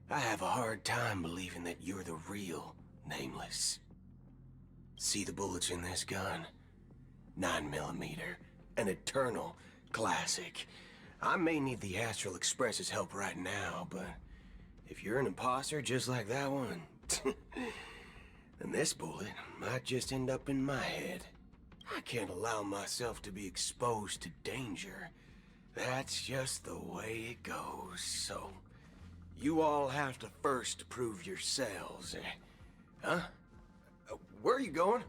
I have a hard time believing that you're the real Nameless. See the bullets in this gun? 9mm, an eternal classic. I may need the Astral Express's help right now, but if you're an imposter just like that one, then this bullet might just end up in my head. I can't allow myself to be exposed to danger. That's just the way it goes, so you all have to first prove yourselves. Huh? Where are you going?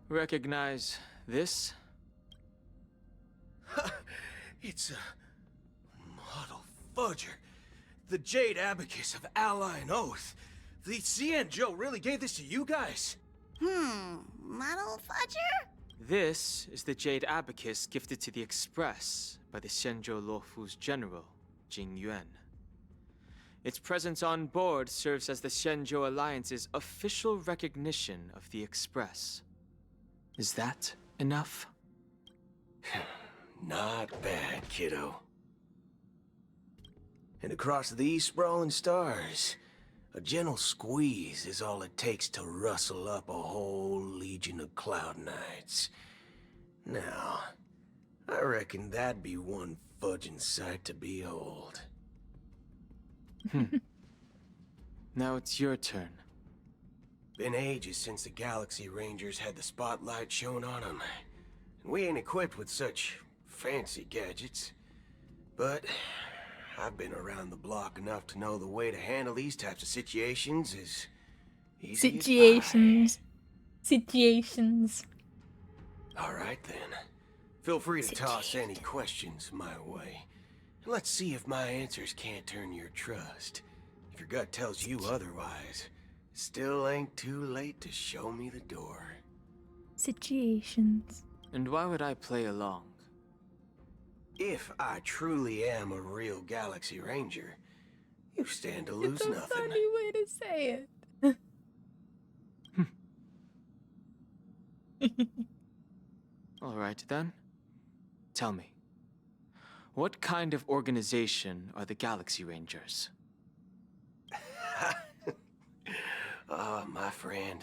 Recognize this? It's a model fudger. The Jade Abacus of Ally and Oath. The CN Joe really gave this to you guys? Model fudger? This is the Jade Abacus gifted to the Express by the Shenzhou Luofu's general, Jing Yuan. Its presence on board serves as the Shenzhou Alliance's official recognition of the Express. Is that enough? Not bad, kiddo. And across these sprawling stars, a gentle squeeze is all it takes to rustle up a whole legion of Cloud Knights. Now, I reckon that'd be one fudging sight to behold. Now it's your turn. Been ages since the Galaxy Rangers had the spotlight shone on them. And we ain't equipped with such fancy gadgets. But I've been around the block enough to know the way to handle these types of situations is easy Situations. All right then. Feel free to toss any questions my way. And let's see if my answers can't turn your trust. If your gut tells you otherwise, still ain't too late to show me the door. Situations. And why would I play along? If I truly am a real Galaxy Ranger, you stand to lose It's a nothing. funny way to say it. Alright then. Tell me, what kind of organization are the Galaxy Rangers? My friend,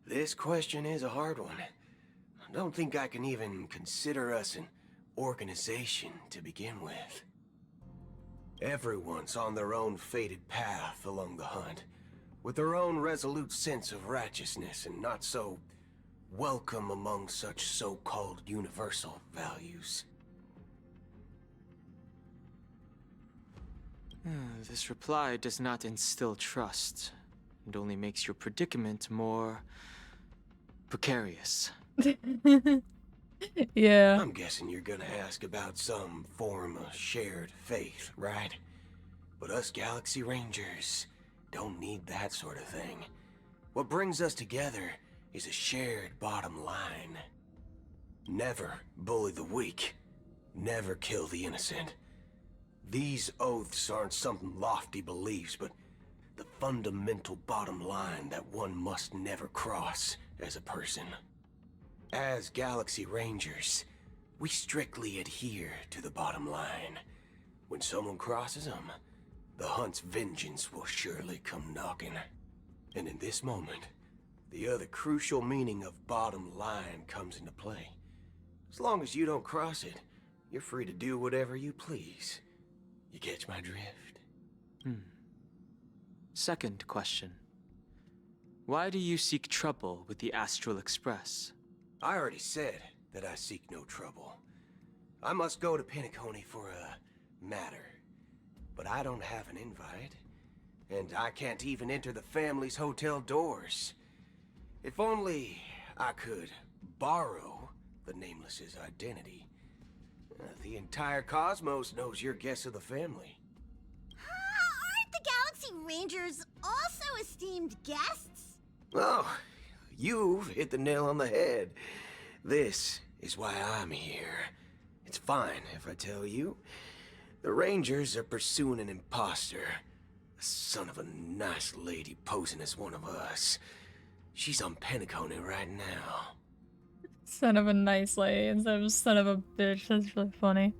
this question is a hard one. I don't think I can even consider us an organization to begin with. Everyone's on their own fated path along the hunt, with their own resolute sense of righteousness and not so welcome among such so-called universal values. This reply does not instill trust. It only makes your predicament more precarious. Yeah. I'm guessing you're gonna ask about some form of shared faith, right? But us Galaxy Rangers don't need that sort of thing. What brings us together is a shared bottom line. Never bully the weak. Never kill the innocent. These oaths aren't some lofty beliefs, but the fundamental bottom line that one must never cross as a person. As Galaxy Rangers, we strictly adhere to the bottom line. When someone crosses them, the hunt's vengeance will surely come knocking. And in this moment, the other crucial meaning of bottom line comes into play. As long as you don't cross it, you're free to do whatever you please. You catch my drift? Second question. Why do you seek trouble with the Astral Express? I already said that I seek no trouble. I must go to Penacony for a matter. But I don't have an invite. And I can't even enter the family's hotel doors. If only I could borrow the Nameless's identity. The entire cosmos knows you're guests of the family. Aren't the Galaxy Rangers also esteemed guests? Oh, you've hit the nail on the head. This is why I'm here. It's fine if I tell you. The Rangers are pursuing an imposter. A son of a nice lady posing as one of us. She's on Penacony right now. Son of a nice lady instead of son of a bitch. That's really funny.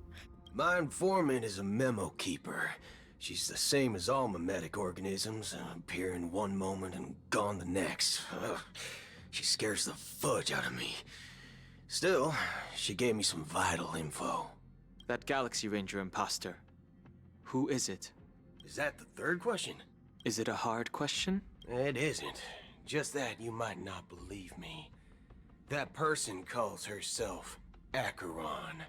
My informant is a memo keeper. She's the same as all mimetic organisms, appearing one moment and gone the next. Ugh. She scares the fudge out of me. Still, she gave me some vital info. That Galaxy Ranger imposter. Who is it? Is that the third question? Is it a hard question? It isn't. Just that you might not believe me. That person calls herself Acheron.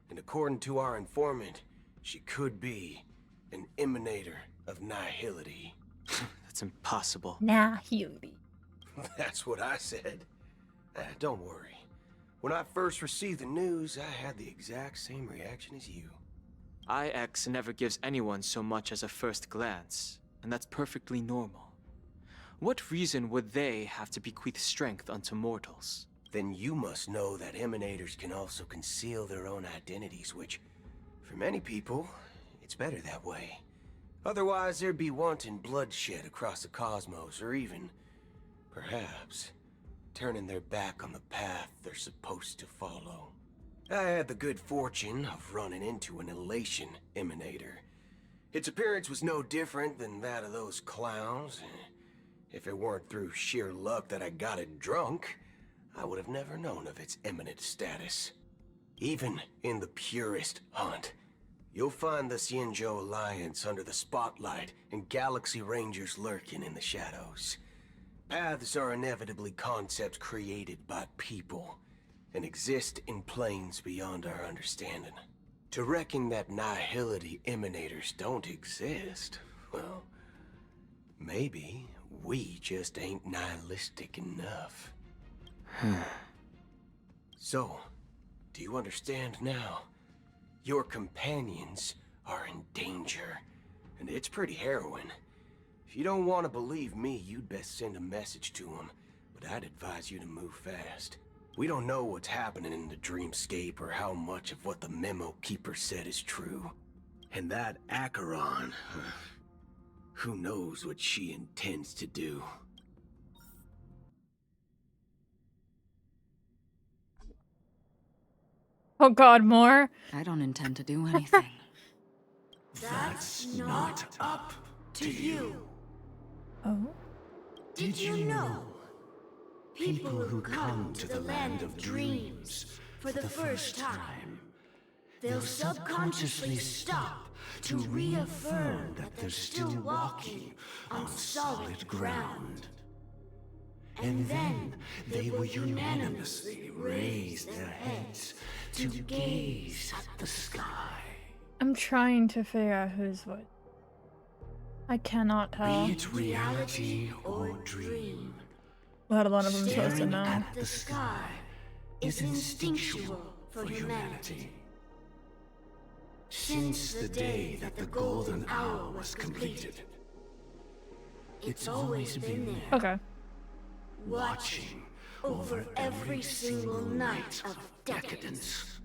And according to our informant, she could be an emanator of nihility. That's impossible. Nihility. That's what I said. Don't worry. When I first received the news, I had the exact same reaction as you. IX never gives anyone so much as a first glance, and that's perfectly normal. What reason would they have to bequeath strength unto mortals? Then you must know that emanators can also conceal their own identities, which, for many people, it's better that way. Otherwise, there'd be wanton bloodshed across the cosmos, or even, perhaps, turning their back on the path they're supposed to follow. I had the good fortune of running into an elation emanator. Its appearance was no different than that of those clowns. If it weren't through sheer luck that I got it drunk, I would have never known of its eminent status. Even in the purest hunt, you'll find the Xianzhou Alliance under the spotlight and Galaxy Rangers lurking in the shadows. Paths are inevitably concepts created by people and exist in planes beyond our understanding. To reckon that nihility emanators don't exist, well, maybe we just ain't nihilistic enough. So, do you understand now? Your companions are in danger, and it's pretty harrowing. If you don't want to believe me, you'd best send a message to them, but I'd advise you to move fast. We don't know what's happening in the dreamscape or how much of what the memo keeper said is true. And that Acheron, who knows what she intends to do. Oh god, more? I don't intend to do anything. That's not up to you. Oh? Did you know? People who come to the land of dreams for the first time, they'll subconsciously stop to reaffirm that they're still walking on solid ground. And then they will unanimously raise their heads to gaze at the sky. I'm trying to figure out who's what. I cannot tell. Be it reality or dream, Let alone if I'm supposed to staring know. at the sky is instinctual for humanity. Since the day that the golden hour was completed, it's always been there. Okay. Watching over every single night of decadence.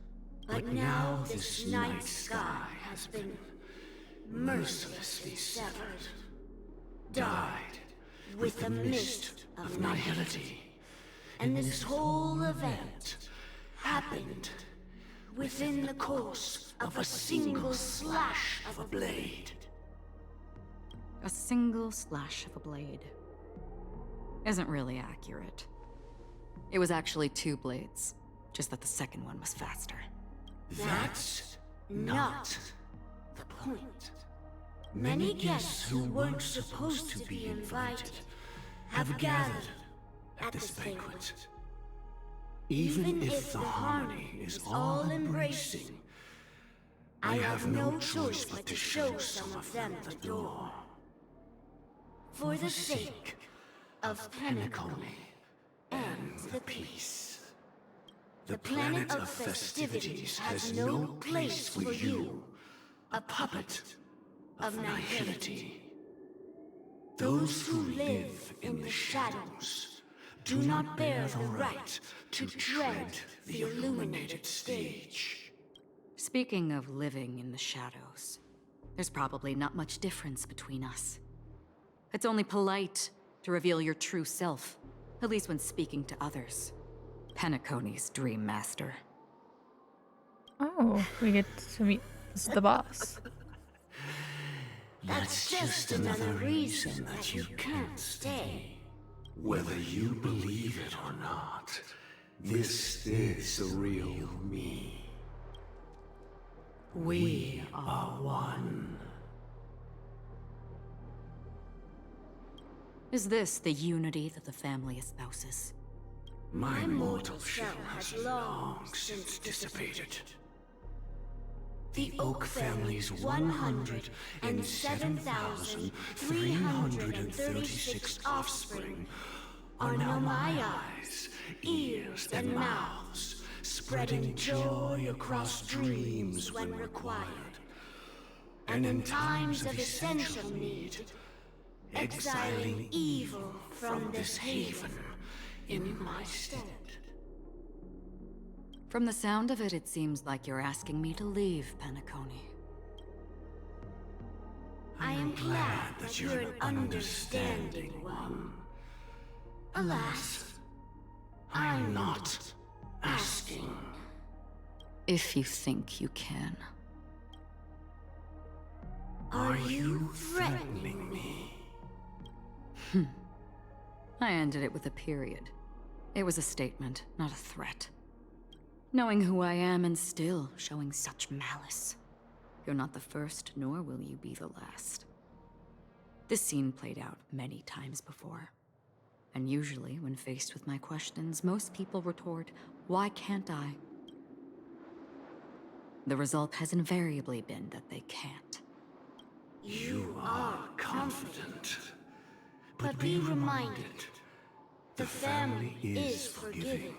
But now this night sky has been mercilessly severed, dyed with the mist of nihility. And this whole event happened within the course of a single slash of a blade. A single slash of a blade. Isn't really accurate. It was actually 2 blades, just that the second one was faster. That's not the point. Many guests who weren't supposed to be invited have gathered at this banquet. Even if the harmony is all-embracing, I have no choice but to show some of them the door. For the sake of Penacony and the peace. The planet of festivities has no place for you, a puppet of nihility. Those who live in the shadows do not bear the right to tread the illuminated stage. Speaking of living in the shadows, there's probably not much difference between us. It's only polite to reveal your true self, at least when speaking to others. Penacony's Dream Master. Oh, we get to meet the boss. That's just another reason that you can't stay. Whether you believe it or not, this is the real me. We are one. Is this the unity that the family espouses? My mortal shell has long since dissipated. The Oak family's 107,336 offspring are now my eyes, ears, and mouths, spreading joy across dreams when required. And in times of essential need, exiling evil from this haven in my stead. From the sound of it, it seems like you're asking me to leave Penacony. I am glad that you're an understanding one. Alas, I'm not asking. If you think you can. Are you threatening me? I ended it with a period. It was a statement, not a threat. Knowing who I am and still showing such malice. You're not the first, nor will you be the last. This scene played out many times before. And usually, when faced with my questions, most people retort, "Why can't I?" The result has invariably been that they can't. You are confident. But be reminded, the family is forgiving,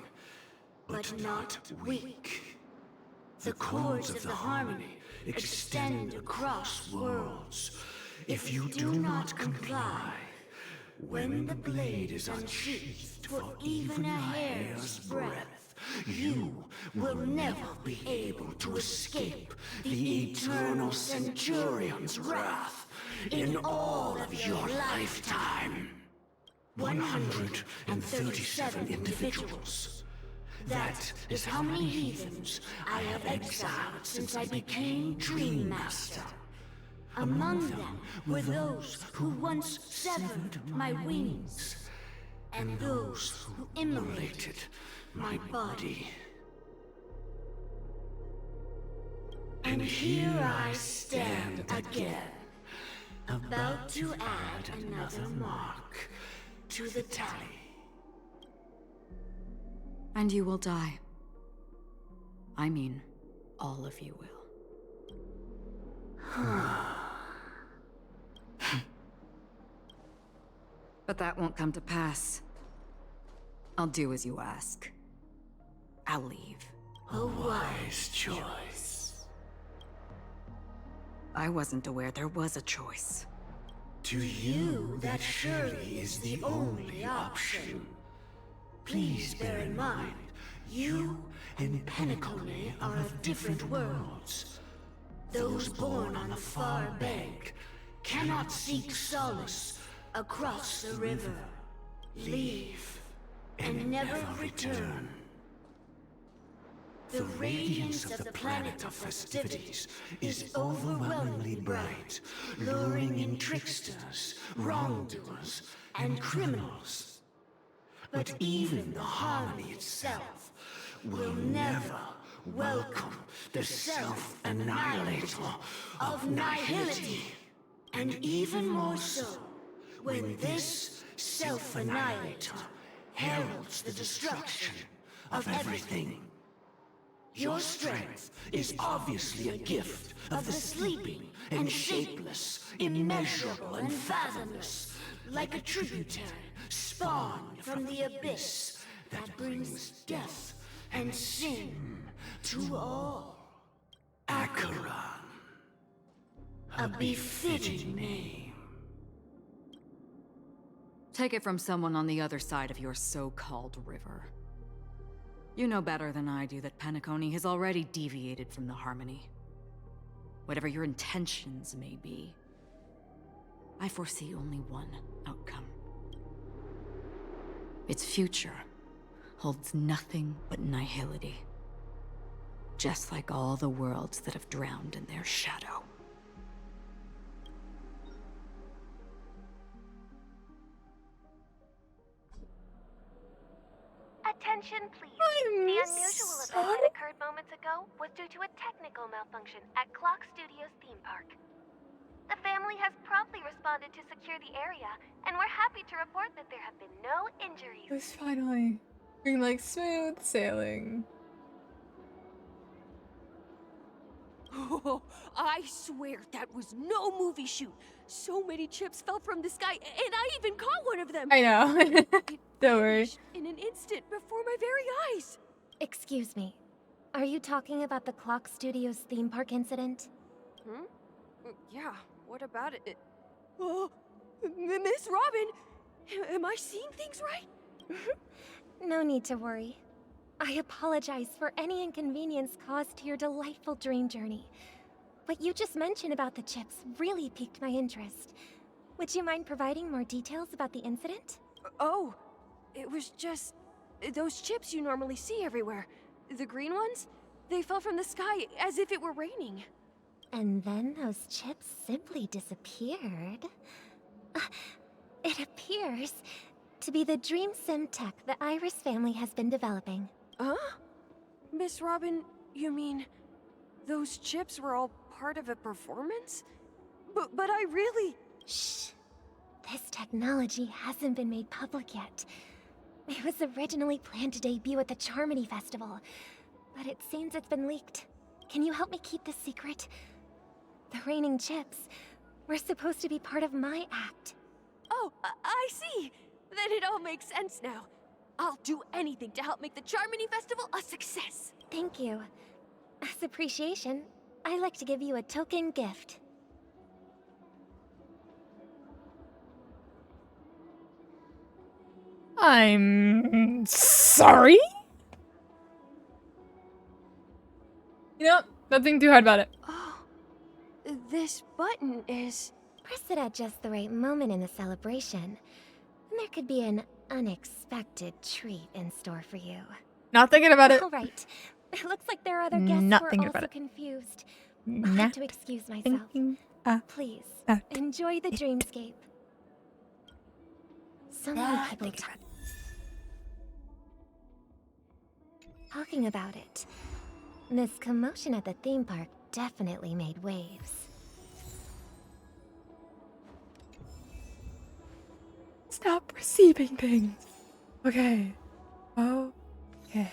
but not weak. The chords of the harmony extend across worlds. If you do not comply, when the blade is unsheathed for even a hair's breadth, you will never be able to escape the eternal Centurion's wrath in all of your lifetime. 137 individuals. That is how many heathens I have exiled since I became Dream Master. Among them were those who once severed my wings, and those who immolated my body. And here I stand again, about to add another mark to the tally. And you will die. I mean, all of you will. But that won't come to pass. I'll do as you ask. I'll leave. A wise choice. I wasn't aware there was a choice. To you, that surely is the only option. Please bear in mind, you and Penacony are of different worlds. Those born on the far bank cannot seek solace across the river. Leave and never return. The radiance of the planet of festivities is overwhelmingly bright, luring in tricksters, wrongdoers, and criminals. But even the harmony itself will never welcome the self-annihilator of nihility. And even more so, when this self-annihilator heralds the destruction of everything. Your strength is obviously a gift of the sleeping and shapeless, immeasurable and fathomless, like a tributary spawned from the abyss that brings death and sin to all. Acheron. A befitting name. Take it from someone on the other side of your so-called river. You know better than I do that Penacony has already deviated from the harmony. Whatever your intentions may be, I foresee only one outcome. Its future holds nothing but nihility. Just like all the worlds that have drowned in their shadow. Attention, please. The unusual event that occurred moments ago was due to a technical malfunction at Clock Studios theme park. The family has promptly responded to secure the area, and we're happy to report that there have been no injuries. It was finally being like smooth sailing. Oh, I swear that was no movie shoot. So many chips fell from the sky, and I even caught one of them. I know. Don't worry. In an instant before my very eyes. Excuse me. Are you talking about the Clock Studios theme park incident? Hmm? Yeah, what about it? Oh, Miss Robin, am I seeing things right? No need to worry. I apologize for any inconvenience caused to your delightful dream journey. What you just mentioned about the chips really piqued my interest. Would you mind providing more details about the incident? Oh, it was just those chips you normally see everywhere. The green ones? They fell from the sky as if it were raining. And then those chips simply disappeared. It appears to be the Dream Sim tech the Iris family has been developing. Huh? Miss Robin, you mean those chips were all part of a performance? But I really... Shh. This technology hasn't been made public yet. It was originally planned to debut at the Charmony Festival, but it seems it's been leaked. Can you help me keep this secret? The raining chips were supposed to be part of my act. Oh, I see. Then it all makes sense now. I'll do anything to help make the Charmony Festival a success. Thank you. As appreciation, I'd like to give you a token gift. I'm sorry? You know, don't think too hard about it. Oh, this button is... Press it at just the right moment in the celebration, and there could be an unexpected treat in store for you. Not thinking about it. All right. It looks like there are other guests Not who are thinking also about it. confused. I'll Not have to excuse myself. Please, enjoy the dreamscape. So many people talking about it. This commotion at the theme park definitely made waves. Stop receiving things. Okay. Okay. Okay.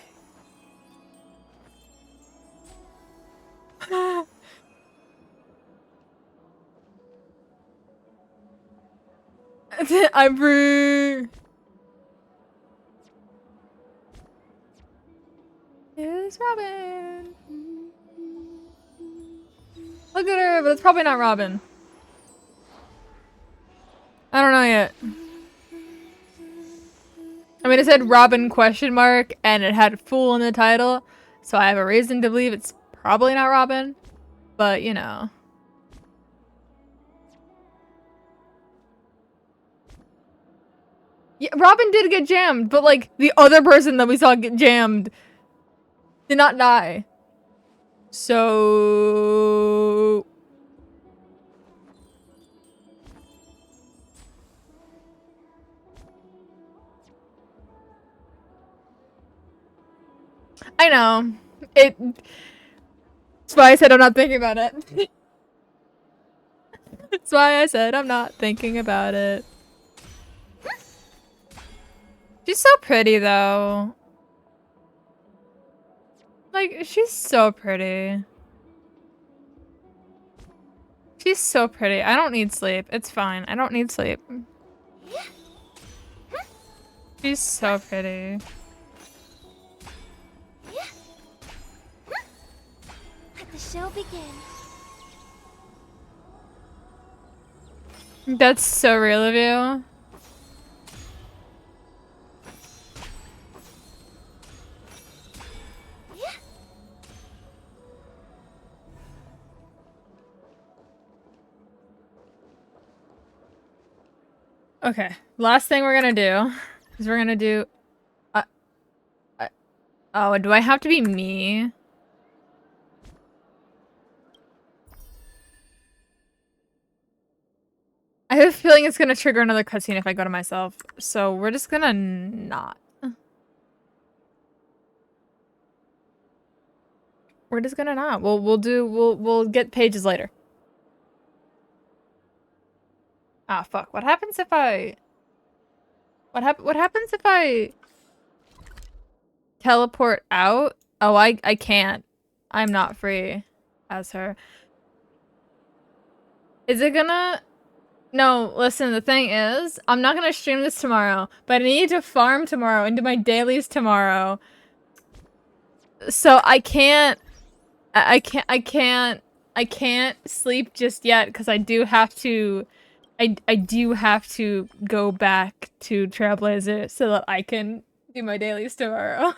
I'm free. It's Robin. Look at her, but it's probably not Robin. I don't know yet. I mean, it said Robin question mark, and it had fool in the title, so I have a reason to believe it's probably not Robin, but you know. Yeah, Robin did get jammed, but like the other person that we saw get jammed did not die. So I know. That's why I said I'm not thinking about it. That's why I said I'm not thinking about it. She's so pretty though. Like, she's so pretty. She's so pretty. I don't need sleep. It's fine. I don't need sleep. She's so pretty. Let the show begin. That's so real of you. Okay, last thing we're gonna do is we're gonna do. Oh, do I have to be me? I have a feeling it's gonna trigger another cutscene if I go to myself, so we're just gonna not. We're just gonna not. We'll get pages later. Ah, fuck. What happens if I... What happens if I... teleport out? Oh, I can't. I'm not free as her. Is it gonna... No, listen, the thing is, I'm not gonna stream this tomorrow, but I need to farm tomorrow and do my dailies tomorrow. So I can't... I can't sleep just yet because I do have to... I do have to go back to Trailblazer so that I can do my dailies tomorrow.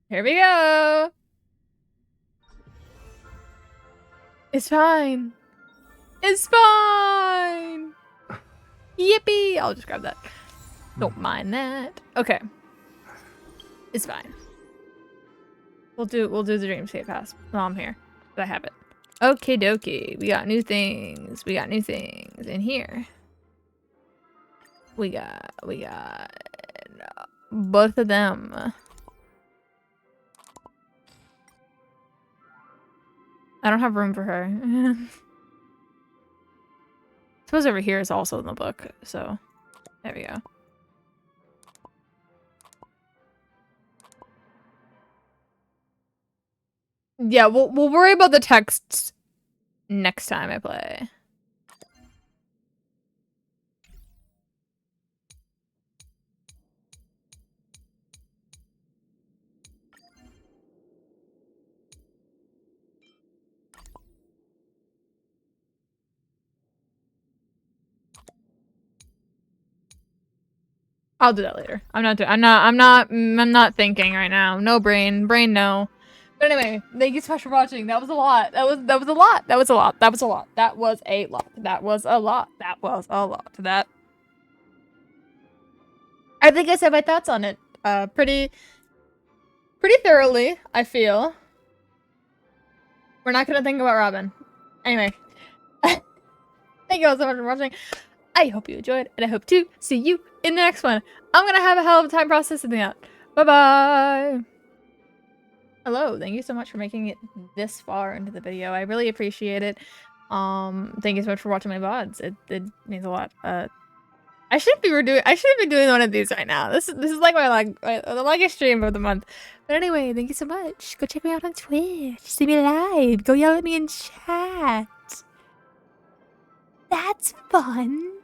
Here we go. It's fine. It's fine. Yippee. I'll just grab that. Don't mind that. Okay. It's fine. We'll do the Dreamscape pass while I'm here. But I have it. Okie dokie. We got new things. We got new things in here. We got both of them. I don't have room for her. I suppose over here is also in the book, so there we go. Yeah, we'll worry about the texts next time I play. I'll do that later. I'm not thinking right now. No brain, no. But anyway, thank you so much for watching. That was a lot. That was a lot. That was a lot. That was a lot. That was a lot. That was a lot. That was a lot. That. I think I said my thoughts on it. Pretty thoroughly, I feel. We're not gonna think about Robin. Anyway. Thank you all so much for watching. I hope you enjoyed, and I hope to see you in the next one. I'm gonna have a hell of a time processing that. Bye-bye! Hello, thank you so much for making it this far into the video. I really appreciate it. Thank you so much for watching my VODs. It means a lot. I should be doing one of these right now. This is like the longest stream of the month. But anyway, thank you so much. Go check me out on Twitch. See me live. Go yell at me in chat. That's fun.